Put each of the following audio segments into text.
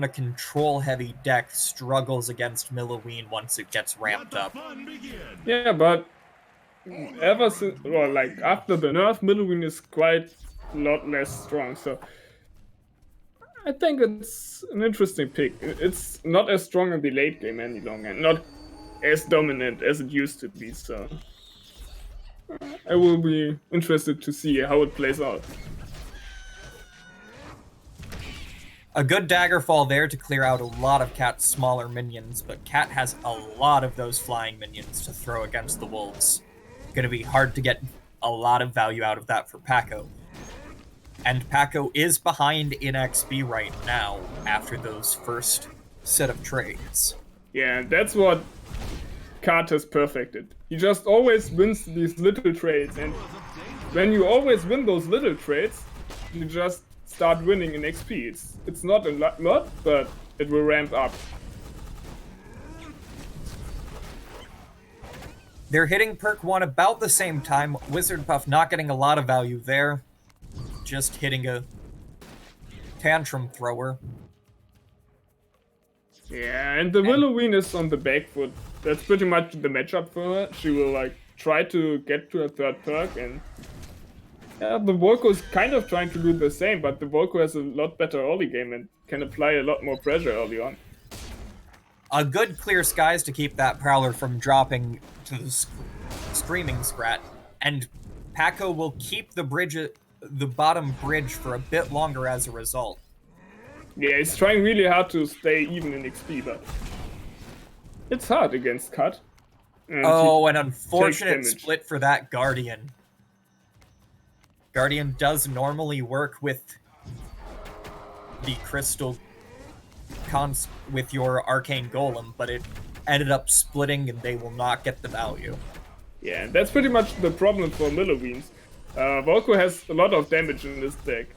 a control-heavy deck struggles against Milloween once it gets ramped up. Yeah, but ever since, well, like after the nerf, Milloween is quite a lot less strong. So I think it's an interesting pick. It's not as strong in the late game any longer, and not as dominant as it used to be. So I will be interested to see how it plays out. A good Daggerfall there to clear out a lot of Cat's smaller minions, but Cat has a lot of those flying minions to throw against the wolves. Gonna be hard to get a lot of value out of that for Paco. And Paco is behind in XP right now after those first set of trades. Yeah, that's what Cat has perfected. He just always wins these little trades, and when you always win those little trades, you just start winning in XP. It's not a lot, but it will ramp up. They're hitting perk 1 about the same time. Wizard Puff not getting a lot of value there. Just hitting a tantrum thrower. Yeah, and the Willoween is on the back foot. That's pretty much the matchup for her. She will like try to get to a third perk, and yeah, the Volco is kind of trying to do the same, but the Volco has a lot better early game and can apply a lot more pressure early on. A good clear skies to keep that Prowler from dropping to the Screaming Scrat, and Paco will keep the bottom bridge for a bit longer as a result. Yeah, he's trying really hard to stay even in XP, but it's hard against Cut. Oh, an unfortunate split for that Guardian. Guardian does normally work with the Crystal with your Arcane Golem, but it ended up splitting and they will not get the value. Yeah, that's pretty much the problem for Milloweens. Volco has a lot of damage in this deck,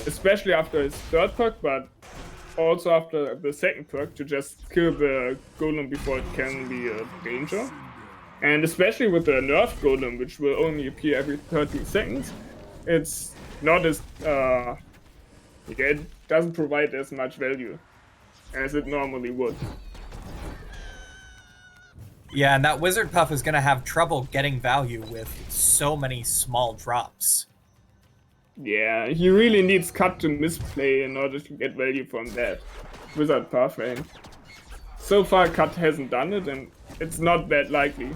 especially after his third perk, but also after the second perk to just kill the Golem before it can be a danger. And especially with the nerf Golem, which will only appear every 30 seconds, it's not as it doesn't provide as much value as it normally would. Yeah, and that Wizard Puff is going to have trouble getting value with so many small drops. Yeah, he really needs Cut to misplay in order to get value from that Wizard Puff, and so far Cut hasn't done it, and it's not that likely.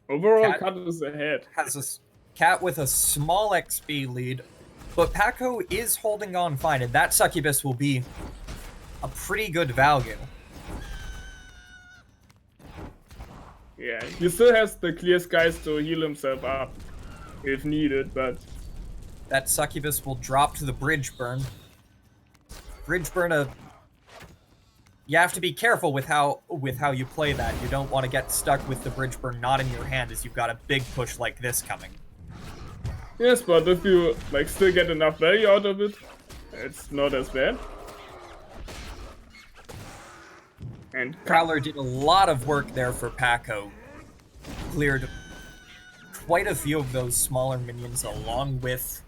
Overall, Cut is ahead. Has a Cat with a small XP lead, but Paco is holding on fine, and that Succubus will be a pretty good value. Yeah, he still has the clear skies to heal himself up if needed, but that Succubus will drop to the Bridge Burn. Bridge Burn, you have to be careful with how you play that. You don't want to get stuck with the Bridge Burn not in your hand as you've got a big push like this coming. Yes, but if you like still get enough value out of it, it's not as bad. And Prowler did a lot of work there for Paco. Cleared quite a few of those smaller minions along with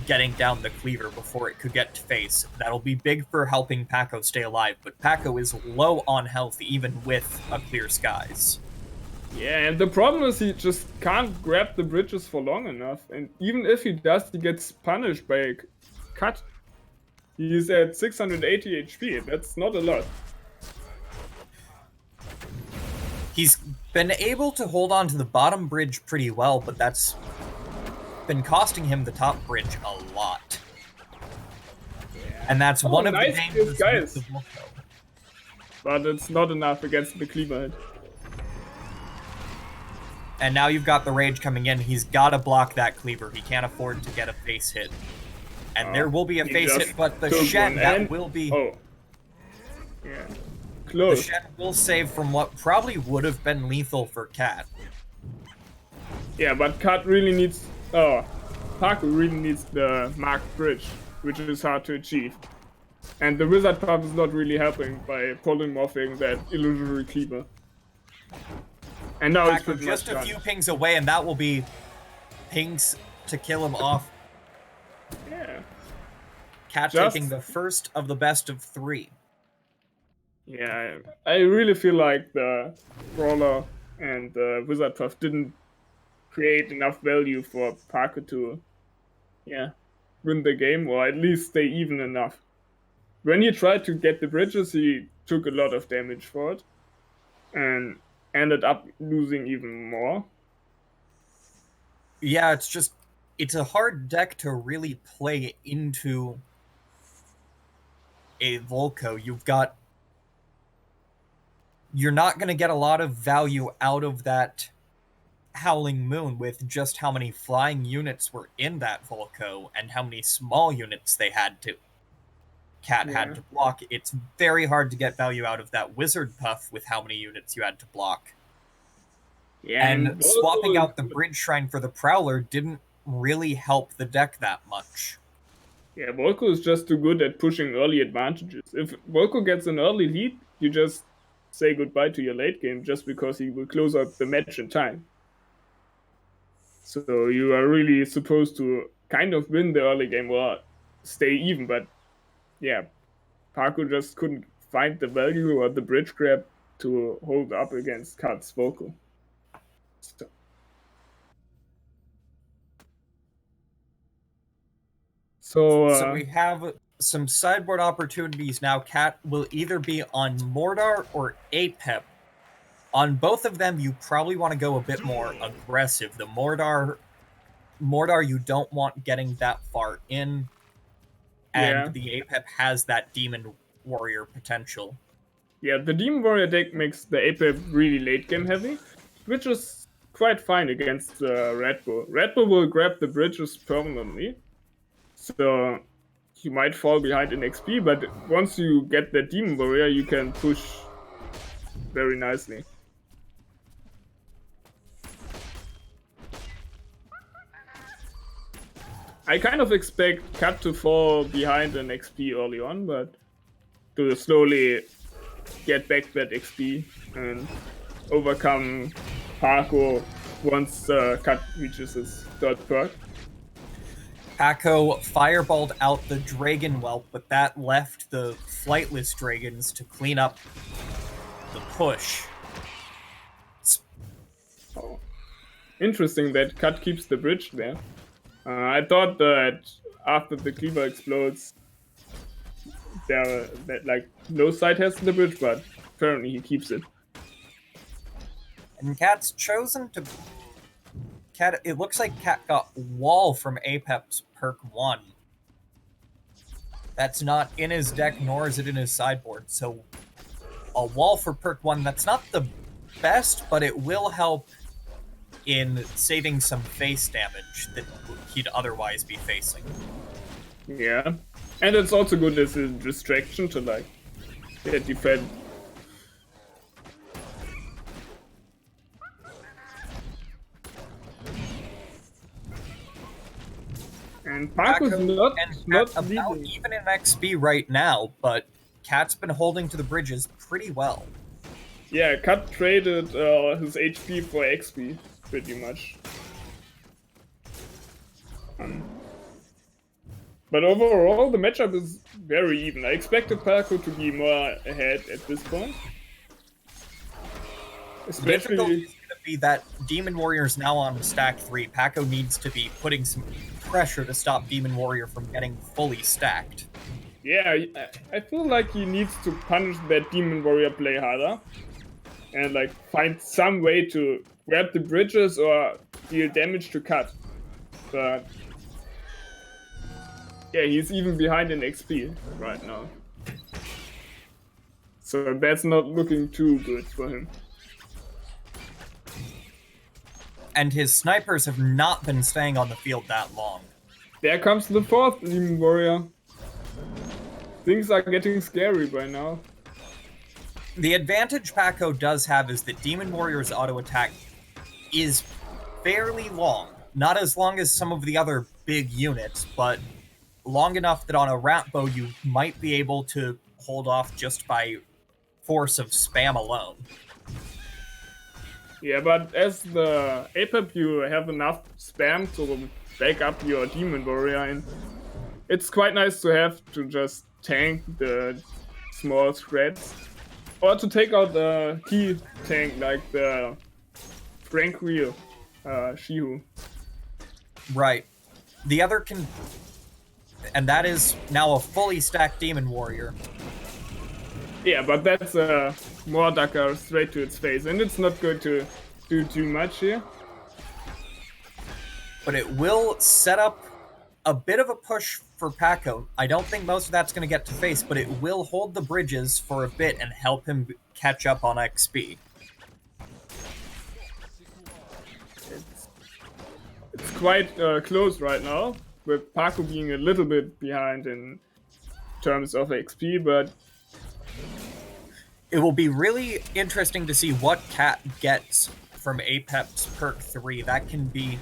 getting down the Cleaver before it could get to face. That'll be big for helping Paco stay alive, but Paco is low on health even with a clear skies. Yeah, and the problem is he just can't grab the bridges for long enough, and even if he does, he gets punished by a Cut. He's at 680 HP, that's not a lot. He's been able to hold on to the bottom bridge pretty well, but that's been costing him the top bridge a lot. Yeah. And that's one of the dangers of Volco. But it's not enough against the Cleaver hit. And now you've got the Rage coming in. He's got to block that Cleaver. He can't afford to get a face hit. And there will be a face hit, but the Shen, that will be... Oh. Yeah. Close. The Shen will save from what probably would have been lethal for Cat. Yeah, but Cat really needs... Oh, Paco really needs the marked bridge, which is hard to achieve. And the Wizard Puff is not really helping by polymorphing that illusory Cleaver. And now it's just a few pings away, and that will be pings to kill him off. Yeah. Cat taking the first of the best of 3. Yeah, I really feel like the Brawler and the Wizard Puff didn't create enough value for Parker to, win the game, or at least stay even enough. When he tried to get the bridges, he took a lot of damage for it, and ended up losing even more. Yeah, it's a hard deck to really play into a Volco. You're not going to get a lot of value out of that Howling Moon with just how many flying units were in that Volco and how many small units they had to block. It's very hard to get value out of that Wizard Puff with how many units you had to block. Yeah, and swapping out the Bridge Shrine for the Prowler didn't really help the deck that much. Yeah, Volco is just too good at pushing early advantages. If Volco gets an early lead, you just say goodbye to your late game just because he will close out the match in time. So you are really supposed to kind of win the early game or stay even, but yeah, Parko just couldn't find the value or the bridge grab to hold up against Kat's Volco. So we have some sideboard opportunities now. Cat will either be on Mordar or Apep. On both of them, you probably want to go a bit more aggressive. The Mordar you don't want getting that far in, and the Apep has that Demon Warrior potential. Yeah, the Demon Warrior deck makes the Apep really late game heavy, which is quite fine against Red Bull. Red Bull will grab the bridges permanently, so you might fall behind in XP, but once you get the Demon Warrior, you can push very nicely. I kind of expect Cat to fall behind in XP early on, but to slowly get back that XP and overcome Parko once Cat reaches his third perk. Paco fireballed out the Dragon Whelp, but that left the Flightless Dragons to clean up the push. Oh. Interesting that Cat keeps the bridge there. I thought that after the Cleaver explodes, that no side has the bridge, but apparently he keeps it. And Cat's chosen to... It looks like Cat got Wall from Apep's perk 1. That's not in his deck, nor is it in his sideboard. So a Wall for perk 1, that's not the best, but it will help in saving some face damage that he'd otherwise be facing. Yeah, and it's also good as a distraction to defend. And Parko's not about leading. Even in XP right now, but Cat's been holding to the bridges pretty well. Yeah, Cat traded his HP for XP, pretty much. But overall, the matchup is very even. I expected Parko to be more ahead at this point. The difficulty is going to be that Demon Warrior is now on stack 3. Paco needs to be putting some pressure to stop Demon Warrior from getting fully stacked. Yeah, I feel like he needs to punish that Demon Warrior play harder. And find some way to grab the bridges or deal damage to Cut. But yeah, he's even behind in XP right now. So that's not looking too good for him. And his snipers have not been staying on the field that long. There comes the fourth Demon Warrior. Things are getting scary by now. The advantage Paco does have is that Demon Warrior's auto attack is fairly long. Not as long as some of the other big units, but long enough that on a rat bow you might be able to hold off just by force of spam alone. Yeah, but as the Apep, you have enough spam to back up your Demon Warrior, and it's quite nice to have to just tank the small threats, or to take out a key tank like the Tranquil Shihu. Right. The other and that is now a fully stacked Demon Warrior. Yeah, but that's a Morducker straight to its face, and it's not going to do too much here. But it will set up a bit of a push for Paco. I don't think most of that's going to get to face, but it will hold the bridges for a bit and help him catch up on XP. It's quite close right now, with Paco being a little bit behind in terms of XP, but it will be really interesting to see what Cat gets from Apep's perk 3. That can be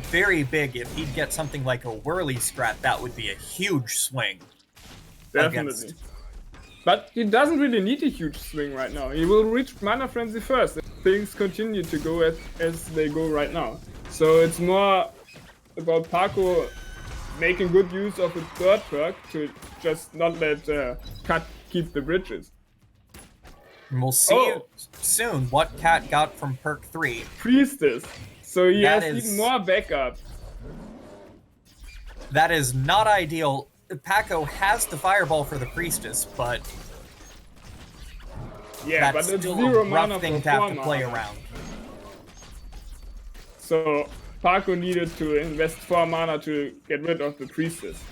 very big. If he'd get something like a Whirly Scrat, that would be a huge swing. Definitely. But he doesn't really need a huge swing right now. He will reach Mana Frenzy first. Things continue to go as they go right now. So it's more about Paco making good use of his third perk to just not let Cat keep the bridges. And we'll see soon what Cat got from perk 3. Priestess. So he has even more backup. That is not ideal. Paco has the Fireball for the Priestess, but yeah, that's but it's still zero a rough mana thing for to have to 4 play mana. around. So Paco needed to invest 4 mana to get rid of the Priestess,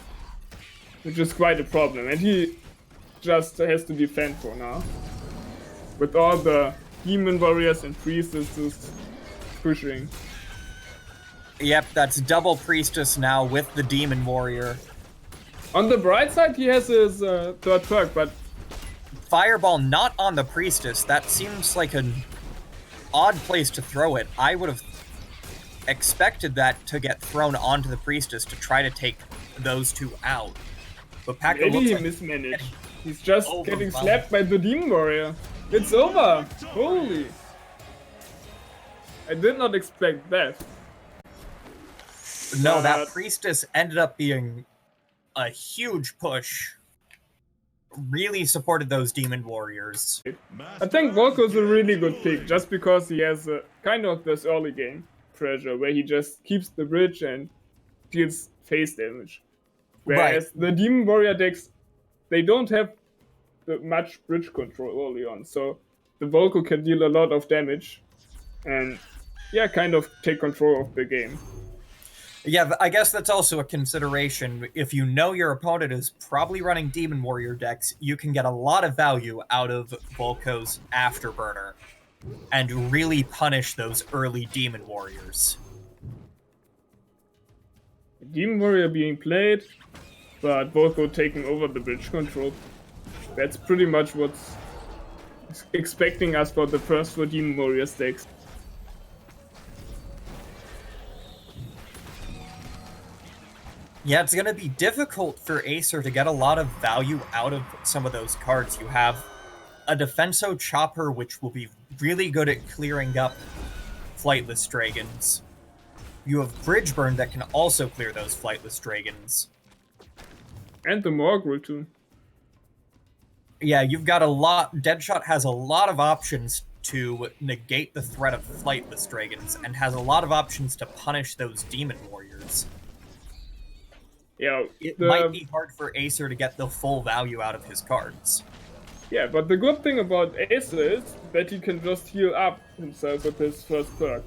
which is quite a problem, and he just has to defend for now. With all the Demon Warriors and Priestesses pushing. Yep, that's double Priestess now with the Demon Warrior. On the bright side, he has his third perk, but Fireball not on the Priestess. That seems like an odd place to throw it. I would have expected that to get thrown onto the Priestess to try to take those two out. But Paco maybe looks he like mismanaged. He's just getting overwhelmed. slapped by the Demon Warrior. It's over! Holy! I did not expect that. No, that Priestess ended up being a huge push. Really supported those Demon Warriors. I think Volco's a really good pick, just because he has kind of this early game pressure, where he just keeps the bridge and deals face damage. Whereas the Demon Warrior decks, they don't have much bridge control early on, so the Volco can deal a lot of damage and yeah, kind of take control of the game. Yeah, I guess that's also a consideration. If you know your opponent is probably running Demon Warrior decks, you can get a lot of value out of Volco's Afterburner and really punish those early Demon Warriors. Demon Warrior being played, but Volco taking over the bridge control. That's pretty much what's expecting us for the first 4 Demon Warrior decks. Yeah, it's going to be difficult for Acer to get a lot of value out of some of those cards. You have a Defenso Chopper, which will be really good at clearing up Flightless Dragons. You have Bridge Burn that can also clear those Flightless Dragons. And the Morgul too. Yeah, you've got a lot. Deadshot has a lot of options to negate the threat of Flightless Dragons, and has a lot of options to punish those Demon Warriors. Yeah, it might be hard for Acer to get the full value out of his cards. Yeah, but the good thing about Acer is that he can just heal up himself with his first perk.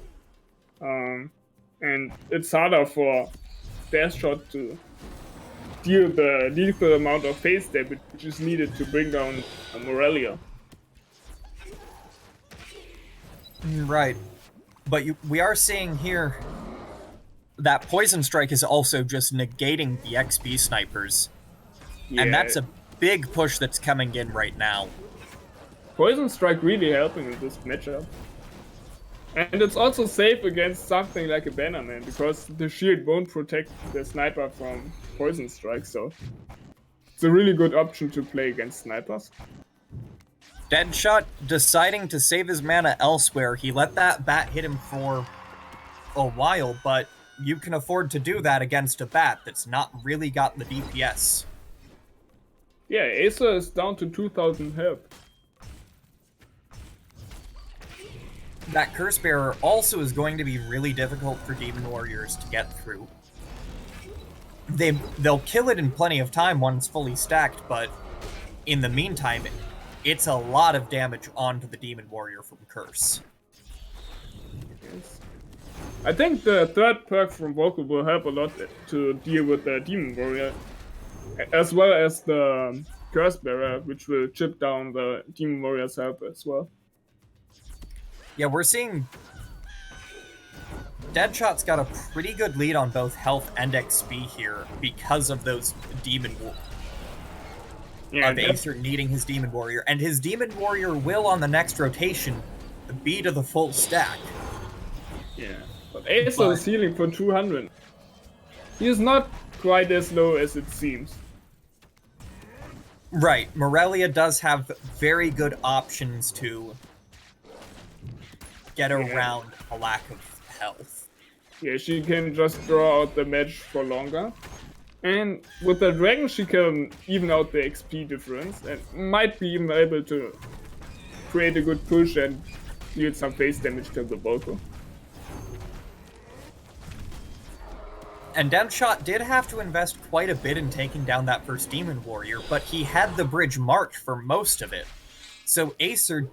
And it's harder for Deathshot to deal the lethal amount of face damage which is needed to bring down Morelia. Right. But we are seeing here that Poison Strike is also just negating the XP snipers. Yeah. And that's a big push that's coming in right now. Poison Strike really helping in this matchup. And it's also safe against something like a Bannerman, because the shield won't protect the sniper from Poison Strike, so it's a really good option to play against snipers. Deadshot deciding to save his mana elsewhere. He let that bat hit him for a while, but you can afford to do that against a bat that's not really got the DPS. Yeah, Acer is down to 2000 health. That Curse Bearer also is going to be really difficult for Demon Warriors to get through. They'll kill it in plenty of time once fully stacked, but in the meantime, it's a lot of damage onto the Demon Warrior from Curse. Yes. I think the third perk from Volco will help a lot to deal with the Demon Warrior, as well as the Curse Bearer, which will chip down the Demon Warrior's health as well. Yeah, we're seeing Deadshot's got a pretty good lead on both health and XP here because of those Acer needing his Demon Warrior, and his Demon Warrior will on the next rotation be to the full stack. Yeah, but Acer is healing for 200. He is not quite as low as it seems. Right, Morelia does have very good options to get around a lack of health. Yeah, she can just draw out the match for longer. And with the dragon, she can even out the XP difference and might be even able to create a good push and deal some face damage to the Volco. And Deadshot did have to invest quite a bit in taking down that first Demon Warrior, but he had the bridge marked for most of it. So Acer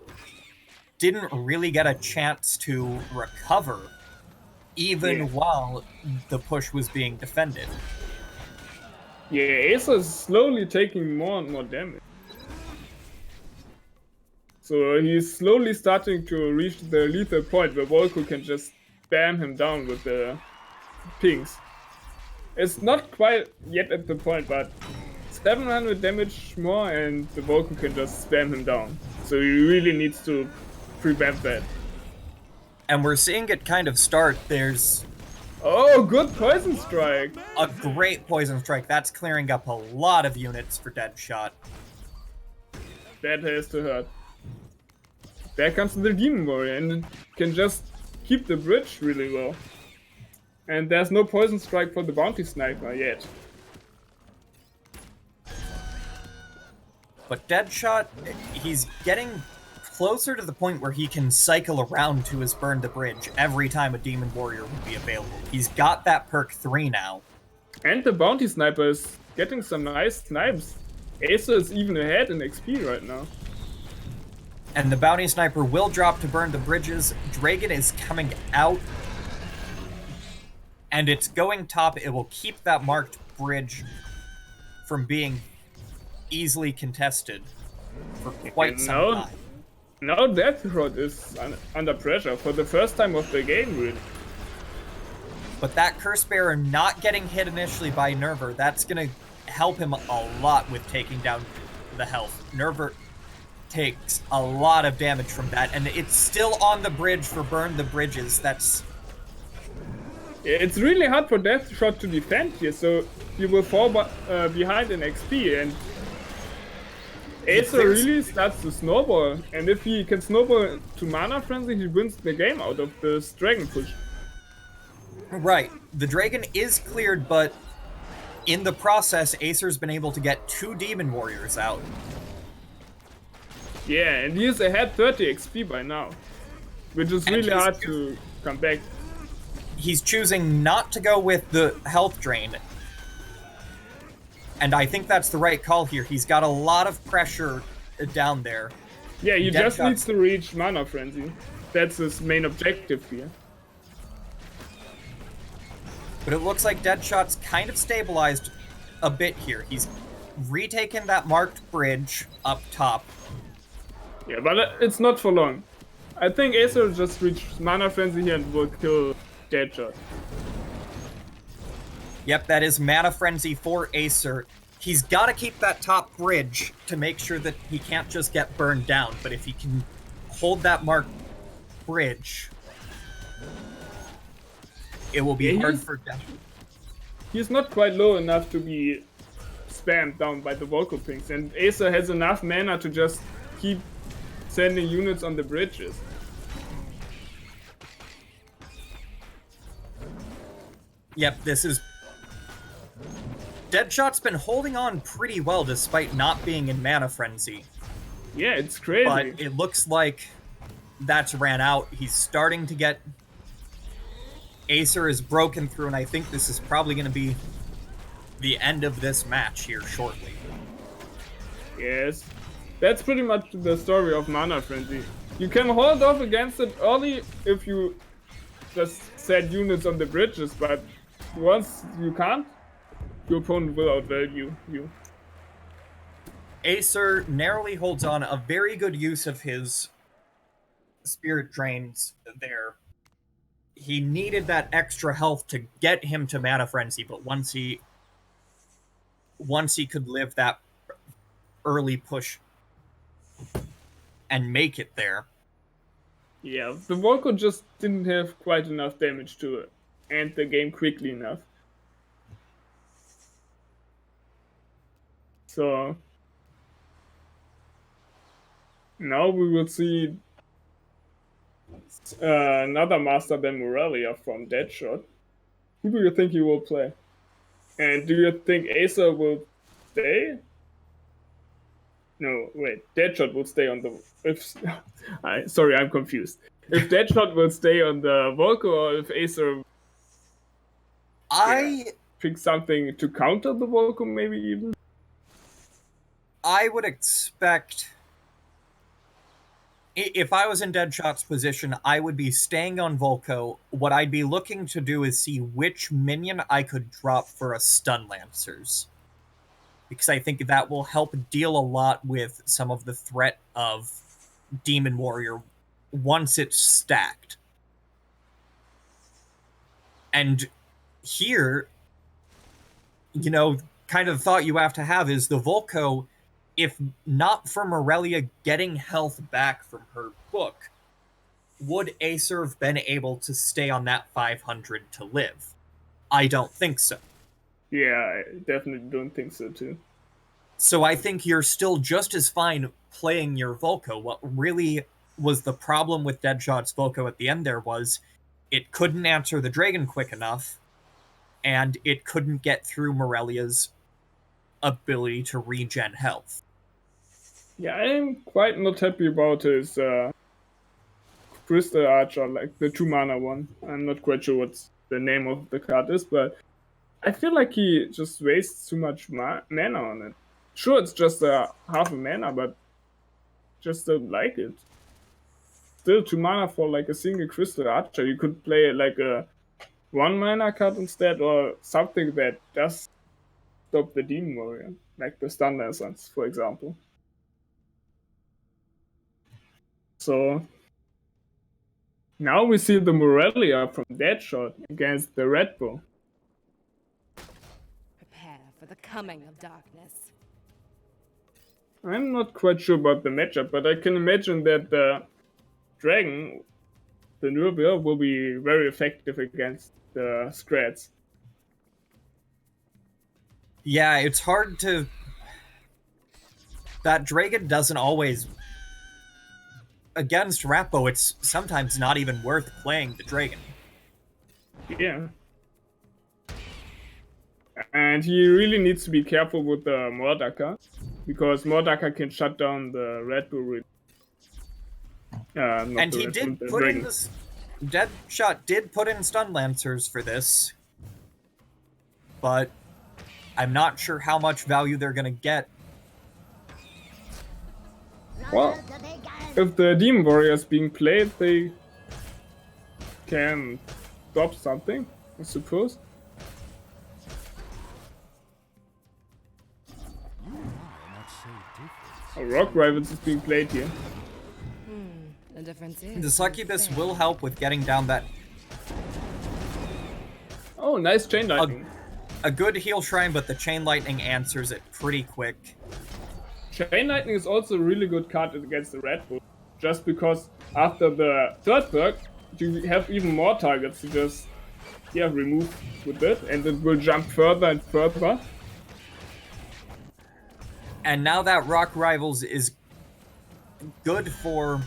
didn't really get a chance to recover, even while the push was being defended. Yeah, Acer is slowly taking more and more damage. So he's slowly starting to reach the lethal point where Volco can just spam him down with the pings. It's not quite yet at the point, but 700 damage more and the Volco can just spam him down. So he really needs to prevent that. And we're seeing it kind of start. There's oh, good poison strike! A great poison strike. That's clearing up a lot of units for Deadshot. That has to hurt. There comes the Demon Warrior and it can just keep the bridge really well. And there's no poison strike for the bounty sniper yet. But Deadshot, he's getting closer to the point where he can cycle around to his Burn the Bridge every time a Demon Warrior would be available. He's got that perk 3 now. And the bounty sniper is getting some nice snipes. Acer is even ahead in XP right now. And the bounty sniper will drop to burn the bridges. Dragon is coming out. And it's going top. It will keep that marked bridge from being easily contested for quite some time. Now Deathshot is under pressure for the first time of the game, really. But that Curse Bearer not getting hit initially by Nerver, that's going to help him a lot with taking down the health. Nerver takes a lot of damage from that, and it's still on the bridge for Burn the Bridges. It's really hard for Deathshot to defend here, so he will fall behind in XP, and Acer really starts to snowball, and if he can snowball to Mana Frenzy, he wins the game out of this Dragon push. Right. The Dragon is cleared, but in the process, Acer's been able to get 2 Demon Warriors out. Yeah, and he is ahead 30 XP by now, which is really hard to come back. He's choosing not to go with the health drain. And I think that's the right call here. He's got a lot of pressure down there. Yeah, he just needs to reach Mana Frenzy. That's his main objective here. But it looks like Deadshot's kind of stabilized a bit here. He's retaken that marked bridge up top. Yeah, but it's not for long. I think Acer just reached Mana Frenzy here and will kill Deadshot. Yep, that is Mana Frenzy for Acer. He's got to keep that top bridge to make sure that he can't just get burned down. But if he can hold that marked bridge, it will be hard for Deadshot. He's not quite low enough to be spammed down by the Volco pings, and Acer has enough mana to just keep sending units on the bridges. Yep, this is... Deadshot's been holding on pretty well despite not being in Mana Frenzy. Yeah, it's crazy. But it looks like that's ran out. He's starting to get... Acer is broken through, and I think this is probably going to be the end of this match here shortly. Yes. That's pretty much the story of Mana Frenzy. You can hold off against it early if you just set units on the bridges, but once you can't, your opponent will outvalue you. Acer narrowly holds on. A very good use of his Spirit Drains there. He needed that extra health to get him to Mana Frenzy, but once he could live that early push and make it there. Yeah, the Volco just didn't have quite enough damage to end the game quickly enough. So now we will see another master than Morelia from Deadshot. Who do you think he will play? And do you think Acer will stay? No, wait. Deadshot will stay on the... sorry, I'm confused. If Deadshot will stay on the Volco, or if Acer... pick something to counter the Volco, maybe even? I would expect... If I was in Deadshot's position, I would be staying on Volco. What I'd be looking to do is see which minion I could drop for a Stun Lancers. Because I think that will help deal a lot with some of the threat of Demon Warrior once it's stacked. And here, you know, kind of thought you have to have is the Volco, if not for Morelia getting health back from her book, would Acer have been able to stay on that 500 to live? I don't think so. Yeah, I definitely don't think so too. So I think you're still just as fine playing your Volco. What really was the problem with Deadshot's Volco at the end there was it couldn't answer the Dragon quick enough, and it couldn't get through Morelia's ability to regen health. Yeah, I'm quite not happy about his Crystal Archer, like the 2-mana one. I'm not quite sure what the name of the card is, but I feel like he just wastes too much mana on it. Sure, it's just half a mana, but just don't like it. Still 2 mana for like a single Crystal Archer. You could play like a 1 mana card instead, or something that does stop the Demon Warrior, like the Stun Lancers, for example. So now we see the Morelia from Deadshot against the Red Bull. Prepare for the coming of darkness. I'm not quite sure about the matchup, but I can imagine that the Dragon, the Nurbeer, will be very effective against the Scrats. Yeah, it's hard to... That Dragon doesn't always... Against Rappo, it's sometimes not even worth playing the Dragon. Yeah. And he really needs to be careful with the Mordaka, because Mordaka can shut down the Red Bull with... and he did put in this... Deadshot did put in Stun Lancers for this, but I'm not sure how much value they're gonna get. Well, if the Demon Warrior is being played, they can drop something, I suppose. Oh, Rock Rivals is being played here. The difference is... The Succubus will help with getting down that... Oh, nice Chain Lightning. A good heal shrine, but the Chain Lightning answers it pretty quick. Chain Lightning is also a really good card against the Red Bull, just because after the third perk, you have even more targets to just remove with it, and it will jump further and further. And now that Rock Rivals is good for...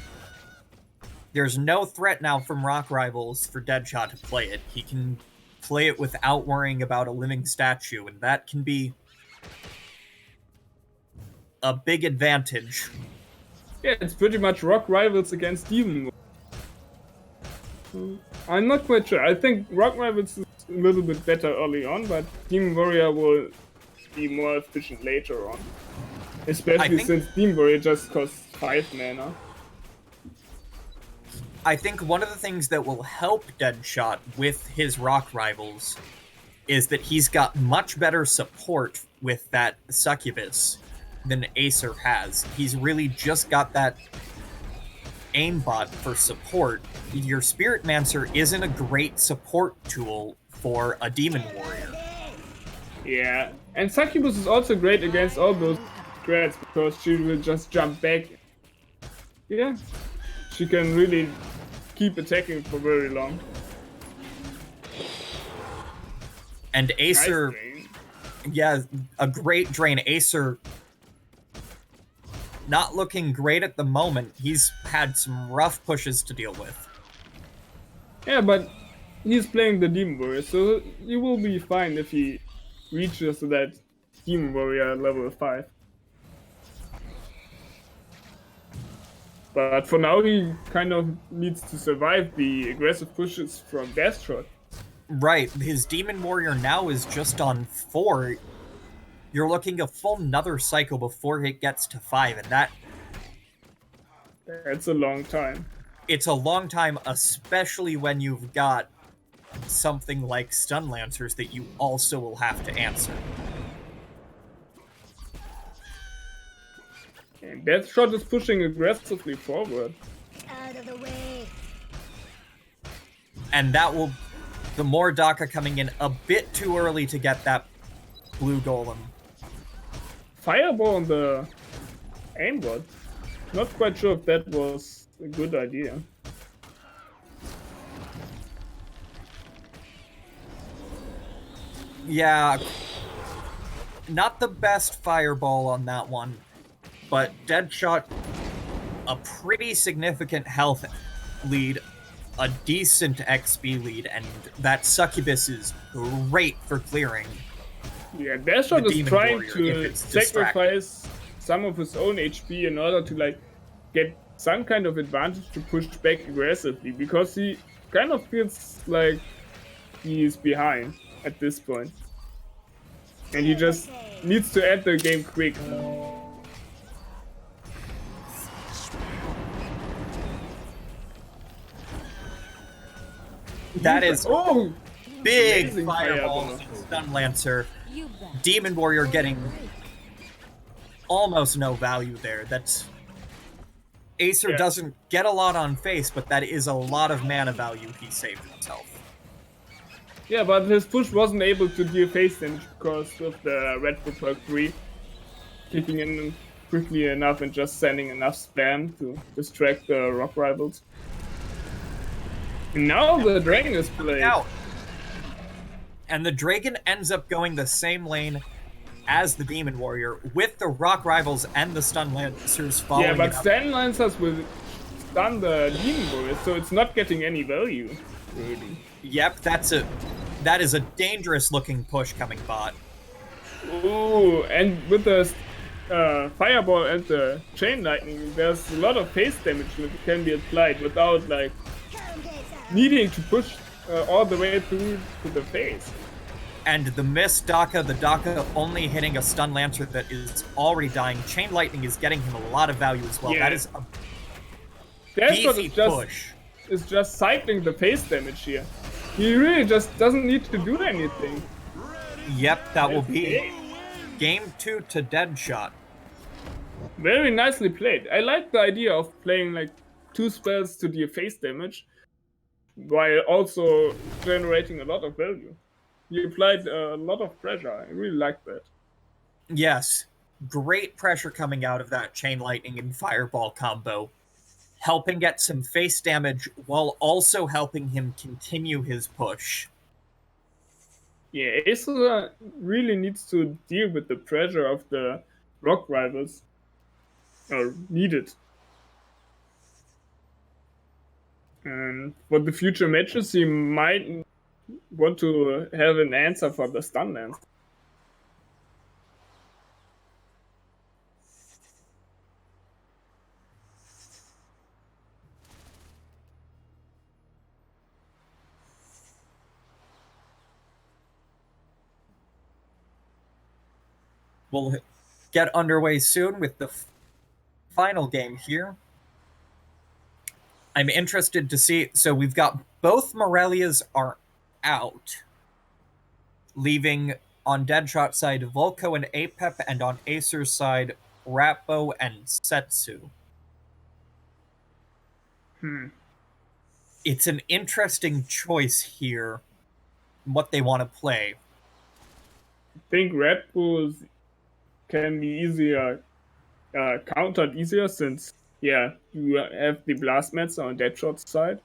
There's no threat now from Rock Rivals for Deadshot to play it. He can play it without worrying about a living statue, and that can be a big advantage. Yeah, it's pretty much Rock Rivals against Demon. I'm not quite sure. I think Rock Rivals is a little bit better early on, but Demon Warrior will be more efficient later on. Especially since Demon Warrior just costs 5 mana. I think one of the things that will help Deadshot with his Rock Rivals is that he's got much better support with that Succubus than Acer has. He's really just got that aimbot for support. Your Spirit Mancer isn't a great support tool for a Demon Warrior. Yeah, and Succubus is also great against all those threats because she will just jump back. Yeah, she can really keep attacking for very long. And Acer, Nice, yeah, a great drain. Acer not looking great at the moment. He's had some rough pushes to deal with. yeah, but he's playing the Demon Warrior, so he will be fine if he reaches that Demon Warrior level 5. But for now, he kind of needs to survive the aggressive pushes from Deathshot. Right, his Demon Warrior now is just on 4. You're looking a full another cycle before it gets to 5, and that's a long time. It's a long time, especially when you've got something like Stun Lancers that you also will have to answer. And Deathshot is pushing aggressively forward. Out of the way. And that will... The more Daka coming in a bit too early to get that blue golem. Fireball on the aimbot. Not quite sure if that was a good idea. Yeah, not the best fireball on that one, but Deadshot, a pretty significant health lead, a decent XP lead, and that Succubus is great for clearing. Yeah, Deathshot is trying to distracted. sacrifice some of his own HP in order to get some kind of advantage to push back aggressively, because he kind of feels like he's behind at this point. And he just needs to end the game quick. That is big amazing fireball, fireball. Stun Lancer. You bet. Demon Warrior getting almost no value there. That's Acer doesn't get a lot on face, but that is a lot of mana value he saved himself. Yeah, but his push wasn't able to deal face damage because of the Red Bull perk 3 kicking in quickly enough and just sending enough spam to distract the Rock Rivals. And now the Dragon is played. Out. And the Dragon ends up going the same lane as the Demon Warrior with the Rock Rivals and the Stun Lancers following. Yeah, but Stun Lancers will stun the Demon Warrior, so it's not getting any value, really. Yep, that is a dangerous looking push coming bot. Ooh, and with the Fireball and the Chain Lightning, there's a lot of face damage that can be applied without needing to push all the way through to the face. And the miss Daka, the Daka only hitting a Stun Lancer that is already dying. Chain Lightning is getting him a lot of value as well. Yeah. That is a That's what beefy it's just push. is just cycling the face damage here. He really just doesn't need to do anything. Yep, that will be game 2 to Deadshot. Very nicely played. I like the idea of playing 2 spells to deal face damage while also generating a lot of value. He applied a lot of pressure. I really like that. Yes, great pressure coming out of that Chain Lightning and Fireball combo, helping get some face damage while also helping him continue his push. Yeah, Acer really needs to deal with the pressure of the Rock Rivals. Or need it. And for the future matches, he might want to have an answer for the stun lance. We'll get underway soon with the final game here. I'm interested to see. So we've got both Morelias are out, leaving on Deadshot side Volco and Apep, and on Acer's side Rappo and Setsu. It's an interesting choice here, what they want to play. I think Red Bulls can be easier, countered easier since, yeah, you have the Blast Mats on Deadshot's side.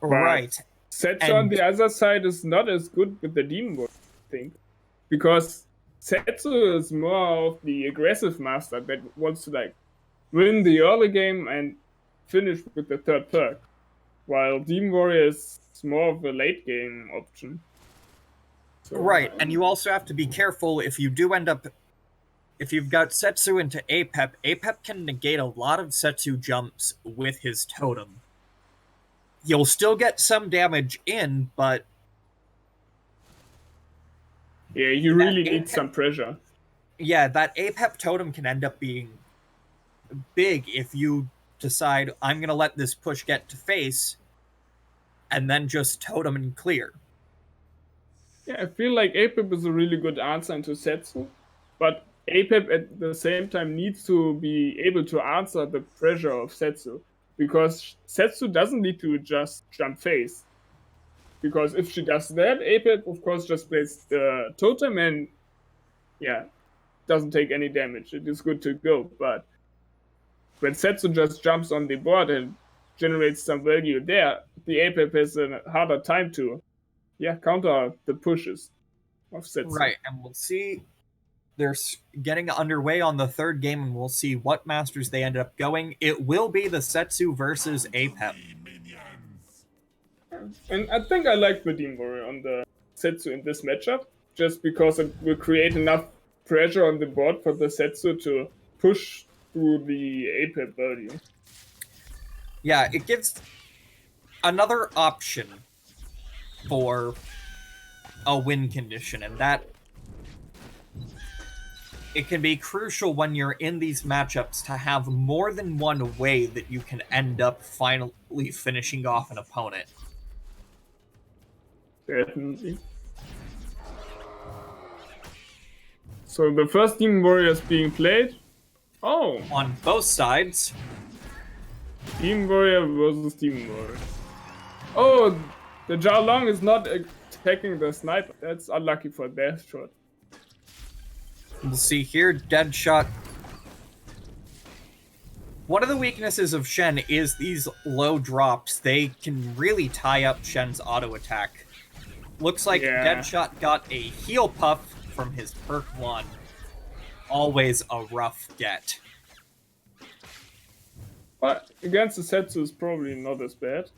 Right. Setsu on the other side is not as good with the Demon Warrior, I think. Because Setsu is more of the aggressive master that wants to like win the early game and finish with the third perk. While Demon Warrior is more of a late game option. So, Right, and you also have to be careful if you do end up... If you've got Setsu into Apep, Apep can negate a lot of Setsu jumps with his totem. You'll still get some damage in, but... Yeah, you really need some pressure. Yeah, that Apep totem can end up being big if you decide, I'm going to let this push get to face, and then just totem and clear. Yeah, I feel like Apep is a really good answer into Setsu, but Apep at the same time needs to be able to answer the pressure of Setsu, because Setsu doesn't need to just jump face. Because if she does that, Apep of course just plays the totem and yeah, doesn't take any damage. It is good to go, but when Setsu just jumps on the board and generates some value there, the Apep has a harder time to counter the pushes of Setsu. Right, and we'll see. They're getting underway on the third game, and we'll see what masters they ended up going. It will be the Setsu versus Apep. And I think I like the Demon Warrior on the Setsu in this matchup, just because it will create enough pressure on the board for the Setsu to push through the Apep value. Yeah, it gives another option for a win condition, and that it can be crucial when you're in these matchups to have more than one way that you can end up finally finishing off an opponent. Definitely. So the first Demon Warrior is being played. Oh! On both sides. Demon Warrior versus Demon Warrior. Oh! The Jalong is not attacking the sniper. That's unlucky for Deathshot. We'll see here, Deadshot. One of the weaknesses of Shen is these low drops. They can really tie up Shen's auto attack. Looks like Deadshot got a heal puff from his perk 1. Always a rough get. But against the Setsu is probably not as bad.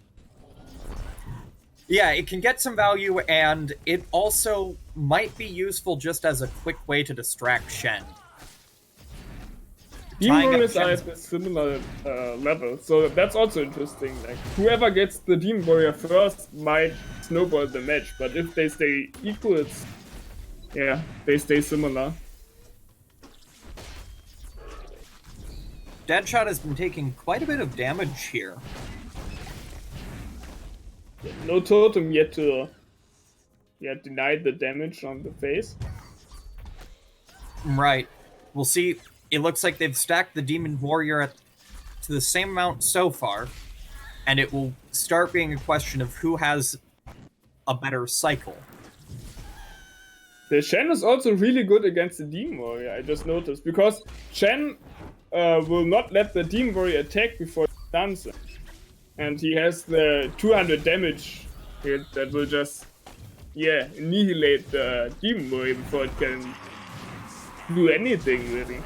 Yeah, it can get some value, and it also might be useful just as a quick way to distract Shen. Demon Warriors are at a similar level, so that's also interesting. Like, whoever gets the Demon Warrior first might snowball the match, but if they stay equal, they stay similar. Deadshot has been taking quite a bit of damage here. No totem yet to deny the damage on the face. Right. We'll see. It looks like they've stacked the Demon Warrior to the same amount so far, and it will start being a question of who has a better cycle. The Shen is also really good against the Demon Warrior, I just noticed, because Shen will not let the Demon Warrior attack before he stuns him. And he has the 200 damage hit that will just, annihilate the Demon Warrior before it can do anything, really.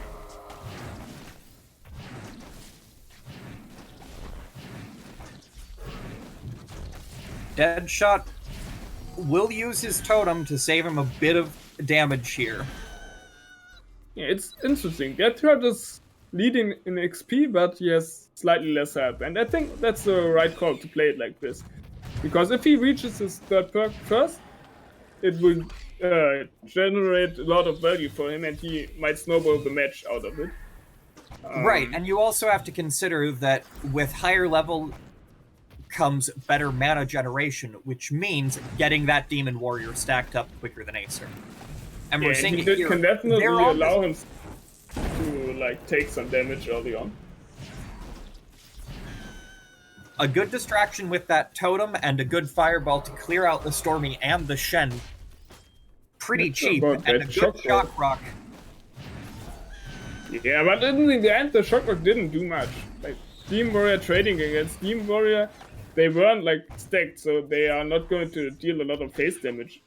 Deadshot will use his totem to save him a bit of damage here. Yeah, it's interesting. Deadshot is leading in XP, but he has slightly less health. And I think that's the right call to play it like this. Because if he reaches his third perk first, it will generate a lot of value for him, and he might snowball the match out of it. Right, and you also have to consider that with higher level comes better mana generation, which means getting that Demon Warrior stacked up quicker than Acer. And we're seeing it here. Can definitely allow him to like take some damage early on. A good distraction with that totem and a good fireball to clear out the Stormy and the Shen. Pretty cheap, and a good shock rock. Yeah, but in the end, the shock rock didn't do much. Like Demon Warrior trading against Demon Warrior, they weren't like stacked, so they are not going to deal a lot of face damage.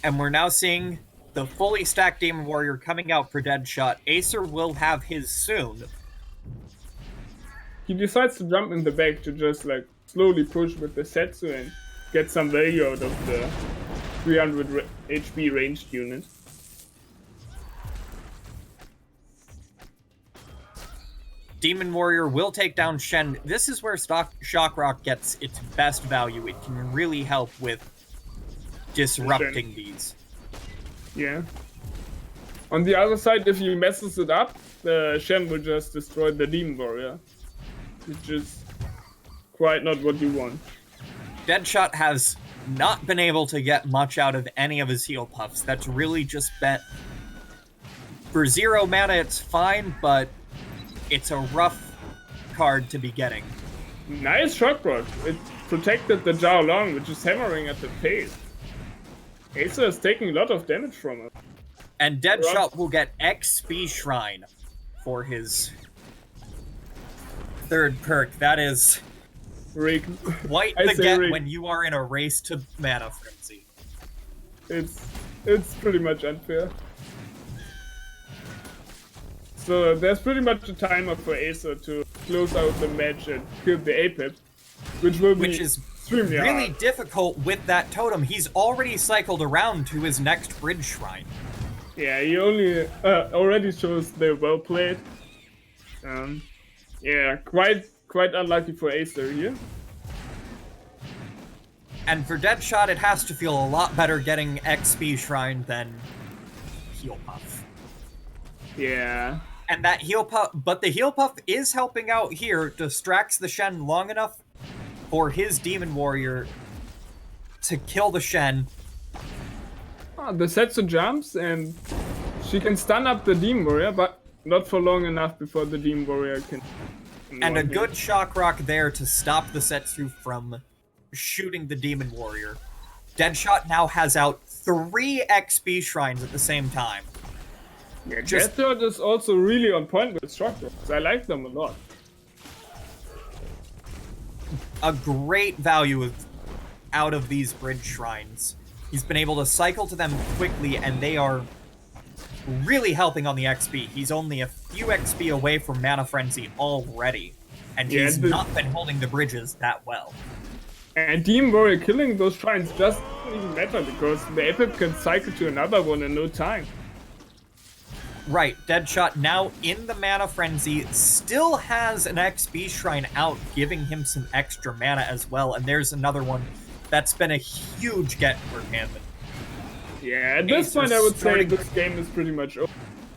And we're now seeing the fully stacked Demon Warrior coming out for Deadshot. Acer will have his soon. He decides to jump in the back to just like slowly push with the Setsu and get some value out of the 300 HP ranged unit. Demon Warrior will take down Shen. This is where Shock Rock gets its best value. It can really help with disrupting these. Yeah. On the other side, if he messes it up, the Shen will just destroy the Demon Warrior, which is quite not what you want. Deadshot has not been able to get much out of any of his heal puffs. That's really just been... For 0 mana, it's fine, but it's a rough card to be getting. Nice shock rock. It protected the Julaiwnl, which is hammering at the face. Acer is taking a lot of damage from it. And Deadshot will get XP Shrine for his third perk. That is quite the get when you are in a race to Mana Frenzy. It's pretty much unfair. So there's pretty much a timer for Acer to close out the match and kill the Apep, which is extremely really hard. difficult with that totem. He's already cycled around to his next bridge shrine. Yeah, he only already shows the well played. Yeah, quite unlucky for Acer here. And for Deadshot, it has to feel a lot better getting XP Shrine than Heal Puff. Yeah. And that Heal Puff, but the Heal Puff is helping out here, distracts the Shen long enough for his Demon Warrior to kill the Shen. Oh, the Setsu jumps and she can stun up the Demon Warrior, but not for long enough before the Demon Warrior can... And a good Shock Rock there to stop the Setsu from shooting the Demon Warrior. Deadshot now has out 3 XP Shrines at the same time. Yeah, Deadshot is also really on point with Shock Rocks. I like them a lot. A great value out of these bridge shrines. He's been able to cycle to them quickly, and they are really helping on the XP. He's only a few XP away from Mana Frenzy already, and he's not been holding the bridges that well. And Demon Warrior killing those shrines doesn't even matter, because the Apep can cycle to another one in no time. Right, Deadshot now in the Mana Frenzy still has an XP Shrine out, giving him some extra mana as well, and there's another one that's been a huge get for him. Yeah, at this point I would say this game is pretty much over.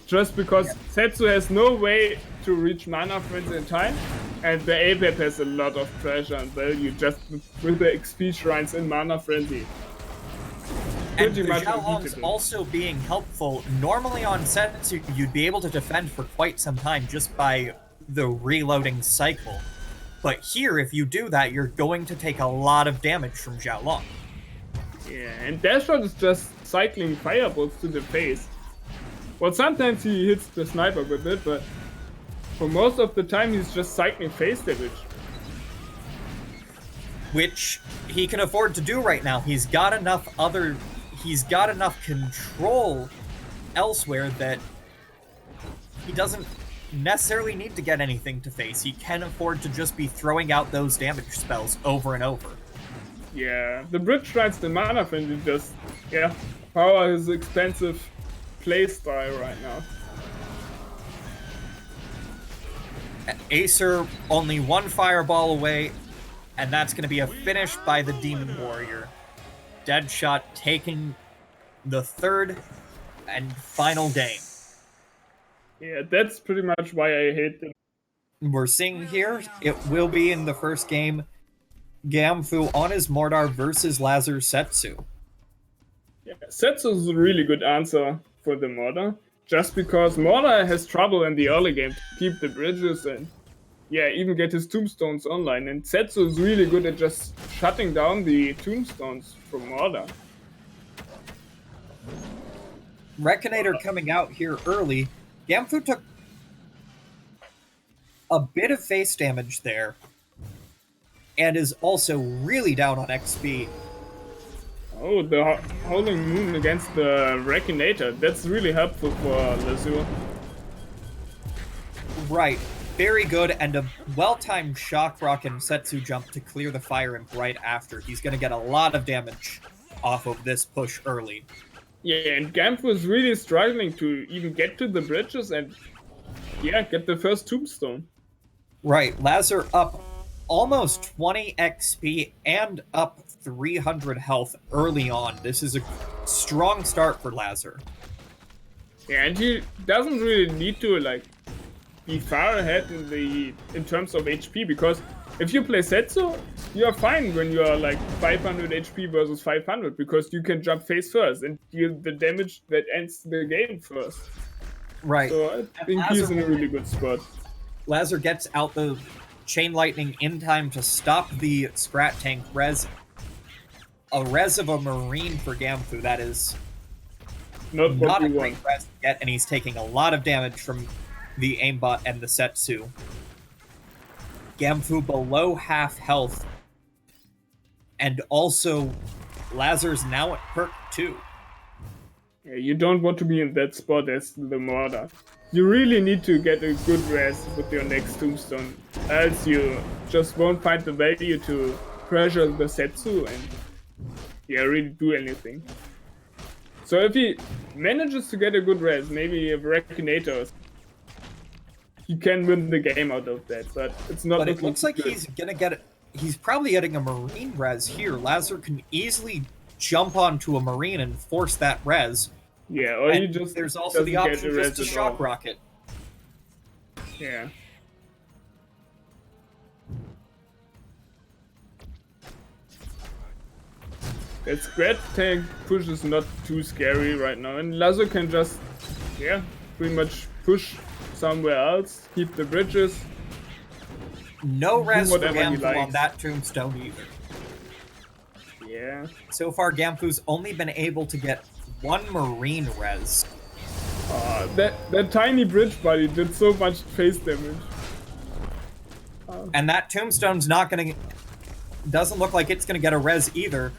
Just because Setsu has no way to reach Mana Frenzy in time, and the Apep has a lot of pressure and value just with the XP Shrines in Mana Frenzy. And the Xiaolong's also being helpful. Normally on Setsu, you'd be able to defend for quite some time just by the reloading cycle. But here, if you do that, you're going to take a lot of damage from Xiaolong. Yeah, and Deadshot is just cycling fireballs to the face. Well, sometimes he hits the sniper with it, but for most of the time he's just cycling face damage. Which he can afford to do right now. He's got enough control elsewhere that he doesn't necessarily need to get anything to face. He can afford to just be throwing out those damage spells over and over. Yeah, the bridge rides the mana friendly just, yeah, power his expensive playstyle right now. Acer only one fireball away, and that's going to be a finish by the Demon Warrior. Deadshot taking the third and final game. Yeah, that's pretty much why I hate them. We're seeing here, it will be in the first game, Gamfu on his Mordar versus Lazar Setsu. Yeah, Setsu is a really good answer for the Mordor, just because Mordor has trouble in the early game to keep the bridges and, yeah, even get his tombstones online, and Setsu is really good at just shutting down the tombstones from Mordor. Rekinator coming out here early. Gamfu took a bit of face damage there, and is also really down on XP. Oh, the Howling Moon against the Rekinator. That's really helpful for Lazur. Right, very good, and a well-timed Shock Rock and Setsu jump to clear the Fire Imp right after. He's going to get a lot of damage off of this push early. Yeah, and Gamfu is really struggling to even get to the bridges and, yeah, get the first tombstone. Right, Lazar up almost 20 XP and up 300 health early on. This is a strong start for Lazar. Yeah, and he doesn't really need to like be far ahead in terms of HP, because if you play Setsu, you are fine when you are like 500 HP versus 500, because you can jump face first and deal the damage that ends the game first. Right. So I think he's in a really good spot. Lazar gets out the Chain Lightning in time to stop the Scrat Tank res. A res of a Marine for Gamfu, that is not a great res to get, and he's taking a lot of damage from the aimbot and the Setsu. Gamfu below half health, and also Lazar's now at perk 2. Yeah, you don't want to be in that spot as the Mordor. You really need to get a good res with your next tombstone, else you just won't find the value to pressure the Setsu and, yeah, really do anything. So if he manages to get a good res, maybe a Rekinator, he can win the game out of that, but it's not. But it looks like he's gonna get it. He's probably getting a Marine res here. Lazar can easily jump onto a Marine and force that res. Yeah, or and he just there's also the option just to Shock Rocket. Yeah. That Scrat Tank push is not too scary right now, and Lazar can just, yeah, pretty much push somewhere else, keep the bridges. No res for Gamfu on that tombstone either. Yeah. So far, Gamfu's only been able to get one Marine res. That tiny bridge buddy did so much face damage. And that tombstone's not gonna... Doesn't look like it's gonna get a res either.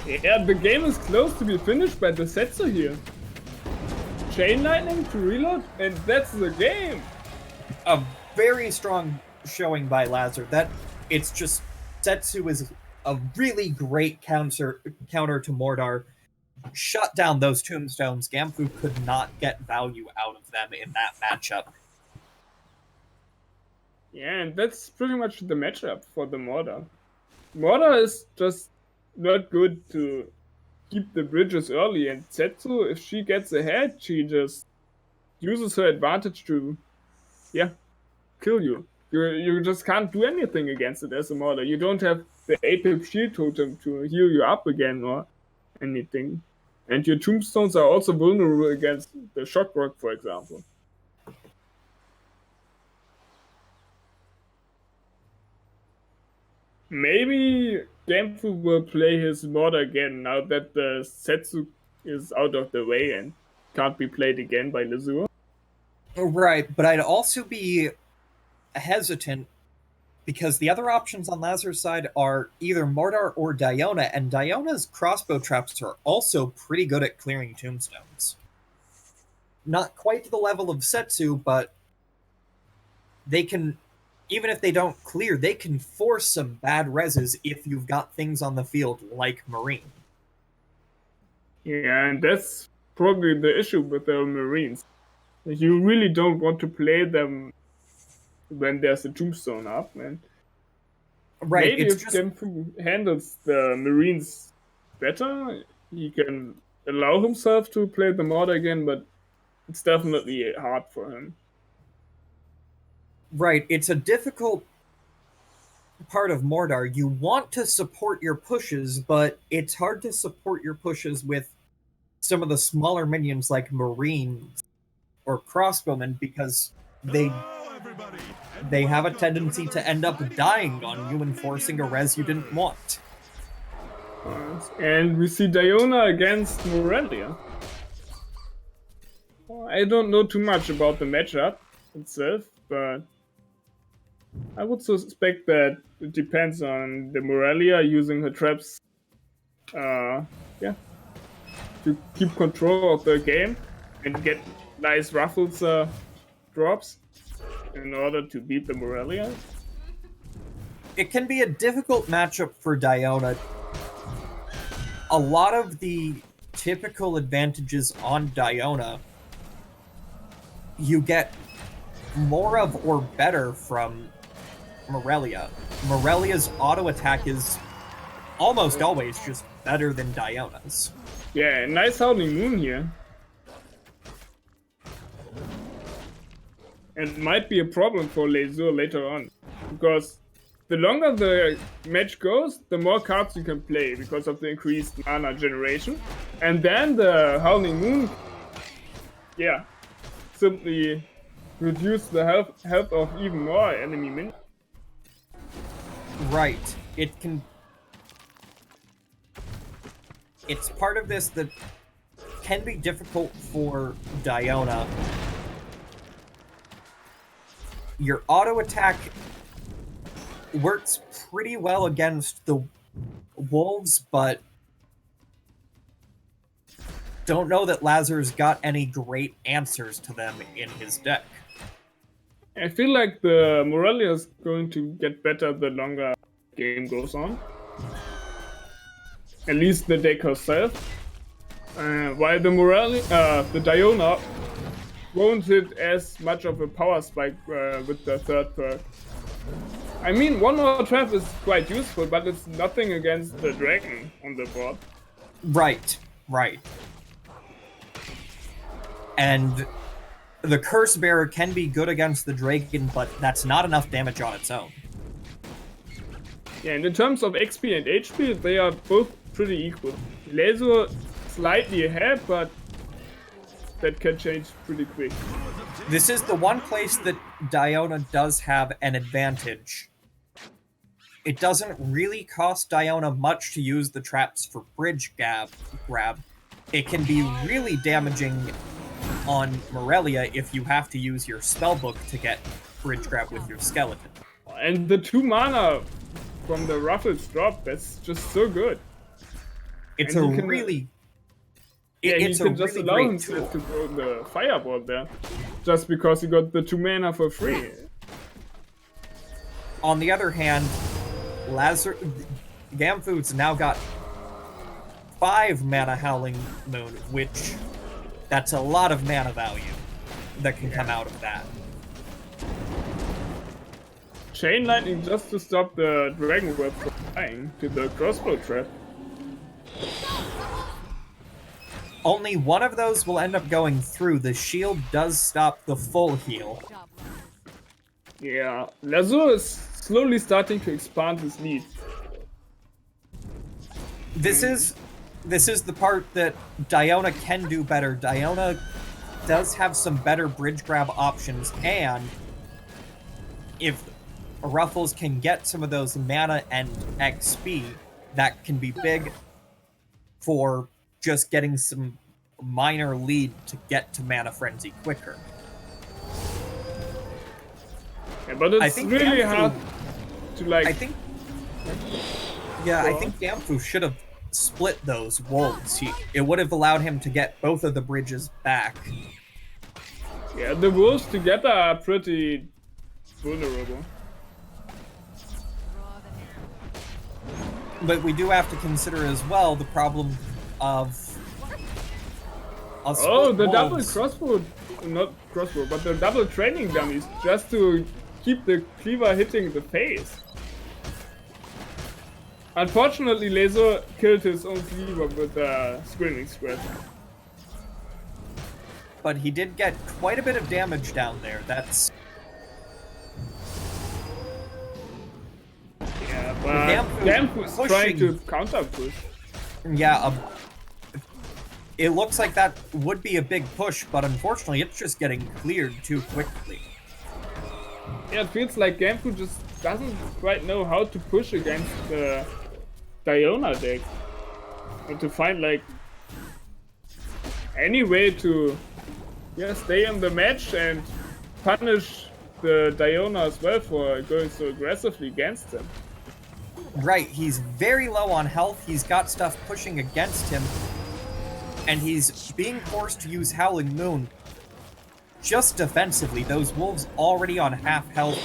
Yeah, the game is close to be finished by the Setsu here. Chain Lightning to reload, and that's the game. A very strong showing by Lazar. That it's just Setsu is a really great counter to Mordar. Shut down those tombstones. Gamfu could not get value out of them in that matchup. Yeah, and that's pretty much the matchup for the Mordar. Mordar is just not good to keep the bridges early, and Setsu, if she gets ahead, she just uses her advantage to, yeah, kill you. You just can't do anything against it as a Mordar. You don't have the Apep shield totem to heal you up again or anything. And your tombstones are also vulnerable against the Shock Rock, for example. Maybe Gamfu will play his Mordor again now that the Setsu is out of the way and can't be played again by Lazur. Right, but I'd also be hesitant because the other options on Lazar's side are either Mordar or Diona, and Diona's crossbow traps are also pretty good at clearing tombstones. Not quite to the level of Setsu, but they can even if they don't clear, they can force some bad reses if you've got things on the field like Marine. Yeah, and that's probably the issue with the Marines. You really don't want to play them when there's a tombstone up, man. Right, Maybe it's if just Genfu handles the Marines better, he can allow himself to play the mod again, but it's definitely hard for him. right. It's a difficult part of Mordor. You want to support your pushes, but it's hard to support your pushes with some of the smaller minions like Marines or Crossbowmen because they have a tendency to end up dying on you and forcing a res you didn't want. And we see Diona against Morelia. I don't know too much about the matchup itself, but I would suspect that it depends on the Morelia using her traps, yeah, to keep control of the game and get nice ruffles drops in order to beat the Morelia. It can be a difficult matchup for Diona. A lot of the typical advantages on Diona you get more of or better from Morelia. Morelia's auto attack is almost always just better than Diona's. Yeah, nice Howling Moon here. And it might be a problem for Lazur later on, because the longer the match goes, the more cards you can play because of the increased mana generation. And then the Howling Moon, yeah, simply reduce the health of even more enemy minions. Right. It can... It's part of this that can be difficult for Diona. Your auto attack works pretty well against the wolves, but don't know that Lazar's got any great answers to them in his deck. I feel like the Morelia is going to get better the longer the game goes on. At least the deck herself. While the Morelia, the Diona won't hit as much of a power spike with the third perk. I mean, one more trap is quite useful, but it's nothing against the dragon on the board. Right, right. And the Curse Bearer can be good against the dragon, but that's not enough damage on its own. Yeah, and in terms of XP and HP, they are both pretty equal. Lazur slightly ahead, but that can change pretty quick. This is the one place that Diona does have an advantage. It doesn't really cost Diona much to use the traps for bridge grab. It can be really damaging on Morelia if you have to use your spellbook to get bridge grab with your skeleton. And the 2 mana from the Ruffles drop, that's just so good. It's and a he can, really... Yeah, it's he can a just really allow great himself tool. to throw the Fireball there, just because he got the 2 mana for free. On the other hand, Gamfu's now got 5 mana Howling Moon, which that's a lot of mana value that can come out of that. Chain Lightning just to stop the Dragon Web from flying to the crossbow trap. Only one of those will end up going through. The shield does stop the full heal. Yeah, Lazur is slowly starting to expand his lead. This is the part that Diona can do better. Diona does have some better bridge grab options, and if Ruffles can get some of those mana and XP, that can be big for just getting some minor lead to get to Mana Frenzy quicker. Yeah, but it's really hard to like... I think Gamfu should have split those wolves. It would have allowed him to get both of the bridges back. Yeah, the wolves together are pretty vulnerable. But we do have to consider as well the problem of Oh, the double wolves. crossbow, not crossbow, but the double training dummies, just to keep the cleaver hitting the face. Unfortunately, Laser killed his own cleaver with a Screaming Squid. But he did get quite a bit of damage down there. That's Yeah, but Damp was trying to counter push. yeah. It looks like that would be a big push, but unfortunately, it's just getting cleared too quickly. Yeah, it feels like Gamfu just doesn't quite know how to push against the Diona deck. And to find like any way to stay in the match and punish the Diona as well for going so aggressively against him. Right, he's very low on health, he's got stuff pushing against him, and he's being forced to use Howling Moon just defensively. Those wolves already on half health,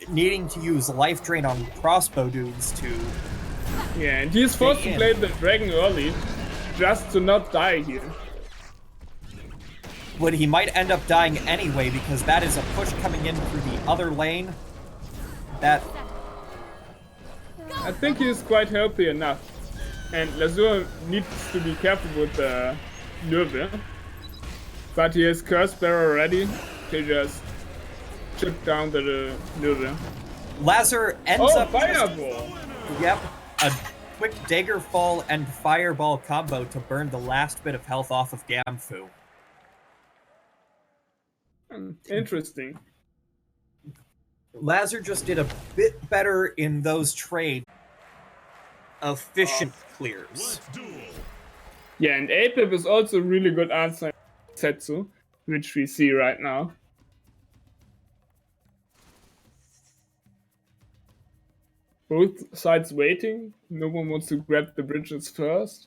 needing to use life drain on crossbow dudes to... Yeah, and he's forced to play the dragon early just to not die here. But he might end up dying anyway because that is a push coming in through the other lane. That... I think he's quite healthy enough. And Lazur needs to be careful with the Löwe. But he has Curse Bearer ready to just chip down the Löwe. Lazar ends up... Fireball! Yep, a quick Daggerfall and Fireball combo to burn the last bit of health off of Gamfu. Interesting. Lazar just did a bit better in those trade efficient clears. Yeah, and Apep is also a really good answer Setsu, which we see right now. Both sides waiting. No one wants to grab the bridges first.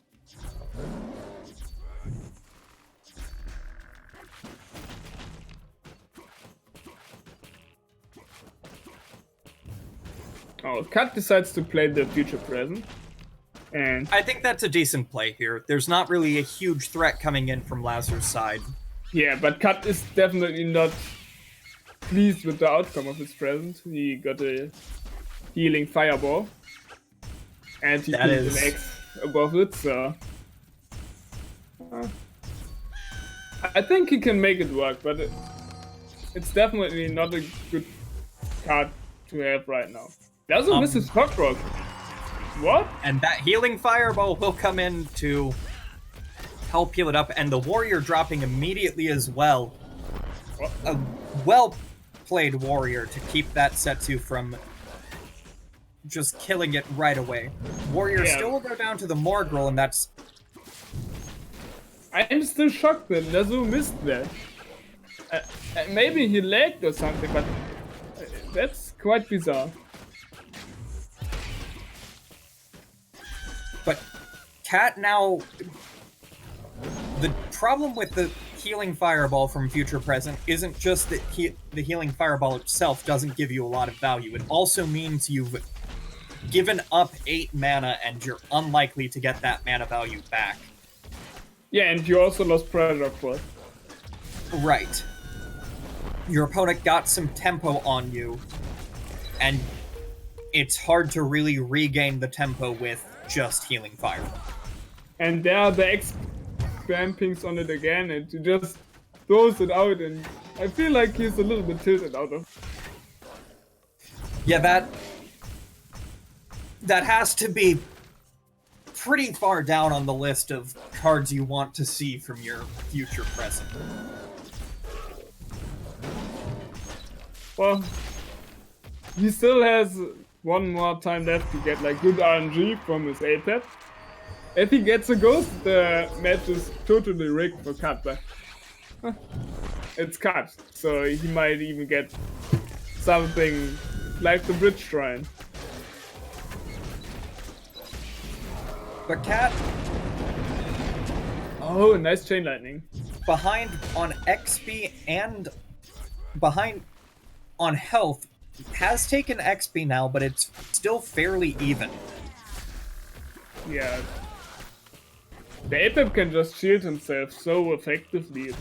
Oh, Cut decides to play the future present. And I think that's a decent play here. There's not really a huge threat coming in from Lazar's side. yeah, but Cut is definitely not pleased with the outcome of his present. He got a healing fireball. And he put an X above it, so... I think he can make it work, but it's definitely not a good card to have right now. He also misses Cockroach. What? And that healing fireball will come in to help heal it up, and the warrior dropping immediately as well. What? A well-played warrior to keep that Setsu from just killing it right away. Warrior still will go down to the Morgul, and that's... I'm still shocked that Lazo missed that. Maybe he lagged or something, but that's quite bizarre. But Cat now... The problem with the healing fireball from Future Present isn't just that the healing fireball itself doesn't give you a lot of value. It also means you've given up 8 mana and you're unlikely to get that mana value back. Yeah, and you also lost pressure for it. Right. Your opponent got some tempo on you, and it's hard to really regain the tempo with just healing fire. And there are the X-Spam pings on it again, and he just throws it out, and I feel like he's a little bit tilted out of. Yeah, that has to be pretty far down on the list of cards you want to see from your Future Present. Well, he still has one more time left to get like good RNG from his Apep. If he gets a ghost, the match is totally rigged for Cut, but it's Cut, so he might even get something like the Bridge Shrine. But Cat, Oh, nice Chain Lightning. behind on XP and behind on health, has taken XP now, but it's still fairly even. Yeah. The Apep can just shield himself so effectively.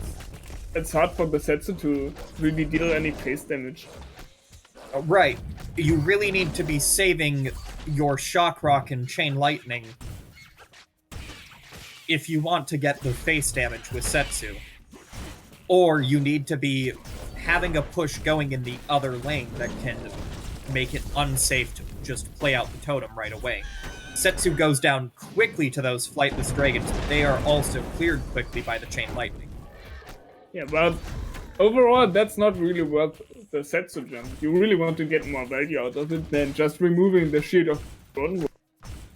It's hard for the Setsu to really deal any face damage. Right. You really need to be saving your Shock Rock and Chain Lightning if you want to get the face damage with Setsu. Or you need to be having a push going in the other lane that can make it unsafe to just play out the totem right away. Setsu goes down quickly to those Flightless Dragons, but they are also cleared quickly by the Chain Lightning. Yeah, but overall, that's not really worth the Setsu jump. You really want to get more value out of it than just removing the shield of Drone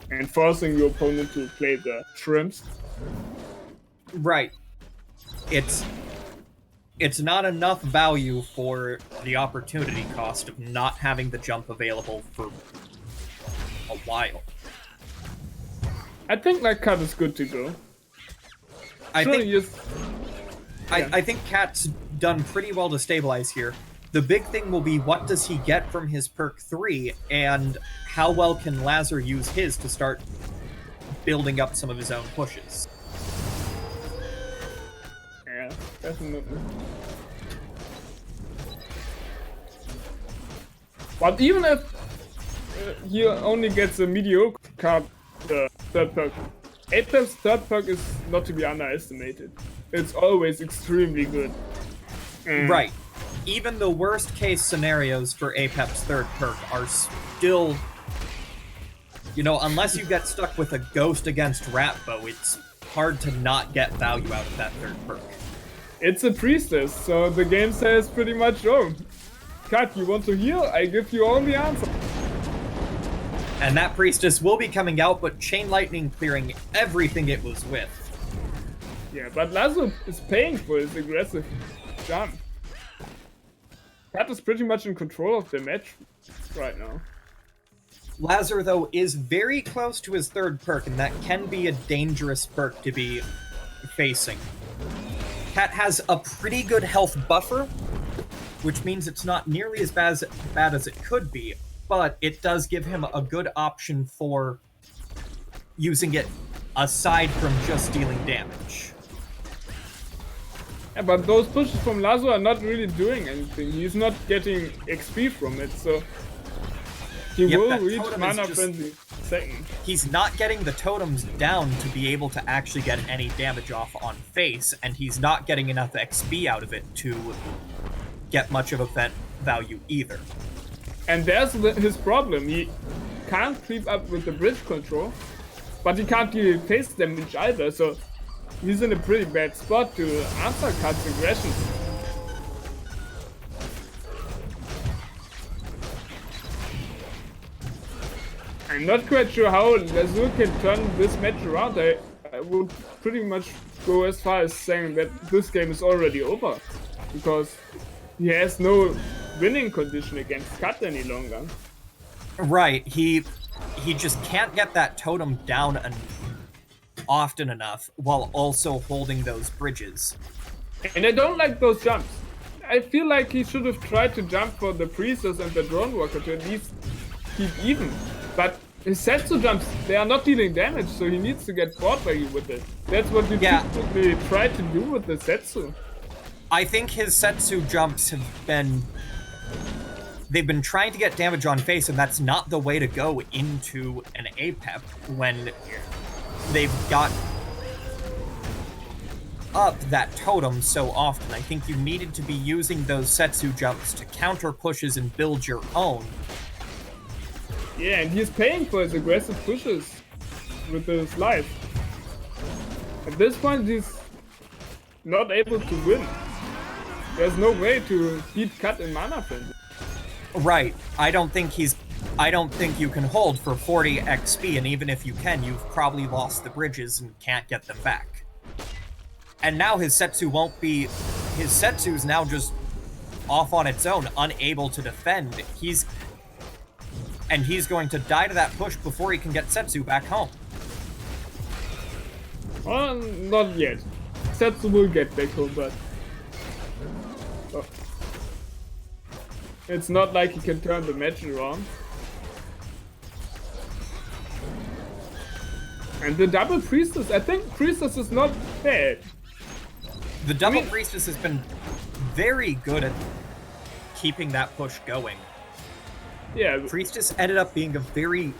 and forcing your opponent to play the shrimps. Right. It's not enough value for the opportunity cost of not having the jump available for a while. I think that card is good to go. I think Cat's done pretty well to stabilize here. The big thing will be what does he get from his perk 3, and how well can Lazar use his to start building up some of his own pushes. Yeah, definitely. But even if he only gets a mediocre card, the third perk, Apep's third perk is not to be underestimated. It's always extremely good. Right. Even the worst case scenarios for Apep's third perk are still... You know, unless you get stuck with a Ghost against Ratbow, it's hard to not get value out of that third perk. It's a priestess, so the game says pretty much, oh, Kat, you want to heal? I give you all the answer. And that priestess will be coming out, but Chain Lightning clearing everything it was with. Yeah, but Lazo is paying for his aggressive jump. Kat is pretty much in control of the match right now. Lazar, though, is very close to his third perk, and that can be a dangerous perk to be facing. Cat has a pretty good health buffer, which means it's not nearly as bad as it could be, but it does give him a good option for using it aside from just dealing damage. Yeah, but those pushes from Lazo are not really doing anything. He's not getting XP from it, so he will reach mana frenzy second. He's not getting the totems down to be able to actually get any damage off on face, and he's not getting enough XP out of it to get much of event value either. And there's his problem. He can't keep up with the bridge control, but he can't deal face damage either, so he's in a pretty bad spot to answer Kat's aggression. I'm not quite sure how Lazur can turn this match around. I would pretty much go as far as saying that this game is already over, because he has no winning condition against Kat any longer. Right, he just can't get that totem down often enough while also holding those bridges. And I don't like those jumps. I feel like he should have tried to jump for the priestess and the drone walker to at least keep even. But his Setsu jumps, they are not dealing damage, so he needs to get board value with it. That's what you typically try to do with the Setsu. I think his Setsu jumps have been... They've been trying to get damage on face, and that's not the way to go into an Apep when they've got up that totem so often. I think you needed to be using those Setsu jumps to counter pushes and build your own. Yeah, and he's paying for his aggressive pushes with his life. At this point, he's not able to win. There's no way to beat Kat in mana frenzy. Right. I don't think you can hold for 40 XP, and even if you can, you've probably lost the bridges and can't get them back. And now his Setsu won't be... His Setsu's now just off on its own, unable to defend. He's going to die to that push before he can get Setsu back home. Well, not yet. Setsu will get back home, but... Oh. It's not like he can turn the match around. And the double priestess, I think priestess is not bad. The double priestess has been very good at keeping that push going. Yeah. Priestess ended up being a very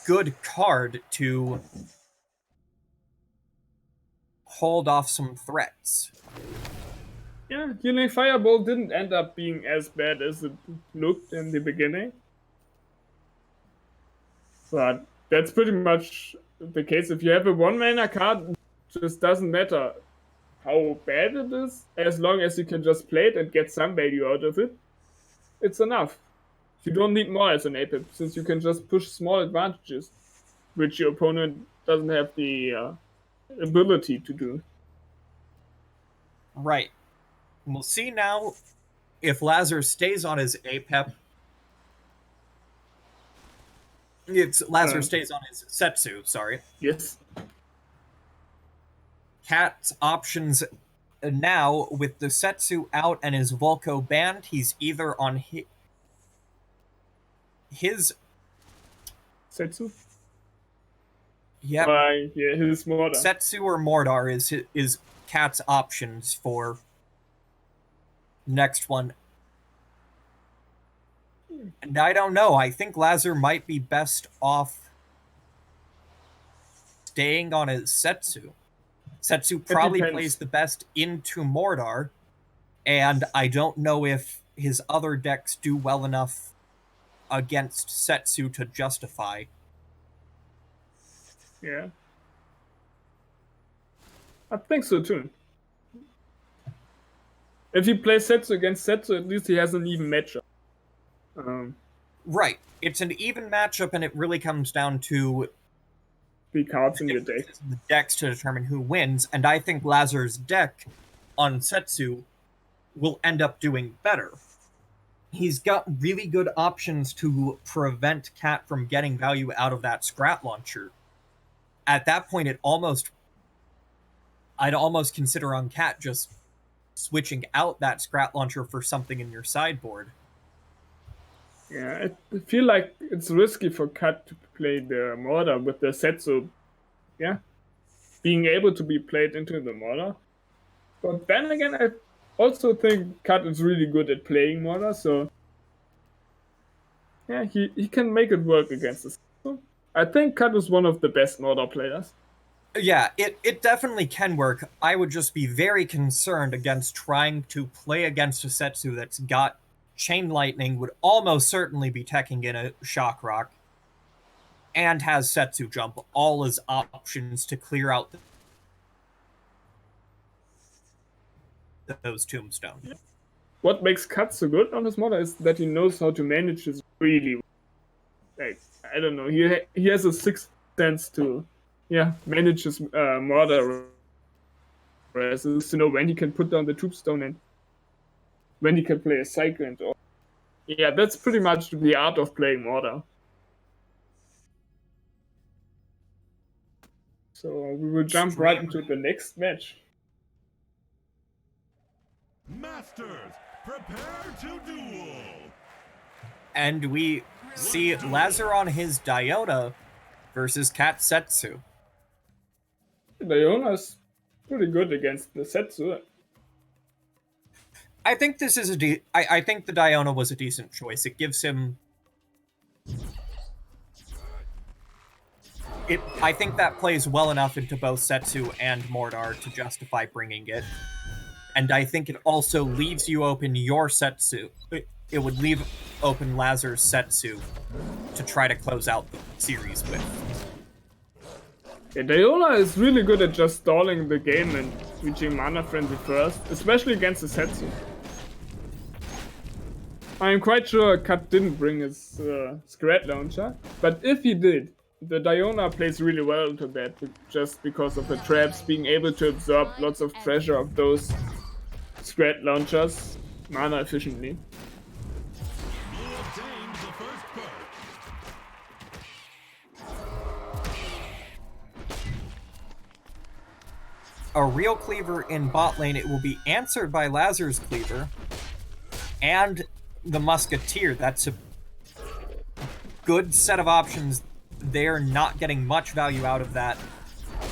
good card to hold off some threats. Yeah, Healing Fireball didn't end up being as bad as it looked in the beginning. But that's pretty much the case. If you have a 1-mana card, it just doesn't matter how bad it is, as long as you can just play it and get some value out of it, it's enough. You don't need more as an Apep, since you can just push small advantages, which your opponent doesn't have the ability to do. Right. We'll see now if Lazar stays on his Apep. Lazar stays on his Setsu, sorry. Yes. Cat's options now, with the Setsu out and his Volco banned, he's either on his Setsu? Yep. Yeah, his Mordor. Setsu or Mordor is Cat's options for next one. And I don't know. I think Lazar might be best off staying on his Setsu. Setsu probably plays the best into Mordor, and I don't know if his other decks do well enough against Setsu to justify. Yeah. I think so too. If he plays Setsu against Setsu, at least he has an even matchup. Right. It's an even matchup, and it really comes down to the cards in your deck. The decks to determine who wins, and I think Lazar's deck on Setsu will end up doing better. He's got really good options to prevent Cat from getting value out of that Scrat Launcher. At that point, I'd almost consider on Cat just switching out that Scrat Launcher for something in your sideboard. Yeah, I feel like it's risky for Cat to play the Mordor with the Setsu. Yeah, being able to be played into the Mordor. But then again, I also think Cat is really good at playing Mordor, so yeah, he can make it work against the Setsu. I think Cat is one of the best Mordor players. Yeah, it definitely can work. I would just be very concerned against trying to play against a Setsu that's got Chain Lightning, would almost certainly be teching in a Shock Rock, and has Setsu Jump, all as options to clear out those Tombstones. Yeah. What makes Cat so good on his Mordor is that he knows how to manage his really well. Like, I don't know, he has a sixth sense to manage his Mordor, to know when he can put down the Tombstone and when he can play a cycle and all. Yeah, that's pretty much the art of playing Mordor. So we will jump right into the next match. Masters, prepare to duel! And we see Lazar on his Diona versus Cat Setsu. Diona is pretty good against the Setsu. I think this is I think the Diona was a decent choice. It gives him... I think that plays well enough into both Setsu and Mordor to justify bringing it. And I think it also leaves you open your Setsu. It would leave open Lazar's Setsu to try to close out the series with. Yeah, Diona is really good at just stalling the game and reaching mana frenzy first, especially against the Setsu. I'm quite sure Cat didn't bring his Scrat Launcher, but if he did, the Diona plays really well into that, just because of the traps, being able to absorb lots of pressure of those Scrat Launchers mana efficiently. A real cleaver in bot lane, it will be answered by Lazar's cleaver. And the Musketeer. That's a good set of options. They're not getting much value out of that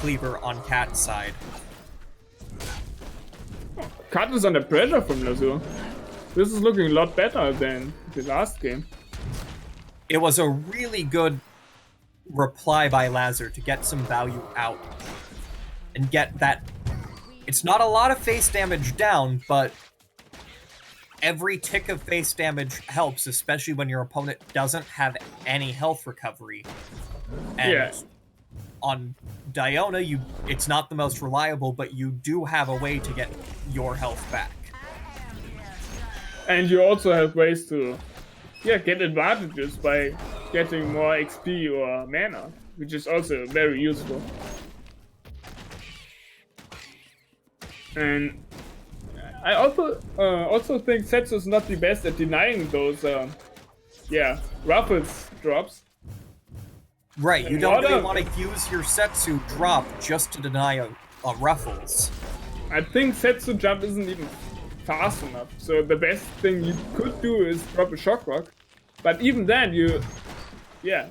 cleaver on Cat's side. Cat is under pressure from Lazur. This is looking a lot better than the last game. It was a really good reply by Lazur to get some value out and get that. It's not a lot of face damage down, but every tick of face damage helps, especially when your opponent doesn't have any health recovery. And Yeah. on Diona, it's not the most reliable, but you do have a way to get your health back. And you also have ways to get advantages by getting more XP or mana, which is also very useful. And I also think Setsu is not the best at denying those Ruffles drops. Right, you And don't really Wada- want to use your Setsu drop just to deny a Ruffles. I think Setsu jump isn't even fast enough, so the best thing you could do is drop a Shock Rock. But even then, you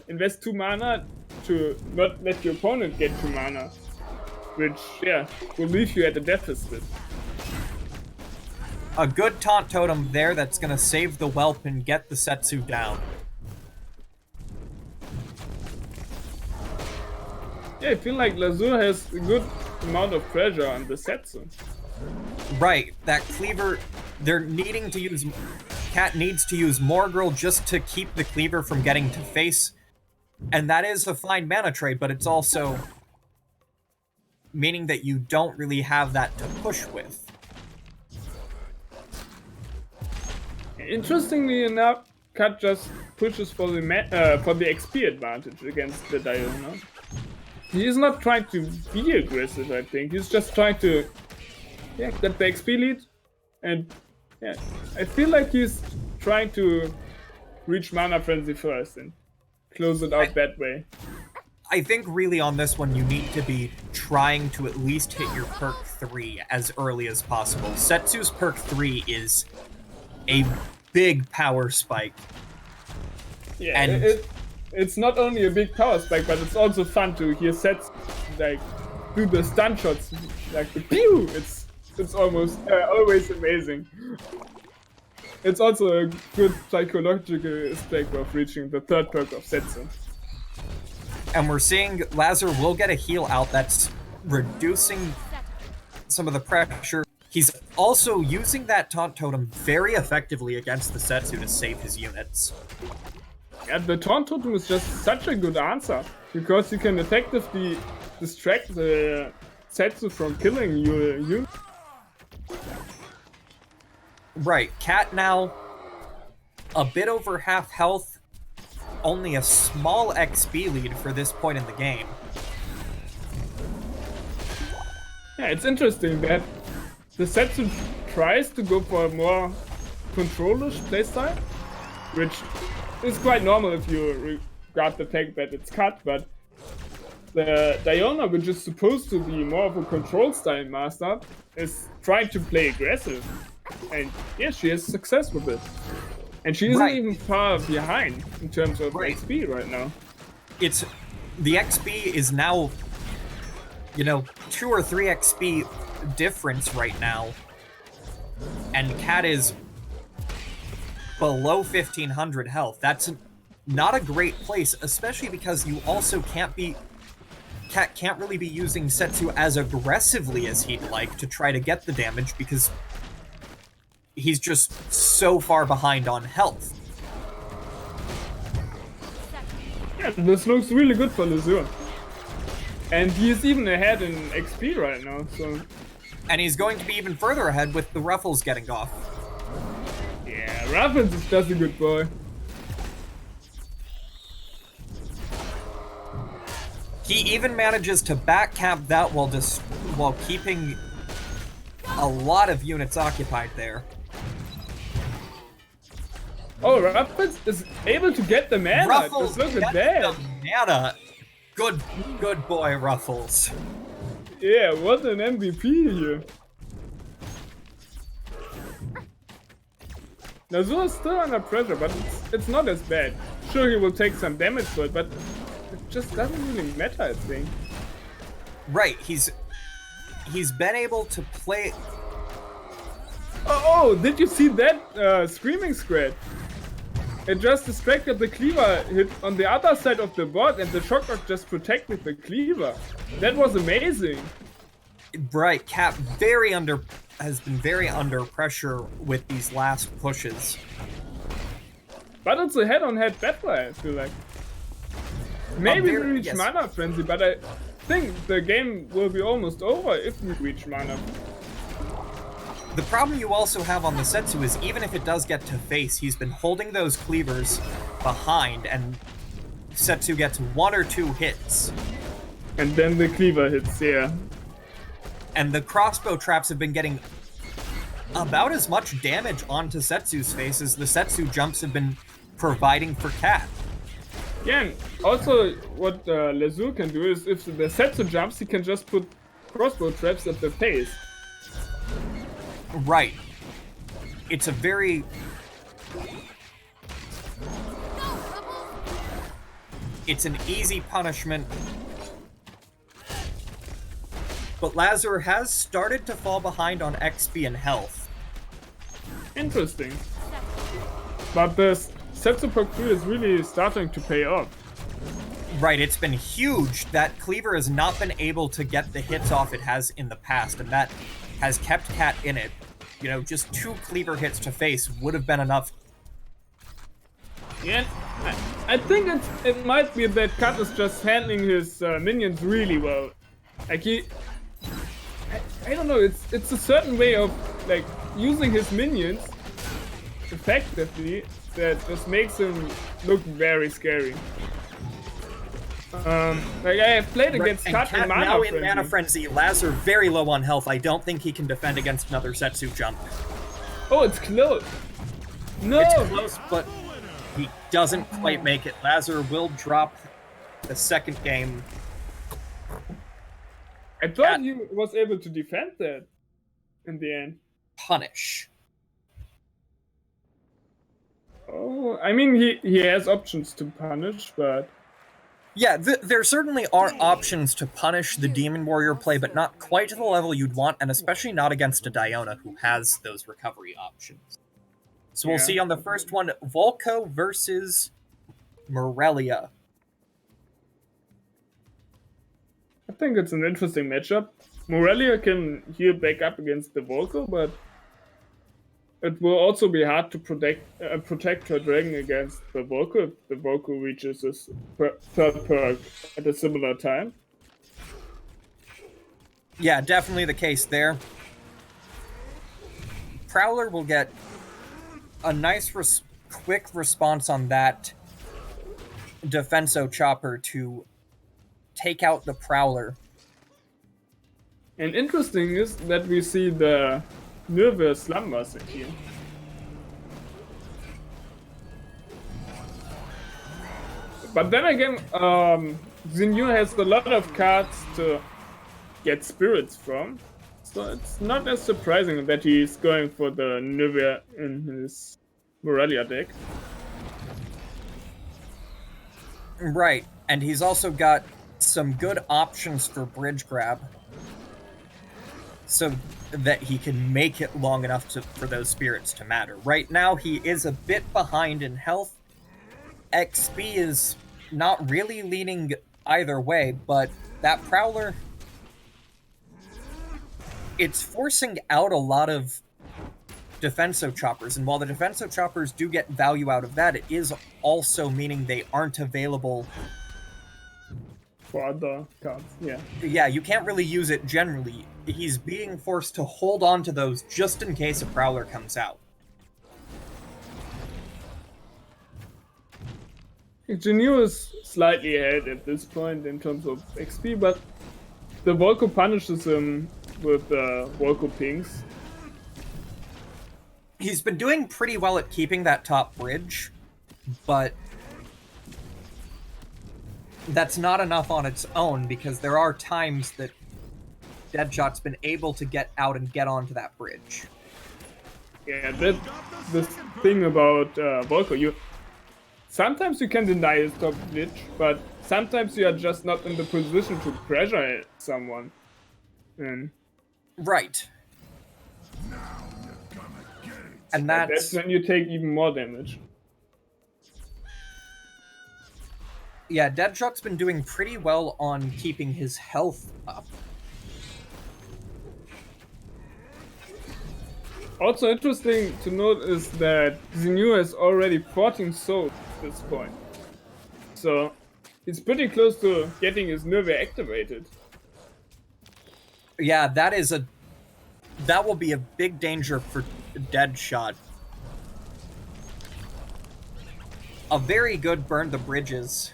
invest 2 mana to not let your opponent get 2 mana, which will leave you at a deficit. A good taunt totem there that's going to save the Whelp and get the Setsu down. Yeah, I feel like Lazur has a good amount of pressure on the Setsu. Right, that cleaver, they're needing to use... Cat needs to use Morgirl just to keep the cleaver from getting to face. And that is a fine mana trade, but it's also meaning that you don't really have that to push with. Interestingly enough, Kat just pushes for the XP advantage against the Diona. He is not trying to be aggressive, I think. He's just trying to get the XP lead. And I feel like he's trying to reach Mana Frenzy first and close it out that way. I think really on this one you need to be trying to at least hit your perk 3 as early as possible. Setsu's perk 3 is a big power spike. Yeah, And it's not only a big power spike, but it's also fun to hear Sets like do the stun shots, like the pew. It's almost always amazing. It's also a good psychological aspect of reaching the 3rd perk of Setsu. And we're seeing Lazur will get a heal out that's reducing some of the pressure. He's also using that taunt totem very effectively against the Setsu to save his units. Yeah, the taunt totem is just such a good answer, because you can effectively distract the Setsu from killing your unit. Right, Cat now a bit over half health, only a small XP lead for this point in the game. Yeah, it's interesting that the Setsu tries to go for a more control-ish playstyle, which is quite normal if you regard the fact that it's cut, but the Diona, which is supposed to be more of a control style master, is trying to play aggressive. And yeah, she has success with it. And she isn't Right. even far behind in terms of Right. XP right now. It's the XP is now, 2 or 3 XP difference right now, and Cat is below 1500 health. That's not a great place, especially because you also Cat can't really be using Setsu as aggressively as he'd like to try to get the damage because he's just so far behind on health. Yeah, this looks really good for Lazur. And he is even ahead in XP right now, so... And he's going to be even further ahead with the Ruffles getting off. Yeah, Ruffles is just a good boy. He even manages to backcap that while keeping a lot of units occupied there. Oh, Ruffles is able to get the mana. Ruffles Just look gets at that. the mana. Good boy, Ruffles. Yeah, what an MVP here. Lazur is still under pressure, but it's not as bad. Sure, he will take some damage for it, but it just doesn't really matter, I think. Right, he's been able to play. Oh, did you see that Screaming Squid? It just distracted the cleaver hit on the other side of the board, and the shock rock just protected the cleaver. That was amazing. Right, Cat has been very under pressure with these last pushes. But it's a head-on-head battle, I feel like. Maybe we reach yes. Mana Frenzy, but I think the game will be almost over if we reach Mana. The problem you also have on the Setsu is even if it does get to face, he's been holding those cleavers behind, and Setsu gets 1 or 2 hits. And then the cleaver hits, yeah. And the crossbow traps have been getting about as much damage onto Setsu's face as the Setsu jumps have been providing for Cat. Yeah, and also what Lazur can do is if the Setsu jumps, he can just put crossbow traps at the face. Right. It's a very... It's an easy punishment. But Lazur has started to fall behind on XP and health. Interesting. But the Setsu perk 3 is really starting to pay off. Right, it's been huge. That cleaver has not been able to get the hits off it has in the past, and that has kept Cat in it. You know, just 2 cleaver hits to face would have been enough. Yeah, I think it might be that Cat is just handling his minions really well. Like I don't know, it's a certain way of like using his minions effectively that just makes him look very scary. Like I have played against Cat in Mana now Frenzy. in Mana Frenzy, Lazur very low on health. I don't think he can defend against another Setsu jump. Oh, it's close. No! It's close, but he doesn't quite make it. Lazur will drop the second game. I thought he was able to defend that in the end. Punish. Oh, I mean, he has options to punish, but... Yeah, there certainly are options to punish the Demon Warrior play, but not quite to the level you'd want, and especially not against a Diona who has those recovery options. So we'll see on the first one, Volco versus Morelia. I think it's an interesting matchup. Morelia can heal back up against the Volco, but it will also be hard to protect her dragon against the Volco if the Volco reaches his third perk at a similar time. Yeah, definitely the case there. Prowler will get a nice quick response on that Defenso Chopper to take out the Prowler. And interesting is that we see the Nervous Slumbers here. But then again, Zengineer has a lot of cards to get spirits from, so it's not as surprising that he's going for the Nivea in his Morelia deck. Right, and he's also got some good options for bridge grab, so that he can make it long enough for those spirits to matter. Right now, he is a bit behind in health. XP is not really leaning either way, but that Prowler, it's forcing out a lot of Defenso Choppers, and while the Defenso Choppers do get value out of that, it is also meaning they aren't available for other cards, yeah. Yeah, you can't really use it generally. He's being forced to hold on to those just in case a Prowler comes out. Zengineer is slightly ahead at this point in terms of XP, but the Volco punishes him with Volco pings. He's been doing pretty well at keeping that top bridge, but that's not enough on its own because there are times that Deadshot's been able to get out and get onto that bridge. Yeah, that's the thing about Volco. Sometimes you can deny his top glitch, but sometimes you are just not in the position to pressure someone. And Right. And that's when you take even more damage. Yeah, Deadshot's been doing pretty well on keeping his health up. Also interesting to note is that Zengineer has already 14 souls at this point. So he's pretty close to getting his Nerve activated. Yeah, that will be a big danger for Deadshot. A very good Burn the Bridges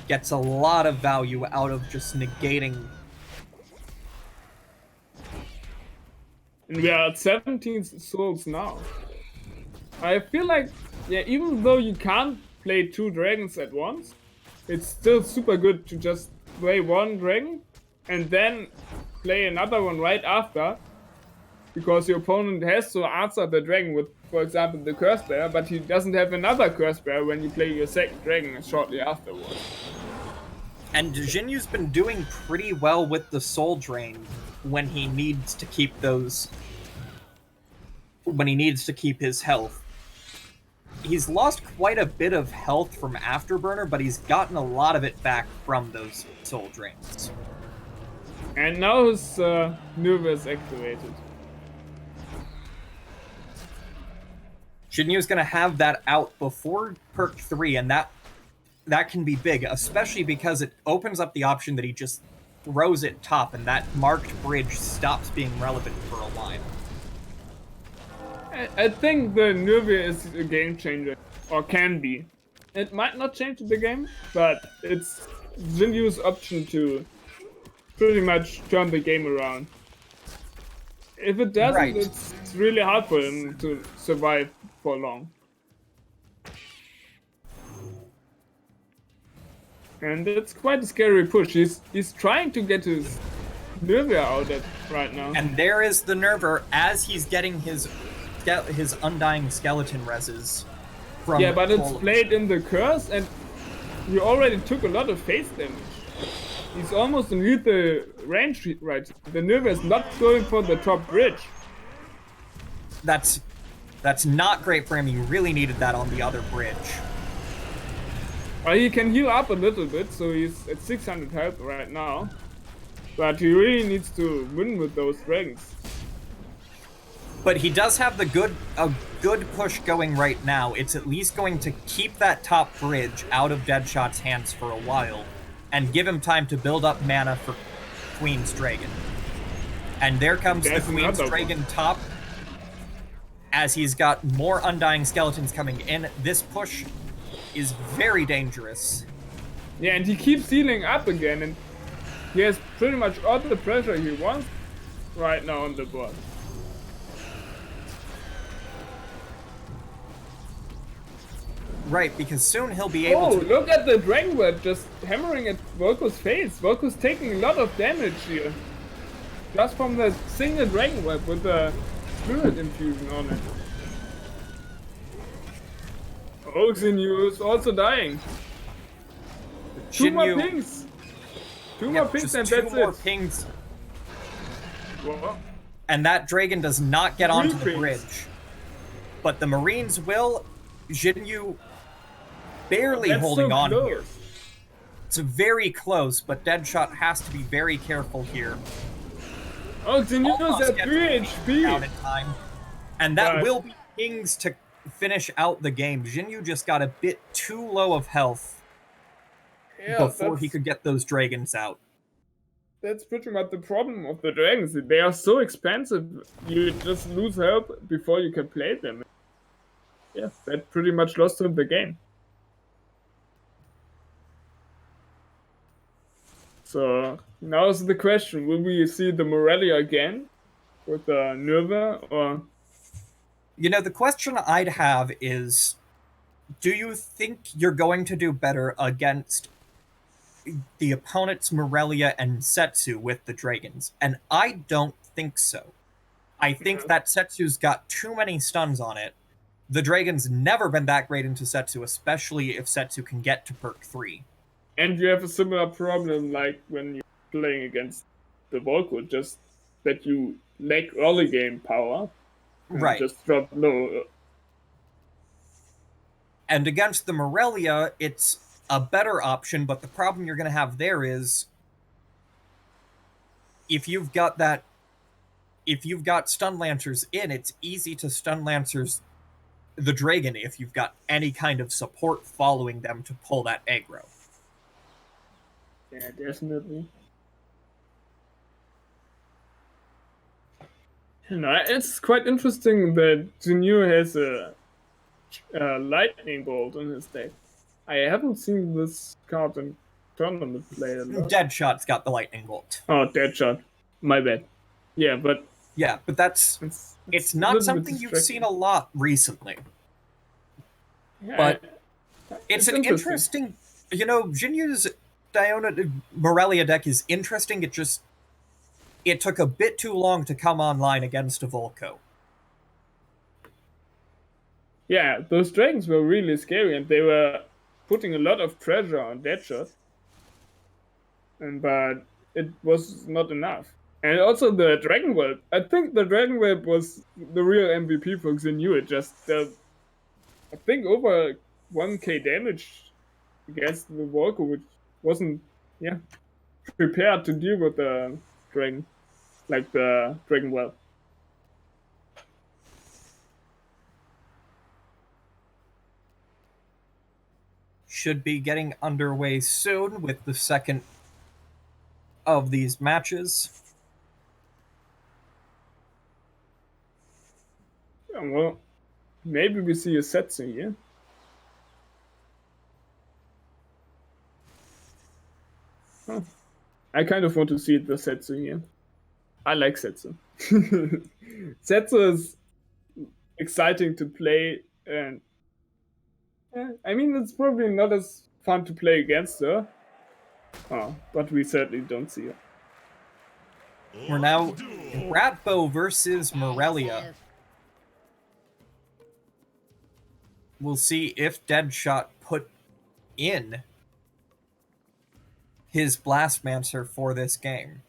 gets a lot of value out of just negating. And we are at 17 souls now. I feel like, yeah, even though you can't play 2 dragons at once, it's still super good to just play 1 dragon and then play another one right after, because your opponent has to answer the dragon with, for example, the curse bearer, but he doesn't have another curse bearer when you play your second dragon shortly afterwards. And Jinyu's been doing pretty well with the soul drain when he needs to keep those. When he needs to keep his health. He's lost quite a bit of health from Afterburner, but he's gotten a lot of it back from those soul drains. And now his Nerve is activated. Jinyu's gonna have that out before perk 3, and that can be big, especially because it opens up the option that he just throws it top, and that marked bridge stops being relevant for a while. I think the Nerve is a game changer, or can be. It might not change the game, but it's Jinyu's option to pretty much turn the game around. If it doesn't, Right. it's really hard for him to survive for long. And it's quite a scary push. He's trying to get his Nerve out at right now. And there is the Nerver as he's getting his Undying Skeleton reses from. Yeah, but it's Volco. played in the curse, and he already took a lot of face damage. He's almost in lethal range right. The Nerve is not going for the top bridge. That's not great for him. He really needed that on the other bridge. He can heal up a little bit, so he's at 600 health right now. But he really needs to win with those dragons. But he does have a good push going right now. It's at least going to keep that top bridge out of Deadshot's hands for a while, and give him time to build up mana for Queen's Dragon. And there comes There's the Queen's another Dragon top. As he's got more Undying Skeletons coming in, this push is very dangerous. Yeah, and he keeps healing up again, and he has pretty much all the pressure he wants right now on the board. Right, because soon he'll be able Oh, to... look at the Dragon Web just hammering at Volco's face. Volco's taking a lot of damage here. Just from the single Dragon Web with the Spirit Infusion on it. Oh, Zengineer is also dying. Two more Jinyu- pings. Two Yep, more pings just and two that's more it. pings. Whoa. And that dragon does not get onto the pings. bridge. But the Marines will. Jinyu barely That's holding so on close. here. It's very close, but Deadshot has to be very careful here. Oh, Zengineer's Almost at gets 3 out HP. in time. And that But- will be pings to finish out the game. Jinyu just got a bit too low of health Yeah, before he that's- could get those dragons out. That's pretty much the problem of the dragons. They are so expensive, you just lose health before you can play them. Yeah, that pretty much lost him the game. So now's the question: will we see the Morelia again with the Nerva, or You know, the question I'd have is, do you think you're going to do better against the opponent's Morelia and Setsu with the dragons? And I don't think so. I think that Setsu's got too many stuns on it. The Dragon's never been that great into Setsu, especially if Setsu can get to perk 3. And you have a similar problem like when you're playing against the Volco, just that you lack early game power. And Right. just drop low. And against the Morelia, it's a better option, but the problem you're going to have there is if you've got Stun Lancers in, it's easy to Stun Lancers the Dragon if you've got any kind of support following them to pull that aggro. Yeah, definitely. You know, it's quite interesting that Zengineer has a lightning bolt in his deck. I haven't seen this card in tournament play a lot. Deadshot's got the lightning bolt. Oh, Deadshot. My bad. Yeah, but Yeah, but it's a not little something bit you've distracting. seen a lot recently. Yeah, But it's an interesting, Jinyu's Morelia deck is interesting. It took a bit too long to come online against a Volco. Yeah, those dragons were really scary, and they were putting a lot of pressure on Deadshot. But it was not enough. And also the Dragon Whelp. I think the Dragon Whelp was the real MVP for Zengineer. It just, I think over 1k damage against the Volco, which wasn't, prepared to deal with the Dragon, like the Dragon Whelp. Should be getting underway soon with the second of these matches. Yeah, well, maybe we see a Setsu here. Huh. I kind of want to see the Setsu here. I like Setsu. Setsu is exciting to play, and I mean, it's probably not as fun to play against her. Oh, but we certainly don't see her. We're now Ratbo versus Morelia. We'll see if Deadshot put in his Blastmancer for this game.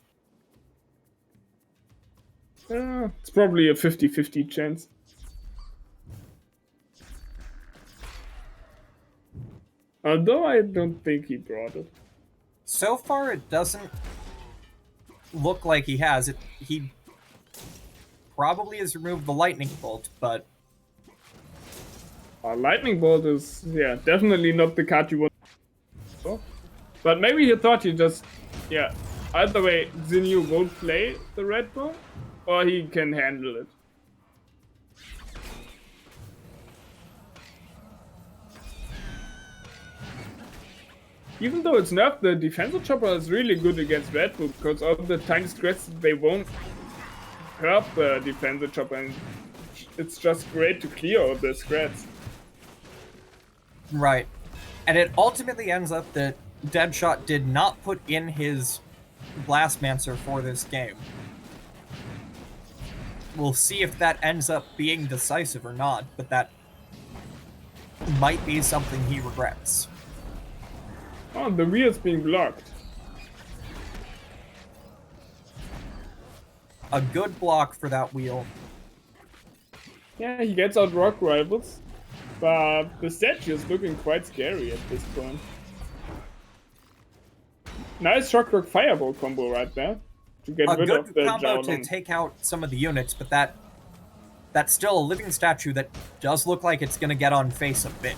It's probably a 50-50 chance. Although I don't think he brought it. So far, it doesn't look like he has it. He probably has removed the Lightning Bolt, but Lightning Bolt is, definitely not the card you want. Oh. But maybe he thought he just, either way, Zengineer won't play the Red Bull, or he can handle it. Even though it's nerfed, the defensive chopper is really good against Red Bull, because all the tiny scratches, they won't hurt the defensive chopper, and it's just great to clear all the scratches. right. And it ultimately ends up that Deadshot did not put in his Blastmancer for this game. We'll see if that ends up being decisive or not, but that might be something he regrets. Oh, the wheel's being blocked. A good block for that wheel. Yeah, he gets out Rock Rivals, but the statue is looking quite scary at this point. Nice Shock Rock Fireball combo right there to get A rid of good the combo to Javelin. take out some of the units, but that's still a living statue that does look like it's going to get on face a bit.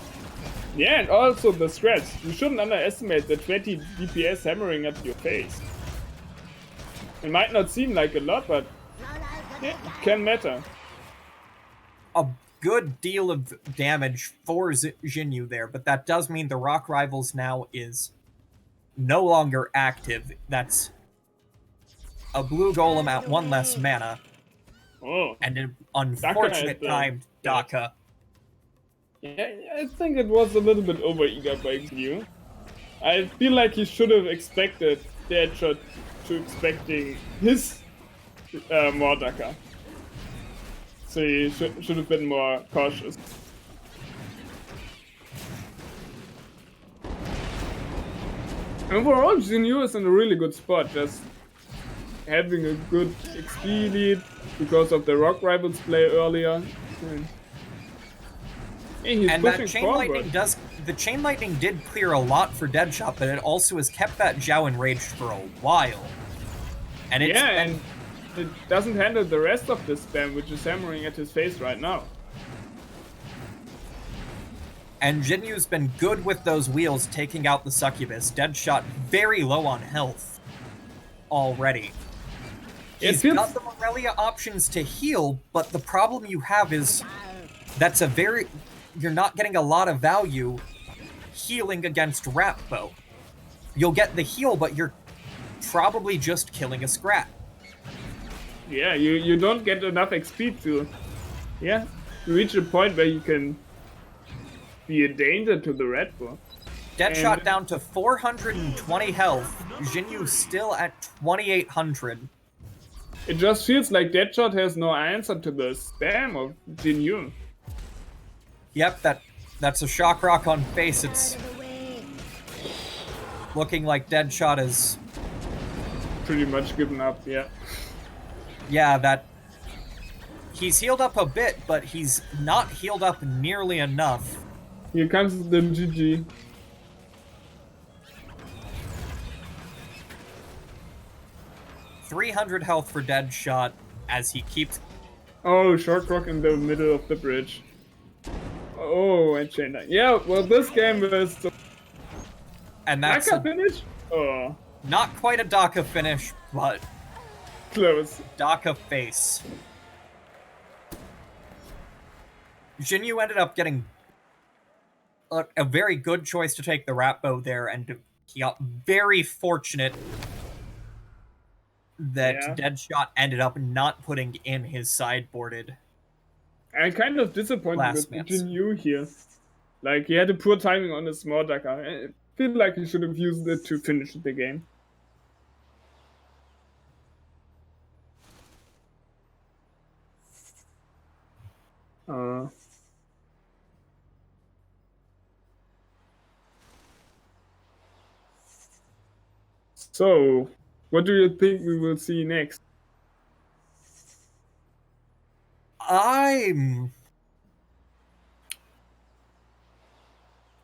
Yeah, and also the scratch. You shouldn't underestimate the 20 DPS hammering at your face. It might not seem like a lot, but it can matter. A good deal of damage for Jinyu there, but that does mean the Rock Rivals now is no longer active. That's a blue golem at 1 less mana, Oh. and an unfortunate timed Daka. Yeah, I think it was a little bit over-eager by Zengineer. I feel like he should have expected Deadshot to expecting his Mordaka. So he should have been more cautious. Overall, Zengineer is in a really good spot, just having a good XP lead because of the Rock Rivals play earlier. Hey, he's And that pushing Chain forward. Lightning does... The Chain Lightning did clear a lot for Deadshot, but it also has kept that Zhao enraged for a while. And it's Yeah, been... and it doesn't handle the rest of the spam, which is hammering at his face right now. And Jinyu's been good with those wheels taking out the Succubus. Deadshot very low on health already. He's got the Morelia options to heal, but the problem you have is that's a very... You're not getting a lot of value healing against Ratbow. You'll get the heal, but you're probably just killing a scrap. Yeah, you don't get enough XP to reach a point where you can be a danger to the Red Bull. Deadshot down to 420 health. Jinyu still at 2800. It just feels like Deadshot has no answer to the spam of Zengineer. Yep, that's a shock rock on face. It's Out of the way. looking like Deadshot is... Pretty much given up, yeah. Yeah, that... He's healed up a bit, but he's not healed up nearly enough. Here comes the GG. .300 health for Deadshot as he keeps... Oh, short rock in the middle of the bridge. Oh, and chain line. Yeah, well, this game was the And that's Ecke finish? Oh, not quite a Daka finish, but close. Daka face. Jinyu ended up getting a very good choice to take the Ratbow there, and he got very fortunate that Yeah. Deadshot ended up not putting in his sideboarded. I'm kind of disappointed Last with match. Zengineer here. Like, he had a poor timing on his small Daka. I feel like he should have used it to finish the game. So, what do you think we will see next?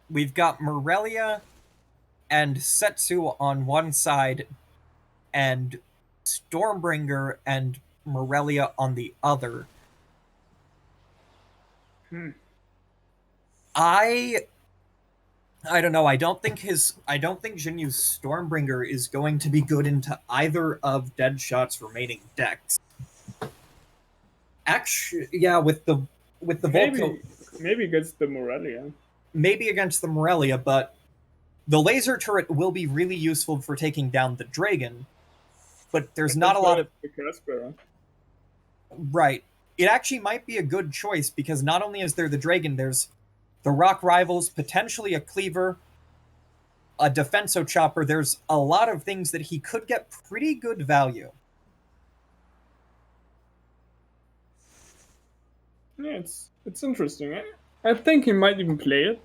We've got Morelia and Setsu on one side, and Stormbringer and Morelia on the other. I don't know. I don't think Jinyu's Stormbringer is going to be good into either of Deadshot's remaining decks. Actually, yeah, with the Volco, Maybe against the Morelia. maybe against the Morelia, but the laser turret will be really useful for taking down the Dragon. But there's not a lot of... The Casper. Right. It actually might be a good choice, because not only is there the Dragon, there's the Rock Rivals, potentially a Cleaver, a Defenso Chopper. There's a lot of things that he could get pretty good value. Yeah, it's interesting. I think he might even play it.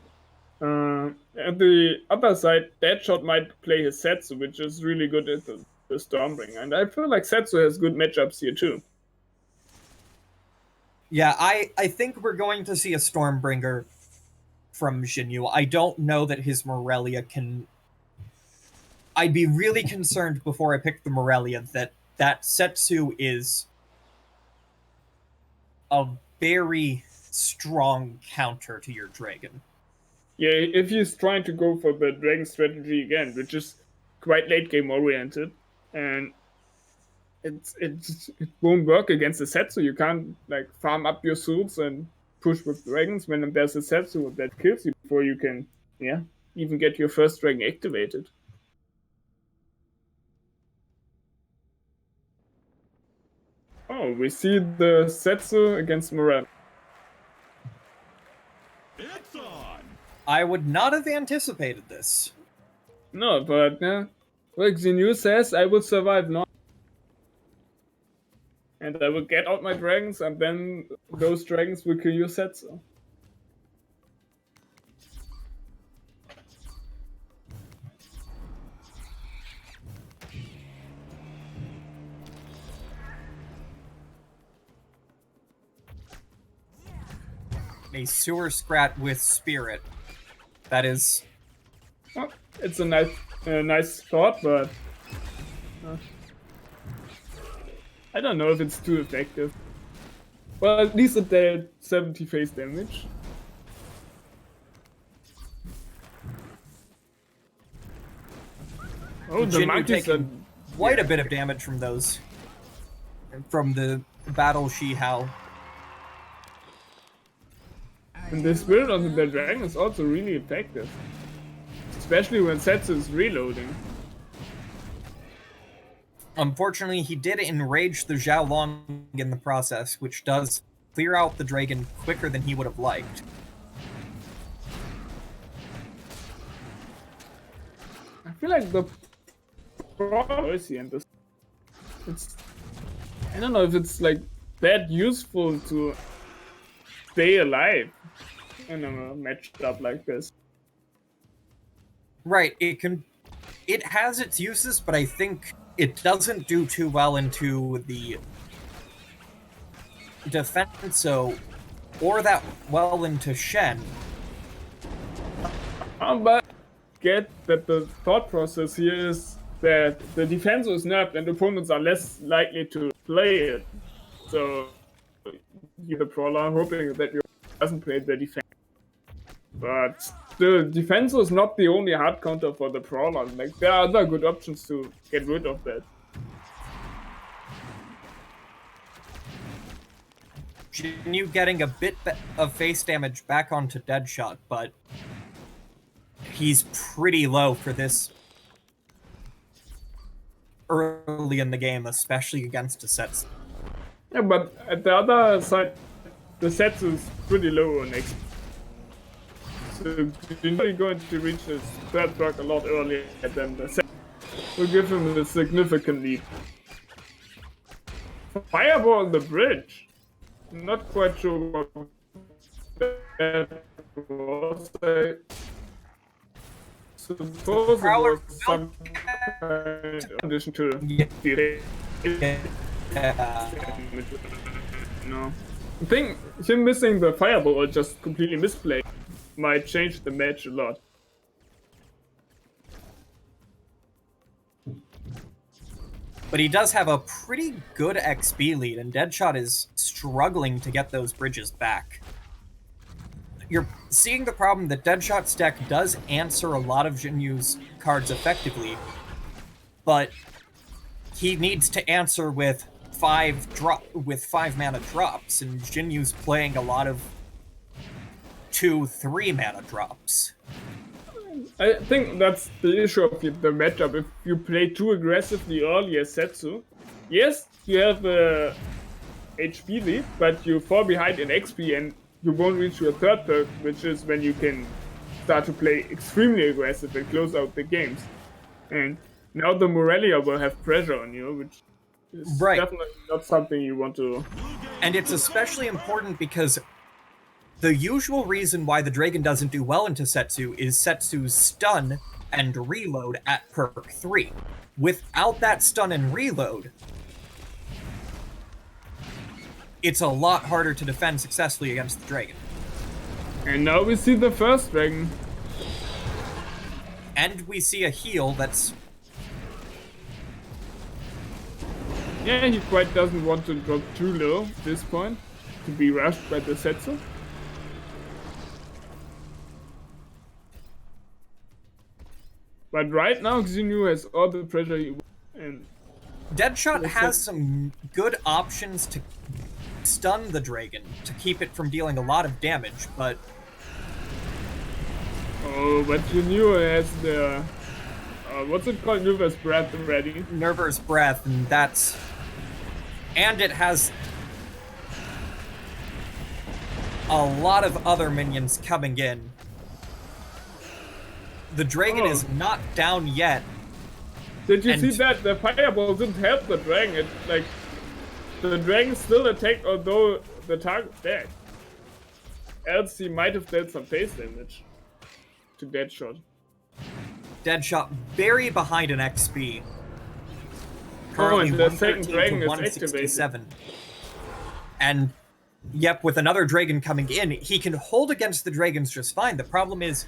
At the other side, Deadshot might play his Setsu, which is really good at the Stormbringer. And I feel like Setsu has good matchups here too. Yeah, I think we're going to see a Stormbringer from Jinyu. I don't know that his Morelia can... I'd be really concerned before I pick the Morelia that Setsu is a very strong counter to your Dragon. Yeah, if he's trying to go for the Dragon strategy again, which is quite late game oriented, and it won't work against the Setsu. You can't like farm up your suits and push with dragons when there's a Setsu that kills you before you can even get your first dragon activated. Oh, we see the Setsu against Moran. It's on! I would not have anticipated this. No, but like the news says, I will survive now. And I will get out my dragons, and then those dragons will kill your Setsu. A sewer scrat with spirit. That is... Well, it's a nice thought, but I don't know if it's too effective. Well, at least it dealt 70 face damage. Oh, the Jinyu monkeys are... taking quite a bit of damage from those. From the battle Shihao. And the spirit on the dragon is also really effective. Especially when Setsu is reloading. Unfortunately, he did enrage the Xiaolong in the process, which does clear out the dragon quicker than he would have liked. I feel like the Mercy and this, it's, I don't know if it's like that useful to stay alive in a matched up like this. Right, it has its uses, but I think it doesn't do too well into the defenso or that well into Shen. But get that the thought process here is that the defense is nerfed and opponents are less likely to play it. So you're the brawler hoping that you doesn't play the defense. But the defense is not the only hard counter for the brawler. Like there are other good options to get rid of that. Jinyu getting a bit of face damage back onto Deadshot, but he's pretty low for this early in the game, especially against a Setsu. Yeah, but at the other side, the Setsu is pretty low on XP. So you're really going to reach his third perk a lot earlier than the Setsu. Will give him a significant lead. Fireball on the bridge. Not quite sure what that was. I suppose it was some addition to the No. I think him missing the fireball or just completely misplayed might change the match a lot. But he does have a pretty good XP lead, and Deadshot is struggling to get those bridges back. You're seeing the problem that Deadshot's deck does answer a lot of Jinyu's cards effectively, but he needs to answer with 5 mana drops, and Jinyu's playing a lot of 2-3 mana drops. I think that's the issue of the matchup. If you play too aggressively early as Setsu, yes, you have a HP lead, but you fall behind in XP and you won't reach your third perk, which is when you can start to play extremely aggressive and close out the games. And now the Morelia will have pressure on you, which is definitely not something you want to... And it's especially important because the usual reason why the Dragon doesn't do well into Setsu is Setsu's stun and reload at perk 3. Without that stun and reload, it's a lot harder to defend successfully against the Dragon. And now we see the first Dragon. And we see a heal that's... Yeah, he quite doesn't want to drop too low at this point to be rushed by the Setsu. But right now, Xinyu has all the pressure he wants. And Deadshot has some good options to stun the Dragon, to keep it from dealing a lot of damage, but... Oh, but Xinyu has the... what's it called? Nervous Breath already. Nervous Breath, and that's... And it has a lot of other minions coming in. The Dragon is not down yet. Did you see that? The fireball didn't help the Dragon. It, like, The dragon still attacked, although the target's dead. Else he might have dealt some face damage to Deadshot. Deadshot very behind an XP. Oh, Currently and the second 113 dragon to is 167. And yep, with another dragon coming in, he can hold against the dragons just fine. The problem is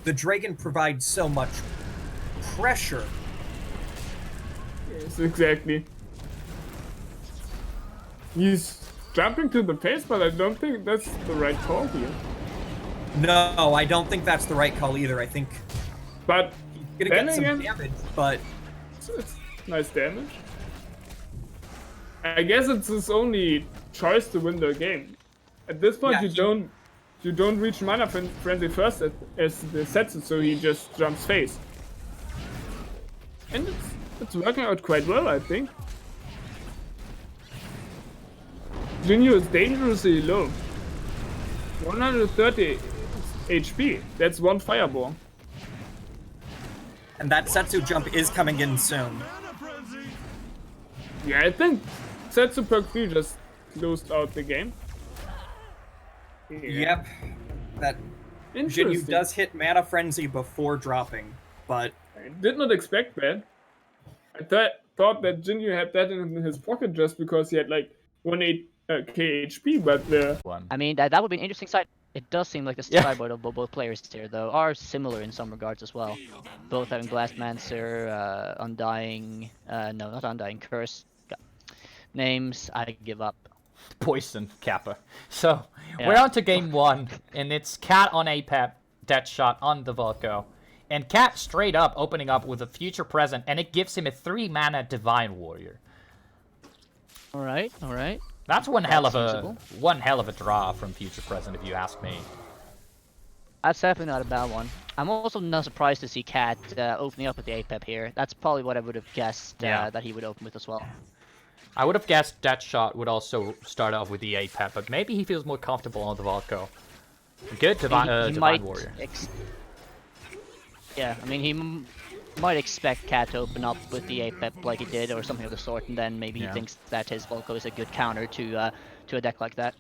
the dragon provides so much pressure. Yes, exactly. He's jumping to the face, but I don't think that's the right call here. No, I don't think that's the right call either. I think But he's gonna then get some again, damage, but it's nice damage. I guess it's his only choice to win the game. At this point, Yeah, you don't reach mana frenzy first as the sets it, so he just jumps face. And it's working out quite well, I think. Jinyu is dangerously low. 130 HP. That's one fireball. and that Setsu jump is coming in soon. Mana frenzy. Yeah, I think Setsu perk 3 just closed out the game. Yeah. Yep, that Jinyu Interesting. does hit Mana Frenzy before dropping, but I did not expect that. I thought that Jinyu had that in his pocket just because he had like 1k HP, but I mean, that would be an interesting sight. It does seem like the sideboard of both players here, though, are similar in some regards as well. Both having Blastmancer, Undying, no, not Undying, Curse. Names, I give up. Poison Kappa. So, Yeah. we're on to game 1, and it's Cat on Apep, Deadshot on the Volco. And Cat straight up opening up with a Future Present, and it gives him a 3-mana Divine Warrior. Alright, alright. That's one hell of That's a draw from Future Present, if you ask me. That's definitely not a bad one. I'm also not surprised to see Cat opening up with the Apep here. That's probably what I would have guessed that he would open with as well. I would have guessed Deadshot would also start off with the Apep, but maybe he feels more comfortable on the Volco. Good Divine Warrior. Yeah, I mean, he might expect Cat to open up with the Apep like he did, or something of the sort, and then maybe he thinks that his Volco is a good counter to a deck like that.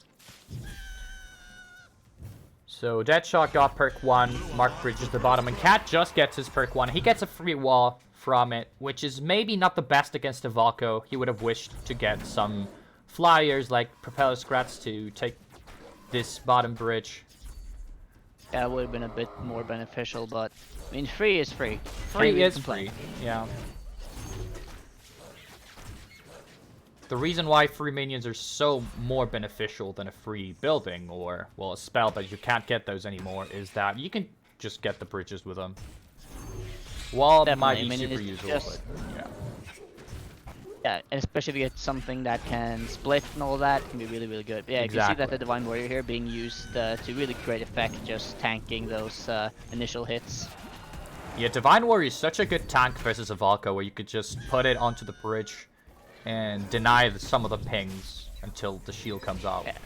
So Deadshot got perk 1, Mark Bridge at the bottom, and Cat just gets his perk 1. He gets a free wall from it, which is maybe not the best against the Volco. He would have wished to get some flyers like Propeller Scrats to take this bottom bridge. Yeah, it would have been a bit more beneficial, but I mean, free is free. Free is free, yeah. The reason why free minions are so more beneficial than a free building or, well, a spell, but you can't get those anymore, is that you can just get the bridges with them. Wall might be super useful, but yeah. Yeah, and especially if you get something that can split and all that, it can be really, really good. Yeah, you can see that the Divine Warrior here being used to really great effect, just tanking those initial hits. Yeah, Divine Warrior is such a good tank versus a Volco, where you could just put it onto the bridge and deny some of the pings until the shield comes out. Yeah.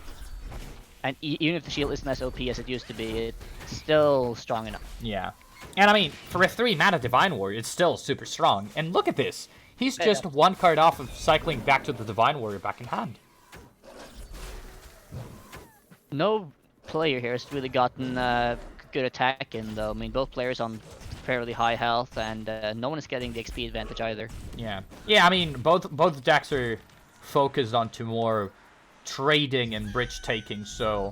And even if the shield isn't as OP as it used to be, it's still strong enough. Yeah. And I mean, for a 3-mana Divine Warrior, it's still super strong. And look at this! He's just one card off of cycling back to the Divine Warrior back in hand. No player here has really gotten good attack in, though. I mean, both players on fairly high health, and no one is getting the XP advantage either. Yeah. Yeah, I mean, both decks are focused onto more trading and bridge taking, so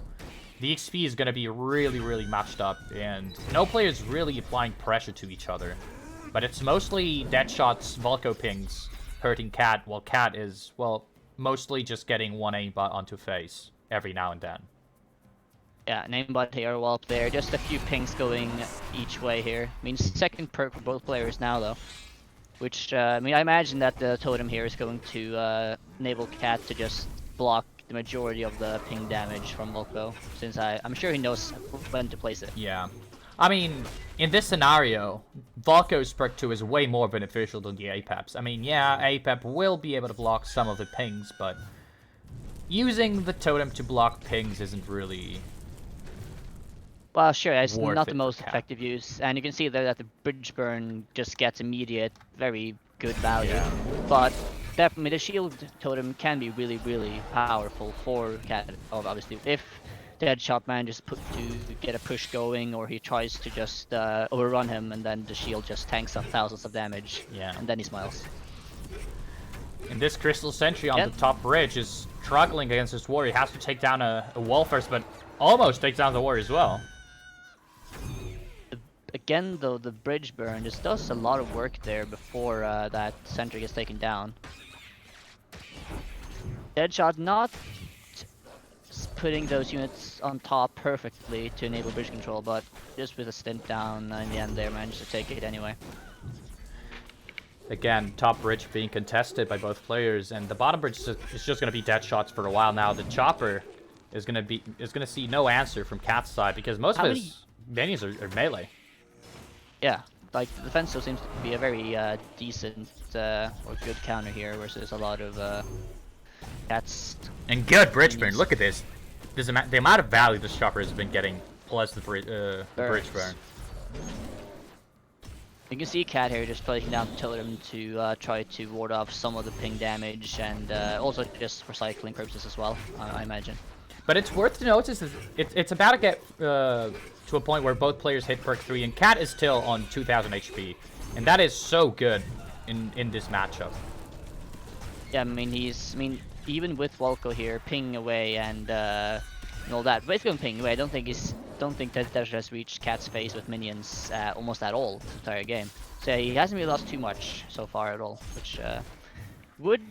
the XP is going to be really, really matched up, and no player is really applying pressure to each other. But it's mostly Deadshot's Volco pings hurting Cat, while Cat is, well, mostly just getting one aimbot onto face every now and then. Yeah, an aimbot here, while up there. Just a few pings going each way here. I mean, second perk for both players now, though. Which, I mean, I imagine that the totem here is going to enable Cat to just block the majority of the ping damage from Volco, since I'm sure he knows when to place it. Yeah. I mean, in this scenario, Volco's perk 2 is way more beneficial than the Apeps. I mean, yeah, Apep will be able to block some of the pings, but using the totem to block pings isn't really... Well, sure, it's worth not it the most for Cat. effective use, and you can see there that the bridge burn just gets immediate, very good value. Yeah. But definitely the shield totem can be really, really powerful for Cat. Obviously, if Deadshot manages to get a push going, or he tries to just overrun him, and then the shield just tanks up thousands of damage. Yeah. And then he smiles. And this Crystal Sentry on the top bridge is struggling against this warrior. He has to take down a wall first, but almost takes down the warrior as well. Again, though, the bridge burn just does a lot of work there before that sentry gets taken down. Deadshot not putting those units on top perfectly to enable bridge control, but just with a stint down in the end there, managed to take it anyway. Again, top bridge being contested by both players, and the bottom bridge is just going to be dead shots for a while now. The chopper is going to see no answer from Cat's side because most of his minions are melee. Yeah, like the defense still seems to be a very decent or good counter here versus a lot of Cat's. And good bridge burn. Look at this. The amount of value this chopper has been getting, plus the bridge burn. You can see Cat here just placing down the totem to try to ward off some of the ping damage, and also just for cycling purposes as well, I imagine. But it's worth to notice that it's about to get to a point where both players hit perk 3, and Cat is still on 2000 HP, and that is so good in this matchup. Yeah, I mean even with Volco here pinging away and all that, basically pinging away, I don't think that Desert has reached Cat's face with minions almost at all the entire game. So he hasn't really lost too much so far at all, which would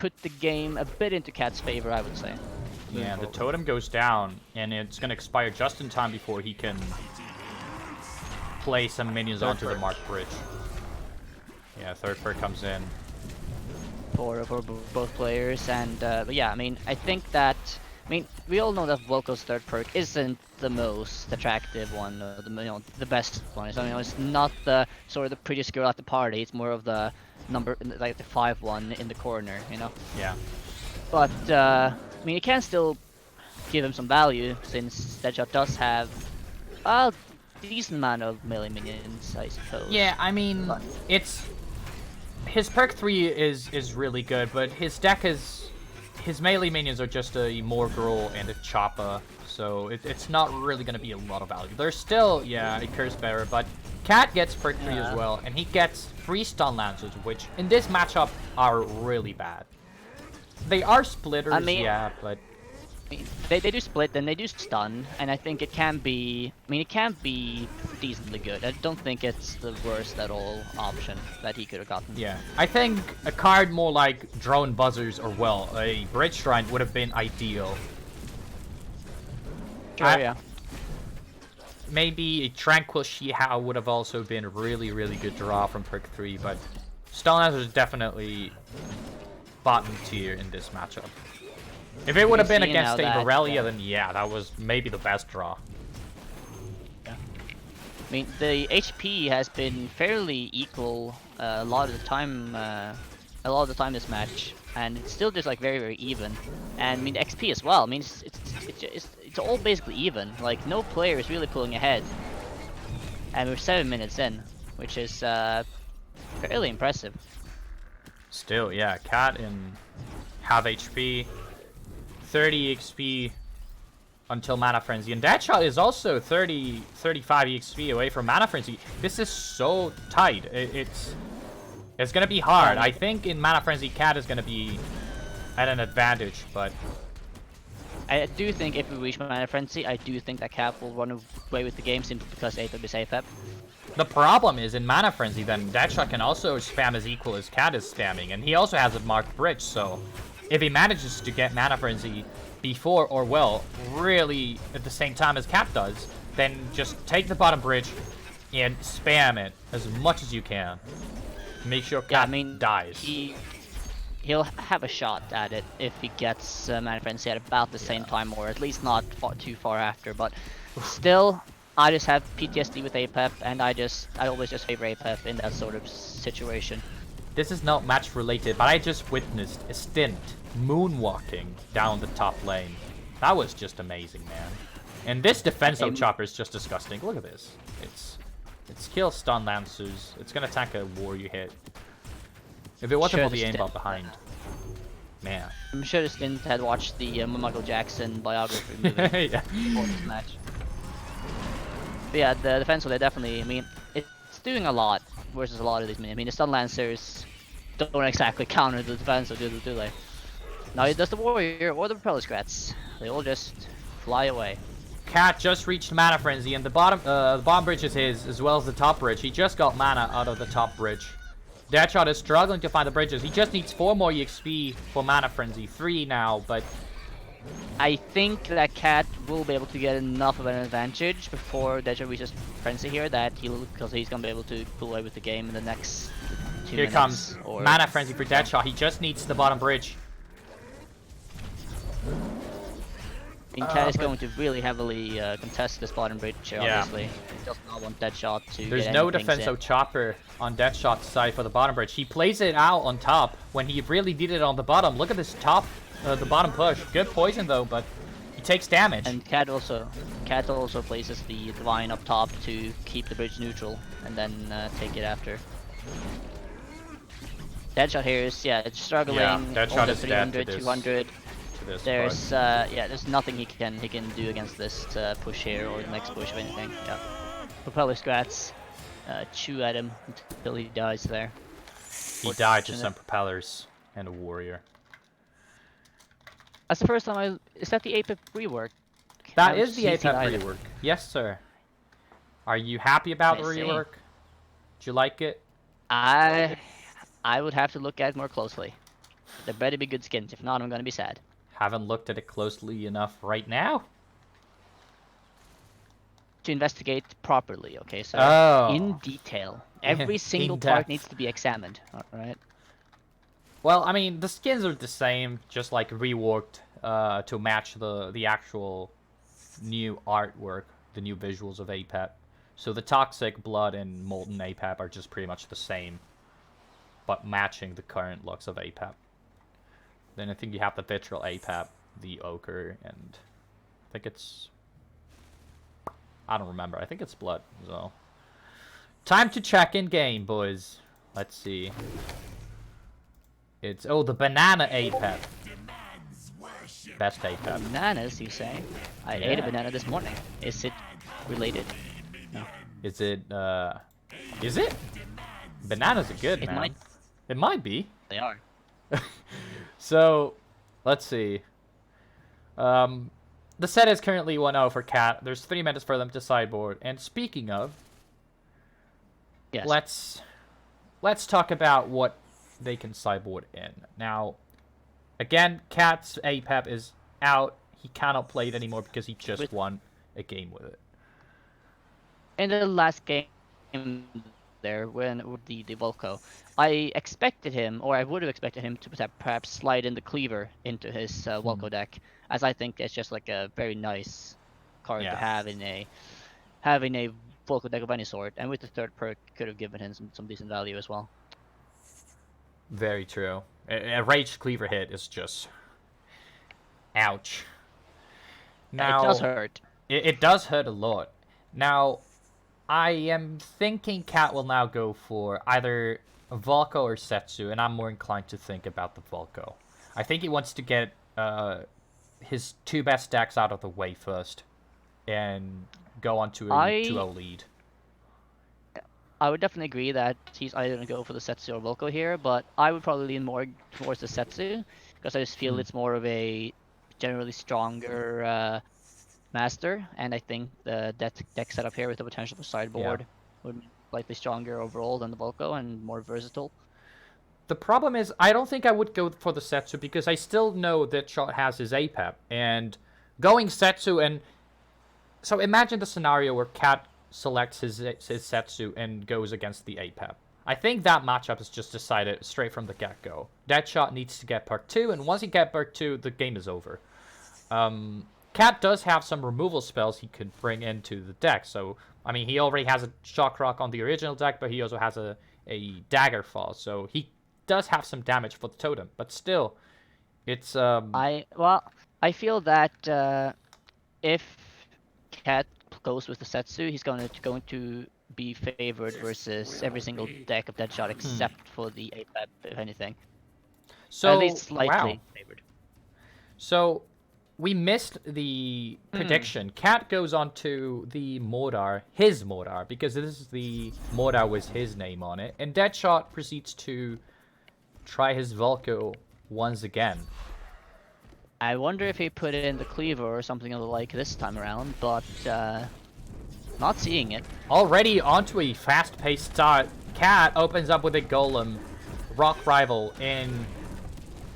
put the game a bit into Cat's favor, I would say. Yeah, the totem goes down, and it's going to expire just in time before he can play some minions onto the marked bridge. Yeah, third perk comes in. For both players, and but yeah, I mean, I think that, we all know that Volco's third perk isn't the most attractive one, the best one. It's not the sort of the prettiest girl at the party. It's more of the number, like the 5-1 in the corner, you know. Yeah. But it can still give him some value since Deadshot does have a decent amount of melee minions, I suppose. Yeah, I mean, it's his perk 3 is really good, but his deck is his melee minions are just a Morgul and a Choppa, so it's not really going to be a lot of value. There's still, yeah, a Curse Bearer, but Cat gets perk 3 as well, and he gets 3 Stun Lancers, which in this matchup are really bad. They are splitters, yeah, but they do split, then they do stun, and I think it can be, it can be decently good. I don't think it's the worst at all option that he could have gotten. Yeah, I think a card more like Drone Buzzers or, well, a Bridge Shrine would have been ideal. Sure, yeah. Maybe a Tranquil Shihao would have also been a really, really good draw from perk 3, but Stun Lancer is definitely bottom tier in this matchup. If it would have been against a Borrelia, then yeah, that was maybe the best draw. Yeah. The HP has been fairly equal a lot of the time this match, and it's still just like very, very even. And XP as well. It's all basically even. Like no player is really pulling ahead, and we're 7 minutes in, which is fairly impressive. Still, yeah, Cat in half HP, 30 XP until Mana Frenzy, and Deadshot is also 35 XP away from Mana Frenzy. This is so tight. It's gonna be hard. I think in Mana Frenzy, Cat is gonna be at an advantage, but I do think if we reach Mana Frenzy, I do think that Cat will run away with the game simply because Apep is Apep. The problem is in Mana Frenzy, then Deadshot can also spam as equal as Cat is spamming, and he also has a marked bridge, so if he manages to get Mana Frenzy before, or well, really at the same time as Cat does, then just take the bottom bridge and spam it as much as you can. Make sure Cat dies. He'll have a shot at it if he gets Mana Frenzy at about the same time, or at least not too far after, but still, I just have PTSD with Apep, and I always just favor Apep in that sort of situation. This is not match related, but I just witnessed a stint moonwalking down the top lane. That was just amazing, man. And this defense of Chopper is just disgusting. Look at this. It's kill Stun Lancers. It's gonna attack a warrior hit. If it wasn't Sure, for the the aimbot stint. behind, man. I'm sure the stint had watched the Michael Jackson biography movie Yeah. before this match. But yeah, the defense, they definitely, I mean, it's doing a lot versus a lot of these minions. I mean, the Stun Lancers don't exactly counter the defense, do they? Now it does the Warrior or the Propeller Scrats. They all just fly away. Cat just reached Mana Frenzy, and the bottom bridge is his, as well as the top bridge. He just got mana out of the top bridge. Deadshot is struggling to find the bridges. He just needs 4 more EXP for Mana Frenzy. 3 now, but... I think that Cat will be able to get enough of an advantage before Deadshot reaches Frenzy here that because he's gonna be able to pull away with the game in the next 2 Here minutes. comes Or... Mana Frenzy for Deadshot. He just needs the bottom bridge. I mean, Cat is going to really heavily contest this bottom bridge here, Yeah. obviously. He does not want Deadshot to There's get no any pings defensive in. chopper on Deadshot's side for the bottom bridge. He plays it out on top when he really needed it on the bottom. Look at this top, the bottom push. Good poison though, but he takes damage. And Cat also places the Divine up top to keep the bridge neutral and then take it after. Deadshot here is, it's struggling. Yeah, Deadshot Over is dead to 300, this. 200. To this There's part. there's nothing he can do against this push here or the next push of anything. Yeah. Propeller Scrats chew at him until he dies there. He died to some propellers and a warrior. That's the first time is that the Apep rework? That I is the haven't seen Apep either. rework. Yes, sir. Are you happy about the I see. rework? Do you like it? I would have to look at it more closely. There better be good skins. If not, I'm gonna be sad. Haven't looked at it closely enough right now. To investigate properly, okay? So Oh. in detail, every single In part depth. needs to be examined. All right. Well, I mean, the skins are the same, just like reworked to match the actual new artwork, the new visuals of Apep. So the Toxic, Blood, and Molten Apep are just pretty much the same, but matching the current looks of Apep. Then I think you have the Vitriol Apep, the Ochre, and I think it's... I don't remember. I think it's Blood, so... Time to check in game, boys. Let's see. It's... Oh, the Banana Apep. Best Apep. Bananas, you say? I ate a banana this morning. Is it related? No. Is it, Is it? Bananas are good, It man. might. It might be. They are. So, let's see. The set is currently 1-0 for Cat. There's 3 minutes for them to sideboard. And speaking of, Yes. let's talk about what they can sideboard in. Now, again, Cat's Apep is out. He cannot play it anymore because he just won a game with it. In the last game there, when with the Volco, I expected him, or I would have expected him to perhaps slide in the Cleaver into his Volco deck, as I think it's just like a very nice card Yeah. to have in a Volco deck of any sort, and with the third perk, could have given him some decent value as well. Very true. A Rage Cleaver hit is just... Ouch. Now, It does hurt. It does hurt a lot. Now, I am thinking Cat will now go for either Volco or Setsu, and I'm more inclined to think about the Volco. I think he wants to get his 2 best decks out of the way first, and go on to a 2-0 lead. I would definitely agree that he's either going to go for the Setsu or Volco here, but I would probably lean more towards the Setsu, because I just feel it's more of a generally stronger master, and I think the deck setup here with the potential for sideboard would be slightly stronger overall than the Volco and more versatile. The problem is, I don't think I would go for the Setsu, because I still know that Shot has his Apep, and going Setsu and... So imagine the scenario where Cat selects his Setsu and goes against the Apep. I think that matchup is just decided straight from the get-go. Deadshot needs to get perk 2, and once he gets perk 2, the game is over. Cat does have some removal spells he could bring into the deck, so, I mean, he already has a Shock Rock on the original deck, but he also has a Daggerfall, so he does have some damage for the totem, but still, it's, I feel that if Cat goes with the Setsu, he's going to be favored versus every single deck of Deadshot except for the Apep, if anything. So At least slightly wow. favored. So we missed the prediction. Cat goes on to the Mordar, his Mordar, because this is the Mordar with his name on it, and Deadshot proceeds to try his Volco once again. I wonder if he put in the Cleaver or something of the like this time around, but not seeing it. Already onto a fast-paced start, Cat opens up with a Golem, Rock Rival, and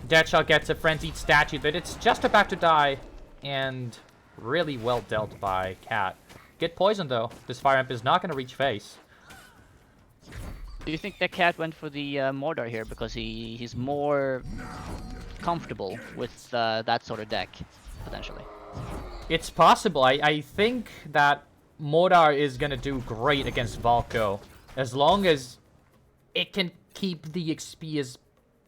Deadshot gets a Frenzied Statue that it's just about to die, and really well dealt by Cat. Get poisoned though. This Fire Imp is not going to reach face. Do you think that Cat went for the Mordor here because he's more comfortable with that sort of deck, potentially? It's possible. I think that Mordar is going to do great against Volco, as long as it can keep the XP as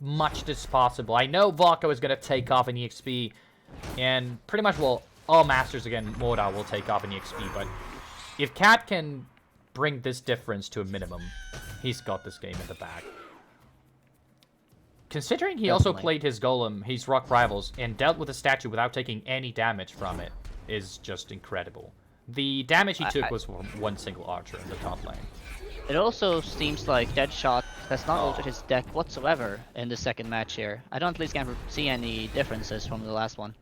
much as possible. I know Volco is going to take off in EXP, and pretty much, well, all Masters again, Mordar will take off in EXP, but if Cat can bring this difference to a minimum, he's got this game in the bag. Considering he also played his Golem, his Rock Rivals, and dealt with a statue without taking any damage from it, is just incredible. The damage he took was from one single archer in the top lane. It also seems like Deadshot has not altered his deck whatsoever in the second match here. I don't at least can't see any differences from the last one.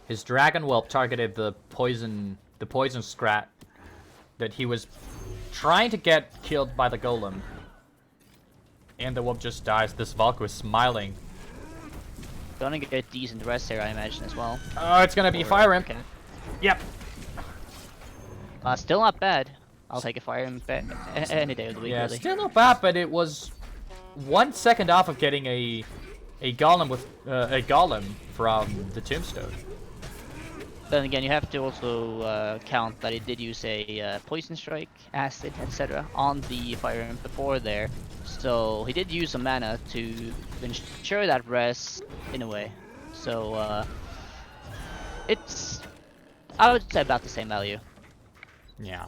His Dragon Whelp targeted the poison Scrat that he was trying to get killed by the Golem. And the Whelp just dies. This Volco is smiling. Gonna get a decent rest here, I imagine, as well. Oh, it's gonna be Fire Imp. Okay. Yep. Still not bad. I'll take a Fire Imp any day of the week, Yeah, really. still not bad, but it was 1 second off of getting a Golem with a Golem from the Tombstone. Then again, you have to also count that he did use a Poison Strike, Acid, etc. on the Fire Imp before there. So he did use some mana to ensure that rest in a way. So it's, I would say, about the same value. Yeah.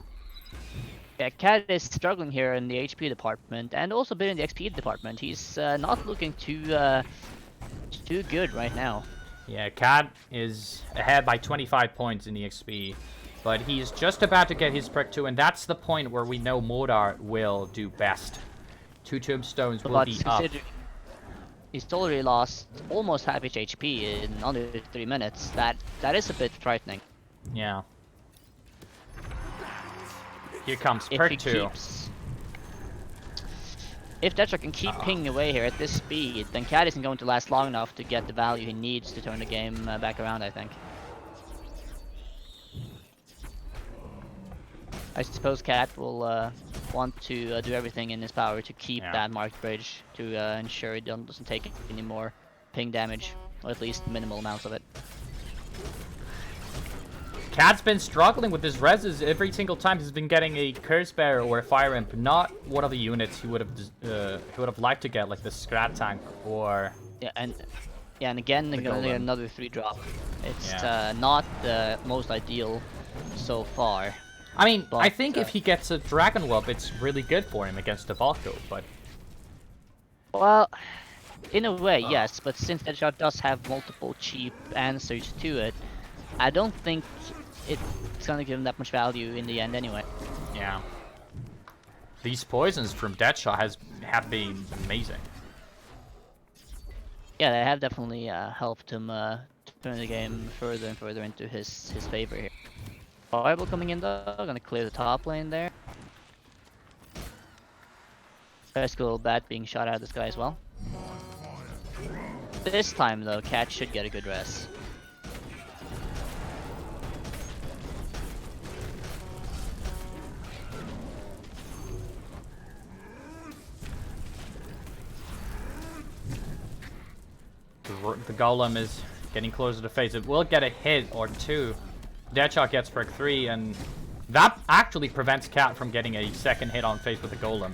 Yeah, Cat is struggling here in the HP department and also a bit in the XP department. He's not looking too good right now. Yeah, Cat is ahead by 25 points in the XP, but he's just about to get his perk 2, and that's the point where we know Mordar will do best. 2 Tombstones will be up. He's already lost almost half his HP in under 3 minutes. That is a bit frightening. Yeah. Here comes perk 2. If Deadshot can keep pinging away here at this speed, then Cat isn't going to last long enough to get the value he needs to turn the game back around, I think. I suppose Cat will want to do everything in his power to keep that marked bridge to ensure he doesn't take any more ping damage, or at least minimal amounts of it. Cat's been struggling with his reses every single time he's been getting a Curse Bearer or a Fire Imp, not one of the units he would have liked to get, like the Scrat Tank or and again they're gonna get another 3-drop. It's not the most ideal so far. I mean, but, I think if he gets a Dragon Whelp, it's really good for him against the Volco, but... Well, in a way, yes, but since Deadshot does have multiple cheap answers to it, I don't think it's gonna give him that much value in the end anyway. Yeah. These poisons from Deadshot have been amazing. Yeah, they have definitely helped him turn the game further and further into his favor here. Fireball coming in though, gonna clear the top lane there. Pesco Bat being shot out of the sky as well. This time though, Cat should get a good rest. The Golem is getting closer to phase. It will get a hit or 2. Deadshot gets perk 3, and that actually prevents Cat from getting a second hit on face with the Golem.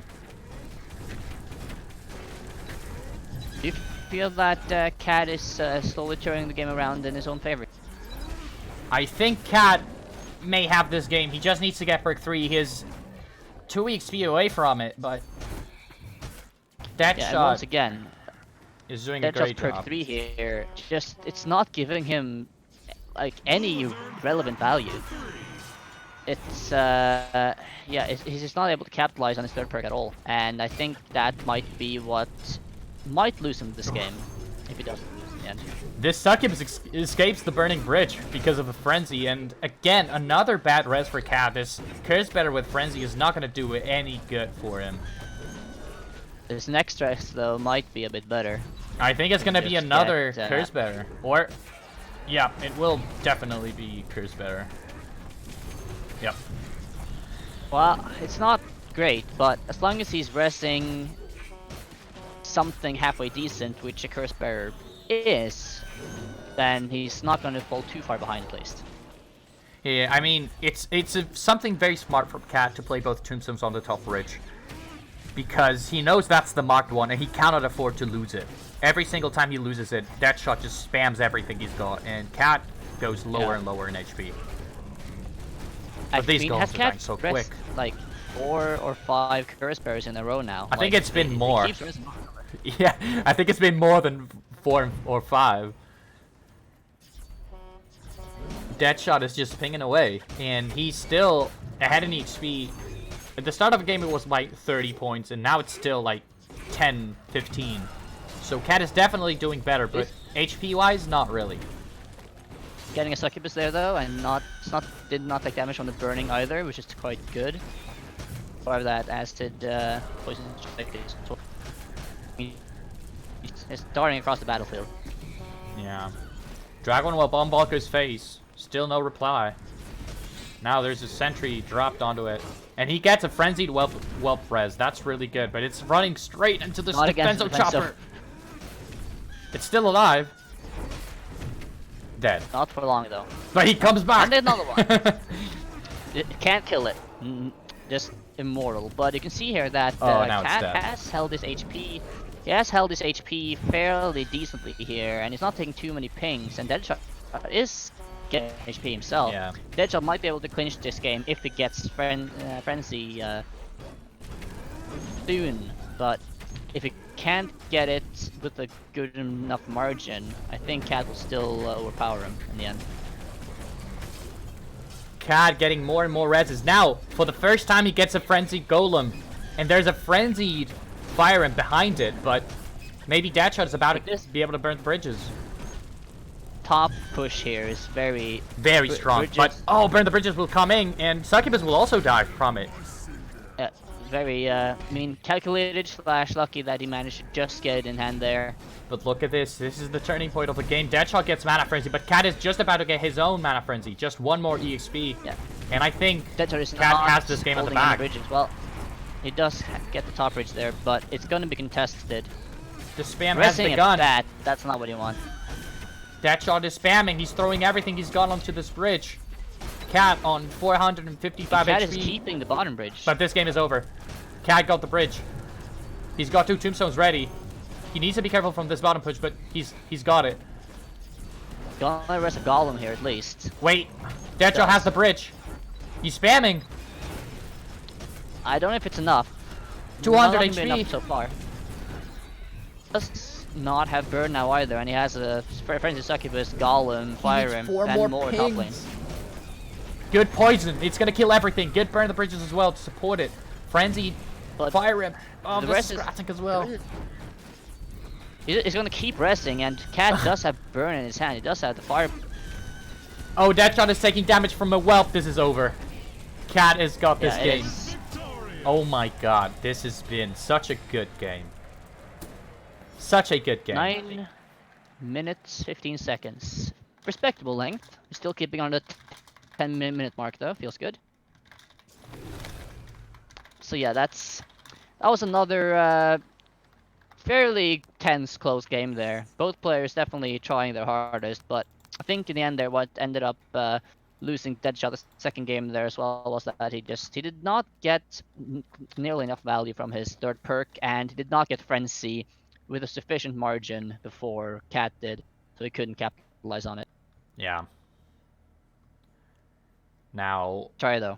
Do you feel that Cat is slowly turning the game around in his own favor? I think Cat may have this game. He just needs to get perk 3. He is 2 XP away from it, but that Yeah, and shot once again, is doing a that great just perk job. 3 here, just it's not giving him like any relevant value. It's he's just not able to capitalize on his third perk at all, and I think that might be what might lose him this game if he doesn't lose in the end. This succubus escapes the burning bridge because of a frenzy, and again, another bad res for Cat. This curse better with frenzy is not going to do any good for him. This next res though might be a bit better. I think it's going to be Just another get, curse better, or yeah, it will definitely be curse better. Yep. Well, it's not great, but as long as he's resing something halfway decent, which a curse bearer is, then he's not going to fall too far behind at least. Yeah, I mean, it's something very smart for Cat to play both tombstones on the top ridge, because he knows that's the marked one and he cannot afford to lose it. Every single time he loses it, that shot just spams everything he's got, and Cat goes lower and lower in HP. But these goals are dying so quick. Like 4 or 5 curse bearers in a row now. I think it's been more. Yeah, I think it's been more than 4 or 5. Deadshot is just pinging away, and he's still ahead in XP. At the start of the game, it was like 30 points, and now it's still like 10, 15. So Cat is definitely doing better, but HP-wise, not really. Getting a succubus there though, and did not take damage from the burning either, which is quite good. However, that acid poison strike is darting across the battlefield. Yeah. Dragon will bomb Volco's face. Still no reply. Now there's a sentry dropped onto it. And he gets a frenzied whelp res. That's really good, but it's running straight into this defensive chopper. It's still alive. Dead. Not for long though. But he comes back. And another one. It can't kill it. Just immortal. But you can see here that Cat has held his HP. He has held his HP fairly decently here, and he's not taking too many pings. And Deadshot is getting HP himself. Yeah. Deadshot might be able to clinch this game if he gets Frenzy soon. But if he can't get it with a good enough margin, I think Cat will still overpower him in the end. Cat getting more and more reses. Now, for the first time, he gets a frenzied golem, and there's a frenzied fire behind it, but maybe Deadshot is about to be able to burn the bridges. Top push here is very strong, but oh, burn the bridges will come in, and Succubus will also die from it. Very, I mean, calculated / lucky that he managed to just get it in hand there. But look at this. This is the turning point of the game. Deadshot gets Mana Frenzy, but Cat is just about to get his own Mana Frenzy. Just one more EXP. Yeah. And I think Cat has this game at the back. Well, he does get the top bridge there, but it's going to be contested. The spam has begun. That's not what you want. Deadshot is spamming. He's throwing everything he's got onto this bridge. Cat on 455 Cat HP. is keeping the bottom bridge. But this game is over. Cat got the bridge. He's got 2 tombstones ready. He needs to be careful from this bottom push, but he's got it. Gonna rest a golem here at least. Wait, Deadshot has the bridge. He's spamming. I don't know if it's enough. 200 not HP enough so far. Does not have burn now either, and he has a Frenzy Succubus, Golem, Fire Imp, and more top lane. Good poison. It's gonna kill everything. Good burn the bridges as well to support it. Frenzy, Fire Imp. Oh, the rest is scratching as well. He's gonna keep resting, and Cat does have burn in his hand. He does have the fire. Oh, Deadshot is taking damage from a whelp. This is over. Cat has got this game. Oh my god, this has been such a good game. Such a good game. 9 minutes, 15 seconds. Respectable length. We're still keeping on the 10-minute mark though. Feels good. So yeah, that was another fairly tense, close game there. Both players definitely trying their hardest, but I think in the end there, what ended up losing Deadshot the second game there as well was that he did not get nearly enough value from his third perk, and he did not get Frenzy with a sufficient margin before Cat did, so he couldn't capitalize on it. Yeah. Now, Try though.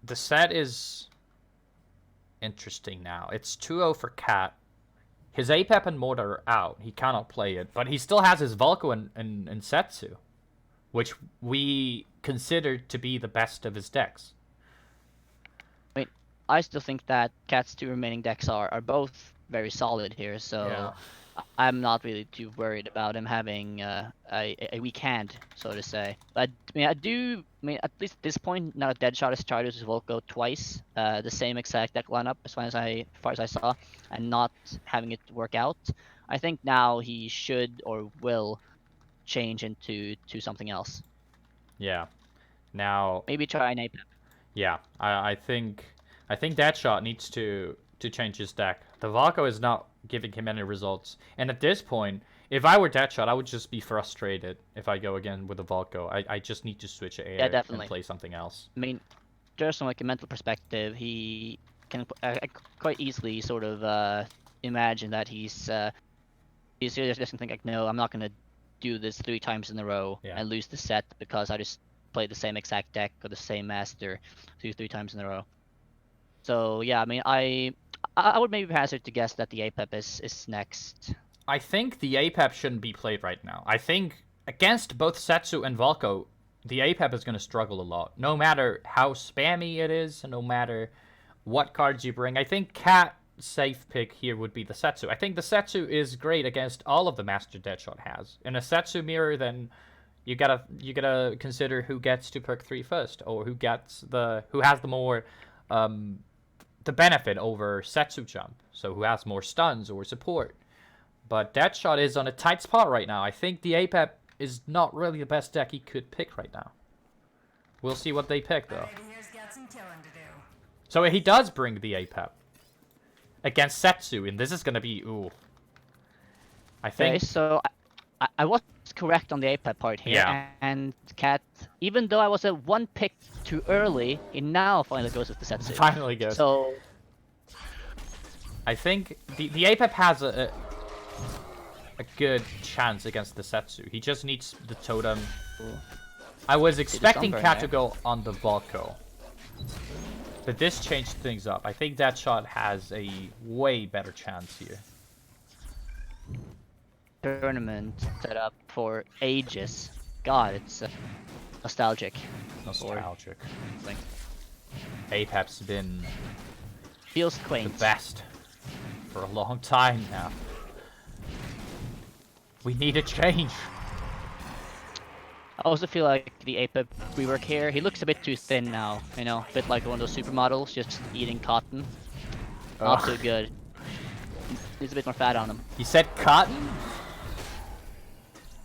the set is interesting now. It's 2-0 for Cat. His Apep and Mortar are out. He cannot play it, but he still has his Volco and Setsu, which we consider to be the best of his decks. I mean, I still think that Cat's 2 remaining decks are both very solid here, so Yeah. I'm not really too worried about him having a weak hand, so to say. But I mean, at least at this point, now Deadshot has tried his Volco twice, the same exact deck lineup as far as I saw, and not having it work out. I think now he should or will change into something else. Yeah. Now, Maybe try an Apep. yeah, I think Deadshot needs to change his deck. The Volco is not giving him any results. And at this point, if I were Deadshot, I would just be frustrated if I go again with the Volco. I just need to switch to air definitely. and play something else. I mean, just from like a mental perspective, he can quite easily sort of imagine that he's just gonna think like, no, I'm not gonna do this 3 times in a row and lose the set because I just played the same exact deck or the same master 3 times in a row. So yeah, I mean, I would maybe hazard to guess that the Apep is next. I think the Apep shouldn't be played right now. I think against both Setsu and Volco, the Apep is going to struggle a lot. No matter how spammy it is, no matter what cards you bring. I think Cat safe pick here would be the Setsu. I think the Setsu is great against all of the Master Deadshot has. In a Setsu mirror, then you gotta consider who gets to perk 3 first, or who has the more the benefit over Setsu jump, so who has more stuns or support. But Deadshot is on a tight spot right now. I think the Apep is not really the best deck he could pick right now. We'll see what they pick though. So he does bring the Apep against Setsu, and this is gonna be I think. Okay, so I was correct on the Apep part here, and Cat, even though I was a 1 pick too early, he now finally goes with the Setsu. Finally goes. So I think the Apep has a good chance against the Setsu. He just needs the totem. I was expecting Cat to go on the Volco, but this changed things up. I think Deadshot has a way better chance here. tournament set up for ages. God, it's nostalgic. Nostalgic. Apep's been Feels quaint. the best for a long time now. We need a change. I also feel like the Apep rework here, he looks a bit too thin now, you know, a bit like one of those supermodels, just eating cotton. Not so good. Needs a bit more fat on him. You said cotton?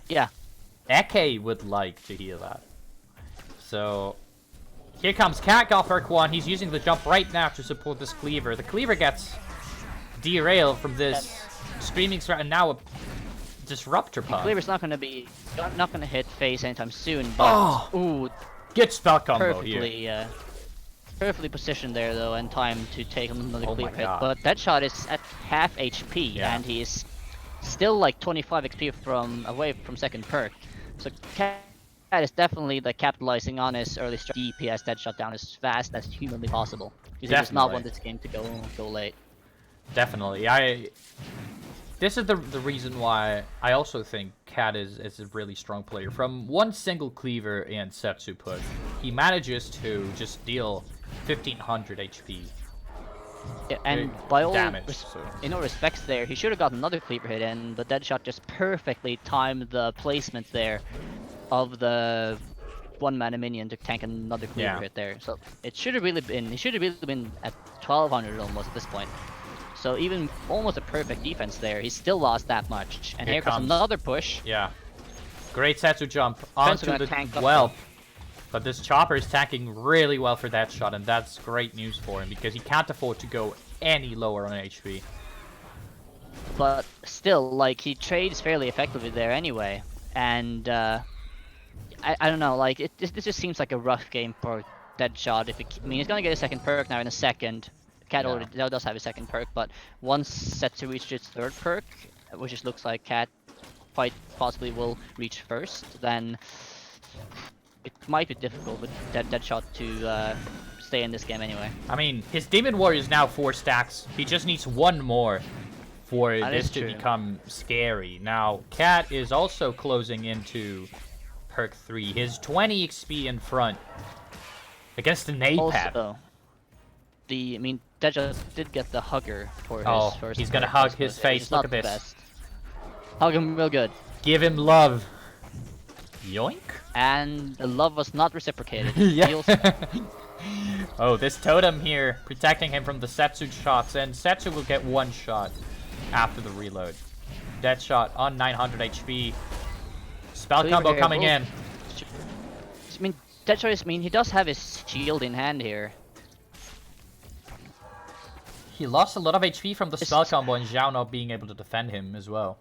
Yeah. Ecke would like to hear that. So, here comes Cat got perk 1. He's using the jump right now to support this cleaver. The cleaver gets derailed from this screaming strat, and now a disruptor pod. Cleaver's not gonna hit face anytime soon, but ooh, good spell combo here. Perfectly positioned there though, and time to take another cleaver hit. God. But Deadshot is at half HP, and he's still like 25 XP away from second perk. So Cat is definitely capitalizing on his early DPS Deadshot down as fast as humanly possible. He does not want this game to go late. Definitely. This is the reason why I also think Cat is a really strong player. From one single cleaver and Setsu push, he manages to just deal 1500 HP. Yeah, and by all damage, in all respects there, he should have got another cleaver hit in, but Deadshot just perfectly timed the placement there of the one-mana minion to tank another cleaver hit there. So it should have really been, he should have really been at 1200 almost at this point. So even almost a perfect defense there, he still lost that much. And here comes another push. Yeah. Great Setsu jump onto the whelp. But this chopper is tanking really well for that shot, and that's great news for him because he can't afford to go any lower on HP. But still, like, he trades fairly effectively there anyway. And I don't know, like, this just seems like a rough game for Deadshot. I mean, he's gonna get a second perk now in a second. Cat already does have a second perk, but once Setsu reaches its third perk, which just looks like Cat quite possibly will reach first, then it might be difficult with Deadshot to stay in this game anyway. I mean, his Demon Warrior is now 4 stacks. He just needs 1 more for this to become scary. Now, Cat is also closing into perk 3. His 20 XP in front against an Apep. Also, Deadshot did get the hugger for his first. He's gonna perk, hug his but face. it's Look not at the this. best. Hug him real good. Give him love. Yoink. And the love was not reciprocated. Yeah. Feels- Oh, this totem here protecting him from the Setsu shots, and Setsu will get 1 shot after the reload. Dead shot on 900 HP. Spell So combo here, coming in. Deadshot is, he does have his shield in hand here. He lost a lot of HP from the spell combo and Zhao not being able to defend him as well.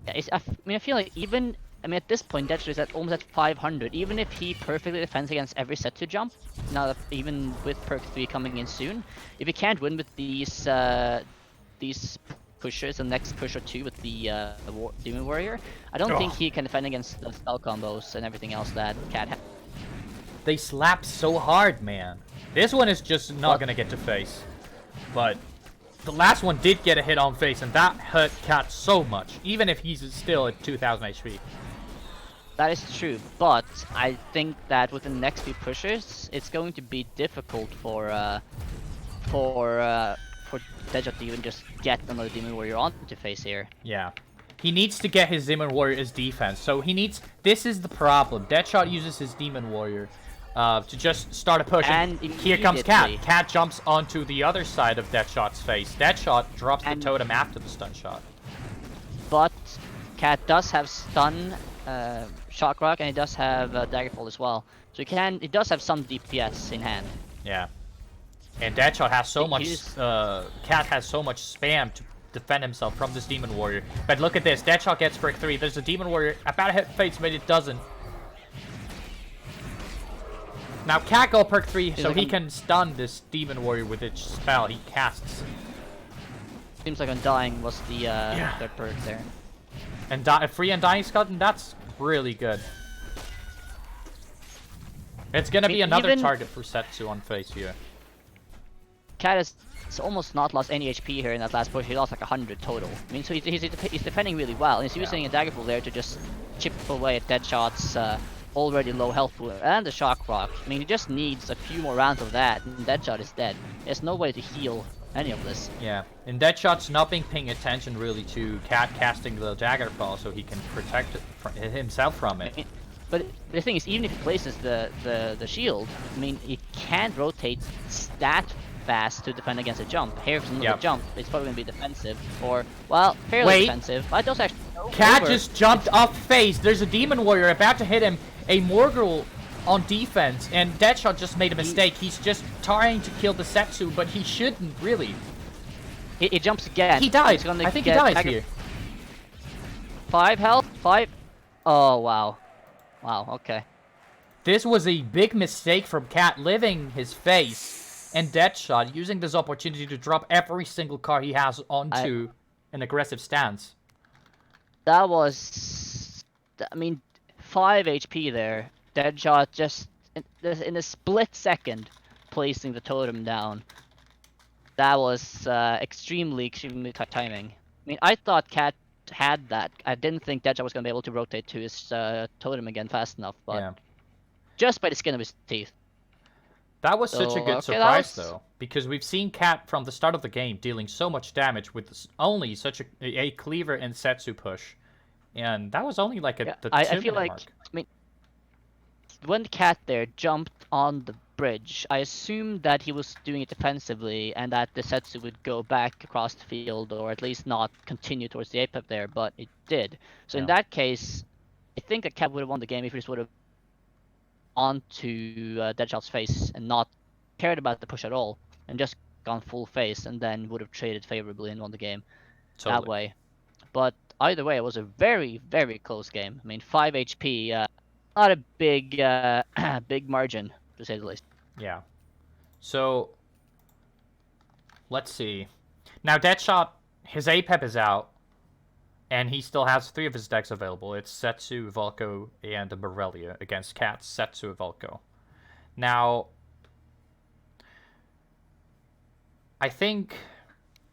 Yeah, I feel like even, at this point, Deadshot is almost at 500. Even if he perfectly defends against every Setsu jump, now that even with perk 3 coming in soon, if he can't win with these pushers, the next push or 2 with the Demon Warrior, I don't think he can defend against the spell combos and everything else that Cat has. They slap so hard, man. This one is just not gonna get to face. But the last one did get a hit on face, and that hurt Cat so much, even if he's still at 2000 HP. That is true, but I think that with the next few pushers, it's going to be difficult for Deadshot to even just get another Demon Warrior onto face here. Yeah. He needs to get his Demon Warrior as defense, so he needs... This is the problem. Deadshot uses his Demon Warrior to just start a push, and here comes Cat. Cat jumps onto the other side of Deadshot's face. Deadshot drops the totem after the stun shot. But Cat does have stun, shock rock, and he does have daggerfall as well. So he does have some DPS in hand. Yeah. And Deadshot has so much, Cat has so much spam to defend himself from this Demon Warrior. But look at this, Deadshot gets perk 3. There's a Demon Warrior about to hit face, but it doesn't. Now Cat got perk 3, so he can stun this Demon Warrior with its spell he casts. Seems like Undying was the third perk there. And free Undying Scud, and that's really good. It's gonna be another target for Setsu on face here. Cat has almost not lost any HP here in that last push. He lost like 100 total. So he's defending really well. And he's using a daggerfall there to just chip away at Deadshot's already low health pool and the shock rock. He just needs a few more rounds of that, and Deadshot is dead. There's no way to heal any of this. Yeah, and Deadshot's not been paying attention really to Cat casting the daggerfall, so he can protect himself from it. But the thing is, even if he places the shield, he can't rotate that fast to defend against a jump. Here, if it's another jump, it's probably going to be defensive, or, well, fairly defensive. But those actually Cat just jumped off face. There's a Demon Warrior about to hit him. A Morgul on defense, and Deadshot just made a mistake. He's just trying to kill the Setsu, but he shouldn't really. He jumps again. He died. I think he dies here. 5 health? 5? Oh, wow. Wow, okay. This was a big mistake from Cat, living his face, and Deadshot using this opportunity to drop every single card he has onto an aggressive stance. That was... 5 HP there. Deadshot just, in a split second, placing the totem down. That was extremely tight timing. I thought Cat had that. I didn't think Deadshot was going to be able to rotate to his totem again fast enough, but just by the skin of his teeth. That was such a good surprise, though, because we've seen Cat from the start of the game dealing so much damage with only such a cleaver and Setsu push. And that was only like the 2-minute mark. When Cat there jumped on the bridge, I assumed that he was doing it defensively and that the Setsu would go back across the field, or at least not continue towards the Apep there, but it did. So in that case, I think that Cat would have won the game if he just would have onto Deadshot's face and not cared about the push at all, and just gone full face, and then would have traded favorably and won the game that way. But either way, it was a very, very close game. 5 HP, not a big, big margin, to say the least. Yeah. So, let's see. Now, Deadshot, his Apep is out. And he still has 3 of his decks available. It's Setsu, Volco, and Morelia against Cat's Setsu, Volco. Now, I think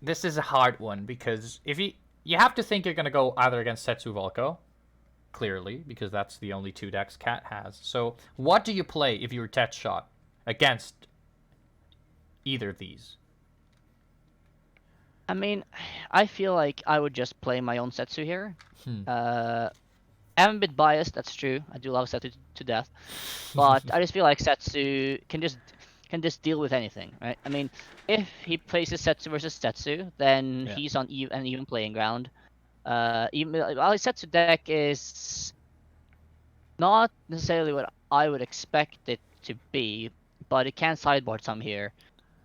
this is a hard one because if you have to think you're gonna go either against Setsu, Volco, clearly, because that's the only 2 decks Cat has. So, what do you play if you were Deadshot against either of these? I mean, I feel like I would just play my own Setsu here. I'm a bit biased, that's true. I do love Setsu to death, but I just feel like Setsu can just deal with anything, right? I mean, if he plays Setsu versus Setsu, then he's on an even playing ground. Well, his Setsu deck is not necessarily what I would expect it to be, but it can sideboard some here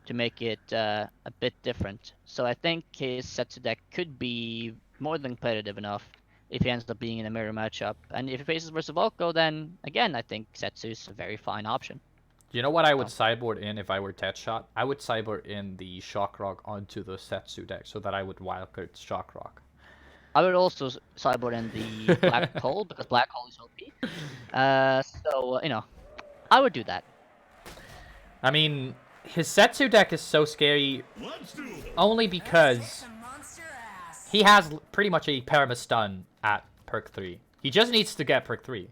to make it a bit different. So I think his Setsu deck could be more than competitive enough if he ends up being in a mirror matchup. And if he faces versus Volco, then again, I think Setsu is a very fine option. You know what I would sideboard in if I were Deadshot? I would sideboard in the Shock Rock onto the Setsu deck so that I would wildcard Shock Rock. I would also sideboard in the Black Hole because Black Hole is OP. So, you know, I would do that. I mean, his Setsu deck is so scary only because he has pretty much a perma-stun at perk 3. He just needs to get perk 3.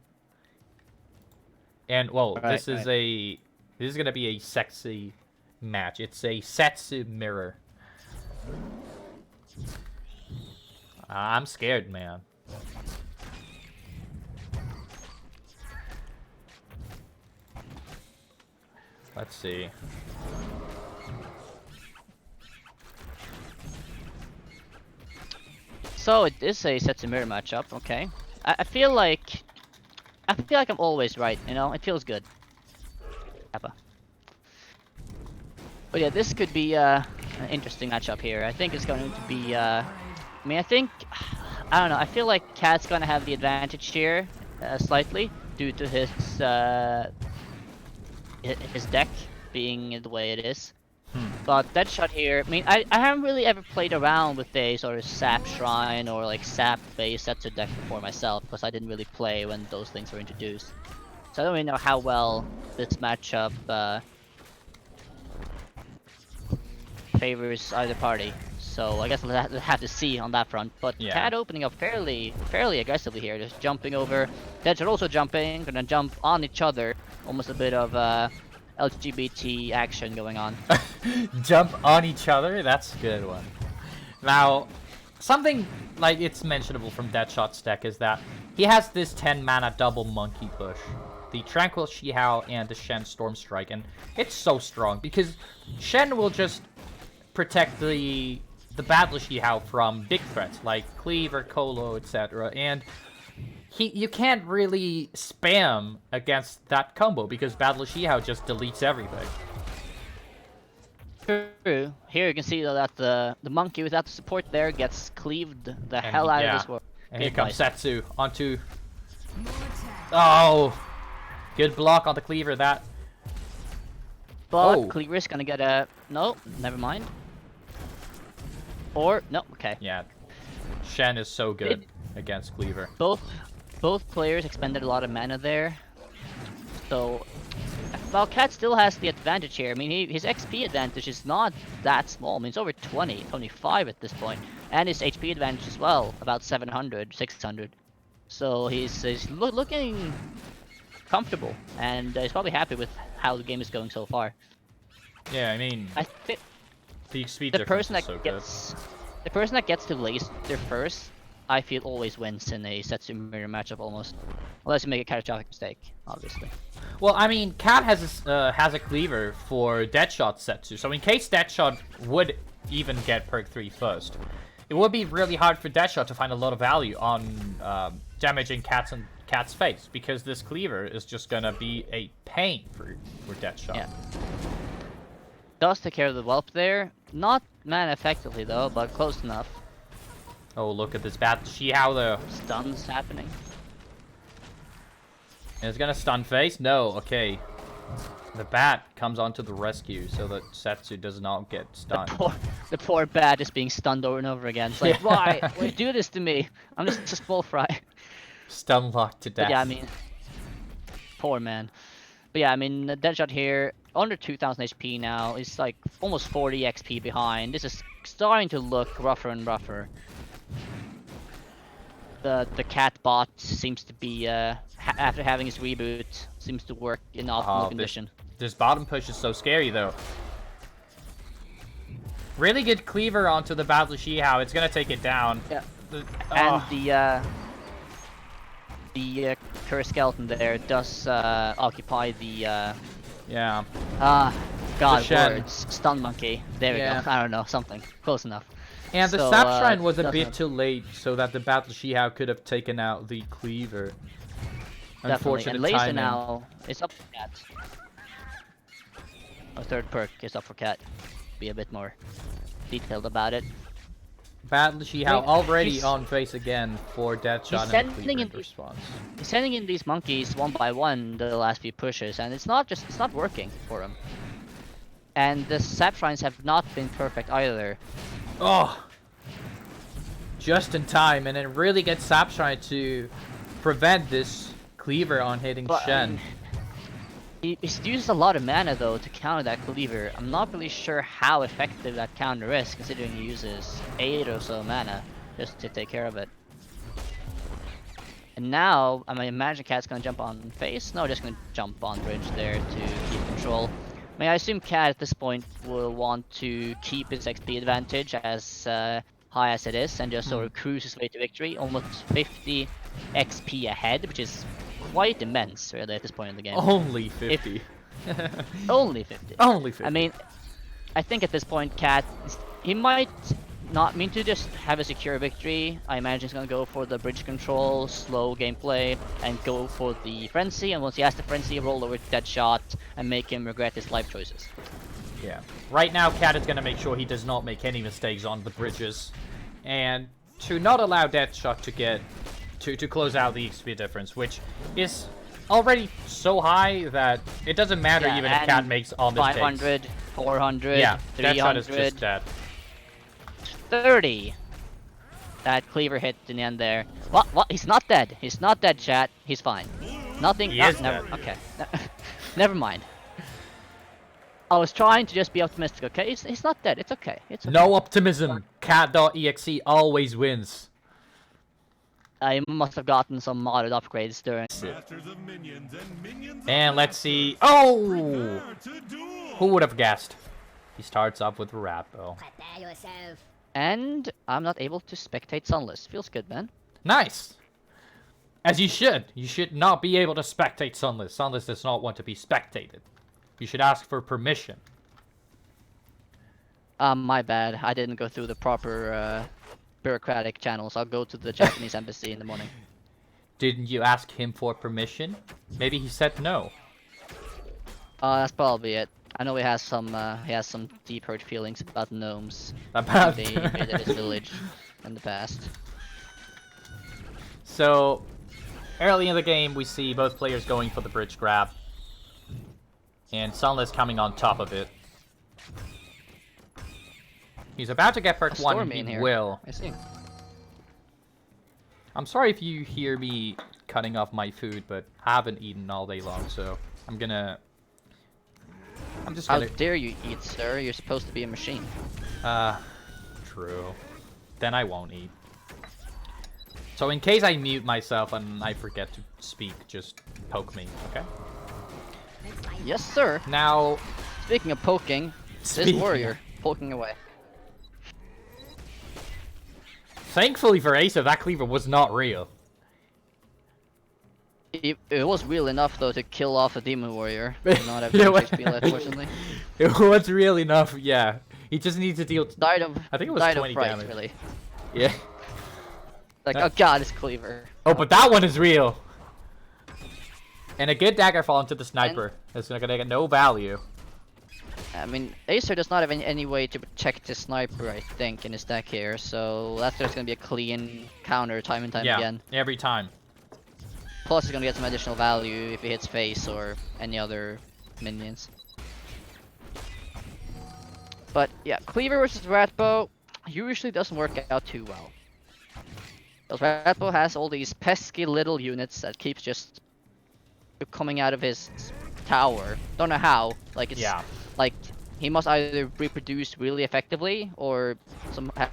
And, well, this is going to be a sexy match. It's a Setsu mirror. I'm scared, man. Let's see. So it is a Setsu mirror matchup, okay. I feel like I'm always right, you know? It feels good. Kappa. But yeah, this could be an interesting matchup here. I think it's going to be I mean, I don't know, I feel like Cat's gonna have the advantage here, slightly, due to his deck being the way it is. But Deadshot here, I mean, I haven't really ever played around with a sort of Sap Shrine or like Sap-based Setsu deck before myself, because I didn't really play when those things were introduced. So I don't really know how well this matchup favors either party. So I guess we'll have to see on that front. But Cat opening up fairly aggressively here, just jumping over. Deadshot also jumping, gonna jump on each other. Almost a bit of LGBT action going on. Jump on each other? That's a good one. Now, something like it's mentionable from Deadshot's deck is that he has this 10 mana double monkey push. The Tranquil Shihao and the Shen Storm Strike, and it's so strong because Shen will just protect the Battle Shihao from big threats like Cleaver, Colo, etc. And you can't really spam against that combo because Battle Shihao just deletes everything. True. Here you can see though that the monkey without the support there gets cleaved the hell out of this world. And here comes Setsu onto... Oh! Good block on the Cleaver, that. But Cleaver is gonna get a... No, never mind. Or... No, okay. Yeah. Shen is so good against Cleaver. Both players expended a lot of mana there. So... Well, Cat still has the advantage here. I mean, his XP advantage is not that small. I mean, it's over 20, 25 at this point. And his HP advantage as well, about 700, 600. So he's looking comfortable, and he's probably happy with how the game is going so far. Yeah, I mean, I think the speed the person that so the person that gets to laser first, I feel always wins in a Setsu mirror matchup almost, unless you make a catastrophic mistake, obviously. Well, I mean, Cat has a Cleaver for Deadshot Setsu, so in case Deadshot would even get perk 3 first, it would be really hard for Deadshot to find a lot of value on damaging Cat's face, because this Cleaver is just gonna be a pain for Deadshot. Yeah. Does take care of the Whelp there. Not mana effectively though, but close enough. Oh, look at this Battle Shihao though. Stuns happening. And it's gonna stun face? No, okay. The bat comes onto the rescue so that Setsu does not get stunned. The poor bat is being stunned over and over again. It's like, why? Why you do this to me? I'm just a small fry. Stun locked to death. But yeah, I mean, poor man. But yeah, I mean, Deadshot here, under 2000 HP now. He's like almost 40 XP behind. This is starting to look rougher and rougher. The cat bot seems to be, after having his reboot, seems to work in optimal condition. This bottom push is so scary though. Really good cleaver onto the Battle Shihao. It's gonna take it down. Yeah. And the Curse Skeleton there does occupy the yeah. God Shen. words. Stun Monkey. There we go. I don't know, something. Close enough. And the So, Sap Shrine was a doesn't bit have- too late, so that the Battle Shihao could have taken out the cleaver. Definitely. Unfortunate And Laser timing. now is up for Cat. A third perk is up for Cat. Be a bit more detailed about it. Battle Shihao already he's- on face again for Deadshot and sending a cleaver in in the- response. He's sending in these monkeys one by one the last few pushes, and it's not working for him. And the Sap Shrines have not been perfect either. Oh! Just in time, and it really gets Sap Shrine to prevent this cleaver on hitting But, Shen. He uses a lot of mana though to counter that cleaver. I'm not really sure how effective that counter is, considering he uses 8 or so mana just to take care of it. And now, I mean, imagine Cat's gonna jump on face. No, just gonna jump on bridge there to keep control. I mean, I assume Cat at this point will want to keep his XP advantage as high as it is, and just sort of cruise his way to victory. Almost 50 XP ahead, which is quite immense, really, at this point in the game. Only 50. Only 50. Only 50. I mean, I think at this point, Cat, he might not mean to just have a secure victory. I imagine he's gonna go for the bridge control, slow gameplay, and go for the frenzy. And once he has the frenzy, roll over to Deadshot and make him regret his life choices. Yeah. Right now, Cat is gonna make sure he does not make any mistakes on the bridges, and to not allow Deadshot to get to close out the XP difference, which is already so high that it doesn't matter Yeah, even if Cat and makes all mistakes. 500, 400, Yeah, Deadshot is 300, just dead. 30. That cleaver hit in the end there. What? He's not dead. He's not dead, chat. He's fine. Nothing. He is never. dead. Okay. Never mind. I was trying to just be optimistic. Okay, he's not dead. It's okay. It's okay. No optimism. Cat.exe always wins. I must have gotten some modded upgrades during. Masters of minions and minions And of let's see. Oh! prepare to duel. Who would have guessed? He starts off with Rapo. Prepare yourself. And I'm not able to spectate Sunless. Feels good, man. Nice. As you should. You should not be able to spectate Sunless. Sunless does not want to be spectated. You should ask for permission. My bad. I didn't go through the proper bureaucratic channels. I'll go to the Japanese embassy in the morning. Didn't you ask him for permission? Maybe he said no. That's probably it. I know he has some deep hurt feelings about gnomes. About They invaded his village in the past. So, early in the game, we see both players going for the bridge grab. And Sunless coming on top of it. He's about to get perk 1, Stormy he in here. will. I see. I'm sorry if you hear me cutting off my food, but I haven't eaten all day long, so I'm just How gonna... dare you eat, sir? You're supposed to be a machine. True. Then I won't eat. So in case I mute myself and I forget to speak, just poke me, okay? Yes, sir. Now, Speaking of poking, this Speaking- warrior poking away. thankfully for Asa, that cleaver was not real. It was real enough though to kill off a demon warrior. Not have Yeah, much well- HP left, fortunately. It was real enough, yeah. He just needs to deal... Died of. I think it was died 20 of fright, damage. really. Yeah. Like, That- oh god, it's cleaver. Oh, but that one is real! And a good dagger fall into the sniper. It's gonna get no value. I mean, Acer does not have any way to protect his sniper, I think, in his deck here, so that's just gonna be a clean counter time and time Yeah, again. every time. Plus, he's gonna get some additional value if he hits face or any other minions. But yeah, Cleaver versus Ratbow usually doesn't work out too well. Because Ratbow has all these pesky little units that keeps just coming out of his tower. Don't know how. Like it's like he must either reproduce really effectively or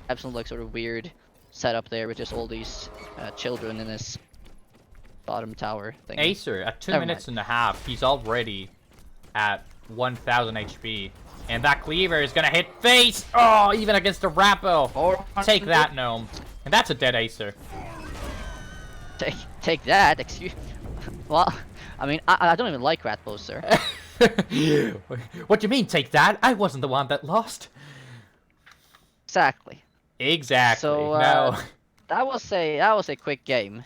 have some like sort of weird setup there with just all these children in his bottom tower thing. Acer at 2 minutes and a half, he's already at 1000 HP. And that Cleaver is gonna hit face! Oh, even against the Rappo! Take that, Gnome. And that's a dead Acer. Take that, excuse... Well, I mean, I don't even like Ratbows, sir. What do you mean, take that? I wasn't the one that lost. Exactly. Exactly. So, no. that was a quick game.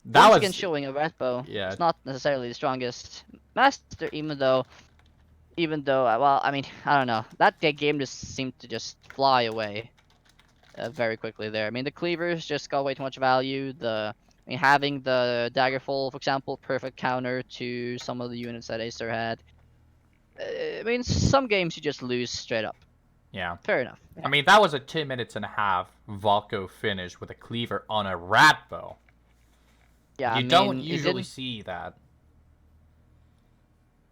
That Once was... again showing a Ratbow. Yeah. It's not necessarily the strongest master, even though, well, I mean, I don't know. That game just seemed to just fly away very quickly there. I mean, the Cleavers just got way too much value. I mean, having the Daggerfall, for example, perfect counter to some of the units that Acer had. I mean, some games you just lose straight up. Yeah. Fair enough. I mean, that was a 2 minutes and a half Volco finish with a Cleaver on a Ratbow. Yeah, You don't usually see that.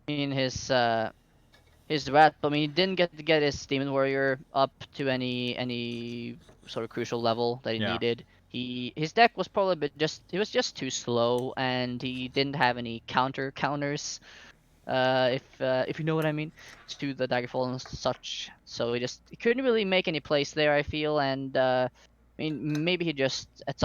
I mean, his Rat, I mean, he didn't get to get his Demon Warrior up to any sort of crucial level that he needed. His deck was probably it was just too slow, and he didn't have any counters, if you know what I mean, to the Daggerfall and such. So he couldn't really make any plays there, I feel, and I mean, maybe he just at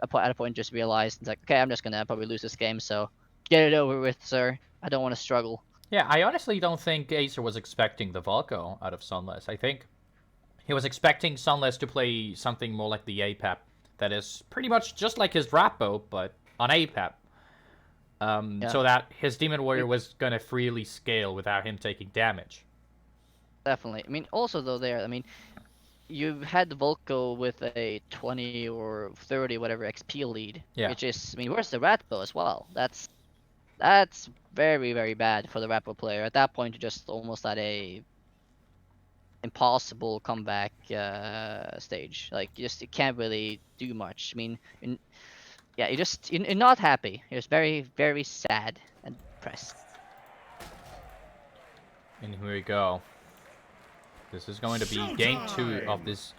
a point just realized, it's like, okay, I'm just gonna probably lose this game, so get it over with, sir. I don't want to struggle. Yeah, I honestly don't think Acer was expecting the Volco out of Sunless. I think he was expecting Sunless to play something more like the Apep, that is pretty much just like his Ratbow, but on Apep. So that his Demon Warrior was gonna freely scale without him taking damage. Definitely. I mean, also though I mean, you had the Volco with a 20 or 30 whatever XP lead, which is, I mean, where's the Ratbow as well? That's very, very bad for the Ratbow player. At that point, you're just almost at a impossible comeback stage. Like, you can't really do much. I mean, you're not happy. You're just very, very sad and depressed. And here we go. This is going to be game 2 of this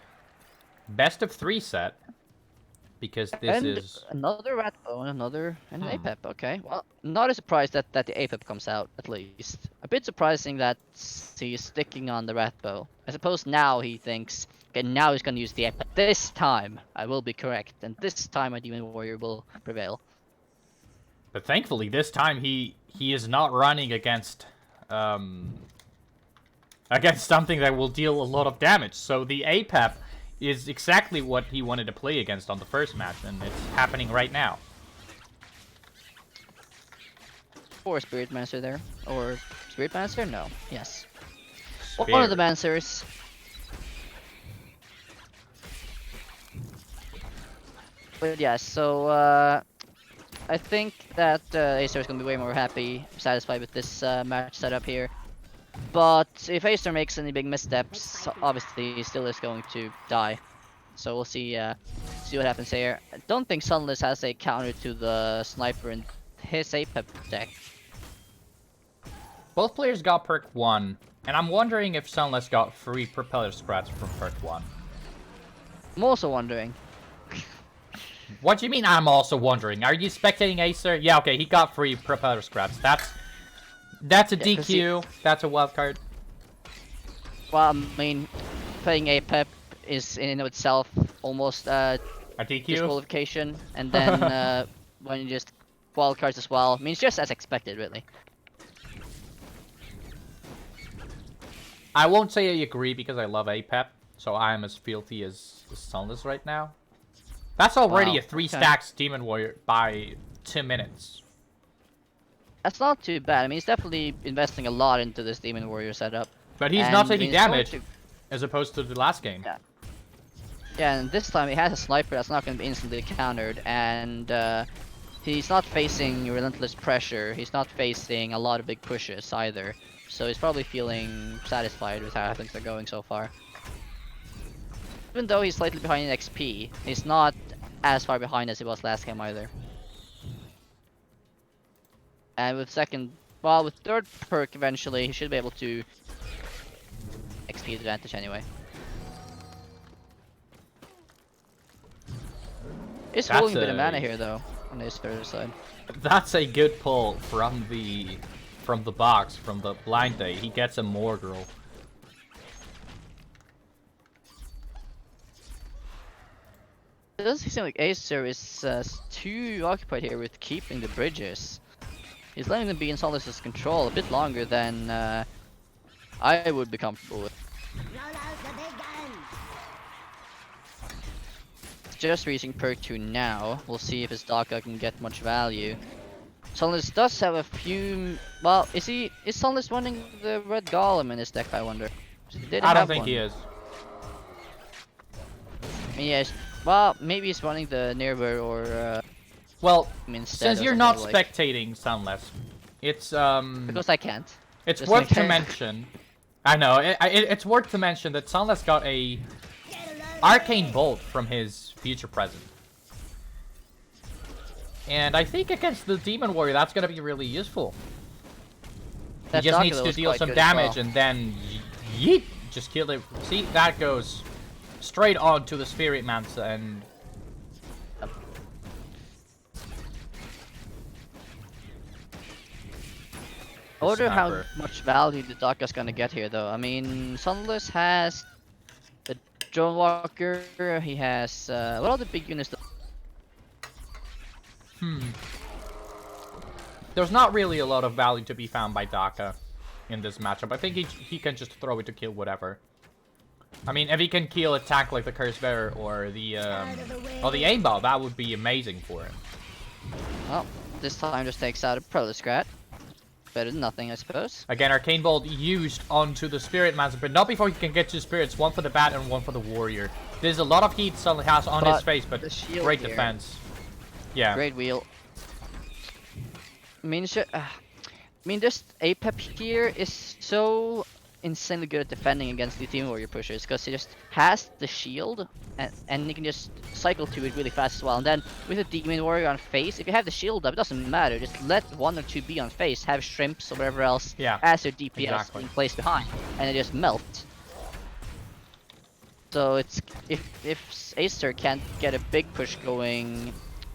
best of 3 set. Because this is another Ratbow and an Apep. Okay, well, not a surprise that the Apep comes out, at least. A bit surprising that he's sticking on the Ratbow. I suppose now he thinks, okay, now he's gonna use the Apep. This time I will be correct, and this time my Demon Warrior will prevail. But thankfully, this time he is not running against something that will deal a lot of damage. So the Apep is exactly what he wanted to play against on the first match, and it's happening right now. Or Spirit Mancer there. Or Spirit Mancer? No. Yes. Spirit. One of the Mancers. But yeah, so I think that Acer is going to be way more satisfied with this match setup here. But if Acer makes any big missteps, obviously he still is going to die. So we'll see what happens here. I don't think Sunless has a counter to the Sniper in his Apep deck. Both players got perk 1, and I'm wondering if Sunless got free Propeller Scratch from perk 1. I'm also wondering. What do you mean I'm also wondering? Are you spectating Acer? Yeah, okay, he got free Propeller Scratch. That's a DQ. That's a wild card. Well, I mean, playing Apep is in and of itself almost a DQ disqualification, and then when you just wildcards as well. I mean, it's just as expected, really. I won't say I agree because I love Apep, so I am as filthy as Sunless right now. That's already a 3 stacks Demon Warrior by 2 minutes. That's not too bad. I mean, he's definitely investing a lot into this Demon Warrior setup. But he's not taking damage, as opposed to the last game. Yeah, and this time he has a Sniper that's not going to be instantly countered, and he's not facing relentless pressure. He's not facing a lot of big pushes either. So he's probably feeling satisfied with how things are going so far. Even though he's slightly behind in XP, he's not as far behind as he was last game either. And with with third perk eventually, he should be able to XP advantage anyway. He's holding a bit of mana here though, on his third side. That's a good pull from the box, from the blind day. He gets a Morgul. It doesn't seem like Acer is too occupied here with keeping the bridges. He's letting them be in Solus's control a bit longer than I would be comfortable with. Roll out the big guns. It's just reaching perk 2 now. We'll see if his Daka can get much value. Solus does have a few. Well, is Solus running the red golem in his deck? I wonder. I don't think he is. Yes. Well, maybe he's running the Nearby or. Well, instead since or you're not something like. spectating Sunless, it's Because I can't. It's Just worth like to mention. I know it's worth to mention that Sunless got a Arcane Bolt from his future present, and I think against the Demon Warrior that's gonna be really useful. He just needs to deal some damage and then yeet, just kill it. See, that goes straight on to the Spirit Mancer and. I wonder how Sniper. much value the Daka's gonna get here, though. I mean, Sunless has the Drone Walker. He has what are the big units? There's not really a lot of value to be found by Daka in this matchup. I think he can just throw it to kill whatever. I mean, if he can kill a tank like the Curse Bearer or the Aimbot, that would be amazing for him. Well, this time just takes out a Prolescrat. Better than nothing, I suppose. Again, Arcane Bolt used onto the Spirit Mancer, but not before he can get two Spirits, one for the Bat and one for the Warrior. There's a lot of heat Sunless has on his face, but the shield great here. defense. Yeah. Great wheel. I mean, this Apep here is so insanely good at defending against the Demon Warrior pushers because he just has the shield and he can just cycle to it really fast as well. And then with a Demon Warrior on face, if you have the shield up, it doesn't matter. Just let 1 or 2 be on face, have shrimps or whatever else as your DPS exactly. in place behind, and it just melt. So it's if Acer can't get a big push going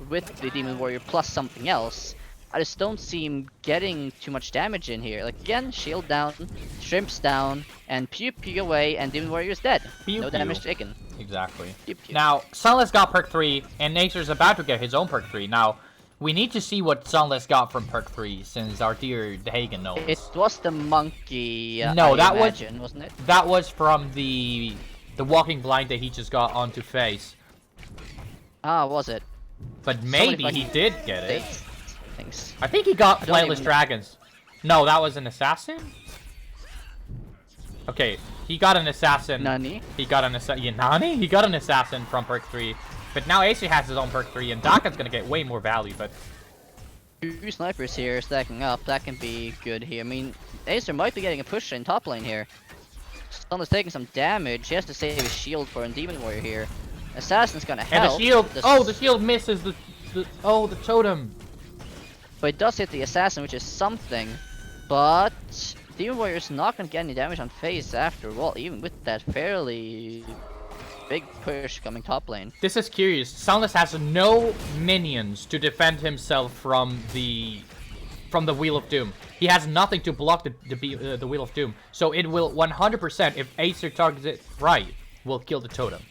with the Demon Warrior plus something else, I just don't see him getting too much damage in here. Like again, shield down, shrimps down, and pew pew away, and Demon Warrior is dead. Pew no pew. damage taken. Exactly. Pew pew. Now, Sunless got perk 3, and Acer's about to get his own perk 3. Now, we need to see what Sunless got from perk 3, since our dear Thehagengnome. It was the monkey. No, I that imagine, wasn't it? That was from the Walking Blind that he just got onto face. Ah, was it? But maybe he did get it. Thanks. I think he got I don't Flightless even- Dragons. No, that was an assassin? Okay, he got an assassin. Nani? He got an assassin. Yeah, Nani? He got an assassin from perk 3. But now Acer has his own perk 3, and Daka's gonna get way more value, but 2 snipers here stacking up. That can be good here. I mean, Acer might be getting a push in top lane here. Sunless taking some damage. He has to save his shield for a Demon Warrior here. Assassin's gonna and help. the shield. Oh, the shield misses the totem. But it does hit the assassin, which is something. But Demon Warrior's not gonna get any damage on face after all, even with that fairly big push coming top lane. This is curious. Sunless has no minions to defend himself from the Wheel of Doom. He has nothing to block the Wheel of Doom. So it will 100%, if Acer targets it right, will kill the totem.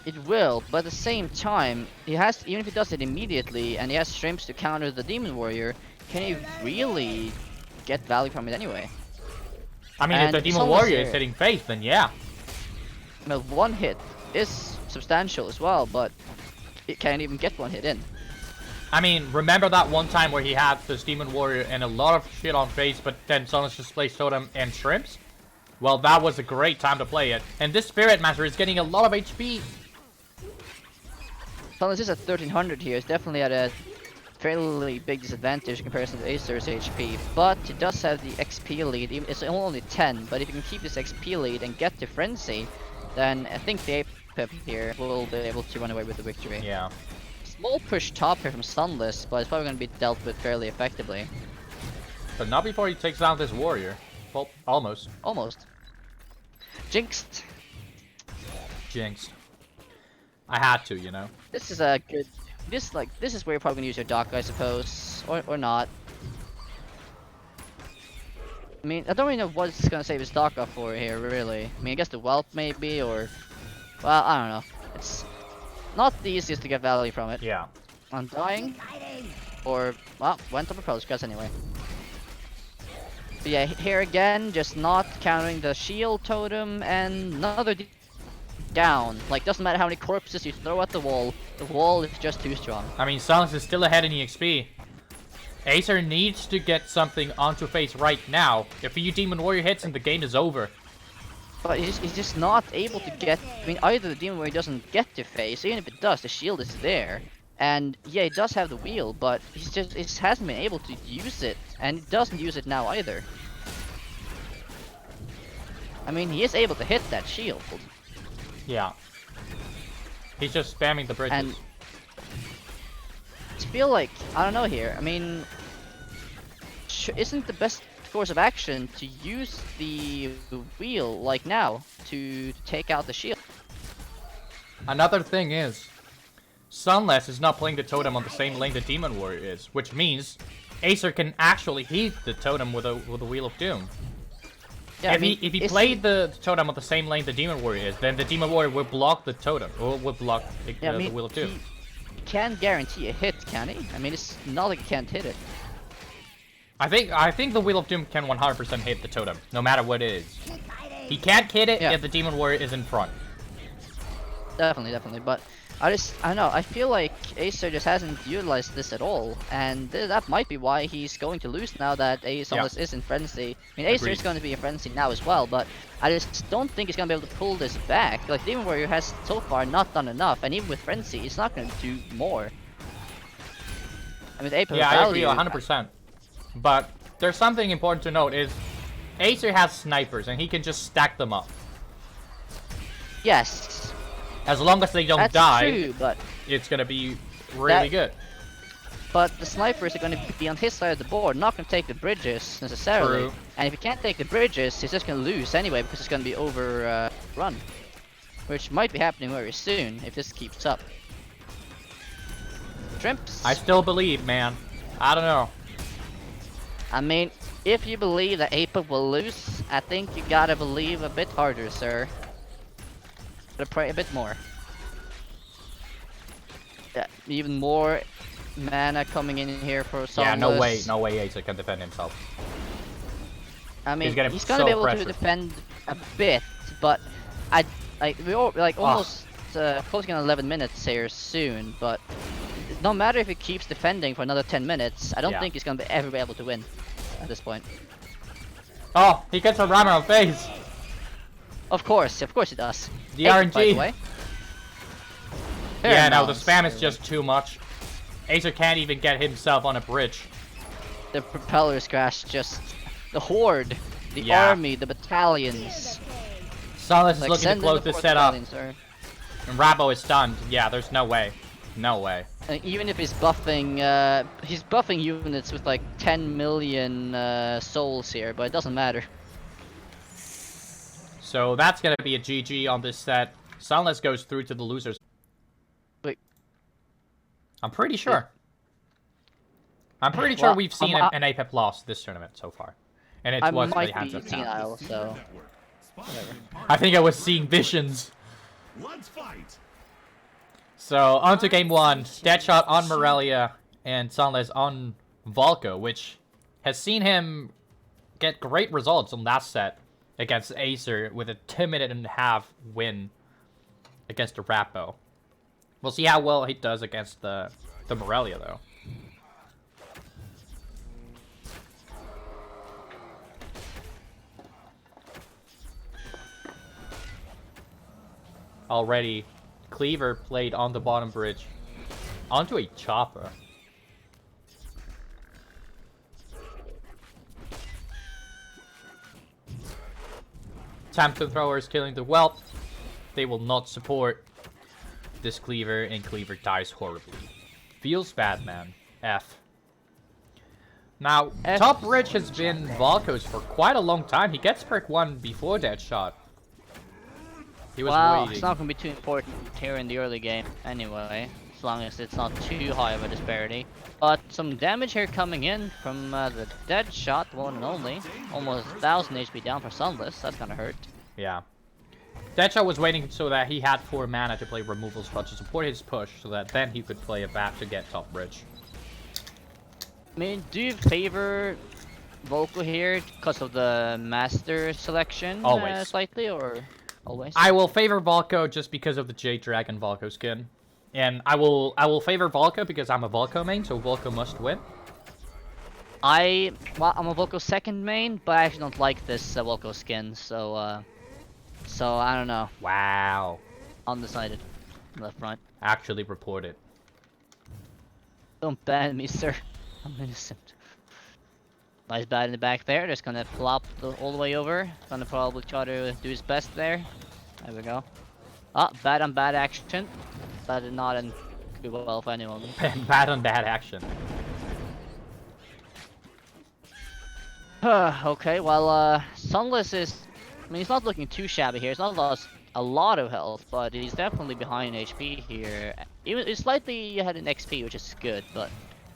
It will, but at the same time, he has, even if he does it immediately, and he has shrimps to counter the Demon Warrior, can he really get value from it anyway? I mean, And if the Demon Sunless Warrior is here. hitting face, then yeah. Well, 1 hit is substantial as well, but it can't even get 1 hit in. I mean, remember that one time where he had this Demon Warrior and a lot of shit on face, but then Sunless just plays Totem and Shrimps? Well, that was a great time to play it. And this Spirit Master is getting a lot of HP. Sunless is at 1300 here. It's definitely at a fairly big disadvantage in comparison to Acer's HP, but he does have the XP lead. It's only 10, but if you can keep this XP lead and get to Frenzy, then I think the Apep here will be able to run away with the victory. Yeah. Small push top here from Sunless, but it's probably going to be dealt with fairly effectively. But not before he takes down this warrior. Well, almost. Almost. Jinxed. Jinxed. I had to, you know. This is a good... This is where you're probably gonna use your dock, I suppose, or not. I mean, I don't really know what it's gonna save his dock up for here, really. I mean, I guess the whelp maybe, or well, I don't know. It's not the easiest to get value from it. Yeah. Undying, or well, went to propose cuts anyway. But yeah, here again, just not countering the shield totem and another. Down. Like, doesn't matter how many corpses you throw at the wall is just too strong. I mean, Silence is still ahead in EXP. Acer needs to get something onto face right now. If a Demon Warrior hits and the game is over. But he's just not able to get... I mean, either the Demon Warrior doesn't get to face, even if it does, the shield is there. And yeah, he does have the wheel, but he just hasn't been able to use it. And he doesn't use it now either. I mean, he is able to hit that shield. Yeah. He's just spamming the bridges. And I feel like, I don't know here, I mean, isn't the best course of action to use the wheel, like now, to take out the shield? Another thing is, Sunless is not playing the totem on the same lane the Demon Warrior is, which means Acer can actually hit the totem with a Wheel of Doom. Yeah, if he played the totem on the same lane the Demon Warrior is, then the Demon Warrior will block the totem, or will block the Wheel of Doom. He can't guarantee a hit, can he? I mean, it's not like he can't hit it. I think the Wheel of Doom can 100% hit the totem, no matter what it is. He can't hit it if the Demon Warrior is in front. Definitely, but I don't know, I feel like Acer just hasn't utilized this at all, and that might be why he's going to lose now that Sunless is in Frenzy. I mean, Acer is going to be in Frenzy now as well, but I just don't think he's going to be able to pull this back. Like, Demon Warrior has so far not done enough, and even with Frenzy, he's not going to do more. I mean, the Apep I agree 100%. But there's something important to note is Acer has snipers, and he can just stack them up. Yes. As long as they don't That's die, true, but it's gonna be really good. But the snipers are going to be on his side of the board, not going to take the bridges necessarily. True. And if he can't take the bridges, he's just going to lose anyway because it's going to be overrun. Which might be happening very soon if this keeps up. Shrimps. I still believe, man. I don't know. I mean, if you believe that Apep will lose, I think you gotta believe a bit harder, sir. Gotta pray a bit more. Yeah, even more mana coming in here for Sunless. Yeah, no way Acer can defend himself. I mean, he's gonna so be able pressured. to defend a bit, but we're almost closing on 11 minutes here soon. But no matter if he keeps defending for another 10 minutes, I don't think he's gonna ever be able to win at this point. Oh, he gets a rammer on face. Of course he does. The Ecke, RNG. by the way. Yeah, no, nice. the spam is just too much. Acer can't even get himself on a bridge. The propellers crash, just the horde, the army, the battalions. Sunless is Like, looking to send in close the this fourth setup. battalion, sir. And Rabo is stunned. Yeah, there's no way. No way. And even if he's buffing units with like 10 million souls here, but it doesn't matter. So that's gonna be a GG on this set. Sunless goes through to the losers. Wait. I'm pretty sure. I'm pretty sure we've seen an Apep loss this tournament so far. And it I was might the hands be of senile, so... I think I was seeing visions. Let's fight. So, on to game one. Deadshot on Morelia and Sunless on Volco, which has seen him get great results on that set against Acer with a 2.5-minute win against the Rappo. We'll see how well he does against the Morelia, though. Already, Cleaver played on the bottom bridge. Onto a chopper. Tamton thrower is killing the whelp. They will not support this cleaver, and cleaver dies horribly. Feels bad, man. F. Now, F. top Rich has been Volco's for quite a long time. He gets perk 1 before that shot. He was Well, waiting. it's not going to be too important here in the early game anyway, as long as it's not too high of a disparity. But some damage here coming in from the dead shot, the one and only. Almost 1000 HP down for Sunless, that's going to hurt. Yeah. Deadshot was waiting so that he had 4 mana to play removal spot to support his push, so that then he could play a bat to get top Rich. I mean, do you favor Volco here because of the master selection Always. slightly, or always? I will favor Volco just because of the Jade Dragon Volco skin. And I will favor Volco because I'm a Volco main, so Volco must win. I'm a Volco second main, but I actually don't like this Volco skin, so I don't know. Wow. Undecided. Left front. Actually reported. Don't ban me, sir. I'm innocent. Nice bat in the back there. Just gonna plop all the way over. Gonna probably try to do his best there. There we go. Ah, bad on bad action. That did not end good well for anyone. Bad on bad action. Okay, well, Sunless is... I mean, he's not looking too shabby here. He's not lost a lot of health, but he's definitely behind HP here. He's slightly ahead in XP, which is good, but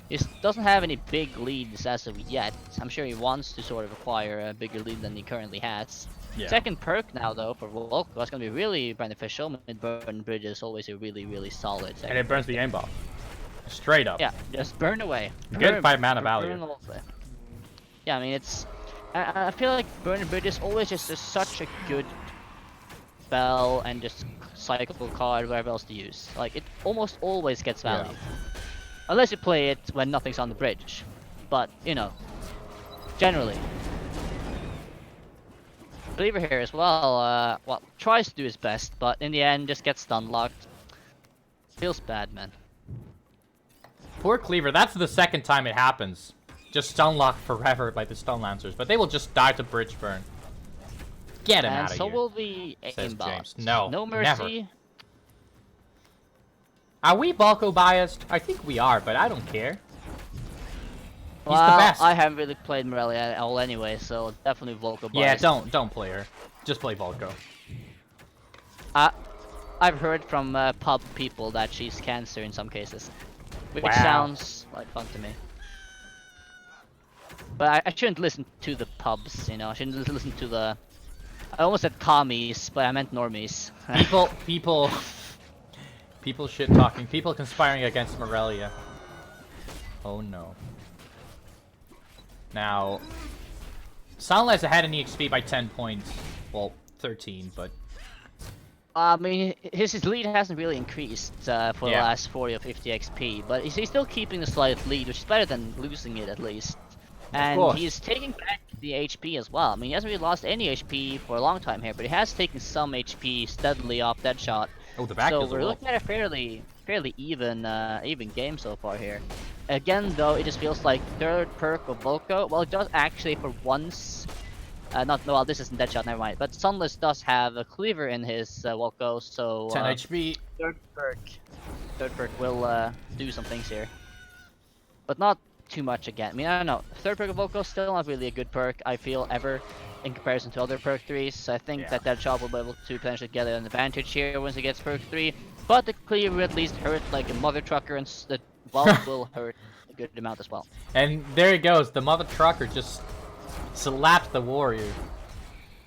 he doesn't have any big leads as of yet. I'm sure he wants to sort of acquire a bigger lead than he currently has. Yeah. Second perk now, though, for Volco. That's going to be really beneficial. Mid-burn bridge is always a really, really solid second. And it burns the aim buff. Straight up. Yeah, just burn away. Good 5 mana value. Burn all the way. Yeah, I mean, it's... I feel like Burn Bridge is always just such a good spell and just cycle card, whatever else to use. Like, it almost always gets value. Yeah. Unless you play it when nothing's on the bridge. But, you know, generally. Believer here as well, well, tries to do his best, but in the end just gets stun locked. Feels bad, man. Poor Cleaver, that's the second time it happens. Just stun locked forever by the stun lancers, but they will just die to bridge burn. Get him out of And so here. will the Says aimbot. James. No, No mercy. never. Are we Volco biased? I think we are, but I don't care. He's Well, the best. I haven't really played Morelia at all anyway, so definitely Volco biased. Yeah, don't play her. Just play Volco. I've heard from pub people that she's cancer in some cases, which Wow. sounds like fun to me. But I shouldn't listen to the pubs, you know. I shouldn't listen to the... I almost said commies, but I meant normies. People shit talking. People conspiring against Morelia. Oh no. Now, Sunless ahead in EXP by 10 points. Well, 13, but... I mean, his lead hasn't really increased for the Yeah. last 40 or 50 XP, but he's still keeping the slight lead, which is better than losing it at least. And course. he's taking back the HP as well. I mean, he hasn't really lost any HP for a long time here, but he has taken some HP steadily off Deadshot. Oh, the back So is a we're wolf. looking at a fairly even game so far here. Again, though, it just feels like third perk of Volco. Well, it does actually for once. Well, this isn't Deadshot, never mind. But Sunless does have a cleaver in his Volco, so 10 HP. third perk will do some things here, but not too much again. I mean, I don't know. Third perk of Volco still not really a good perk, I feel, ever in comparison to other perk 3s. So I think Yeah. that shot will be able to potentially get an advantage here once it gets perk 3. But the cleaver at least hurt like a mother trucker, and the Volk will hurt a good amount as well. And there he goes. The mother trucker just slapped the warrior.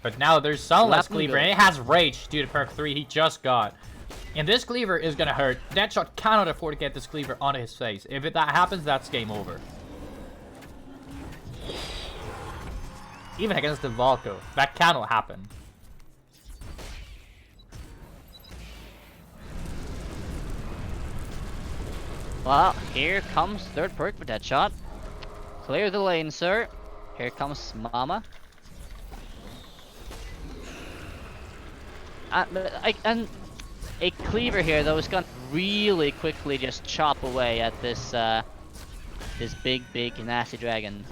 But now there's Sunless Slapped him Cleaver, good. and it has Rage due to perk 3 he just got. And this Cleaver is gonna hurt. Deadshot cannot afford to get this Cleaver onto his face. If that happens, that's game over. Even against the Volco, that cannot happen. Well, here comes third perk for Deadshot. Clear the lane, sir. Here comes Mama. A cleaver here, though, is gonna really quickly just chop away at this this big, nasty dragon.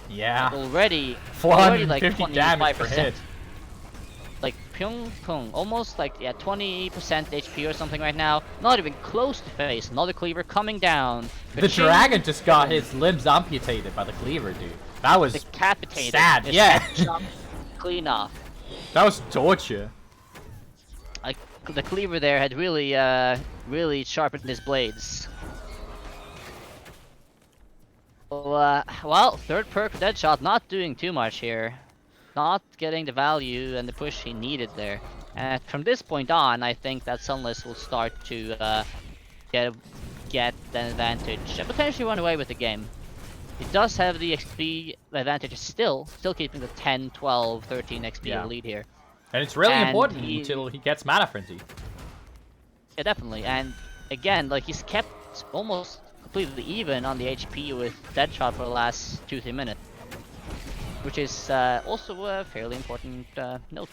Yeah. Already 450 like damage per 25%. hit. Like Pyong Pung, almost like 20% HP or something right now. Not even close to face. Another cleaver coming down. The dragon just got his limbs amputated by the cleaver, dude. That was decapitated. sad. Just Yeah. chopped clean off. That was torture. Like the cleaver there had really, really sharpened his blades. Well, third perk for Deadshot, not doing too much here. Not getting the value and the push he needed there. And from this point on, I think that Sunless will start to get an advantage and potentially run away with the game. He does have the XP advantage still keeping the 10, 12, 13 XP lead here. And it's really And important until he gets Mana Frenzy. Yeah, definitely. And again, like he's kept almost completely even on the HP with Deadshot for the last 2-3 minutes. Which is also a fairly important note.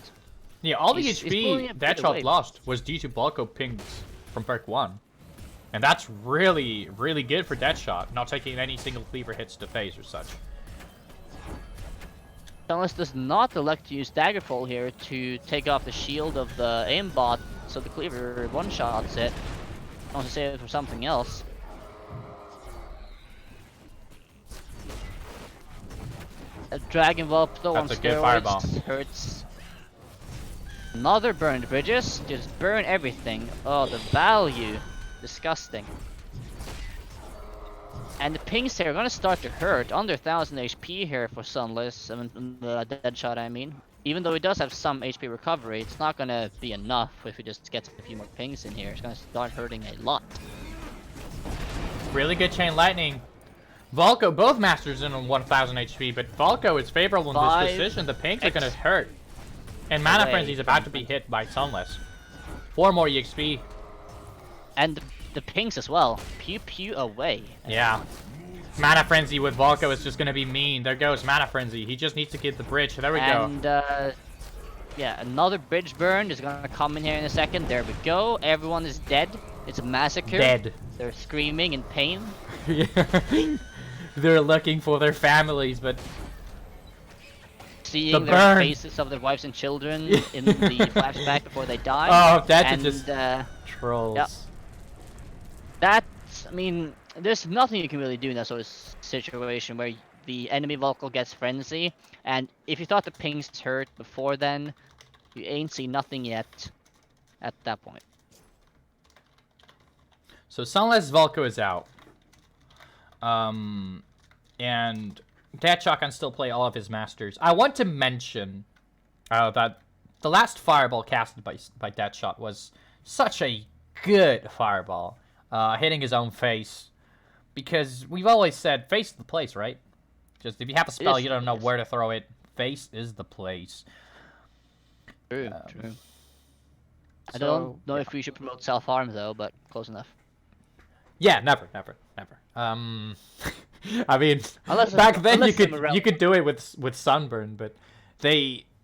Yeah, all the He's pulling HP a bit Deadshot away. lost was due to Volco pings from perk 1. And that's really, really good for Deadshot, not taking any single cleaver hits to face or such. Sunless does not elect to use Daggerfall here to take off the shield of the aimbot, so the cleaver one-shots it. Wants to save it for something else. A Dragon Whelp though on That's a good fireball. steroids hurts. Another burned bridges, just burn everything. Oh, the value, disgusting. And the pings here are gonna start to hurt. Under 1000 HP here for Sunless, Deadshot I mean. Even though he does have some HP recovery, it's not gonna be enough if he just gets a few more pings in here. It's gonna start hurting a lot. Really good Chain Lightning. Volco, both Masters in on 1000 HP, but Volco is favorable in this decision. The pings are gonna hurt. And Mana Away. Frenzy is about to be hit by Sunless. 4 more EXP. And the pings as well. Pew pew away. Yeah. Mana Frenzy with Volco is just gonna be mean. There goes Mana Frenzy. He just needs to get the bridge. There we go. And yeah, another bridge burn is gonna come in here in a second. There we go. Everyone is dead. It's a massacre. Dead. They're screaming in pain. They're looking for their families, but Seeing The their burn. faces of their wives and children in the flashback before they die. oh, that's and just trolls. yeah. That's, I mean, there's nothing you can really do in that sort of situation where the enemy Volco gets frenzy, and if you thought the pings hurt before then, you ain't seen nothing yet at that point. So Sunless Volco is out. And Deadshot can still play all of his masters. I want to mention that the last fireball casted by Deadshot was such a good fireball, hitting his own face. Because we've always said face is the place, right? Just if you have a spell, you don't know where to throw it. Face is the place. True, true. I don't know if we should promote self-harm though, but close enough. Yeah, never. I mean, back then you could do it with Sunburn, but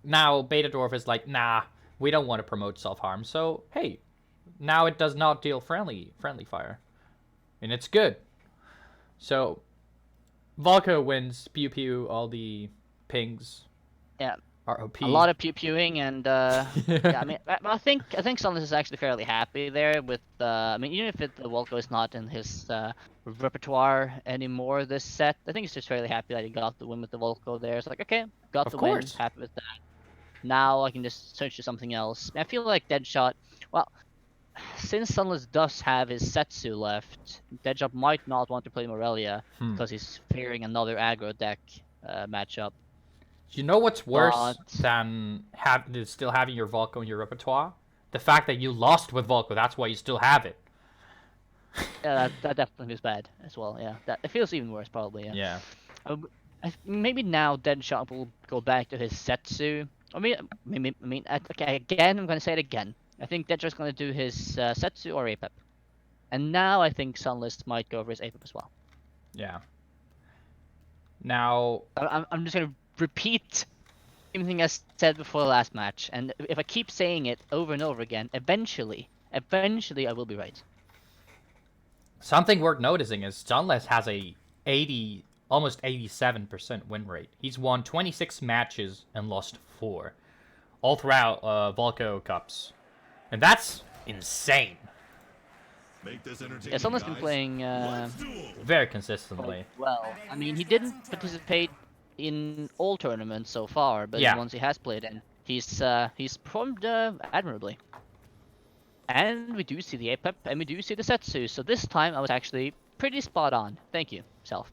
now Beta Dwarf is like, nah, we don't want to promote self-harm. So hey, now it does not deal friendly fire, and it's good. So Volco wins, pew pew, all the pings. Yeah. Are OP. A lot of pew-pewing and yeah, I mean, I think Sunless is actually fairly happy there with I mean, even if the Volco is not in his repertoire anymore this set, I think he's just fairly happy that he got the win with the Volco there. It's like, okay, got the win, happy with that. Now I can just switch to something else. I feel like Deadshot, well, since Sunless does have his Setsu left, Deadshot might not want to play Morelia because he's fearing another aggro deck matchup. You know what's worse than still having your Volco in your repertoire? The fact that you lost with Volco, that's why you still have it. Yeah, that definitely feels bad as well, yeah. It feels even worse, probably, yeah. Maybe now Deadshot will go back to his Setsu. Okay, again, I'm going to say it again. I think Deadshot's going to do his Setsu or Apep. And now I think Sunless might go for his Apep as well. Yeah. Now... I'm just going to repeat everything I said before the last match, and if I keep saying it over and over again, eventually Eventually, I will be right. Something worth noticing is Sunless has a almost 87% win rate. He's won 26 matches and lost 4, all throughout Volco Cups, and that's insane. Make this entertaining, Yeah, someone's been guys. playing Let's duel. Very consistently. well. I mean, he didn't participate in all tournaments so far, but Yeah. the ones he has played in, he's performed admirably. And we do see the Apep, and we do see the Setsu, so this time I was actually pretty spot on. Thank you, Self.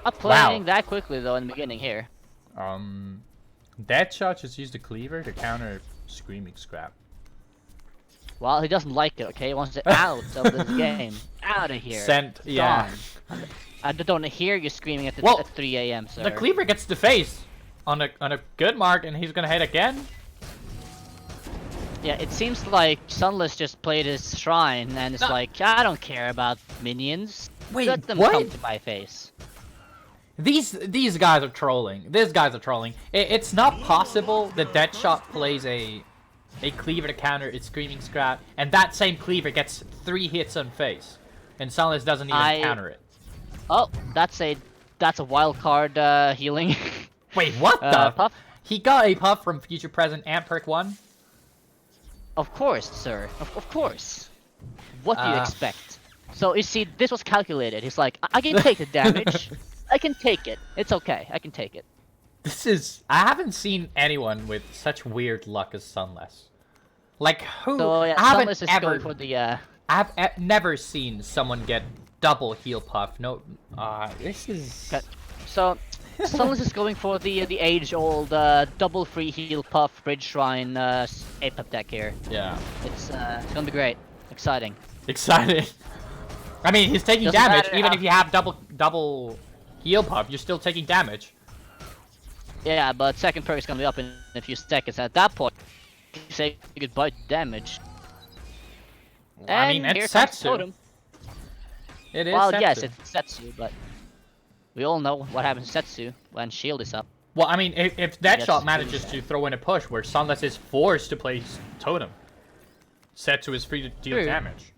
Not playing that quickly though in the beginning here. Deadshot just used a cleaver to counter Screaming Scrap. Well, he doesn't like it, okay? He wants it out of this game. Out of here. Sent, yeah. Gone. I don't hear you screaming at, Well, at 3 a.m., sir. The cleaver gets the face on a good mark, and he's gonna hit again. Yeah, it seems like Sunless just played his shrine, and it's like, I don't care about minions. Wait, Let them what? come to my face. These guys are trolling. These guys are trolling. It's not possible that Deadshot plays a cleaver to counter its Screaming Scrap, and that same cleaver gets 3 hits on face, and Sunless doesn't even counter it. Oh, that's a wild card healing. Wait, what the? Puff? He got a puff from Future Present and Perk 1? Of course, sir. Of course. What do you Uh. expect? So, you see, this was calculated. He's like, I can take the damage. I can take it. It's okay. I can take it. This is... I haven't seen anyone with such weird luck as Sunless. Like, who... So, yeah, I haven't Sunless is ever... going for the, I've never seen someone get double heal puff. No... this is... Okay. So, Sunless is going for the age-old double free heal puff bridge shrine Apep deck here. Yeah. It's gonna be great, exciting. Exciting. I mean, he's taking Doesn't damage. matter Even how- if you have double heal puff, you're still taking damage. Yeah, but second perk is gonna be up in a few seconds. At that point, you say goodbye to damage. I mean, And it's here comes Setsu. Totem. It is Well, Setsu. yes, it's Setsu, but we all know what happens to Setsu when shield is up. Well, I mean, if Yes, Deadshot manages yeah. to throw in a push where Sunless is forced to play Totem, Setsu is free to deal True. damage.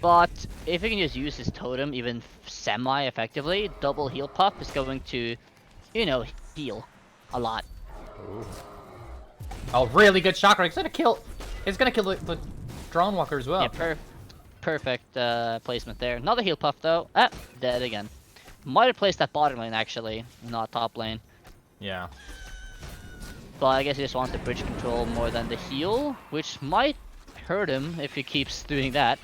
But if he can just use his totem even semi-effectively, double heal puff is going to, you know, heal a lot. Oh, really good chakra. It's gonna kill. It's gonna kill the drone walker as well. Yeah, perfect placement there. Another heal puff though. Ah, dead again. Might have placed that bottom lane actually, not top lane. Yeah. But I guess he just wants the bridge control more than the heal, which might hurt him if he keeps doing that.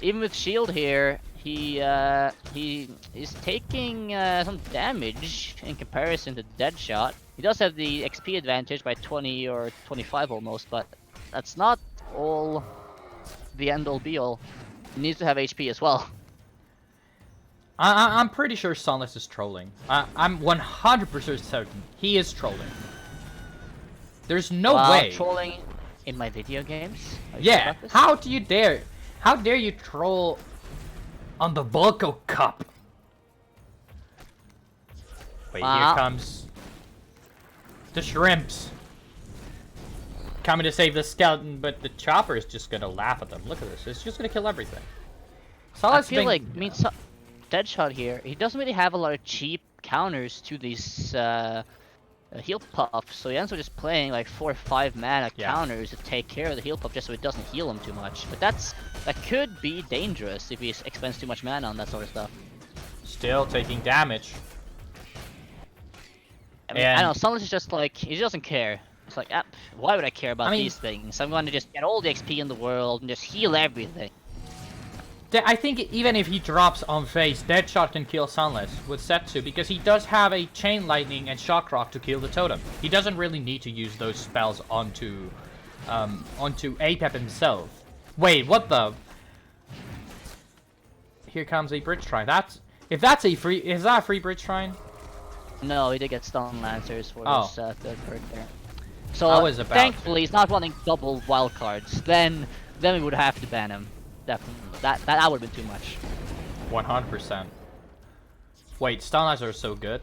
Even with shield here, he is taking some damage in comparison to Deadshot. He does have the XP advantage by 20 or 25 almost, but that's not all the end-all be-all. He needs to have HP as well. I'm pretty sure Sunless is trolling. I'm 100% certain he is trolling. There's no way. Trolling in my video games? Are you sure Yeah. about this? How do you dare? How dare you troll on the Volco Cup? Wait, Wow. here comes the shrimps. Coming to save the skeleton, but the chopper is just gonna laugh at them. Look at this. It's just gonna kill everything. I Solid's feel being- like, Deadshot here, he doesn't really have a lot of cheap counters to these heal puffs, so he ends up just playing like 4 or 5 mana Yeah. counters to take care of the heal puff just so it doesn't heal him too much. But that could be dangerous if he expends too much mana on that sort of stuff. Still taking damage. I mean, I know, Sunless is just like, he doesn't care. It's like, why would I care about I mean- these things? I'm going to just get all the XP in the world and just heal everything. I think even if he drops on face, Deadshot can kill Sunless with Setsu because he does have a Chain Lightning and Shock Rock to kill the totem. He doesn't really need to use those spells onto Apep himself. Wait, what the? Here comes a bridge shrine. Is that a free bridge shrine? No, he did get Stone Lancers for Oh. his third perk there. So, I was about thankfully, he's not running double wildcards. Then we would have to ban him. Definitely. That would have been too much. 100%. Wait, Stun Eyes are so good.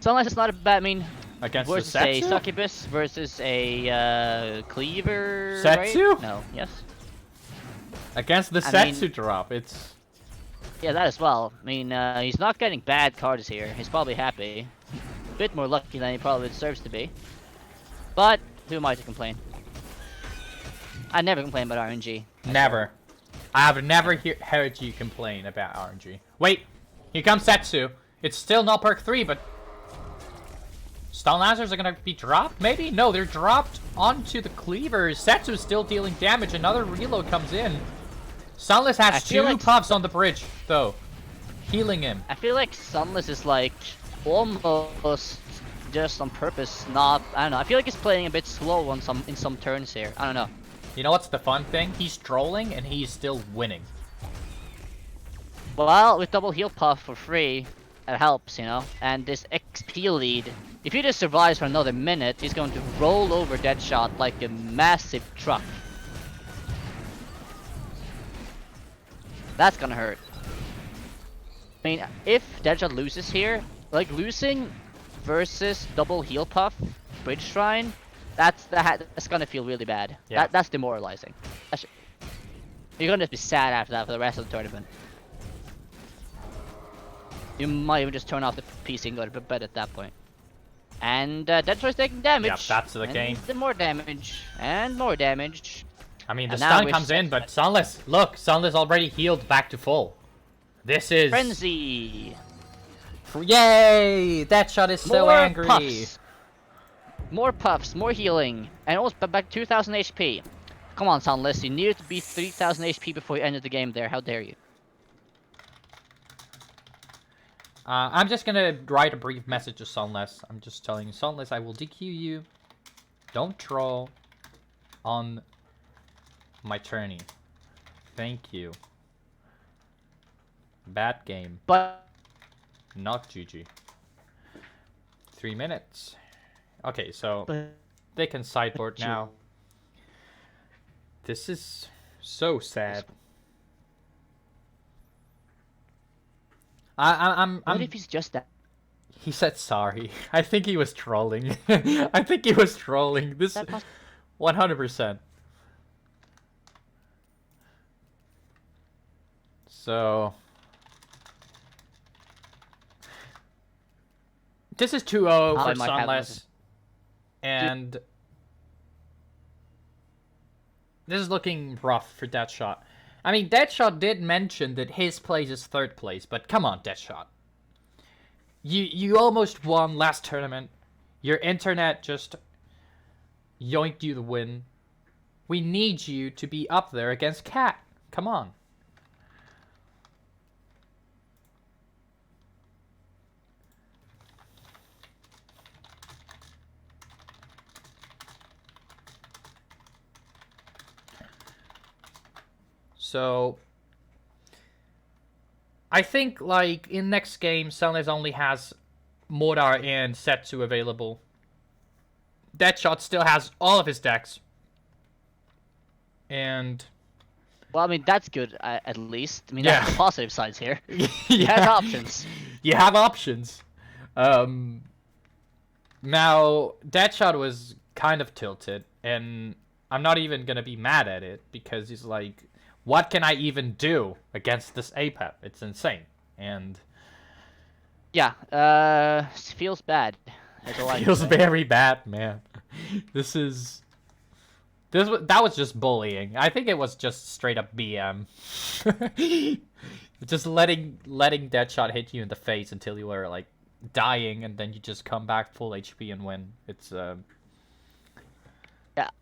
Sunless is not a bad. I mean, Against the versus a Setsu? succubus versus a cleaver. Setsu? Right? No. Yes. Against the I mean- Setsu drop, it's... Yeah, that as well. I mean, he's not getting bad cards here. He's probably happy. A bit more lucky than he probably deserves to be. But who am I to complain? I never complain about RNG. Never. I have never heard you complain about RNG. Wait! Here comes Setsu. It's still not perk 3, but... Stun Lasers are gonna be dropped? Maybe? No, they're dropped onto the cleavers. Setsu's still dealing damage. Another reload comes in. Sunless I has feel 2 like- puffs on the bridge, though. Healing him. I feel like Sunless is like almost just on purpose not. I don't know. I feel like he's playing a bit slow on in some turns here. I don't know. You know what's the fun thing? He's trolling and he's still winning. Well, with double heal puff for free, it helps, you know. And this XP lead, if he just survives for another minute, he's going to roll over Deadshot like a massive truck. That's gonna hurt. I mean, if Deadshot loses here, like losing versus double heal puff, bridge shrine, that's gonna feel really bad. Yeah. That's demoralizing. You're gonna just be sad after that for the rest of the tournament. You might even just turn off the PC and go to bed at that point. And Deadshot's taking damage. Yep, that's the and game. More damage and more damage. I mean, the And now stun we're comes in, but Sunless, look, Sunless already healed back to full. This is... Frenzy. Yay! That shot is so More angry. puffs. More puffs, more healing, and almost back 2,000 HP. Come on, Sunless, you needed to be 3,000 HP before you ended the game there. How dare you? I'm just gonna write a brief message to Sunless. I'm just telling you, Sunless, I will DQ you. Don't troll on my tourney. Thank you. Bad game. But Not GG. 3 minutes. Okay, so But- they can sideboard now. This is so sad. I'm what if he's just that? He said sorry. I think he was trolling. I think he was trolling. This That poss- 100%. So this is 2-0 I for might have Sunless. And this is looking rough for Deadshot. I mean, Deadshot did mention that his place is 3rd place, but come on, Deadshot. You almost won last tournament. Your internet just yoinked you the win. We need you to be up there against Cat. Come on. So I think, like, in next game, Sunless only has Mordar and Setsu available. Deadshot still has all of his decks. And... Well, I mean, that's good, at least. I mean, Yeah. that's the positive sides here. you He has options. You have options. Now, Deadshot was kind of tilted, and I'm not even gonna be mad at it, because he's like, what can I even do against this Apep? It's insane. And Yeah, feels bad. That's all I can feels say. very bad, man. That was just bullying. I think it was just straight up BM. Just letting Deadshot hit you in the face until you were like dying, and then you just come back full HP and win. It's Yeah,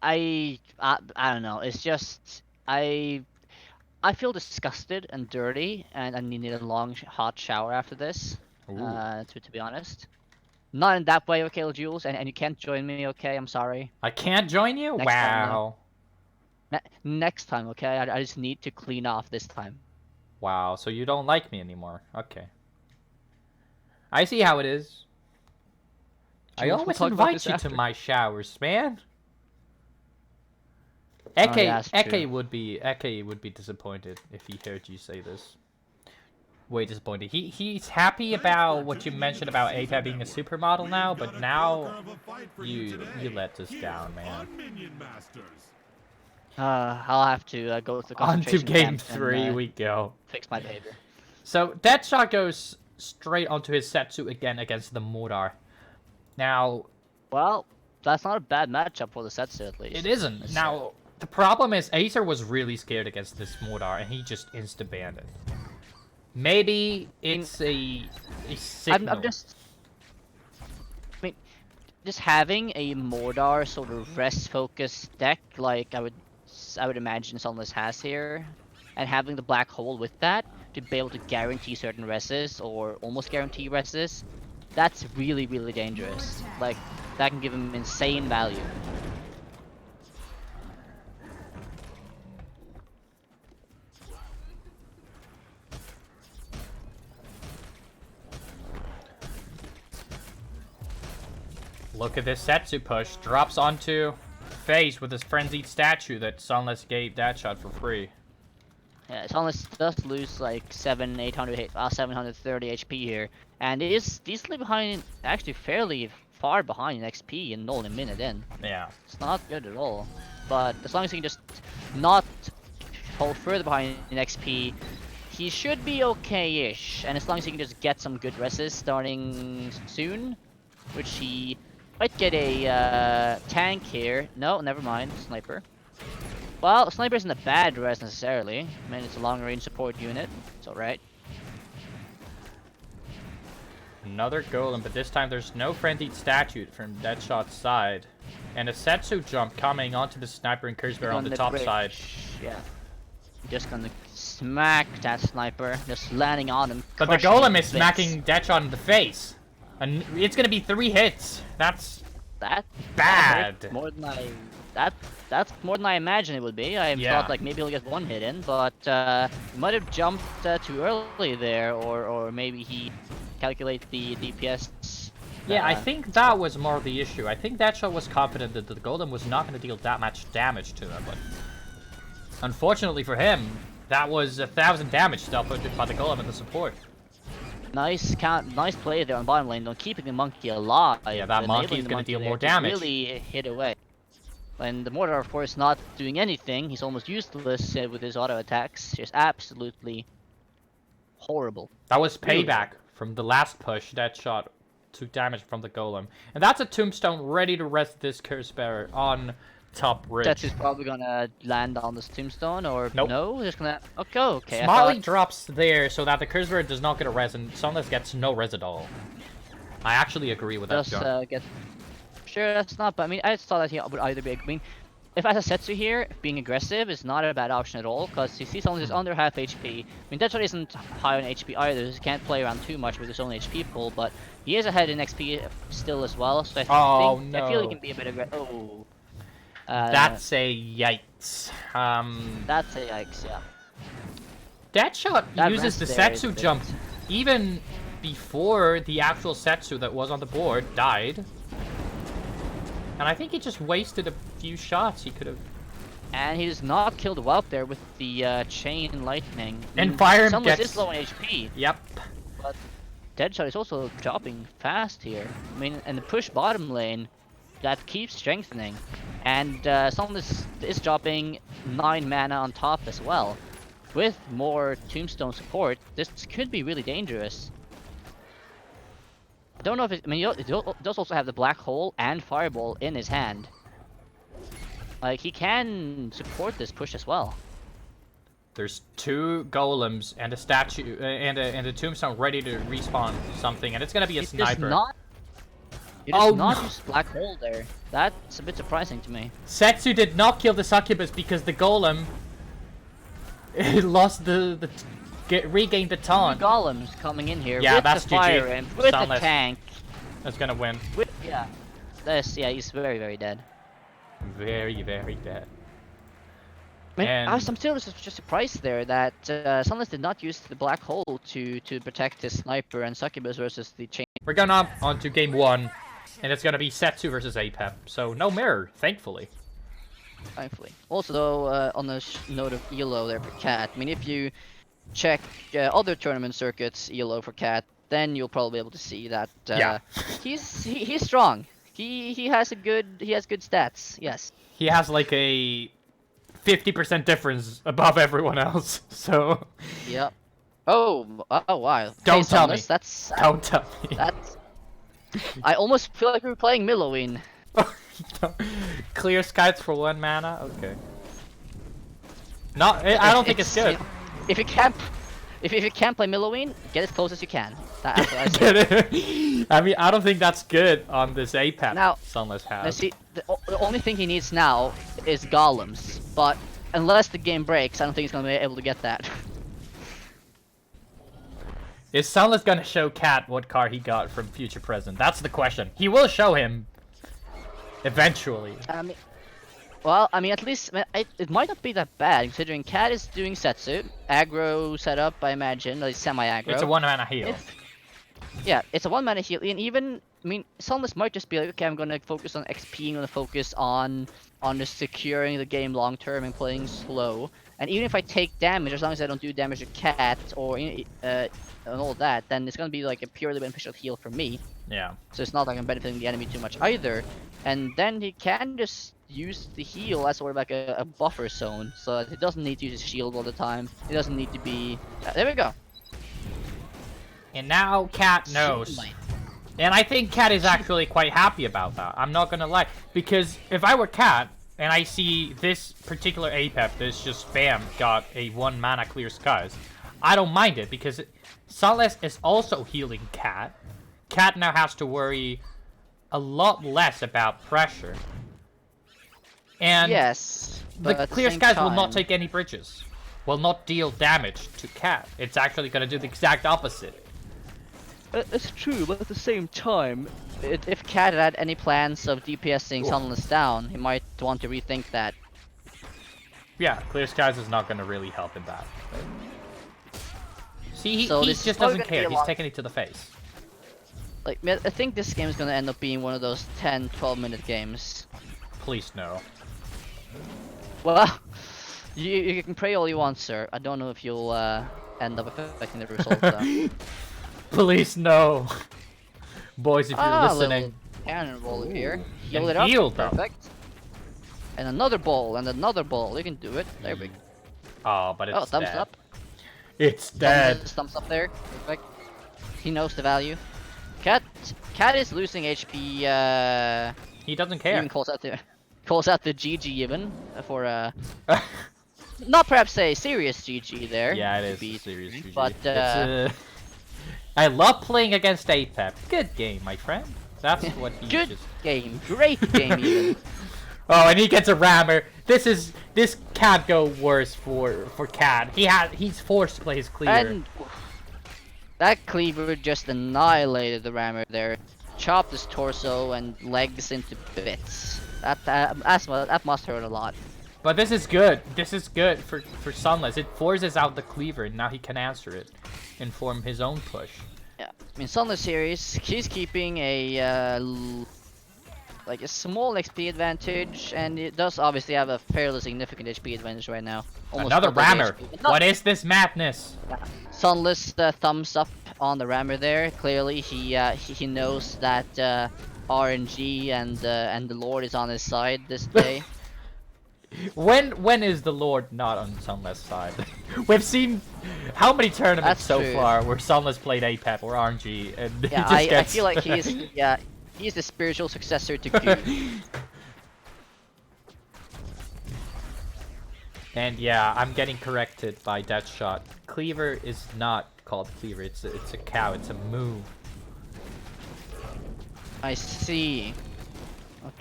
I don't know. It's just I feel disgusted and dirty, and I need a long hot shower after this. Ooh. To be honest, not in that way, okay, Jules, and you can't join me, okay? I'm sorry. I can't join you. Next time, Wow. Next time, okay? I just need to clean off this time. Wow. So you don't like me anymore? Okay. I see how it is. I Jules, we'll always talk about invite this you after. to my showers, man. Oh, Ecke, yeah, that's true. Ecke would be disappointed if he heard you say this. way disappointed. He's happy about what you mentioned about Apep being a supermodel now, but now you let us down, man. I'll have to go to the On to concentration game camp 3 and, we go. fix my behavior. So Deadshot goes straight onto his Setsu again against the Mordar. Now, Well, that's not a bad matchup for the Setsu at least. it isn't. Now, the problem is Acer was really scared against this Mordar, and he just insta-banned it. Maybe it's a signal. I'm just... I mean, just having a Mordar sort of rest-focused deck, like I would imagine Sunless has here, and having the Black Hole with that, to be able to guarantee certain reses, or almost guarantee reses, that's really, really dangerous. Like, that can give him insane value. Look at this Setsu push. Drops onto face with his frenzied statue that Sunless gave Deadshot for free. Yeah, Sunless does lose like 730 HP here, and it is decently behind, actually fairly far behind in XP and only a minute in. Yeah. It's not good at all. But as long as he can just not fall further behind in XP, he should be okay-ish. And as long as he can just get some good reses starting soon, which he might get a tank here. No, never mind, sniper. Well, sniper isn't a bad res necessarily. I mean, it's a long-range support unit. It's alright. Another golem, but this time there's no frenzied statue from Deadshot's side. And a Setsu jump coming onto the sniper and Curse Bear on the top bridge. side. Yeah. Just gonna smack that sniper, just landing on him. But the crushing him golem to is bits. smacking Deadshot in the face. And it's gonna be 3 hits. That's That bad. hurt more than that's more than I imagined it would be. I Yeah. thought like maybe he'll get 1 hit in, but he might have jumped too early there, or maybe he calculated the DPS. Yeah, I think that was more of the issue. I think Deadshot was confident that the golem was not going to deal that much damage to him, but unfortunately for him, that was 1,000 damage dealt by the golem and the support. Nice play there on bottom lane, though, keeping the monkey alive. Yeah, that monkey enabling is the gonna deal there more to damage. Really hit away. And the Mortar, of course, not doing anything. He's almost useless with his auto attacks. Just absolutely horrible. That was Really? payback from the last push. Deadshot took damage from the golem. And that's a tombstone ready to rest this Curse Bearer on top ridge. That's just probably gonna land on this tombstone, or Nope. no? Just gonna okay. Smartly drops there so that the Curse Bearer does not get a res and Sunless gets no res at all. I actually agree with that Does jump. get sure that's not. But I mean, I just thought that he would either be. I mean, if as a Setsu here, being aggressive is not a bad option at all, because you see someone who's under half HP. I mean, Deadshot isn't high on HP either, so he can't play around too much with his own HP pool, but he is ahead in XP still as well. So I I feel he no. can be a bit aggressive. Oh. That's a yikes. That's a yikes, yeah. Deadshot That uses rest the there is Setsu a bit- jump even before the actual Setsu that was on the board died. And I think he just wasted a few shots he could have. And he does not kill the Whelp there with the chain lightning. I And mean, Fire Emblem Sunless gets- is low on HP, Yep. but Deadshot is also dropping fast here. I mean, and the push bottom lane, that keeps strengthening. And Sunless is dropping 9 mana on top as well. With more Tombstone support, this could be really dangerous. I don't know if it, I mean, he does also have the Black Hole and Fireball in his hand. Like, he can support this push as well. There's 2 golems and a statue and a tombstone ready to respawn something, and it's gonna be a He does sniper. not. He does Oh, not no. use Black Hole there. That's a bit surprising to me. Setsu did not kill the succubus because the golem lost regained the Two taunt. golems coming in here Yeah, with that's the fire GG. imp, with the Sunless. tank, That's gonna win. with yeah. He's very, very dead. Very, very dead. I mean, And- I'm still just surprised there that Sunless did not use the Black Hole to protect his sniper and succubus versus the chain. We're going on to game 1, and it's gonna be Setsu versus Apep. So no mirror, thankfully. Thankfully. Also, though, on the note of elo there for Cat, I mean, if you check other tournament circuits ELO for Cat, then you'll probably be able to see that Yeah. he's strong. He has good stats. Yes. He has like a 50% difference above everyone else. So Yep. Oh wow. Don't tell me. Sunless, That's don't tell me. that's. I almost feel like we were playing Milloween. Clear skies for 1 mana. Okay. Not. I don't think it's good. If you can't play Milloween, get as close as you can. That's what I say. I mean, I don't think that's good on this Apep Now- Sunless Now, has. see, the only thing he needs now is golems, but unless the game breaks, I don't think he's gonna be able to get that. Is Sunless gonna show Cat what card he got from Future Present? That's the question. He will show him eventually. I mean, at least it might not be that bad considering Cat is doing Setsu, aggro setup. I imagine, like semi-aggro. It's a 1 mana heal. Yeah, it's a 1 mana heal, and even I mean, Sunless might just be like, okay, I'm gonna focus on XP, I'm gonna focus on just securing the game long term and playing slow. And even if I take damage, as long as I don't do damage to Cat or and all that, then it's gonna be like a purely beneficial heal for me. Yeah. So it's not like I'm benefiting the enemy too much either. And then he can just use the heal as sort of like a buffer zone, so that he doesn't need to use his shield all the time. He doesn't need to be. There we go. And now Cat knows. Light. And I think Cat is actually quite happy about that. I'm not gonna lie. Because if I were Cat, and I see this particular Apep that's just spam got a 1 mana Clear Skies, I don't mind it, because Sunless is also healing Cat. Cat now has to worry a lot less about pressure. And Yes. the but at Clear same Skies will not time- take any bridges. Will not deal damage to Cat. It's actually gonna do the exact opposite. It's true, but at the same time, if Cat had any plans of DPSing Sunless down, he might want to rethink that. Yeah, Clear Skies is not gonna really help in that. See, So he this is just probably doesn't gonna be care. a He's long- taking it to the face. Like, I think this game is gonna end up being one of those 10, 12-minute games. Please no. Well, you can pray all you want, sir. I don't know if you'll end up affecting the result, though. Please no. Boys, if you're listening. Little cannonball here. Heal And it up. heal them. Perfect. And another ball, and another ball. You can do it. There we go. Oh, but it's Oh, thumbs dead. up. It's dead. Thumbs up there. Perfect. He knows the value. Cat is losing HP. He doesn't care. Even calls out the GG even for not perhaps a serious GG there. Yeah, it to is be serious GG. But It's, I love playing against Apep. Good game, my friend. That's what he good just... game, great game even. Oh, and he gets a rammer. This can't go worse for Cat. He's forced to play his clear. And that cleaver just annihilated the rammer there, chopped his torso and legs into bits. That must hurt a lot. But this is good. This is good for Sunless. It forces out the cleaver, and now he can answer it and form his own push. Yeah, I mean Sunless series, he's keeping a like a small XP advantage, and it does obviously have a fairly significant HP advantage right now. Almost Another double the rammer. HP. What is this madness? Sunless thumbs up on the rammer there. Clearly, he knows that RNG and the Lord is on his side this day. When is the Lord not on Sunless side? We've seen how many tournaments That's so true. far where Sunless played Apep or RNG, and he Yeah, just I gets... feel like he's the spiritual successor to Q. And yeah, I'm getting corrected by Deathshot. Cleaver is not called Cleaver. It's a cow. It's a moo. I see.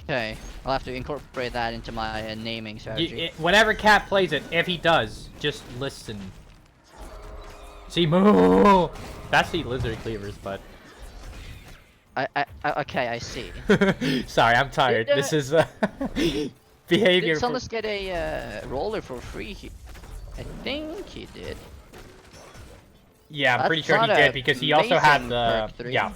Okay, I'll have to incorporate that into my naming strategy. Whenever Cat plays it, if he does, just listen. See, moo. That's the lizard cleavers, but. Okay, I see. Sorry, I'm tired. Did, This is behavior. Did Sunless get a roller for free? I think he did. Yeah, I'm pretty That's sure he not did a because he also had amazing the perk 3. yeah.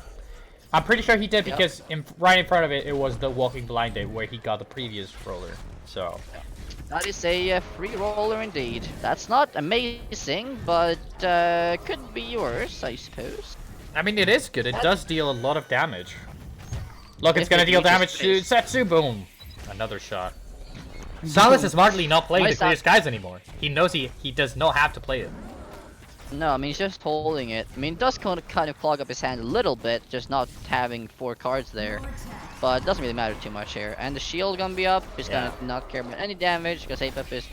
I'm pretty sure he did Yep. because right in front of it, it was the Walking Blind Day where he got the previous roller. So That is a free roller indeed. That's not amazing, but could be worse, I suppose. I mean, it is good. It does deal a lot of damage. Look, it's If gonna it deal reaches damage to space. Setsu. Boom. Another shot. Salas is smartly not playing the clear skies anymore. He knows he does not have to play it. No, I mean, he's just holding it. I mean, it does kind of clog up his hand a little bit, just not having 4 cards there. But it doesn't really matter too much here. And the shield gonna be up. He's gonna not care about any damage, because Apep is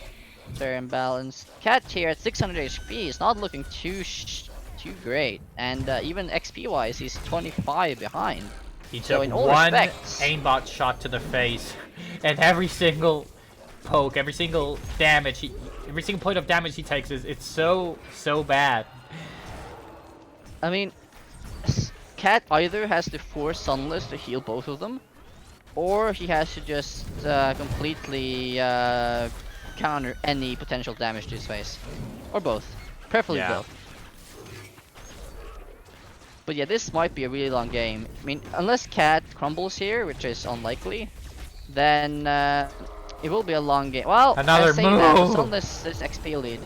very imbalanced. Cat here at 600 HP is not looking too great. And even XP-wise, he's 25 behind. He So took in all one respects- aimbot shot to the face, and every single poke, every single damage, every single point of damage he takes it's so bad. I mean, Cat either has to force Sunless to heal both of them, or he has to just completely counter any potential damage to his face. Or both. Preferably Yeah. both. But yeah, this might be a really long game. I mean, unless Cat crumbles here, which is unlikely, then it will be a long game. Well, Another I say that, move. Sunless's XP lead.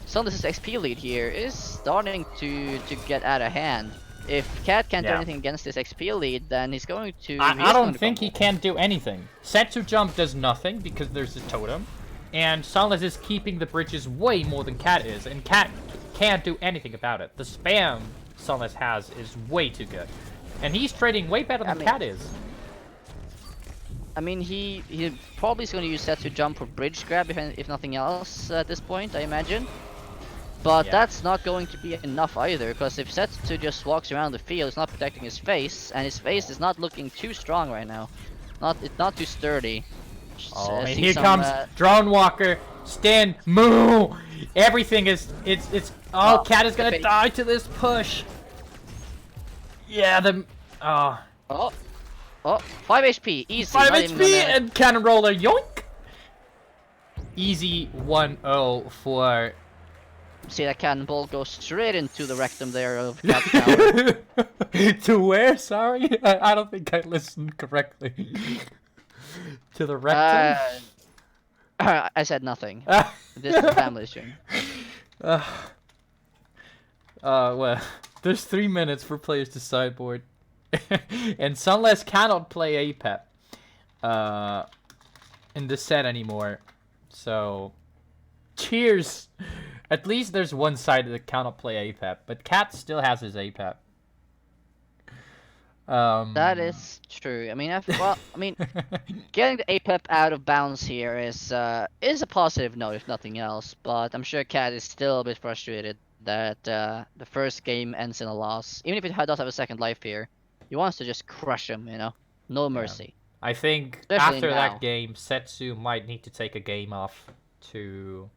Sunless's XP lead here is starting to get out of hand. If Cat can't do Yeah. anything against this XP lead, then he's going to. I don't think he can do anything. Setsu jump does nothing because there's a totem, and Sunless is keeping the bridges way more than Cat is, and Cat can't do anything about it. The spam Sunless has is way too good, and he's trading way better than Cat is. I mean, he probably is going to use Setsu jump for bridge grab if nothing else at this point, I imagine. But Yeah. that's not going to be enough either, because if Setsu just walks around the field, it's not protecting his face, and his face is not looking too strong right now. It's not too sturdy. Oh, and See here some, comes Drone Walker, Stin, Moo! Everything is, oh, Cat is gonna die to this push! Yeah, Oh, 5 HP, easy. 5 not even HP gonna- and Cannon Roller, yoink! Easy 1-0 for... See that cannonball go straight into the rectum there of Cat's tower. To where? Sorry? I don't think I listened correctly. To the rectum? I said nothing. This is a family stream. Well, there's 3 minutes for players to sideboard. And Sunless cannot play Apep in this set anymore. So, cheers! At least there's one side that cannot play Apep, but Cat still has his Apep. That is true. I mean, getting the Apep out of bounds here is a positive note, if nothing else. But I'm sure Cat is still a bit frustrated that the first game ends in a loss. Even if it does have a second life here, he wants to just crush him, you know? No mercy. I think Especially after now. that game, Setsu might need to take a game off to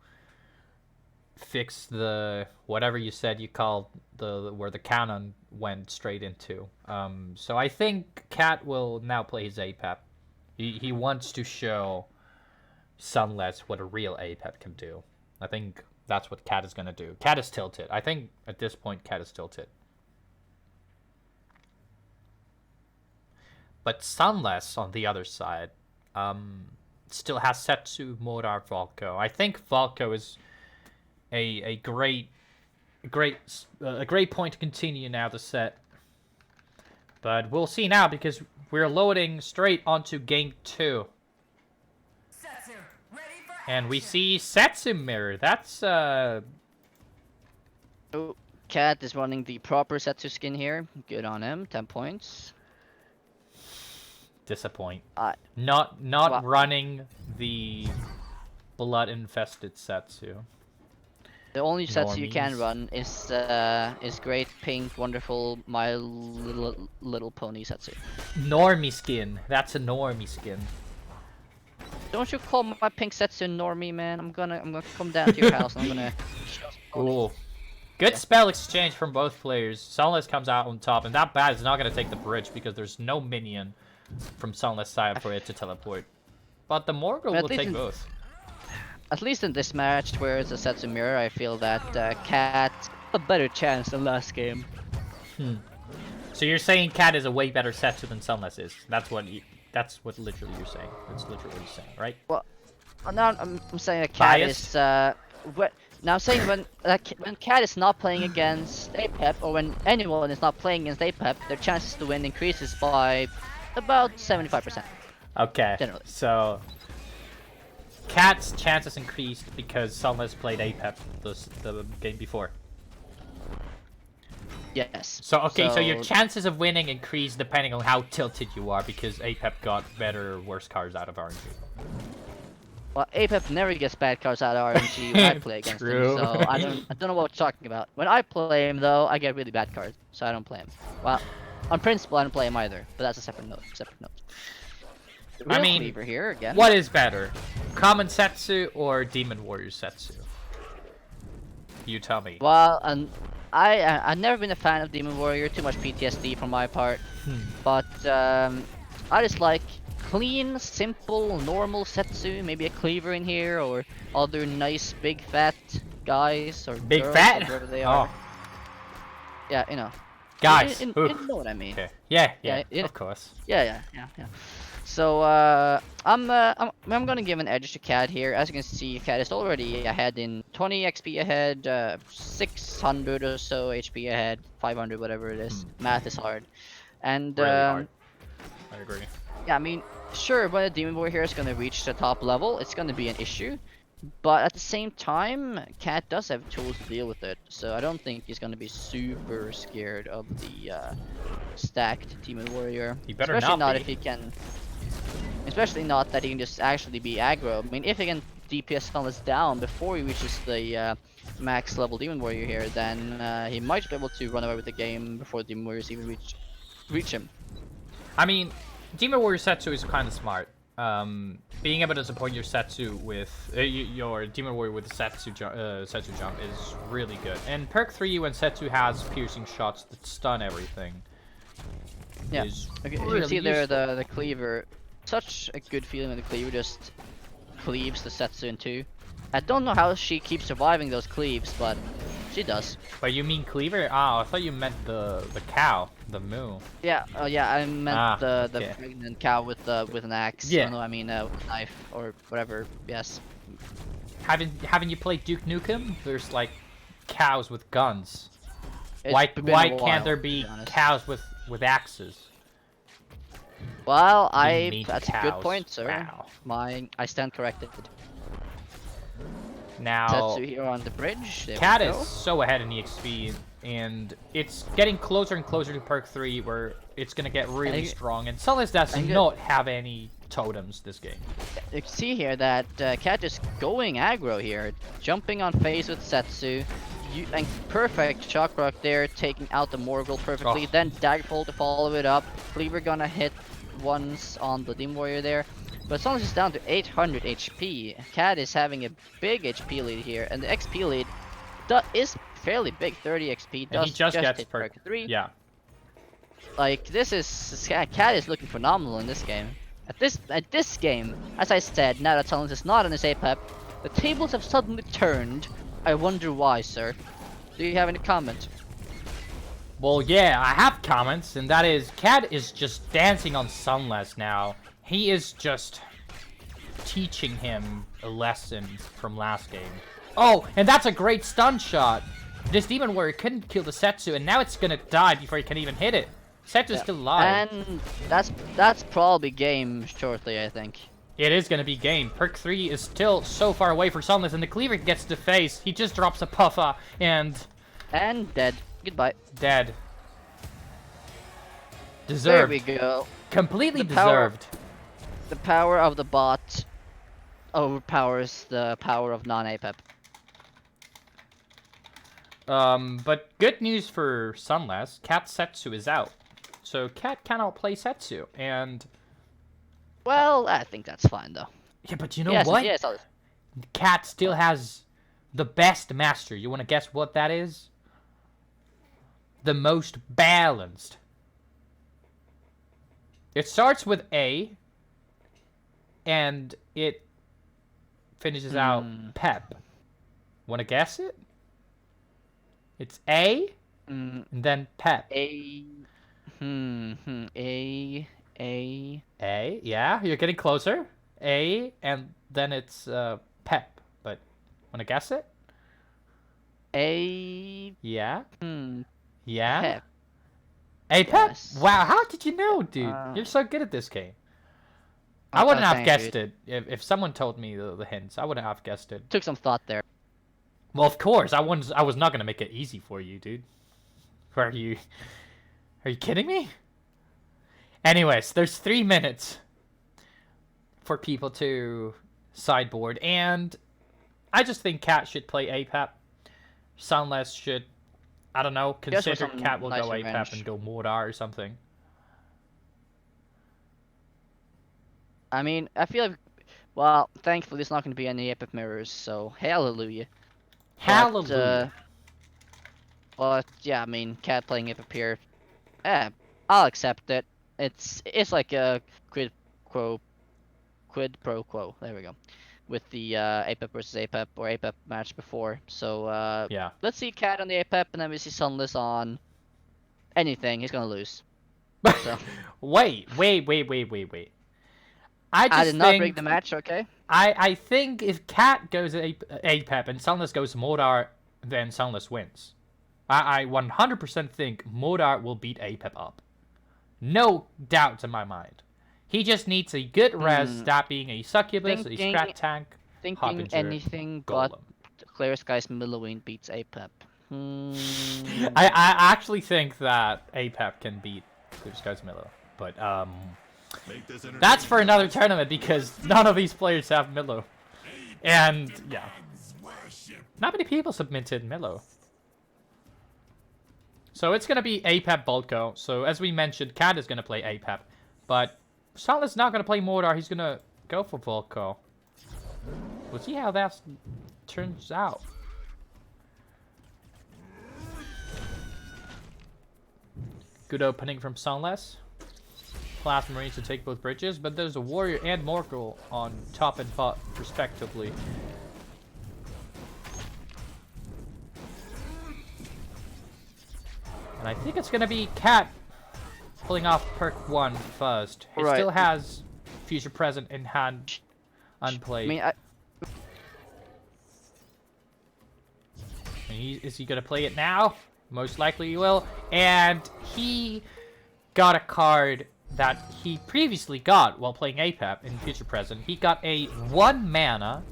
fix the whatever you said you called where the cannon went straight into. So I think Cat will now play his Apep. He wants to show Sunless what a real Apep can do. I think that's what Cat is gonna do. Cat is tilted. I think at this point Cat is tilted. But Sunless on the other side still has Setsu, Modar, Volco. I think Volco is a great point to continue now the set. But we'll see now because we're loading straight onto game 2. And we see Setsu Mirror. That's Oh, Cat is running the proper Setsu skin here. Good on him. 10 points. disappoint. Uh, Not well- running the blood infested Setsu. The only Setsu you can Normies. run is great pink, wonderful, my little pony Setsu. Normie skin. That's a normie skin. Don't you call my pink Setsu normie, man? I'm gonna come down to your house and I'm gonna. Cool. Good spell exchange from both players. Sunless comes out on top, and that bat is not going to take the bridge because there's no minion from Sunless side for it to teleport. But the Morgul But will they take didn't- both. At least in this match, where it's a Setsu mirror, I feel that Cat a better chance than last game. So you're saying Cat is a way better Setsu than Sunless is? That's what literally you're saying. That's literally what you're saying, right? Now I'm saying that Cat Biased? is now I'm saying when Cat is not playing against Apep, or when anyone is not playing against Apep, their chances to win increases by about 75%. Okay. Generally. So Cat's chances increased because Sunless played Apep the game before. Yes. So okay, so your chances of winning increase depending on how tilted you are because Apep got better or worse cards out of RNG. Well, Apep never gets bad cards out of RNG when I play against True. him, so I don't know what you're talking about. When I play him though, I get really bad cards, so I don't play him. Well, on principle, I don't play him either, but that's a separate note. I mean, Cleaver here again. What is better, Common Setsu or Demon Warrior Setsu? You tell me. Well, and I've never been a fan of Demon Warrior. Too much PTSD from my part. But I just like clean, simple, normal Setsu. Maybe a cleaver in here, or other nice big fat guys or Big girls, fat? or whatever they are. Oh. Yeah, you know. Guys. You Oof. know what I mean. Okay. Yeah, Yeah, of course. Yeah. So I'm gonna give an edge to Cat here. As you can see, Cat is already ahead in 20 XP ahead, 600 or so HP ahead, 500 whatever it is. Math is hard, and Really hard. I agree. yeah, I mean, sure, when a Demon Boy here is gonna reach the top level, it's gonna be an issue. But at the same time, Cat does have tools to deal with it, so I don't think he's gonna be super scared of the stacked Demon Warrior. He better Especially not be. if he can. Especially not that he can just actually be aggro. I mean, if he can DPS Sunless down before he reaches the max level Demon Warrior here, then he might be able to run away with the game before the Demon Warriors even reach him. I mean, Demon Warrior Setsu is kind of smart. Being able to support your Setsu with your Demon Warrior with Setsu jump is really good. And perk 3 when Setsu has piercing shots that stun everything. Yeah. Is Okay, really you can see there useful. the cleaver. Such a good feeling when the cleaver just cleaves the Setsu in two. I don't know how she keeps surviving those cleaves, but she does. But you mean cleaver? Ah, I thought you meant the cow, the moo. Yeah, yeah, I meant the okay. pregnant cow with an axe. Yeah. No, I mean with a knife or whatever. Yes. Haven't you played Duke Nukem? There's like cows with guns. It's Why been a while, can't there to be honest. cows with axes? Well, You need that's a good cows. point, sir. Wow. I stand corrected. Now, Setsu here on the bridge. There Cat we is go. so ahead in EXP, and it's getting closer and closer to perk 3, where it's gonna get really I- strong. And Sunless does I get- not have any totems this game. You can see here that Cat is going aggro here, jumping on phase with Setsu, and perfect shock rock there, taking out the Morgul perfectly. Oh. Then Daggerfall to follow it up. Cleaver gonna hit once on the Demon Warrior there, but as long as it's down to 800 HP, Cat is having a big HP lead here, and the XP lead is fairly big, 30 XP. And he just gets hit perk 3. Yeah. Like this is Cat is looking phenomenal in this game. At this game, as I said, now that Sunless is not on his Apep, the tables have suddenly turned. I wonder why, sir. Do you have any comment? Well, yeah, I have comments, and that is, Cat is just dancing on Sunless now. He is just teaching him a lesson from last game. Oh, and that's a great stun shot. This Demon Warrior couldn't kill the Setsu, and now it's gonna die before he can even hit it. Setsu's still alive. And that's probably game shortly, I think. It is gonna be game. Perk 3 is still so far away for Sunless, and the Cleaver gets to face. He just drops a Puffa, and And dead. Goodbye. dead. There Deserved. we go. Completely The power- deserved. The power of the bot overpowers the power of non-Apep. But good news for Sunless, Cat Setsu is out. So Cat cannot play Setsu, and... Well, I think that's fine though. Yeah, but you know Yes, what? yes, Cat still has the best master. You want to guess what that is? The most balanced. It starts with A, and it finishes out Pep. Want to guess it? It's A, and then Pep. A, A, yeah, you're getting closer. A, and then it's Pep. But wanna guess it? Yeah. Yeah. Pep. Apep? Yes. Wow, how did you know, dude? You're so good at this game. I wouldn't have thank guessed you. it if someone told me the hints. I wouldn't have guessed it. Took some thought there. Well, of course, I was not gonna make it easy for you, dude. Are you kidding me? Anyways, there's 3 minutes for people to sideboard, and I just think Cat should play Apep. Sunless should, I don't know, Guess for consider some Cat will nice go Apep revenge. and go Mordar or something. I mean, I feel like, well, thankfully there's not going to be any Apep mirrors, so hallelujah. Hallelujah. But yeah, I mean, Cat playing Apep here, I'll accept it. It's like a quid pro quo. There we go, with the Apep versus Apep or Apep match before. So Yeah. let's see Cat on the Apep, and then we see Sunless on anything. He's gonna lose. So Wait. I I just did not think break the match. Okay. I think if Cat goes Apep and Sunless goes Mordar, then Sunless wins. I 100% think Mordar will beat Apep up. No doubts in my mind. He just needs a good res, that being a Succubus, a Thinking- Strat Tank, Thinking Harbinger, anything but Golem. Clear Skies Milloween beats Apep. I actually think that Apep can beat Clear Skies Milo, but Make this entertaining. that's for another tournament because none of these players have Milo, and yeah, not many people submitted Milo. So it's gonna be Apep Volco. So as we mentioned, Cat is gonna play Apep, but Sunless not gonna play Mordar. He's gonna go for Volco. We'll see how that turns out. Good opening from Sunless. Plasma Marines to take both bridges, but there's a Warrior and Morgul on top and bot, respectively. And I think it's gonna be Cat pulling off perk 1 first. He Right. still has Future Present in hand, unplayed. I mean, And is he gonna play it now? Most likely he will. And he got a card that he previously got while playing Apep in Future Present. He got a 1 mana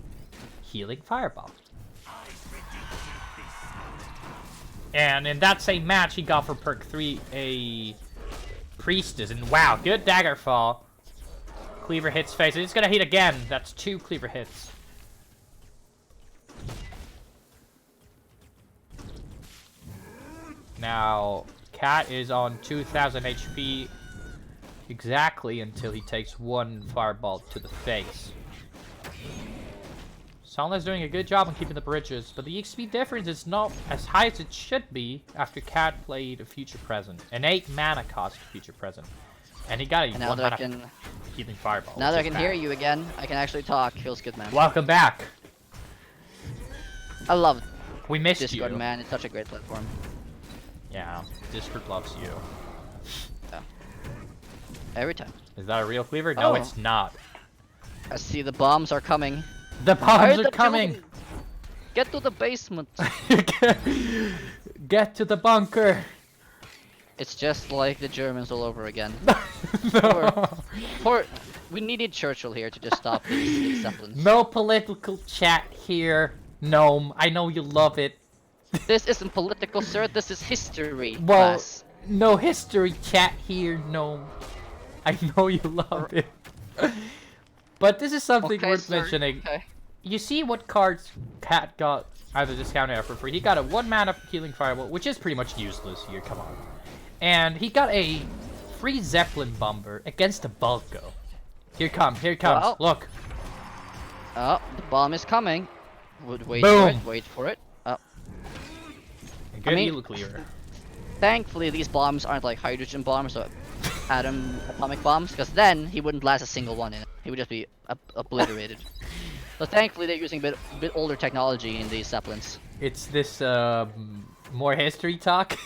Healing Fireball. And in that same match, he got for perk 3 a Priestess. And wow, good Daggerfall. Cleaver hits face. It's gonna hit again. That's 2 Cleaver hits. Now, Cat is on 2000 HP exactly until he takes 1 Fireball to the face. Sunless doing a good job on keeping the bridges, but the XP difference is not as high as it should be after Cat played a Future Present. An 8 mana cost Future Present. And he got a and now 1 that I mana can, Healing Fireball. now that I which is can hear bad. you again, I can actually talk. Feels good, man. Welcome back. I love We missed Discord, you. man. It's such a great platform. Yeah, Discord loves you. Every time. Is that a real cleaver? No, Oh. it's not. I see the bombs are coming. The bombs Where's are the coming. building? Get to the basement. Get to the bunker. It's just like the Germans all over again. No. We needed Churchill here to just stop these Zeppelins. No political chat here, Gnome. I know you love it. This isn't political, sir. This is history. Well, class. no history chat here, Gnome. I know you love it. But this is something Okay, worth sir. mentioning. Okay. You see what cards Cat got either discounted or for free. He got a 1 mana Healing Fireball, which is pretty much useless here, come on. And he got a free Zeppelin Bomber against a Volco. Here it comes, Well, look. Oh, the bomb is coming. Would wait Boom. for it. Wait for it. Oh. A good mean- Elo Cleaver. Thankfully, these bombs aren't like hydrogen bombs or atomic bombs, because then he wouldn't last a single one in it. He would just be obliterated. So thankfully, they're using a bit older technology in these Zeppelins. It's this, more history talk.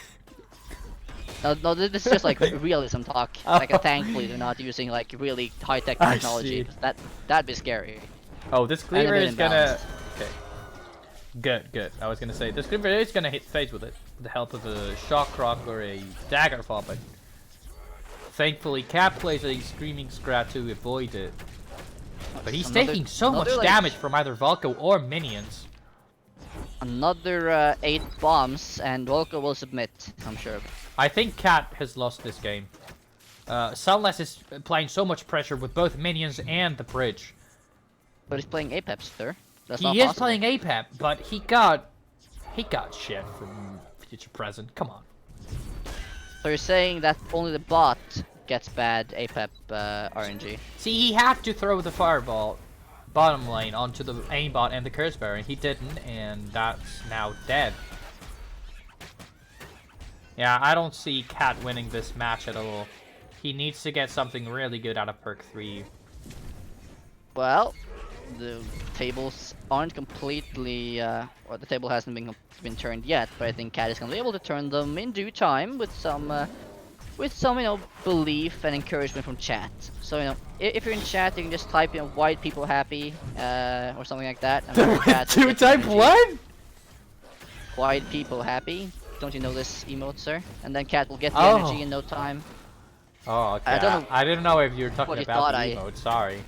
No, this is just like realism talk. Like, thankfully, they're not using like really high-tech I technology. see. 'Cause that'd be scary. Oh, this cleaver bit is gonna... imbalanced. Okay. Good, good. I was gonna say, this cleaver is gonna hit face with it. With the help of a Shock Rock or a Daggerfall, but... Thankfully, Cat plays a Screaming Scrat to avoid it. But he's taking so much like, damage from either Volco or minions. Another 8 bombs, and Volco will submit, I'm sure. I think Cat has lost this game. Sunless is applying so much pressure with both minions and the bridge. But he's playing Apex, sir. That's He not is possible. playing Apep, but he got shit from Future Present. Come on. So you're saying that only the bot gets bad Apep RNG? See, he had to throw the fireball bottom lane onto the aimbot and the curse bearer, and he didn't, and that's now dead. Yeah, I don't see Cat winning this match at all. He needs to get something really good out of perk 3. Well, the tables aren't completely, or the table hasn't been turned yet, but I think Cat is gonna be able to turn them in due time with some you know, belief and encouragement from chat. So, you know, if you're in chat, you can just type, you know, white people happy, or something like that. Two type what? White people happy. Don't you know this emote, sir? And then Cat will get the Oh. energy in no time. Oh, okay. I don't know I didn't know if you were what talking you about the thought emote. Sorry.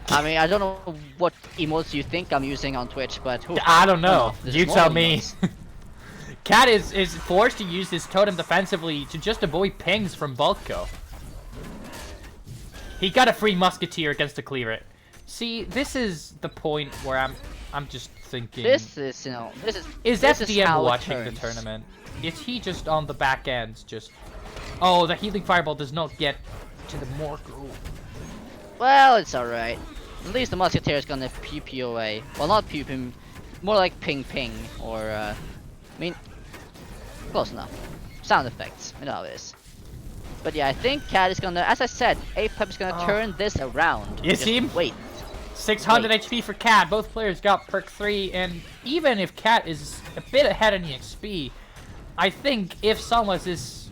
I mean, I don't know what emotes you think I'm using on Twitch, but I don't know. There's You more tell me. emotes. Cat is forced to use his totem defensively to just avoid pings from Volco. He got a free musketeer against the cleaver. See, this is the point where I'm just thinking. This is, you know, this is. Is that this DM how it watching the turns. tournament? Is he just on the back end just... Oh, the healing fireball does not get to the Morgul. Well, it's alright. At least the musketeer is gonna pew you away. Well, not pew him, more like ping ping, or I mean, close enough. Sound effects, you know how it is. But yeah, I think Cat is gonna, as I said, Apep is gonna turn this around. You Just see? Wait. 600 HP for Cat. Both players got perk 3, and even if Cat is a bit ahead in EXP, I think if Sunless is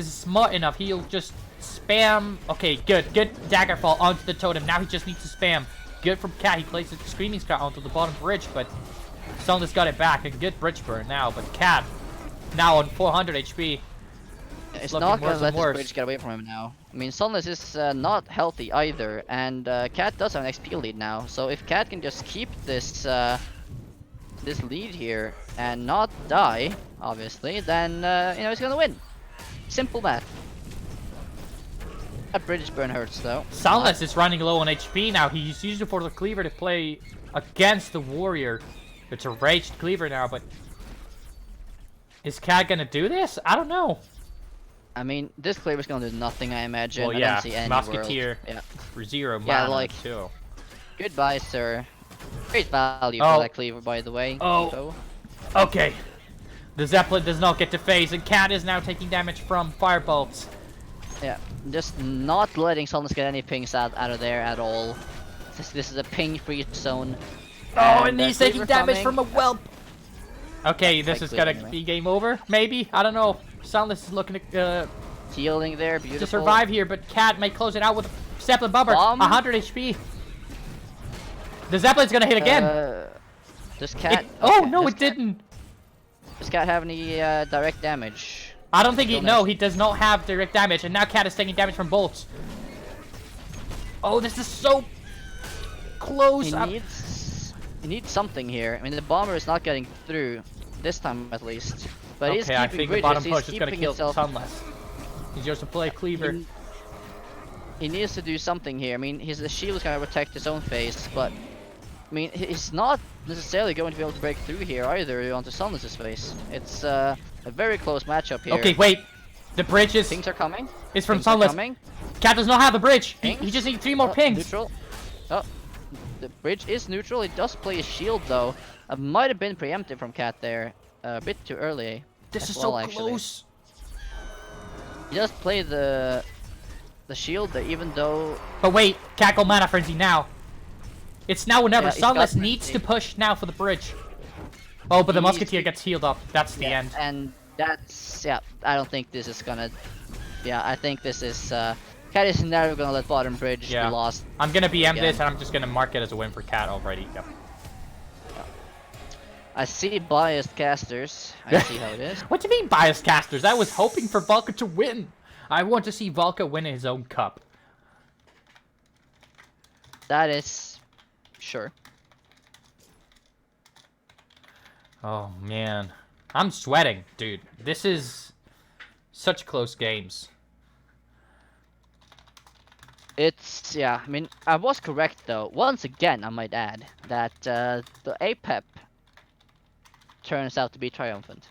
smart enough, he'll just spam. Okay, good Daggerfall onto the totem. Now he just needs to spam. Good from Cat. He places the Screaming Scout onto the bottom bridge, but Sunless got it back. A good bridge burn now, but Cat now on 400 HP. It's looking not gonna worse let and this worse. bridge get away from him now. I mean, Sunless is not healthy either, and Cat does have an XP lead now. So if Cat can just keep this this lead here and not die, obviously, then you know, he's gonna win. Simple math. That bridge burn hurts though. Sunless is running low on HP now. He's used it for the cleaver to play against the warrior. It's a raged cleaver now, but is Cat gonna do this? I don't know. I mean, this cleaver's gonna do nothing, I imagine. Well, I yeah, don't see any Musketeer world. Yeah. for 0 Yeah, mana like- too. Goodbye, sir. Great value Oh. for that cleaver, by the way. Oh. So, Okay. The Zeppelin does not get to phase, and Cat is now taking damage from firebolts. yeah, just not letting Sunless get any pings out of there at all. This is a ping-free zone. Oh, and he's cleaver taking damage from coming. a whelp. Okay, this is gonna anyway. be game over. Maybe, I don't know. Sunless is looking to Healing there, beautiful. survive here, but Cat may close it out with a Zeppelin Bomber. Bomb. 100 HP. The Zeppelin's gonna hit again. Does Cat? Oh okay, no, does it Cat- didn't. Does Cat have any direct damage? I don't think he. Don't No, know. he does not have direct damage, and now Cat is taking damage from bolts. Oh, this is so close. He needs something here. I mean, the bomber is not getting through this time at least. But he's Okay, I keeping think the bridges. bottom He's push is gonna keeping kill himself. Sunless. He's just to play cleaver. He needs to do something here. I mean, his shield is gonna protect his own face, but I mean, he's not necessarily going to be able to break through here either onto Sunless's face. It's a very close matchup here. Okay, wait. The bridge is Pings are coming. from Pings are Sunless. coming. Cat does not have the bridge. He Pings? just needs 3 more Oh, pings. Neutral. Oh, the bridge is neutral. It does play a shield though. Might have been preemptive from Cat there. A bit too early. This as is well, so actually. close. He does play the shield there, even though But wait, Cat go mana frenzy now. It's now or never. Yeah, he's got Sunless needs to frenzy. push now for the bridge. Oh, but the He needs musketeer to- gets healed up. That's the end. and that's I don't think this is gonna. Yeah, I think this is Cat is never gonna let bottom bridge Yeah. be lost. I'm gonna BM Again. this, and I'm just gonna mark it as a win for Cat already. Yep. I see biased casters. I see how it is. What do you mean biased casters? I was hoping for Volco to win. I want to see Volco win his own cup. That is sure. Oh man, I'm sweating, dude. This is such close games. It's yeah. I mean, I was correct though. Once again, I might add that the Apep turns out to be triumphant.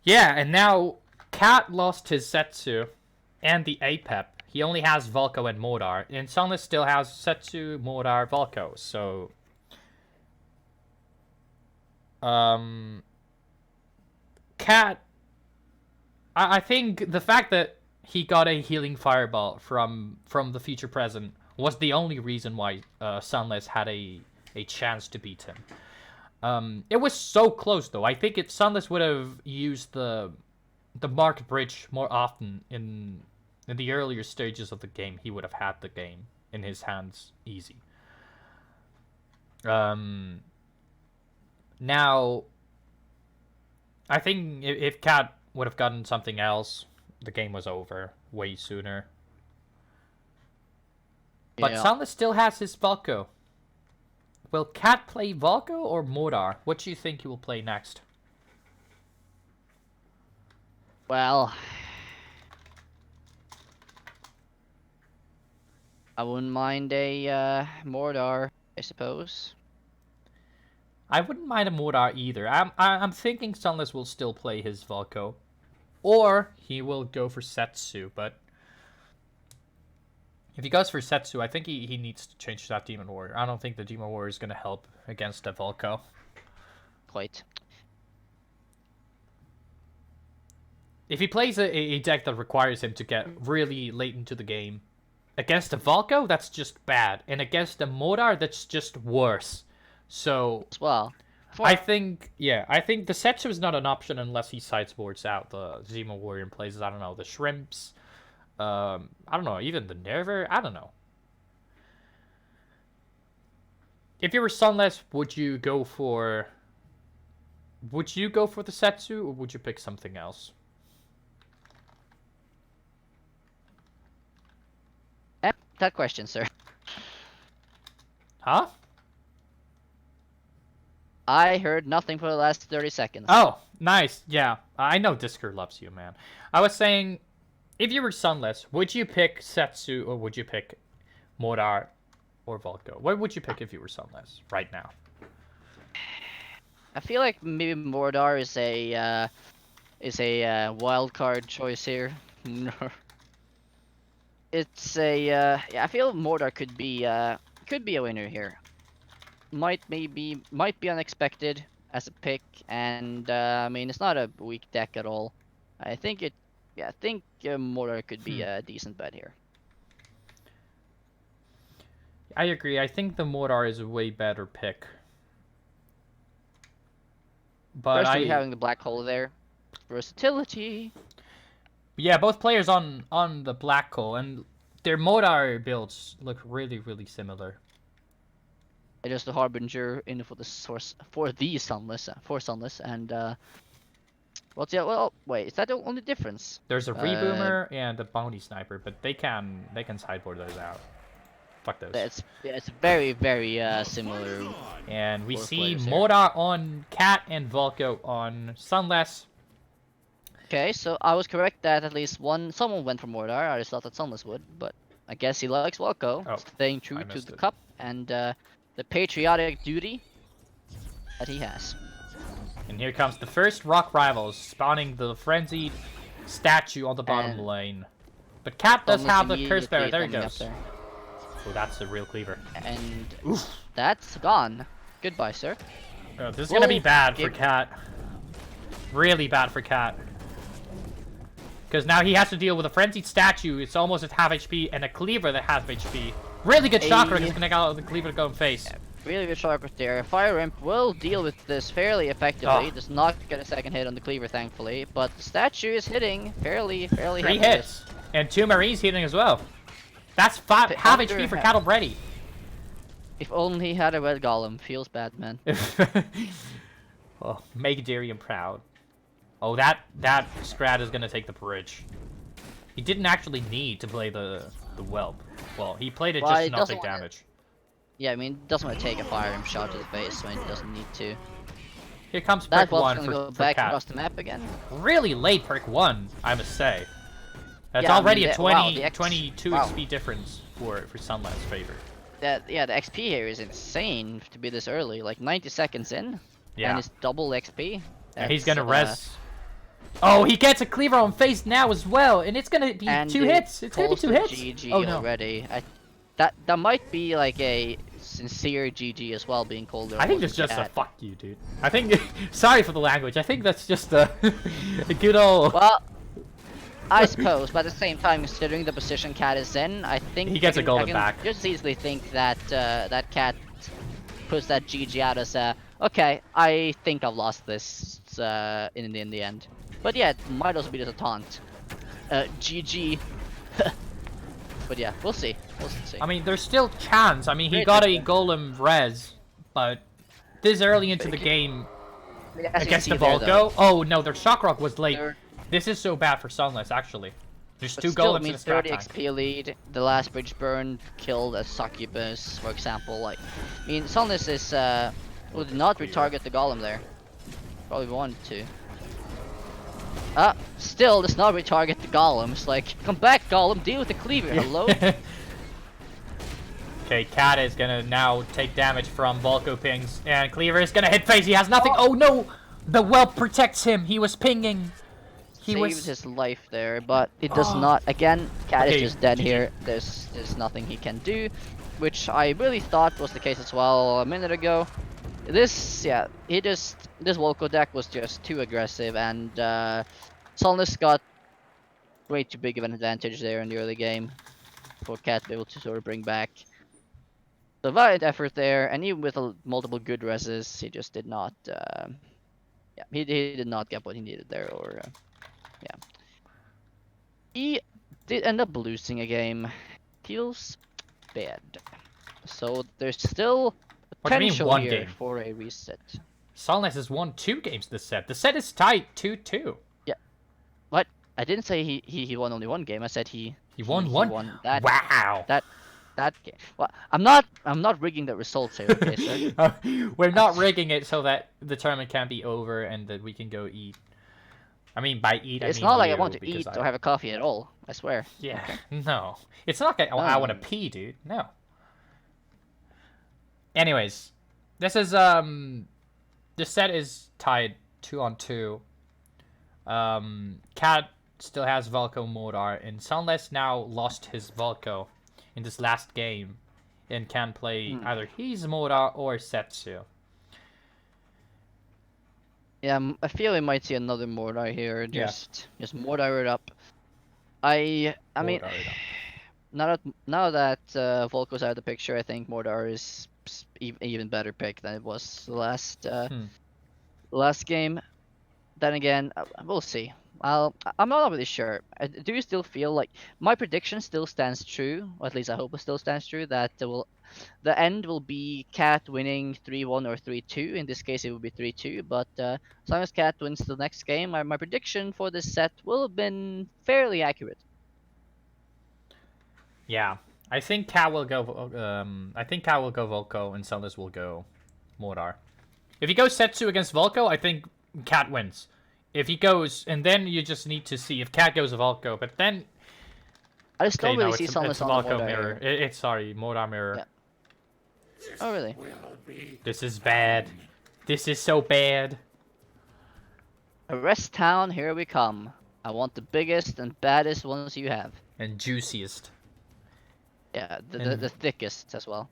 Yeah, and now Cat lost his Setsu and the Apep. He only has Volco and Modar, and Sunless still has Setsu, Modar, Volco. So, Cat. I think the fact that he got a healing fireball from the future present was the only reason why Sunless had a chance to beat him. It was so close though. I think if Sunless would have used the marked bridge more often in the earlier stages of the game, he would have had the game in his hands easy. Now, I think if Cat would have gotten something else, the game was over way sooner. But Yeah. Sunless still has his Volco. Will Cat play Volco or Modar? What do you think he will play next? Well, I wouldn't mind a Mordor, I suppose. I wouldn't mind a Modar either. I'm thinking Sunless will still play his Volco. Or he will go for Setsu, but if he goes for Setsu, I think he needs to change that Demon Warrior. I don't think the Demon Warrior is going to help against a Volco. Quite. If he plays a deck that requires him to get really late into the game, against a Volco, that's just bad. And against a Modar, that's just worse. So, As well. I think the Setsu is not an option unless he sideboards out the Demon Warrior and plays, I don't know, the Shrimps. I don't know, even the Nerver. I don't know. If you were Sunless, would you go for the Setsu, or would you pick something else? That question, sir. Huh? I heard nothing for the last 30 seconds. Oh, nice. Yeah, I know Discord loves you, man. I was saying, if you were Sunless, would you pick Setsu or would you pick Modar or Volco? What would you pick if you were Sunless right now? I feel like maybe Mordor is a wild card choice here. It's a yeah. I feel Mordor could be a winner here. Might be unexpected as a pick, and I mean it's not a weak deck at all. I think Mordor could be a decent bet here. I agree. I think the Modar is a way better pick. But Especially having the black hole there, versatility. yeah, both players on the black hole, and their Modar builds look really, really similar. It is the harbinger in for the source for Sunless, and well, wait, is that the only difference? There's a Reboomer and a Bounty Sniper, but they can sideboard those out. Fuck those. It's very, very similar. And we Four see players here. Modar on Cat and Volco on Sunless. Okay, so I was correct that at least someone went for Mordor. I just thought that Sunless would, but I guess he likes Volco, Oh, staying true I to missed the it. cup and the patriotic duty that he has. And here comes the first Rock Rivals, spawning the Frenzied statue on the bottom And lane. But Cat does Sunless have the Curse Bearer. immediately There he coming up goes. there. Oh, that's a real cleaver. And that's gone. Goodbye, sir. Oh, this is gonna be Well, bad for give- Cat. Really bad for Cat. Because now he has to deal with a Frenzied Statue, it's almost at half HP, and a Cleaver that has HP. Really good Chakra, he's gonna get the Cleaver to go in face. Really good shot right there. Fire Imp will deal with this fairly effectively. Oh. Does not get a second hit on the cleaver, thankfully. But the statue is hitting fairly 3 heavily. hits. And 2 Marines healing as well. That's half HP for Cattle Brady. If only he had a red golem. Feels bad, man. Oh, make Darian proud. Oh, that Scrat is gonna take the bridge. He didn't actually need to play the whelp. Well, he played it just to not take damage. Yeah, I mean, it doesn't want to take a firing shot to the face when it doesn't need to. Here comes That perk 1 gonna for go back Cat. across the map again. Really late perk 1, I must say. That's Yeah, already I mean, a 22 wow. XP difference for Sunlight's favor. Yeah, the XP here is insane to be this early. Like 90 seconds in, Yeah. and it's double XP. And he's gonna That's, res. Oh, he gets a cleaver on face now as well, and it's gonna be and 2 hits. It's gonna be 2 hits. GG Oh no. already. That might be like a sincere GG as well being called. I think that's just a fuck you, dude. I think. Sorry for the language. I think that's just a good old. Well, I suppose, but at the same time, considering the position Cat is in, I think He gets a golem back. I can just easily think that that Cat puts that GG out as a okay. I think I've lost this in the end. But yeah, it might also be just a taunt. GG. But yeah, we'll see. We'll see. I mean, there's still chance. I mean, he Great got a idea. golem res, but this early into the game As you against see the there, though, Volco. Oh no, their shock rock was late. there- This is so bad for Sunless, actually. There's but 2 still, golems I in mean, the strat 30 tank. XP lead. The last bridge burn killed a succubus, for example. Like, I mean, Sunless is would not retarget the golem there. Probably wanted to. Still does not retarget the golems. Like, come back, golem, deal with the cleaver. Hello. Okay, Cat is gonna now take damage from Volco pings, and Cleaver is gonna hit face. He has nothing. Oh no! The whelp protects him. He was pinging. He Saved was. his life there, but it does not. Again, Cat Okay, is just dead GG. here. There's nothing he can do, which I really thought was the case as well a minute ago. This Volco deck was just too aggressive, and Solnus got way too big of an advantage there in the early game for Cat to be able to sort of bring back. The valiant effort there, and even with multiple good reses, he just did not. Yeah, he did not get what he needed there, or yeah. He did end up losing a game. Feels bad. So there's still What do you mean, potential one here game? for a reset. Sunless has won 2 games this set. The set is tied 2-2. What? I didn't say he won only one game. I said he won one. that Wow. that game. Well, I'm not rigging the results here. Okay, sir. We're not rigging it so that the tournament can be over and that we can go eat. I mean, by eat, I It's mean not like I you, want to because eat or have a coffee at all. I swear. Yeah, no. It's not like I want to No. pee, dude. No. Anyways, this is this set is tied 2-2. Cat still has Volco Modar, and Sunless now lost his Volco in this last game and can play either his Modar or Setsu. Yeah, I feel we might see another Mordar here. Just Mordar it up. I mean, Mordar it up. now that Volco's out of the picture, I think Mordar is even better pick than it was the last game. Then again, we'll see. I'm not really sure. Do you still feel like my prediction still stands true, or at least I hope it still stands true, that the end will be Cat winning 3-1 or 3-2. In this case, it will be 3-2. But as long as Cat wins the next game, my prediction for this set will have been fairly accurate. Yeah, I think Cat will go. Cat will go Volco, and Sunless will go Modar. If he goes Setsu against Volco, I think Cat wins. If he goes, and then you just need to see if Cat goes Volco, but then I just don't really see it's Sunless a on the Volco Mordar mirror. here. It's sorry, Modar mirror. Yeah. Oh really? This is bad. This is so bad. Arrest Town, here we come. I want the biggest and baddest ones you have. And juiciest. Yeah, And- the thickest as well.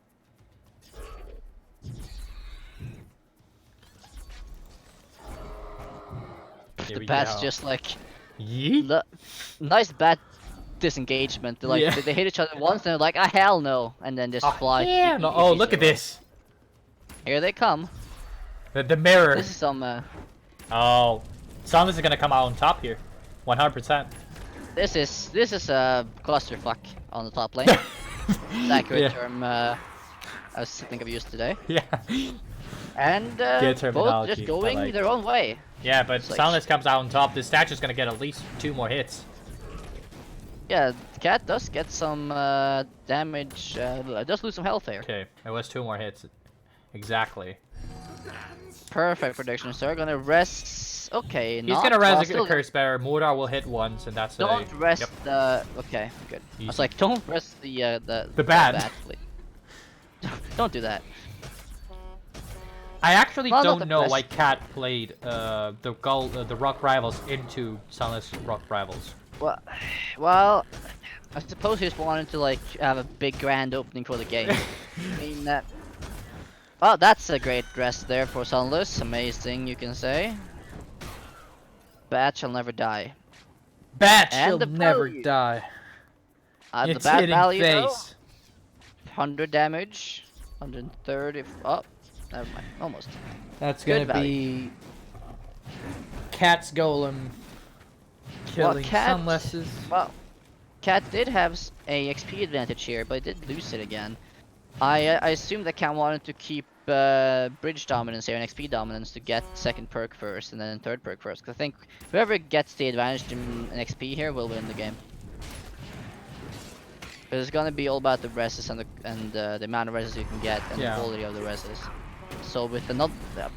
Here The we bats go. just like Yeet. nice bat disengagement. They're like Yeah. they hit each other once and they're like, ah hell no, and then just fly. Yeah. No. Oh, look at this. Here they come. The mirror. This is some Oh, Sunless is gonna come out on top here. 100%. This is a clusterfuck on the top lane. It's accurate Yeah. term I think I've used today. Yeah. And Good both terminology, just I going like. their own way. Yeah, but It's like- Sunless comes out on top. This statue's gonna get at least 2 more hits. Yeah, Cat does get some damage. Does lose some health there. Okay, it was 2 more hits. Exactly. Perfect prediction. So we're gonna rest. Okay, He's not gonna well, res still a curse bearer. Mordar will hit once, and that's don't a. rest Yep. the. Okay, good. I Easy. was like, don't rest the bat. please. Don't do that. I actually Well, not don't the know best. why Cat played the Rock Rivals into Sunless Rock Rivals. Well, I suppose he just wanted to like have a big grand opening for the game. I mean, well, that's a great rest there for Sunless. Amazing, you can say. Bat shall never die. Bat And shall the never value. die. The It's bat hitting value though, face. 100 damage, 130. Oh, never mind, almost. That's Good gonna be Cat's Golem killing Cat- Sunless's. Well, Cat did have a XP advantage here, but did lose it again. I assume that Cat wanted to keep bridge dominance here and XP dominance to get second perk first and then third perk first. 'Cause I think whoever gets the advantage in XP here will win the game. But it's gonna be all about the reses and the amount of reses you can get and Yeah. the quality of the reses. So with the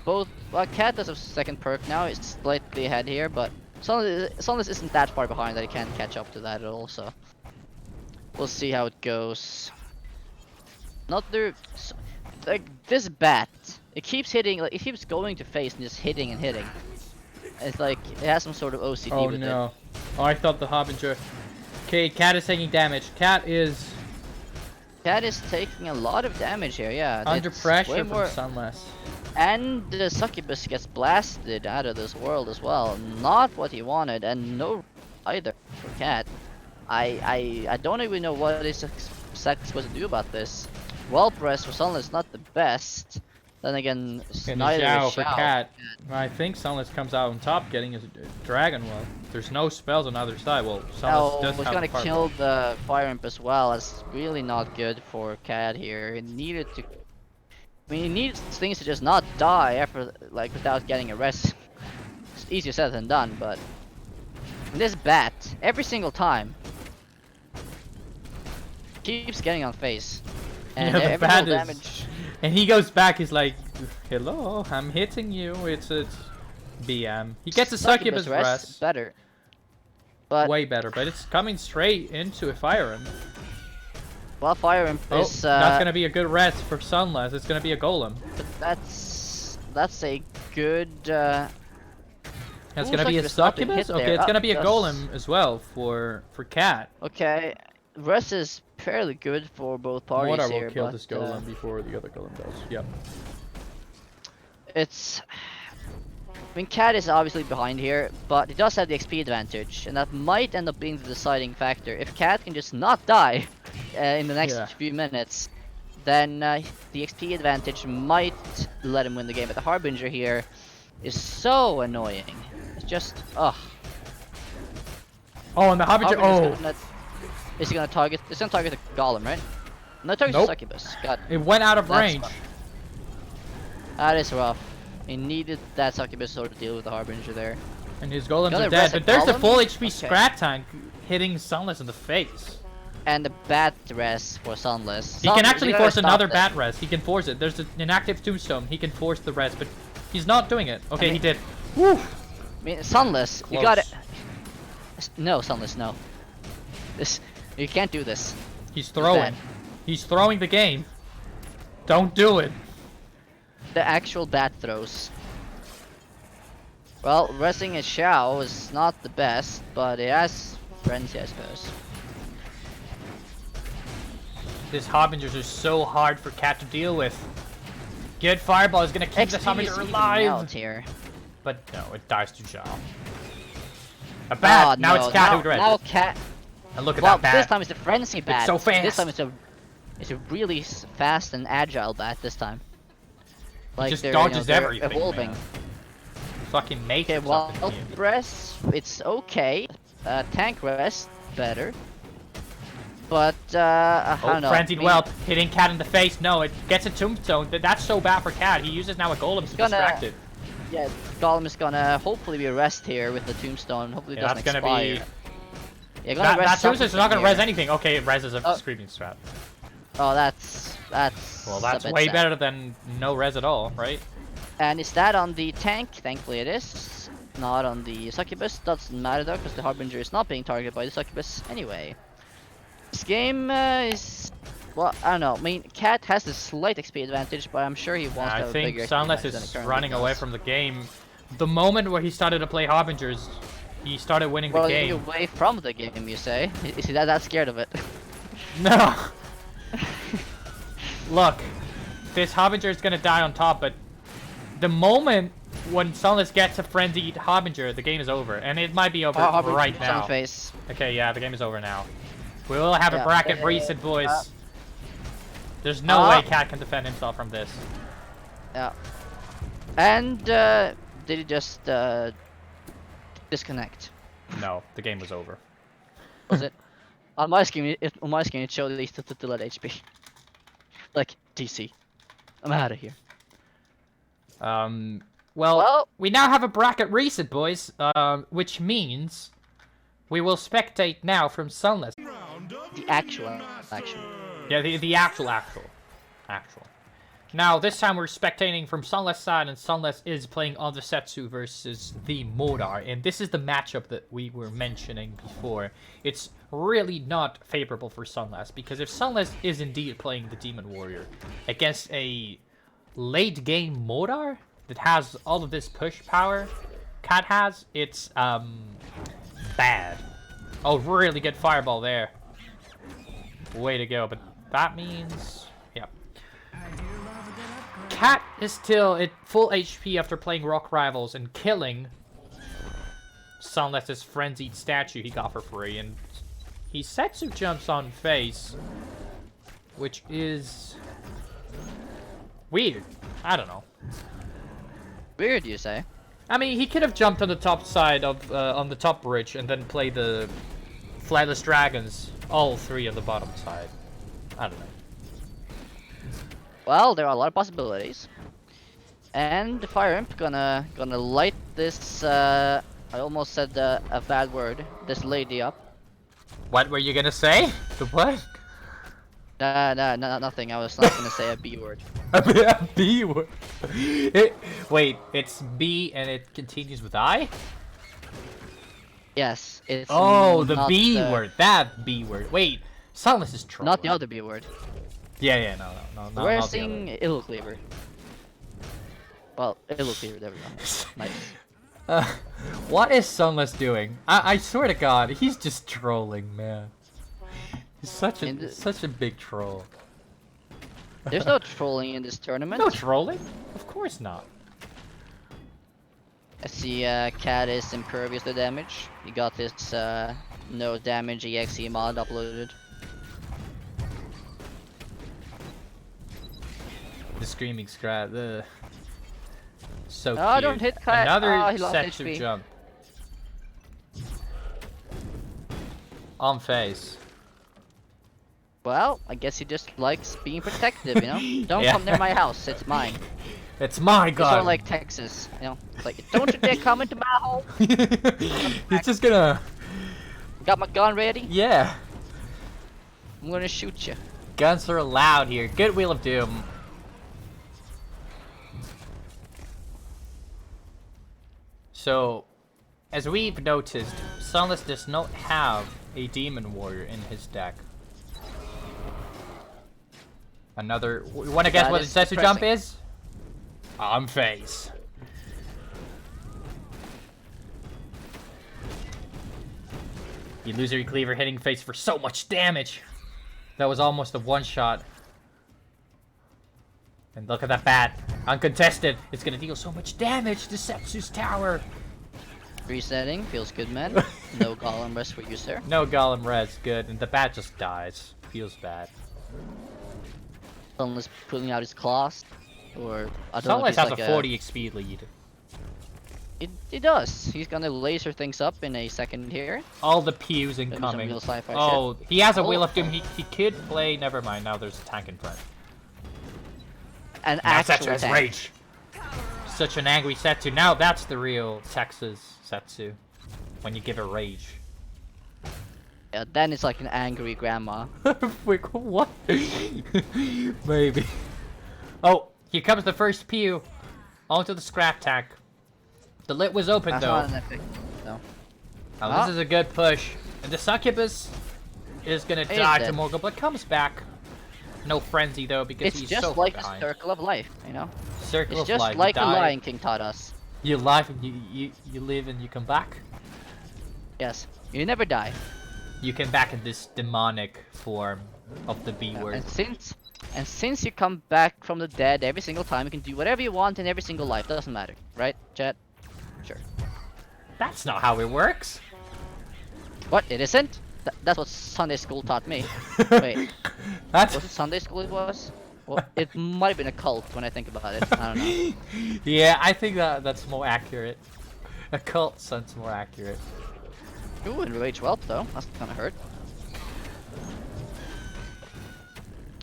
both, well, Cat does a second perk now. It's slightly ahead here, but Sunless isn't that far behind that he can't catch up to that at all. So we'll see how it goes. Like this bat, it keeps hitting. Like it keeps going to face and just hitting and hitting. It's like it has some sort of OCD Oh with no. Oh, I thought the Harbinger. Okay, Cat is taking damage. Cat is it. Cat is taking a lot of damage here. Yeah, under it's pressure way from more. Sunless. And the succubus gets blasted out of this world as well. Not what he wanted, and no either for Cat. I don't even know what is exactly supposed to do about this. Well press for Sunless not the best. Then again, And neither Zhao is for Xiao. Cat. I think Sunless comes out on top getting his Dragon Well. There's no spells on either side. Well, Sunless Oh, does was have gonna a fireball. kill the Fire Imp as well. That's really not good for Cat here. He needed to. I mean, he needs things to just not die after, like, without getting a rest. It's easier said than done, but this bat, every single time, keeps getting on face. And Yeah, the every bat little is- damage. And he goes back, he's like, hello, I'm hitting you. It's BM. He gets a Succubus rest. Better. But, Way better, but it's coming straight into a Fire Imp. well, Fire Imp Oh, is, that's gonna be a good rest for Sunless. It's gonna be a Golem. that's a good, That's Ooh, gonna be a Succubus not been Succubus? hit Okay, there. it's gonna be a Does- Golem as well for Cat. Okay, rest is fairly good for both parties Mordar here, will kill but this Golem before the other Golem does. Yep. it's. I mean, Cat is obviously behind here, but he does have the XP advantage, and that might end up being the deciding factor. If Cat can just not die in the next Yeah. few minutes, then the XP advantage might let him win the game. But the Harbinger here is so annoying. It's just, ugh. Oh, and the Harbinger. Harbinger's Oh, gonna- Is he gonna target? It's gonna target the Golem, right? No, it targets Nope. the Succubus. God, it went out of That's range. fine. that is rough. He needed that Succubus sort of deal with the Harbinger there. And his Golems Gonna are dead. rest a But there's the Golem? full HP Okay. Scrat Tank hitting Sunless in the face. And the Bat rest for Sunless. He can actually you gotta force stop another this. Bat Rest. He can force it. There's an active Tombstone. He can force the rest, but he's not doing it. Okay, mean- he did. Woo! I mean, Sunless, you Close. gotta. No, Sunless, no. This, you can't do this. He's throwing. Bat. He's throwing the game. Don't do it. The actual Bat throws. Well, resting a Xiao is not the best, but it has Frenzy, I suppose. This Harbingers are so hard for Cat to deal with. Good Fireball is gonna keep this XP is Harbinger evening alive. out here. But no, it dies to Zhao. A bat! Oh, now no, it's Cat who now red. Cat. And look at Well, that bat. this time it's a Frenzy Bat. so fast. This time it's a really fast and agile bat this time. Like just they're, dodges they're everything, evolving. man. Fucking Okay, Matrix well, up this game. press, it's okay. tank rest better. But I don't know. Frenzied Whelp hitting Cat in the face. No, it gets a tombstone. That's so bad for Cat. He uses now a golem to distract it. Yeah, Golem is gonna hopefully be rest here with the tombstone. Hopefully it doesn't that's gonna expire. be. Yeah, That tombstone's something not gonna here. res anything. Okay, it reses a screaming strat. Oh, that's Well, a that's bit way sad. better than no res at all, right? And is that on the tank? Thankfully it is. Not on the succubus. Doesn't matter though, because the Harbinger is not being targeted by the succubus anyway. This game is... Well, I don't know. I mean, Cat has a slight XP advantage, but I'm sure he wants to have a bigger I think XP Sunless advantage than he is currently running away does. from the game. The moment where he started to play Harbingers, he started winning the Well, game. away from the game, you say? Is he that scared of it? No! Look, this Harbinger is gonna die on top, but the moment when Sunless gets a frenzied Harbinger, the game is over. And it might be over Harbinger right on now. face. Okay, yeah, the game is over now. We will have a bracket reset, boys. There's no way Cat can defend himself from this. Yeah. And did he just disconnect? No, the game was over. Was it? On my screen, it showed at least to let HP. Like DC. I'm out of here. Well, we now have a bracket reset, boys. Which means we will spectate now from Sunless. The actual. Yeah, the actual. Now, this time we're spectating from Sunless side, and Sunless is playing on the Setsu versus the Modar. And this is the matchup that we were mentioning before. It's really not favorable for Sunless, because if Sunless is indeed playing the Demon Warrior against a late game Modar that has all of this push power Cat has, it's bad. Oh, really good fireball there. Way to go, but that means, yeah. Cat is still at full HP after playing Rock Rivals and killing Sunless's frenzied statue he got for free, and he Setsu jumps on face, which is weird. I don't know. Weird, you say? I mean, he could have jumped on the top side of on the top bridge and then played the Flightless Dragons, all three on the bottom side. I don't know. Well, there are a lot of possibilities. And the Fire Imp gonna light this. I almost said a bad word. This lady up. What were you gonna say? The what? Nothing. I was not gonna say a B word. A B word. Wait, it's B and it continues with I? Yes, it's. Oh, the not B word. That B word. Wait, Sunless is trolling. Not the other B word. Yeah, no. We're not the seeing Illo Cleaver. Well, Illo Cleaver, there we go. Nice. What is Sunless doing? I swear to God, he's just trolling, man. He's such a big troll. There's no trolling in this tournament. No trolling? Of course not. I see Cat is impervious to damage. He got this no damage EXE mod uploaded. The screaming scrap. So Oh, cute. don't hit Cat. Another he lost Setsu HP. jump. On face. Well, I guess he just likes being protective, you know? Don't Yeah. come near my house, it's mine. It's my It's god. sort of like Texas, you know? It's like, don't you dare come into my home! He's just gonna. Got my gun ready? Yeah. I'm gonna shoot you. Guns are allowed here. Good Wheel of Doom. So, as we've noticed, Sunless does not have a Demon Warrior in his deck. Another. Want to guess That what the is Setsu jump depressing. is? On face. Illusory Cleaver hitting face for so much damage. That was almost a one-shot. And look at that bat. Uncontested. It's gonna deal so much damage to Setsu's tower. Resetting, feels good, man. No Golem rest for you, sir. No Golem res, good. And the bat just dies. Feels bad. Unless pulling out his claws. Or, I don't know if Sunless he's has like a 40 XP lead. It does. He's gonna laser things up in a second here. All the pews Maybe some incoming. real sci-fi Oh, he has a Oh. Wheel of Doom. He could play. Never mind. Now there's a tank in front. An Now Setsu actual has tank. rage. Such an angry Setsu. Now that's the real Texas Setsu. When you give her rage. Yeah, then it's like an angry grandma. Wait, what? Maybe. Oh, here comes the first pew. Onto the scrap tank. The lid was open That's though. not an epic. No. Oh, Ah. this is a good push. And the succubus is gonna He's die to dead. Morgul, but comes back. No frenzy though, because It's he's just so like far the behind. circle of life, you know? Circle It's of just life. like you the die, Lion King taught us. You live and you live and you come back. Yes. You never die. You come back in this demonic form of the B Yeah, word. And since you come back from the dead every single time, you can do whatever you want in every single life. Doesn't matter, right, chat? Sure. That's not how it works. What? It isn't? That's what Sunday school taught me. Wait, That's was it Sunday school? It was. Well, it might have been a cult when I think about it. I don't know. yeah. I think that's more accurate. A cult sounds more accurate. Ooh, and rage whelp though. That's gonna hurt.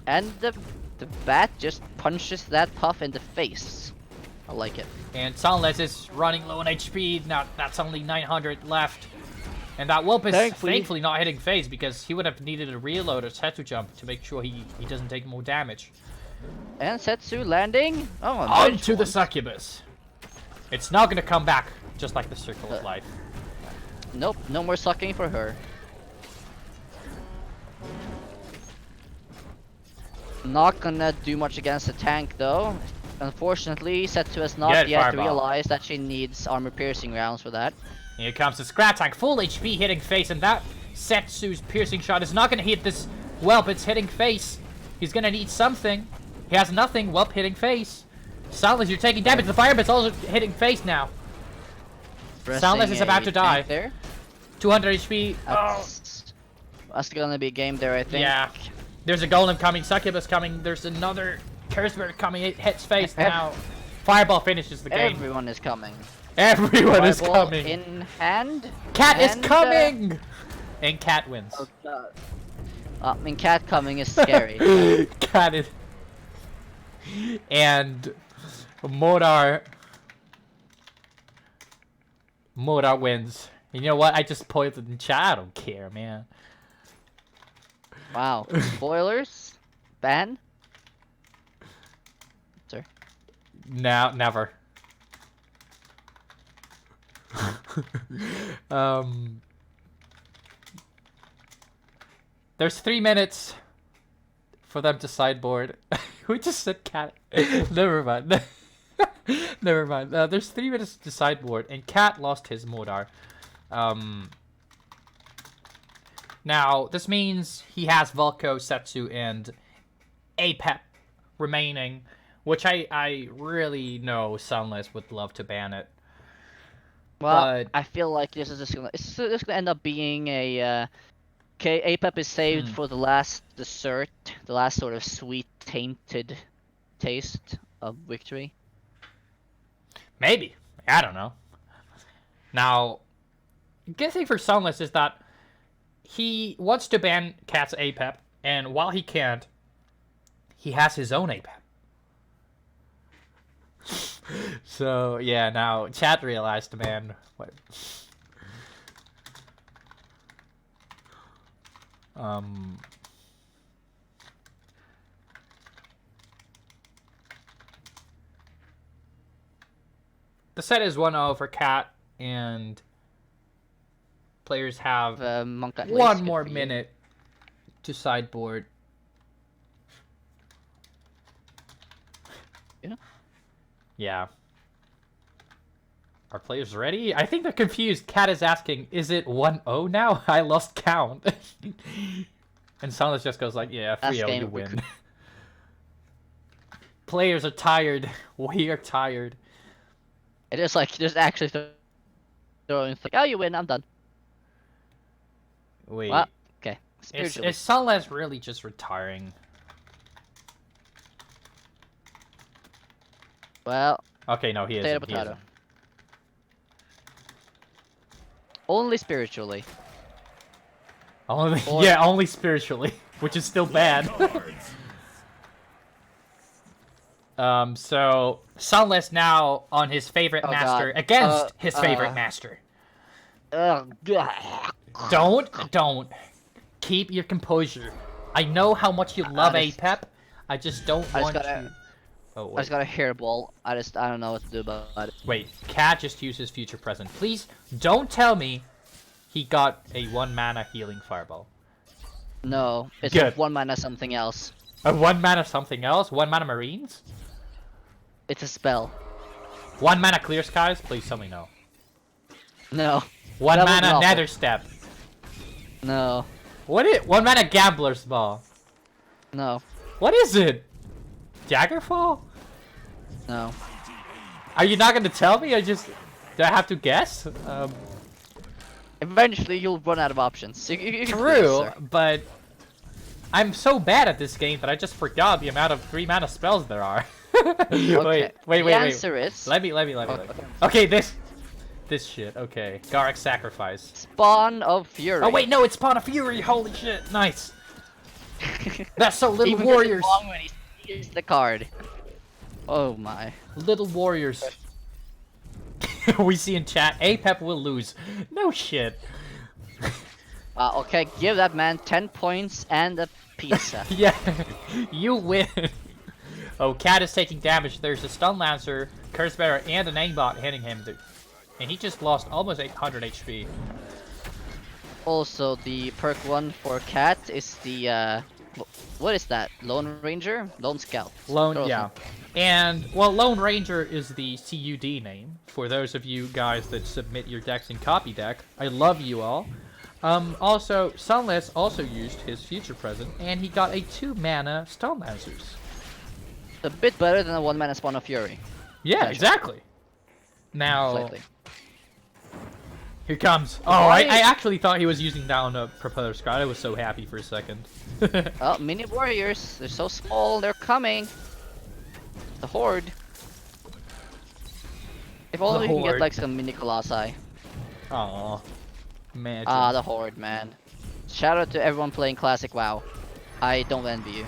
And the bat just punches that puff in the face. I like it. And Sunless is running low on HP. Now that's only 900 left. And that Whelp is thankfully not hitting phase because he would have needed a reload or Setsu jump to make sure he doesn't take more damage. And Setsu landing. Oh, a On nice to the one. succubus. It's not gonna come back just like the circle of life. Nope, no more sucking for her. Not gonna do much against the tank though. Unfortunately, Setsu has not Get yet fireball. realized that she needs armor piercing rounds for that. Here comes the scrap tank, full HP hitting face, and that Setsu's piercing shot is not gonna hit this Whelp. It's hitting face. He's gonna need something. He has nothing. Whelp hitting face. Soundless, you're taking damage. The Firebit's also hitting face now. Soundless is Pressing about a to die. tank there. 200 HP. That's gonna be a game there, I think. Yeah. There's a Golem coming, Succubus coming, there's another Cursebeard coming, it hits face now. Fireball finishes the game. Everyone is coming. Everyone is Fireball coming. in hand. Cat is and, coming! And Cat wins. Oh god. I mean, cat coming is scary. Cat is... And... Modar wins. You know what? I just pointed in chat. I don't care, man. Wow. Spoilers? Ban? Sir. No, never. There's 3 minutes for them to sideboard. Who just said cat? Never mind. Never mind. There's 3 minutes to sideboard, and Cat lost his Modar. Now, this means he has Volco, Setsu, and Apep remaining, which I really know Sunless would love to ban it. Well, But- I feel like this is just gonna end up being a okay, Apep is saved for the last dessert, the last sort of sweet tainted taste of victory. Maybe. I don't know. Now, good thing for Sunless is that he wants to ban Cat's Apep, and while he can't, he has his own Apep. So, yeah, now chat realized, man. What? The set is 1-0 for Cat, and players have Monk at one least, more good for you. minute to sideboard. Yeah. Yeah. Are players ready? I think they're confused. Cat is asking, is it 1-0 now? I lost count. And Soundless just goes like, yeah, Last 3-0, game you we win. Players are tired. We are tired. It is like just actually throwing like, oh, you win, I'm done. Wait. Well, okay. Is Spiritually. Sunless really just retiring? Well, Okay, no, he potato, isn't. He potato. isn't. Only spiritually. Only, Or- yeah, only spiritually, which is still bad. So Sunless now on his favorite Oh, master God. against his favorite master. Ugh. Don't. Keep your composure. I know how much you love just- Apep. I just don't I just want gotta- you. Oh, I just wait. got a hairball. I don't know what to do about it. Wait, Cat just used his future present. Please don't tell me he got a 1-mana healing fireball. No, it's Good. like 1 mana something else. A 1-mana something else? 1-mana marines? It's a spell. 1-mana clear skies? Please tell me no. No. 1-mana That would be awful. nether step. No. What is 1-mana gambler's ball? No. What is it? Daggerfall? No. Are you not gonna tell me? Do I have to guess? Eventually, you'll run out of options. You can do this, True, sir. but I'm so bad at this game that I just forgot the amount of 3-mana spells there are. Okay. Wait. The answer is Let me. Okay, this shit. Okay, Garrick sacrifice. Spawn of Fury. Oh wait, no, it's Spawn of Fury. Holy shit, nice. That's so little Even warriors. wrong when he sees the card. Oh my. Little warriors. We see in chat, Apep will lose. No shit. Okay, give that man 10 points and a pizza. Yeah, you win. Oh, Cat is taking damage. There's a Stun Lancer, Curse Bearer, and an aimbot hitting him. And he just lost almost 800 HP. Also, the perk 1 for Cat is the what is that? Lone Ranger? Lone Scout. Lone, yeah. And, well, Lone Ranger is the CUD name, for those of you guys that submit your decks in copy deck. I love you all. Also, Sunless also used his future present, and he got a 2-mana Stone Lancers. A bit better than a 1 mana Spawn of Fury. Yeah, Gotcha. exactly. Now, Slightly. here comes. Oh, I actually thought he was using down a Propeller Scout. I was so happy for a second. Oh, mini warriors. They're so small. They're coming. The horde. If only we can get horde. like some mini colossi. Aw. Man. Ah, the horde, man. Shout out to everyone playing classic WoW. I don't envy you.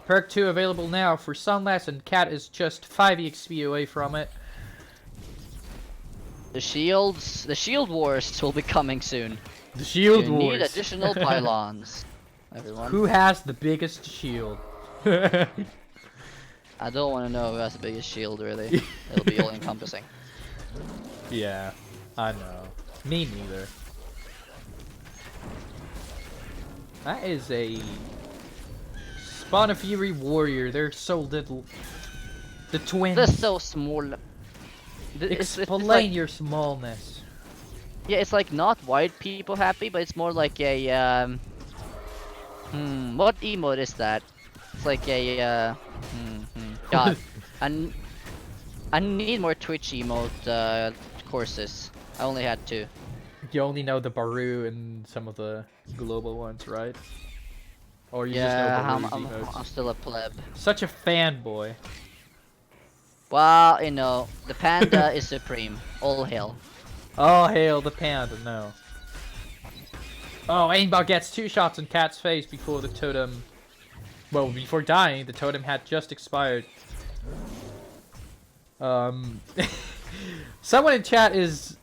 Perk 2 available now for Sunless, and Cat is just 5 EXP away from it. The shield wars will be coming soon. The Shield You Wars. need additional pylons. Everyone. Who has the biggest shield? I don't want to know who has the biggest shield, really. It'll be all encompassing. Yeah, I know. Me neither. That is a Spawn of Fury Warrior. They're so little. The twins. They're so small. It's Explain like, your smallness. yeah, it's like not white people happy, but it's more like a what emote is that? It's like a God, I need more Twitch emote courses. I only had 2. You only know the Baru and some of the global ones, right? Or you Yeah, just know I'm Baru's emotes. still a pleb. Such a fanboy. Well, you know, the panda is supreme. All hail. Oh, hail the panda, no. Oh, Aimbot gets 2 shots in Cat's face before the totem... Well, before dying, the totem had just expired. Someone in chat is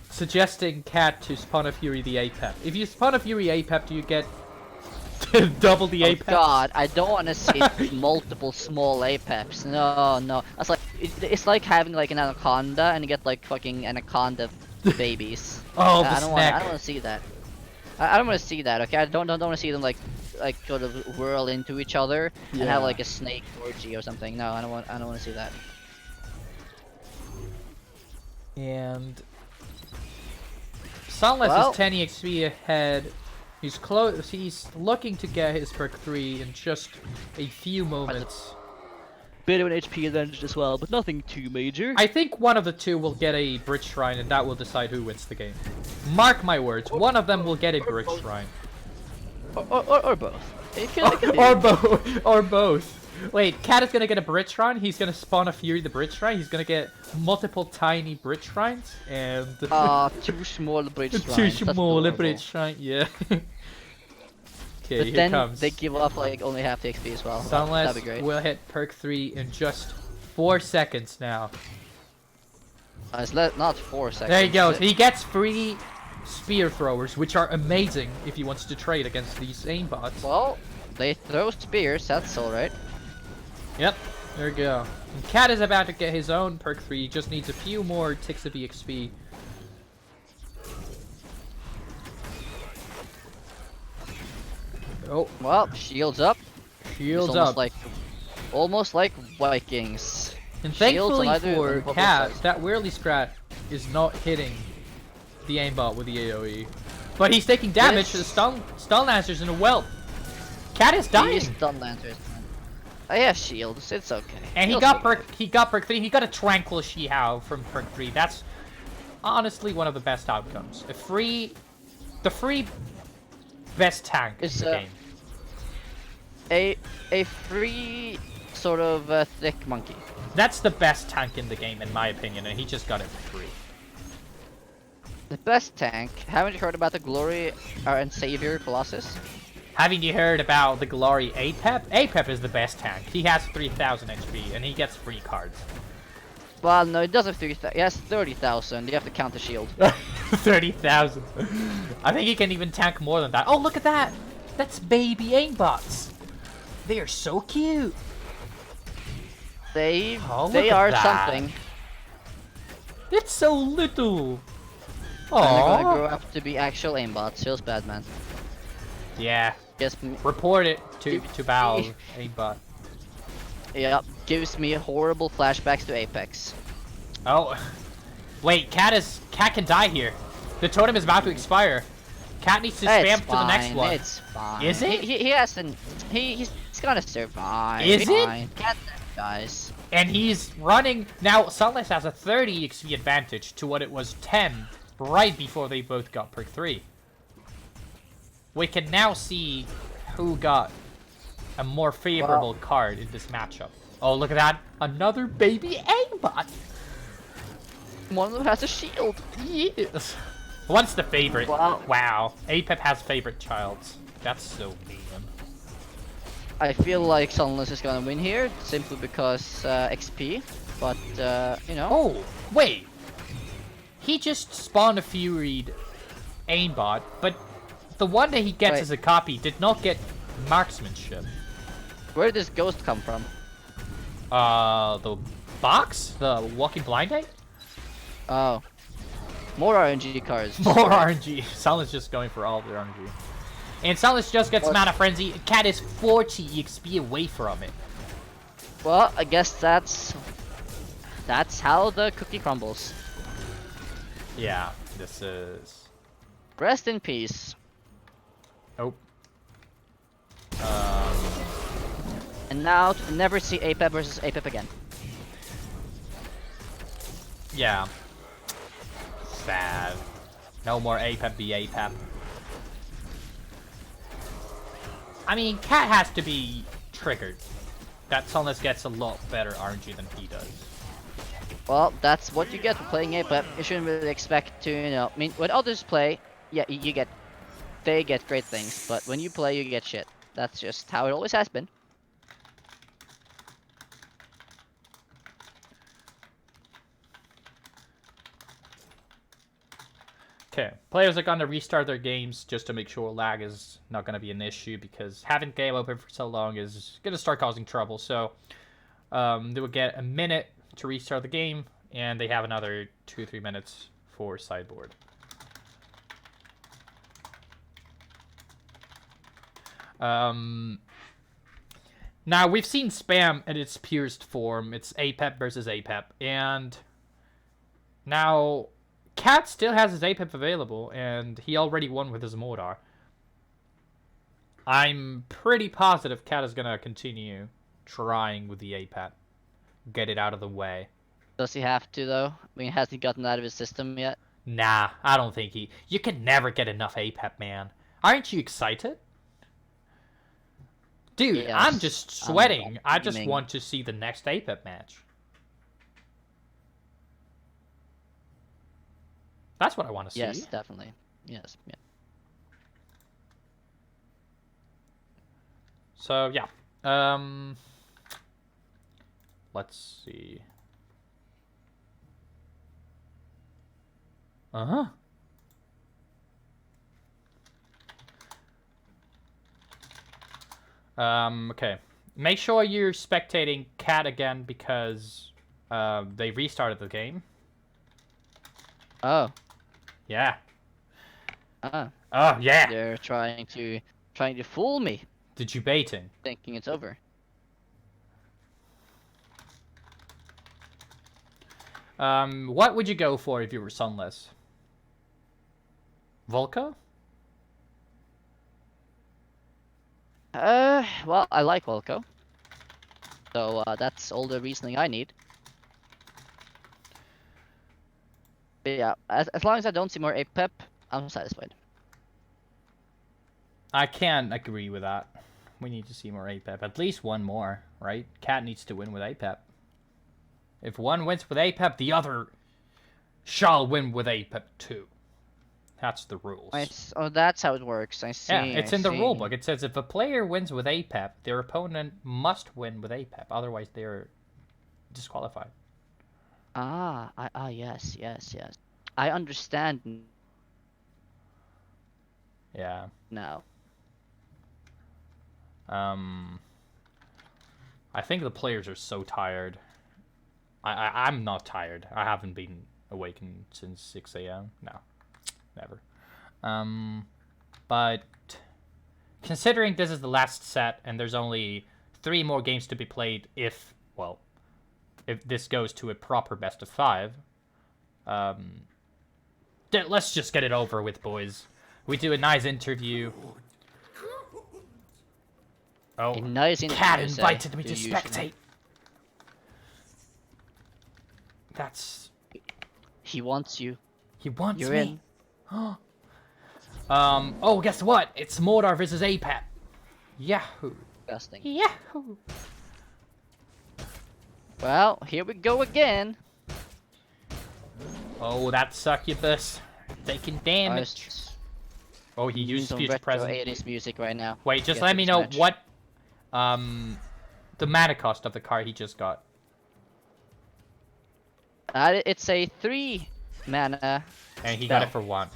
suggesting Cat to Spawn of Fury the Apep. If you Spawn of Fury Apep, do you get double the Oh Apep? God, I don't want to see multiple small apex. No, no. That's like it's like having like an anaconda and you get like fucking anaconda babies. Oh, the I don't want. snack. I don't want to see that. I don't want to see that. Okay, I don't want to see them like sort of whirl into each other and have Yeah. like a snake orgy or something. No, I don't want to see that. And Sunless Well- is 10 EXP ahead. He's close. He's looking to get his perk 3 in just a few moments. Bit of an HP advantage as well, but nothing too major. I think one of the two will get a Bridge Shrine, and that will decide who wins the game. Mark my words, one of them will get a Bridge Shrine. Or both. It could be. Or both. Or both. Wait, Cat is gonna get a bridge shrine. He's gonna spawn a Fury the bridge shrine. He's gonna get multiple tiny bridge shrines and. Two small bridge shrines. Two That's small adorable. bridge shrine. Yeah. Okay, But here then comes. they give up like only half the XP as well. Sunless That'd be great. will hit perk 3 in just 4 seconds now. It's not 4 seconds. There he goes. He gets free spear throwers, which are amazing if he wants to trade against these aimbots. Well, they throw spears. That's all right. Yep, there we go. And Cat is about to get his own perk 3. He just needs a few more ticks of EXP. Oh, Well, shields up. shields It's up. almost like Vikings. And shields on thankfully either- for on both Cat, sides. that Whirly Scrat is not hitting the aimbot with the AoE. But he's taking damage to the stun lancers in a whelp. Cat is dying. He's stun lanterns. I have shields. It's okay. And he He'll got survive. perk 3. He got a Tranquil Shihao from perk 3. That's honestly one of the best outcomes. The free best tank in It's, the game. A free sort of thick monkey. That's the best tank in the game in my opinion, and he just got it for free. The best tank. Haven't you heard about the Glory and Savior Colossus? Haven't you heard about the Glory Apep? Apep is the best tank. He has 3000 HP, and he gets free cards. Well, no, it doesn't have 30,000. He has 30,000. You have to count the shield. 30,000. I think he can even tank more than that. Oh, look at that! That's baby aimbots. They are so cute. They Oh, look they at are that. something. It's so little. And they're gonna Aww. grow up to be actual aimbots. Feels bad, man. Yeah. Yes, Report it to Valve. Aimbot. yeah, gives me horrible flashbacks to Apex. Oh. Wait, Cat can die here. The totem is about to expire. Cat needs to spam It's to the next fine, one. It's fine. Is it? He hasn't. He's gonna survive. Is It's it? fine. Cat guys. And he's running now. Sunless has a 30 XP advantage to what it was 10 right before they both got perk 3. We can now see who got a more favorable card in this matchup. Oh, look at that! Another baby aimbot. One of them has a shield. Yes. What's the favorite? Wow. Wow. Apep has favorite childs. That's so mean. I feel like Sunless is gonna win here simply because XP, but you know. Oh, wait. He just spawned a Furied aimbot, but the one that he gets Wait. as a copy did not get marksmanship. Where did this ghost come from? The box? The Walking Blind Eye? Oh. More RNG cards. More RNG. Sunless just going for all of the RNG. And Sunless just gets What? Mana Frenzy. Cat is 40 EXP away from it. Well, I guess that's how the cookie crumbles. Yeah, this is... Rest in peace. Oh. And now to never see Apep versus Apep again. Yeah. Sad. No more Apep be Apep. I mean, Cat has to be triggered. That Sunless gets a lot better RNG than he does. Well, that's what you get for playing Apep. You shouldn't really expect to, you know. I mean, when others play, yeah, they get great things, but when you play, you get shit. That's just how it always has been. Okay, players are gonna restart their games just to make sure lag is not gonna be an issue, because having game open for so long is gonna start causing trouble. So they will get a minute to restart the game, and they have another 2-3 minutes for sideboard. Now we've seen spam in its purest form. It's Apep versus Apep, and now Cat still has his Apep available, and he already won with his Mordar. I'm pretty positive Cat is gonna continue trying with the Apep. Get it out of the way. Does he have to though? I mean, has he gotten out of his system yet? Nah, I don't think he... You can never get enough Apep, man. Aren't you excited? Dude, Yes, I'm just sweating. I just dreaming. want to see the next Apep match. That's what I want to see. Yes, definitely. Yes. Yeah. So yeah, let's see. Okay. Make sure you're spectating Cat again because they restarted the game. Oh. Yeah. Oh. Oh yeah. They're trying to fool me, Did you baiting? thinking it's over. What would you go for if you were sunless? Volco? Well, I like Volco. So, that's all the reasoning I need. But yeah, as long as I don't see more Apep, I'm satisfied. I can agree with that. We need to see more Apep. At least one more, right? Cat needs to win with Apep. If one wins with Apep, the other shall win with Apep too. That's the rules. Oh, that's how it works. I see. Yeah, it's I in the see. rulebook. It says if a player wins with Apep, their opponent must win with Apep. Otherwise, they're disqualified. Yes. I understand Yeah. now. I think the players are so tired. I'm not tired. I haven't been awakened since 6 a.m. No, never. But considering this is the last set and there's only 3 more games to be played if this goes to a proper best of 5, let's just get it over with, boys. We do a nice interview. Oh, A nice Cat interview, say, invited me do to you spectate. That's... He wants you. He wants You're me. in. Oh, guess what? It's Mordor versus Apep. Yahoo. Disgusting. Yahoo. Well, here we go again. Oh, that succubus. Taking damage. Nice. Oh, he used Some future retro present. 80s music right now. Wait, just Get let to me this know match. what the mana cost of the card he just got. It's a 3 mana. And he got it for 1.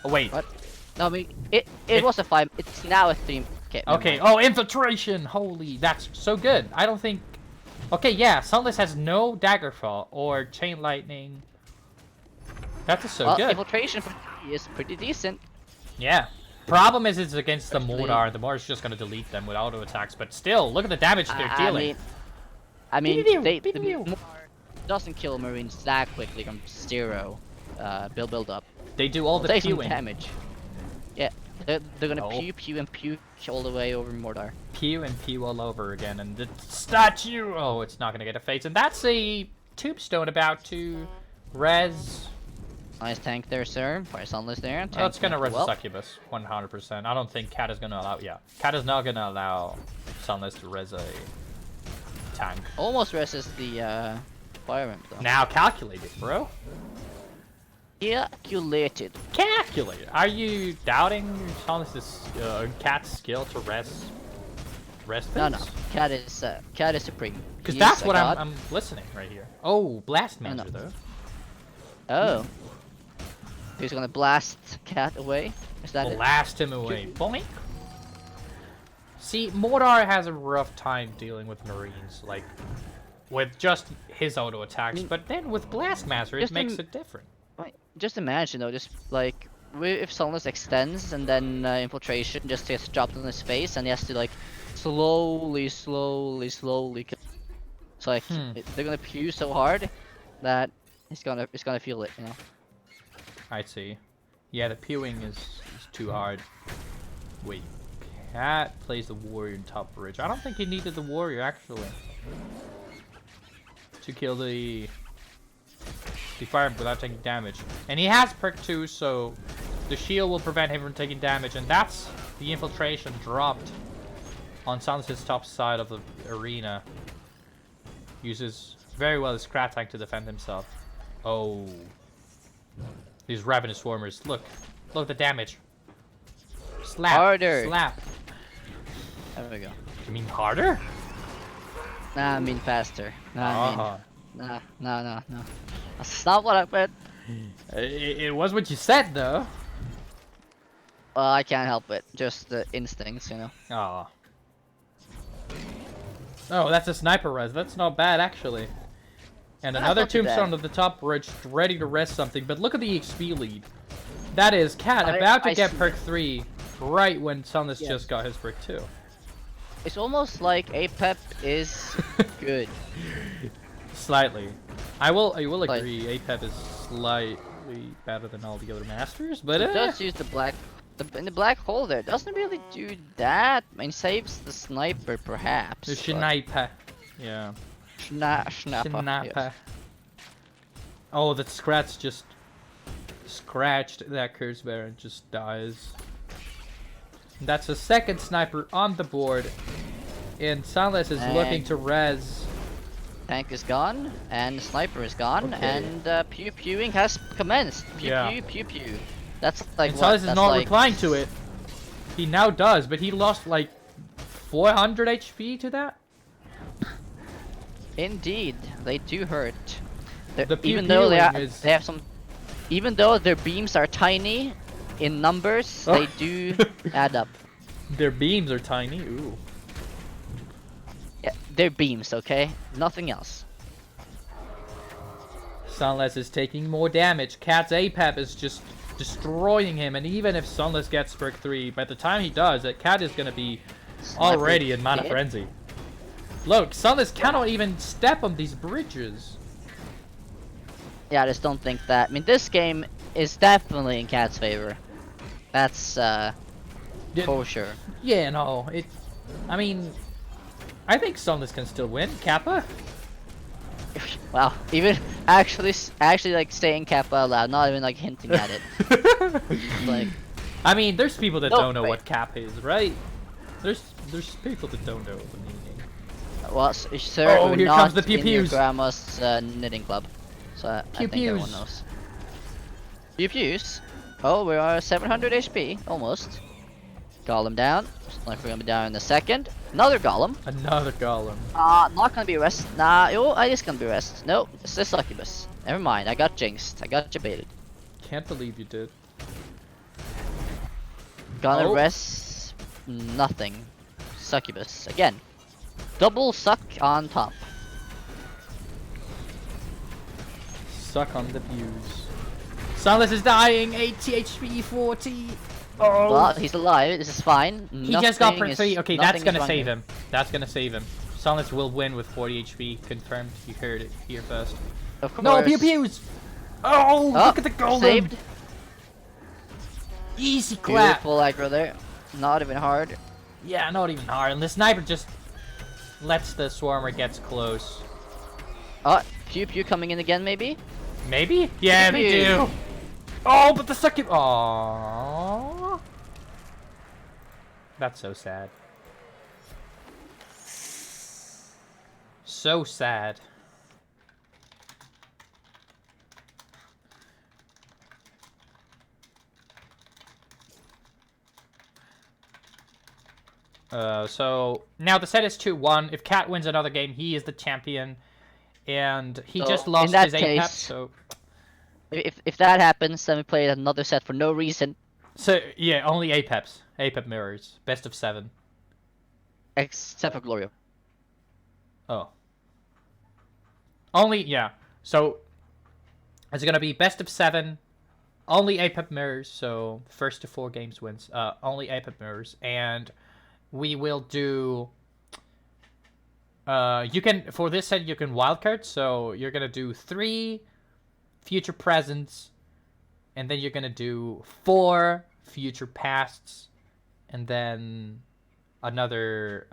Oh, wait. What? No, I mean, it was a 5. It's now a 3. Okay. never Okay, mind. oh, infiltration! Holy, that's so good. I don't think... Okay, yeah, Sunless has no Daggerfall or Chain Lightning. That's so Well, good. infiltration for 3 is pretty decent. Yeah. Problem is it's against the Especially- Mordor. The Mordor's just gonna delete them with auto attacks, but still, look at the damage they're dealing. I mean, the Pew-pew-pew. Mordor doesn't kill Marines that quickly from 0 build up. They do all the Take some pewing. damage. Yeah, they're gonna Oh. pew and pew all the way over Mordor. Pew and pew all over again, and the statue! Oh, it's not gonna get a face, and that's a tombstone about to res... Nice tank there, sir. Fire Sunless there. Oh, it's gonna tank res well. Succubus, 100%. I don't think Cat is gonna allow... Yeah, Cat is not gonna allow Sunless to res a tank. Almost reses the Fire Imp though. Now calculated, bro. Calculated. Calculated. Are you doubting Sunless's Cat's skill to res things? No. Cat is supreme. Because He that's is a what god. I'm listening right here. Oh, Blast No, Master no. though. Oh. He's gonna blast Cat away. Is that it? Blast him away. Boink. See, Mordor has a rough time dealing with Marines, like, with just his auto attacks, but then with Blastmaster, it Just makes im- it different. Wait, just imagine though, just like if Sunless extends and then infiltration just gets dropped on his face and he has to like slowly kill. It's like they're gonna pew so hard that he's gonna feel it, you know. I see. Yeah, the pewing is too hard. Wait, Cat plays the warrior in top bridge. I don't think he needed the warrior actually to kill the fire without taking damage. And he has perk 2, so the shield will prevent him from taking damage, and that's The infiltration dropped on Sunset's top side of the arena. Uses very well his Scrat Tank to defend himself. Oh. These Ravenous Swarmers. Look. Look at the damage. Slap. Harder. Slap. There we go. You mean harder? Nah, I mean faster. Nah, no. That's not what I meant. It was what you said, though. Well, I can't help it. Just the instincts, you know. Aw. Oh, that's a sniper res. That's not bad, actually. And That's another not too tombstone bad. of the top bridge, ready to rest something. But look at the XP lead. That is Cat I- about to I get see perk that. 3 right when Sunless Yes. just got his perk 2. It's almost like Apep is good. Slightly. I will Like- agree, Apep is slightly better than all the other masters, but It does use the black... in the black hole there, doesn't really do that. I mean, saves the sniper, perhaps. the but- sniper. Yeah. Snapper. Sniper. Yes. Oh, that Scratch just scratched that Curse Bear and just dies. That's a second sniper on the board. And Sunless is looking to res. Tank is gone, and the sniper is gone, Okay. and pew-pewing has commenced. Yeah. Pew-pew. That's like And what? Sunless is That's not like... replying to it. He now does, but he lost like 400 HP to that. Indeed, they do hurt. The Even though pew-pewing is- they have some... Even though their beams are tiny, in numbers, Oh. they do add up. Their beams are tiny. Ooh. Yeah, they're beams, okay? Nothing else. Sunless is taking more damage. Cat's Apep is just destroying him, and even if Sunless gets perk 3, by the time he does, that Cat is gonna be already in Mana dead? Frenzy. Look, Sunless cannot even step on these bridges. Yeah, I just don't think that. I mean, this game is definitely in Cat's favor. That's, Yeah, for sure. yeah, no, it... I mean... I think Sunless can still win. Kappa? Wow, even actually like saying Kappa out loud, not even like hinting at it. Like, I mean, there's people that No, don't know wait. what Kappa is, right? There's people that don't know the meaning. well, sir, Oh, we're here not comes the in your pew-pews. grandma's knitting club, so I think everyone Pew-pews. knows. Pew-pews? Oh, we are 700 HP, almost. Golem down. Sniper gonna be down in a second. Another golem. Another golem. Not gonna be rest. Nah, oh, it is gonna be rest. Nope, it's the succubus. Never mind, I got jinxed. I got you baited. Can't believe you did. Gonna Oh. rest. Nothing. Succubus. Again. Double suck on top. Suck on the views. Sunless is dying. 80 HP, 40. Oh. But he's alive. This is fine. He just got perk 3. Okay, that's gonna save him. That's gonna save him. Sunless will win with 40 HP. Confirmed. You heard it here first. Of course. No, pew pews! Oh, look at the golem! Saved. Easy clap! Beautiful aggro there. Not even hard. Yeah, not even hard. And the sniper just lets the swarmer gets close. Oh, pew pew coming in again, maybe? Maybe? Yeah, they Pew. do. Oh, but the second. Aww. That's so sad. So sad. So now the set is 2-1. If Cat wins another game, he is the champion, and he So, just in lost that his Apep. case- So If that happens, then we play another set for no reason, yeah, only Apeps. Apep mirrors. Best of 7. except for Glorio. Oh. Only, yeah. So, it's gonna be best of 7, only Apep mirrors, so first to 4 games wins. Only Apep mirrors, and we will do... you can, for this set, you can wildcard, so you're gonna do 3 future presents, and then you're gonna do 4 future pasts, and then another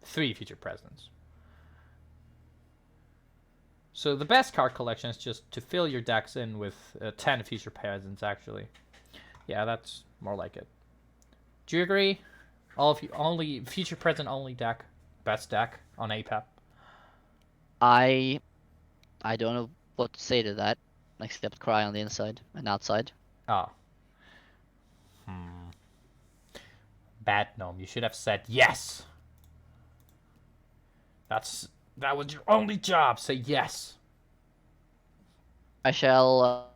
3 future presents. So the best card collection is just to fill your decks in with 10 future presents, actually. Yeah, that's more like it. Do you agree? All of you, only future present only deck, best deck on Apep. I don't know what to say to that, except cry on the inside and outside. Oh. Bad gnome. You should have said yes. That was your only job. Say yes. I shall.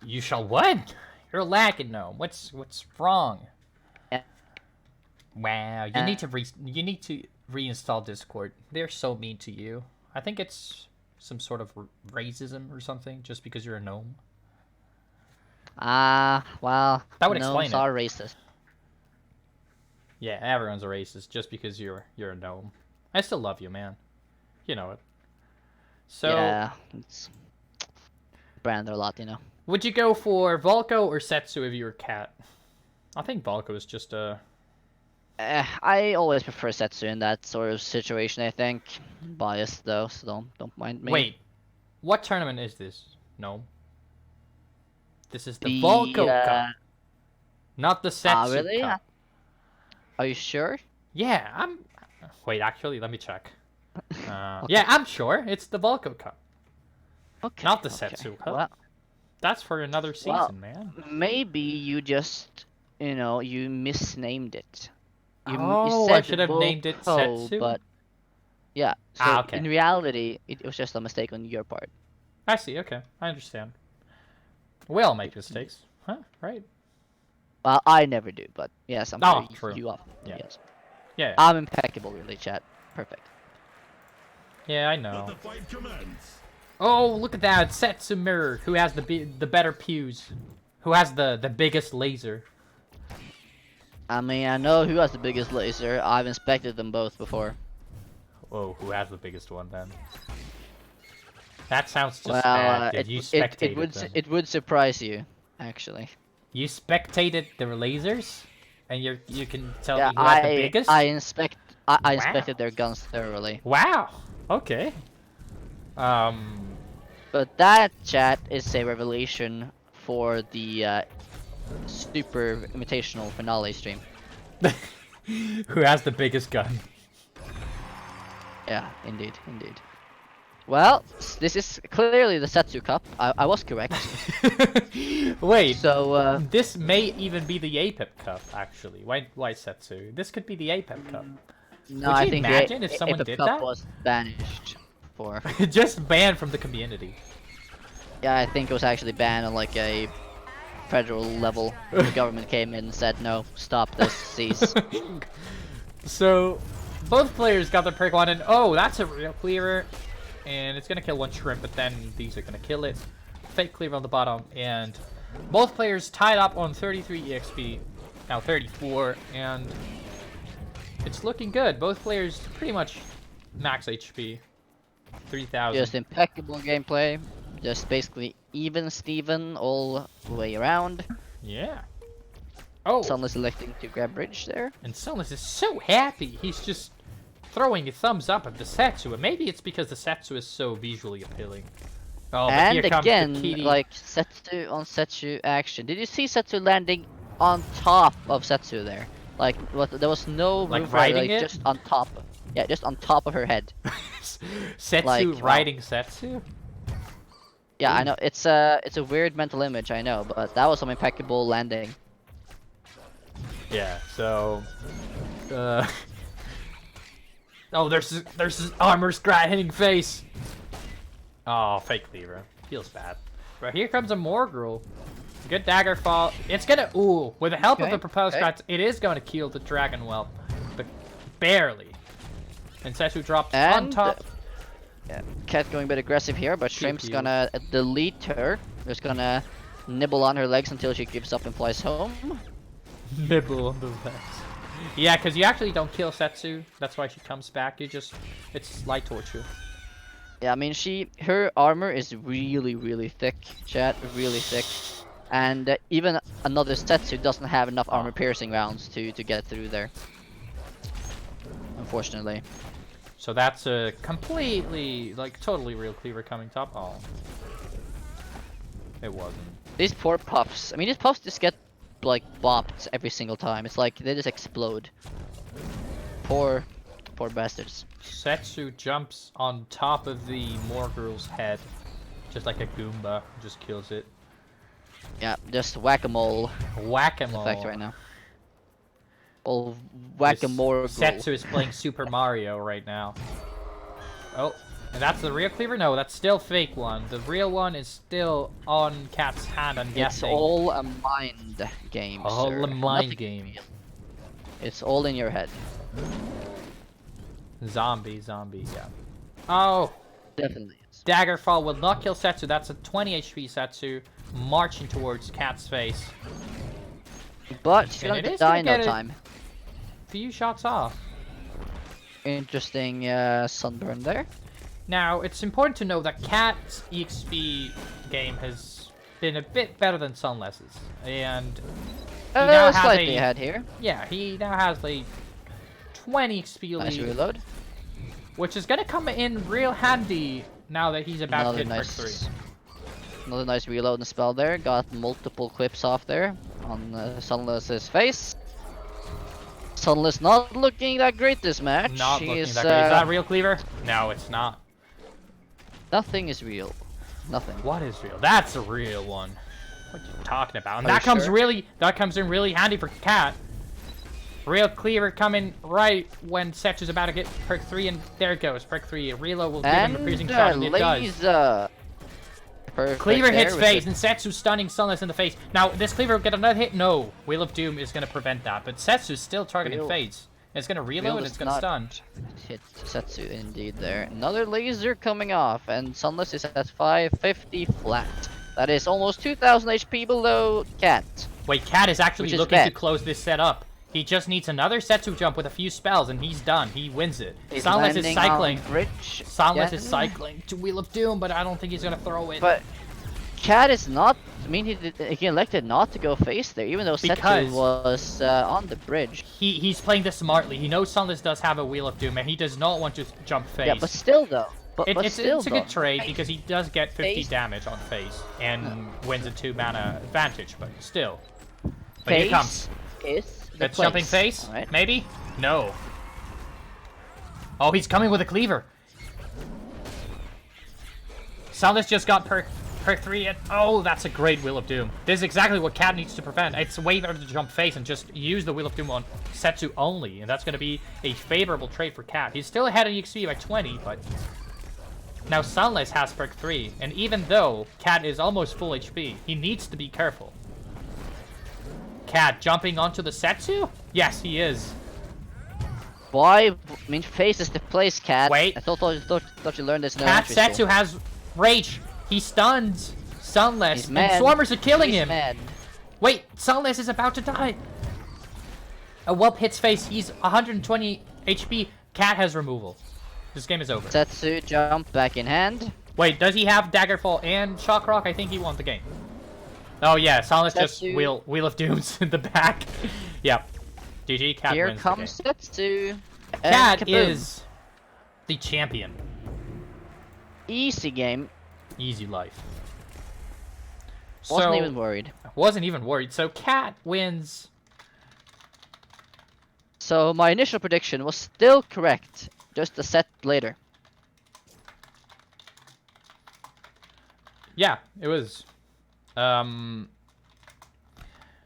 You shall what? You're lagging gnome. What's wrong? Wow. You need to reinstall Discord. They're so mean to you. I think it's some sort of racism or something, just because you're a gnome. Well, That would explain gnomes it. are racist. Yeah, everyone's a racist just because you're a gnome. I still love you, man. You know it. So, Yeah, it's brand a lot, you know. would you go for Volco or Setsu if you were cat? I think Volco is just a... I always prefer Setsu in that sort of situation. I think biased though, so don't mind me. Wait, what tournament is this? No. This is the Volco Cup, not the Setsu really? Cup. Are you sure? Yeah, I'm... Wait, actually, let me check. Yeah, I'm sure. It's the Volco Cup. Okay. Not the okay. Setsu Cup. Well, That's for another season, well, man. maybe you just, you misnamed it. You Oh, said I should have named it Volco, Setsu? But yeah, so okay. in reality, it was just a mistake on your part. I see, okay. I understand. We all make mistakes. Huh? Right? Well, I never do, but yes, I'm Oh, sure true. you are. Yeah. Yes. Yeah. I'm impeccable, really, chat. Perfect. Yeah, I Let know. the fight commence. Oh, look at that. Setsu Mirror, who has the better pews. Who has the biggest laser. I mean, I know who has the biggest laser. I've inspected them both before. Oh, who has the biggest one then? That sounds just Well, bad. Did you spectated them? it would surprise you, actually. You spectated the lasers? And you can tell Yeah, me who has the biggest? I inspected their guns thoroughly. Wow. Okay. But that, chat, is a revelation for the Super Invitational Finale stream. Who has the biggest gun? Yeah, indeed, indeed. Well, this is clearly the Setsu Cup. I was correct. Wait. So, This may even be the Apep Cup, actually. Why Setsu? This could be the Apep Cup. no, Would I you think imagine the if someone Apep did Cup that? was banished for. Just banned from the community. Yeah, I think it was actually banned on like a federal level. The government came in and said, no, stop this, cease. So, both players got their perk one, and oh, that's a real cleaver. And it's gonna kill one shrimp, but then these are gonna kill it. Fake cleaver on the bottom, and both players tied up on 33 EXP, now 34, and it's looking good. Both players pretty much max HP, 3,000. Just impeccable gameplay. Just basically even Steven all the way around. Yeah. Oh, Sunless electing to grab bridge there. and Sunless is so happy. He's just throwing a thumbs up at the Setsu, and maybe it's because the Setsu is so visually appealing. Oh, but And here comes the again, kitty. like Setsu on Setsu action. Did you see Setsu landing on top of Setsu there? Like, there was no Like room for her, riding like, it? just on top. Yeah, just on top of her head. Setsu like, wow. riding Setsu? Yeah, I know. It's a weird mental image, I know, but that was some impeccable landing. Yeah, so... Oh, there's his MrSquid hitting face! Oh, fake cleaver. Feels bad. But here comes a Morgul. Good dagger fall. It's gonna... Ooh, with the help of Okay, the proposed okay. guts, it is going to kill the Dragon Whelp. But barely. And Setsu drops on And, top. Yeah, Cat going a bit aggressive here, but Shrimp's healed. gonna delete her. Just gonna nibble on her legs until she gives up and flies home. Nibble on the legs. Yeah, because you actually don't kill Setsu. That's why she comes back. You just... It's light torture. Yeah, I mean, her armor is really, really thick, chat, really thick. And even another Setsu doesn't have enough armor piercing rounds to get through there. Unfortunately. So that's a completely, like, totally real cleaver coming top. Oh. It wasn't. These poor puffs. I mean, these puffs just get like bopped every single time. It's like they just explode. Poor bastards. Setsu jumps on top of the Morgrul's head, just like a Goomba, just kills it. Yeah, just whack-a-mole Whack-a-mole. effect right now. Oh, whack-a-mole. Setsu is playing Super Mario right now. Oh, and that's the real cleaver? No, that's still fake one. The real one is still on Cat's hand, I'm guessing. It's all a mind game, All sir. a mind Nothing game. real. It's all in your head. Zombie, yeah. Oh, Definitely is. Daggerfall will not kill Setsu. That's a 20 HP Setsu marching towards Cat's face. But she's And gonna it is die in gonna no get time. Few shots off. Interesting sunburn there. Now, it's important to know that Cat's EXP game has been a bit better than Sunless's. And he now has Slightly a... ahead here. Yeah, he now has a 20 XP Nice lead, reload. which is gonna come in real handy now that he's about to hit perk 3. Another nice reload and spell there. Got multiple clips off there on Sunless's face. Sunless not looking that great this match. Not She looking is, that great. Is that real cleaver? No, it's not. Nothing is real. Nothing. What is real? That's a real one. What are you talking about? And Are you that comes sure? that comes in really handy for Cat. Real cleaver coming right when Setsu's about to get perk 3, and there it goes. Perk 3. A reload will give him a freezing shot, and it does. Laser. Perfect Cleaver there hits with face, the- and Setsu's stunning Sunless in the face. Now, this Cleaver will get another hit? No. Wheel of Doom is going to prevent that, but Setsu's still targeting Wheel- face. It's going to Wheel reload, and does it's going to not stun. Hit Setsu indeed there. Another laser coming off, and Sunless is at 550 flat. That is almost 2000 HP below Cat. Wait, Cat is actually Which is looking to bad. close this set up. He just needs another Setsu jump with a few spells, and he's done. He wins it. He's Sunless is landing cycling. on Bridge. Sunless is again. cycling to Wheel of Doom, but I don't think he's going to throw it. But Cat is not. I mean, he elected not to go face there, even though Because- Setsu was on the bridge. He's playing this smartly. He knows Sunless does have a Wheel of Doom, and he does not want to jump face. Yeah, but still though. But It's still a though. good trade because he does get 50 Face. damage on face and wins a 2 mana advantage, but still. But Face here comes. is the That's jumping place. face? Alright. Maybe? No. Oh, he's coming with a cleaver. Sunless just got perk 3 and oh, that's a great Wheel of Doom. This is exactly what Cat needs to prevent. It's way better to jump face and just use the Wheel of Doom on Setsu only, and that's going to be a favorable trade for Cat. He's still ahead of EXP by 20, but now Sunless has perk 3, and even though Cat is almost full HP, he needs to be careful. Cat jumping onto the Setsu? Yes, he is. Why? I mean, face is the place, Cat. Wait. I thought you learned this in Cat elementary Setsu school. has rage. He stuns Sunless, He's and mad. Swarmers are killing He's him. Mad. Wait, Sunless is about to die. A whelp hits face. He's 120 HP. Cat has removal. This game is over. Setsu jump back in hand. Wait, does he have Daggerfall and Shock Rock? I think he won the game. Oh yeah, Sunless just Setsu. Wheel of Dooms in the back. Yep. GG, Cat Here wins comes the game. Setsu. And Cat kaboom. is the champion. Easy game. Easy life. Wasn't So- even worried. Wasn't even worried. So Cat wins. So my initial prediction was still correct, just a set later. Yeah, it was.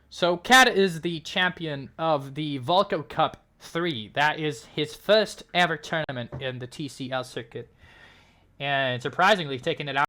So Cat is the champion of the Volco Cup 3. That is his first ever tournament in the TCL circuit. And surprisingly, taking it out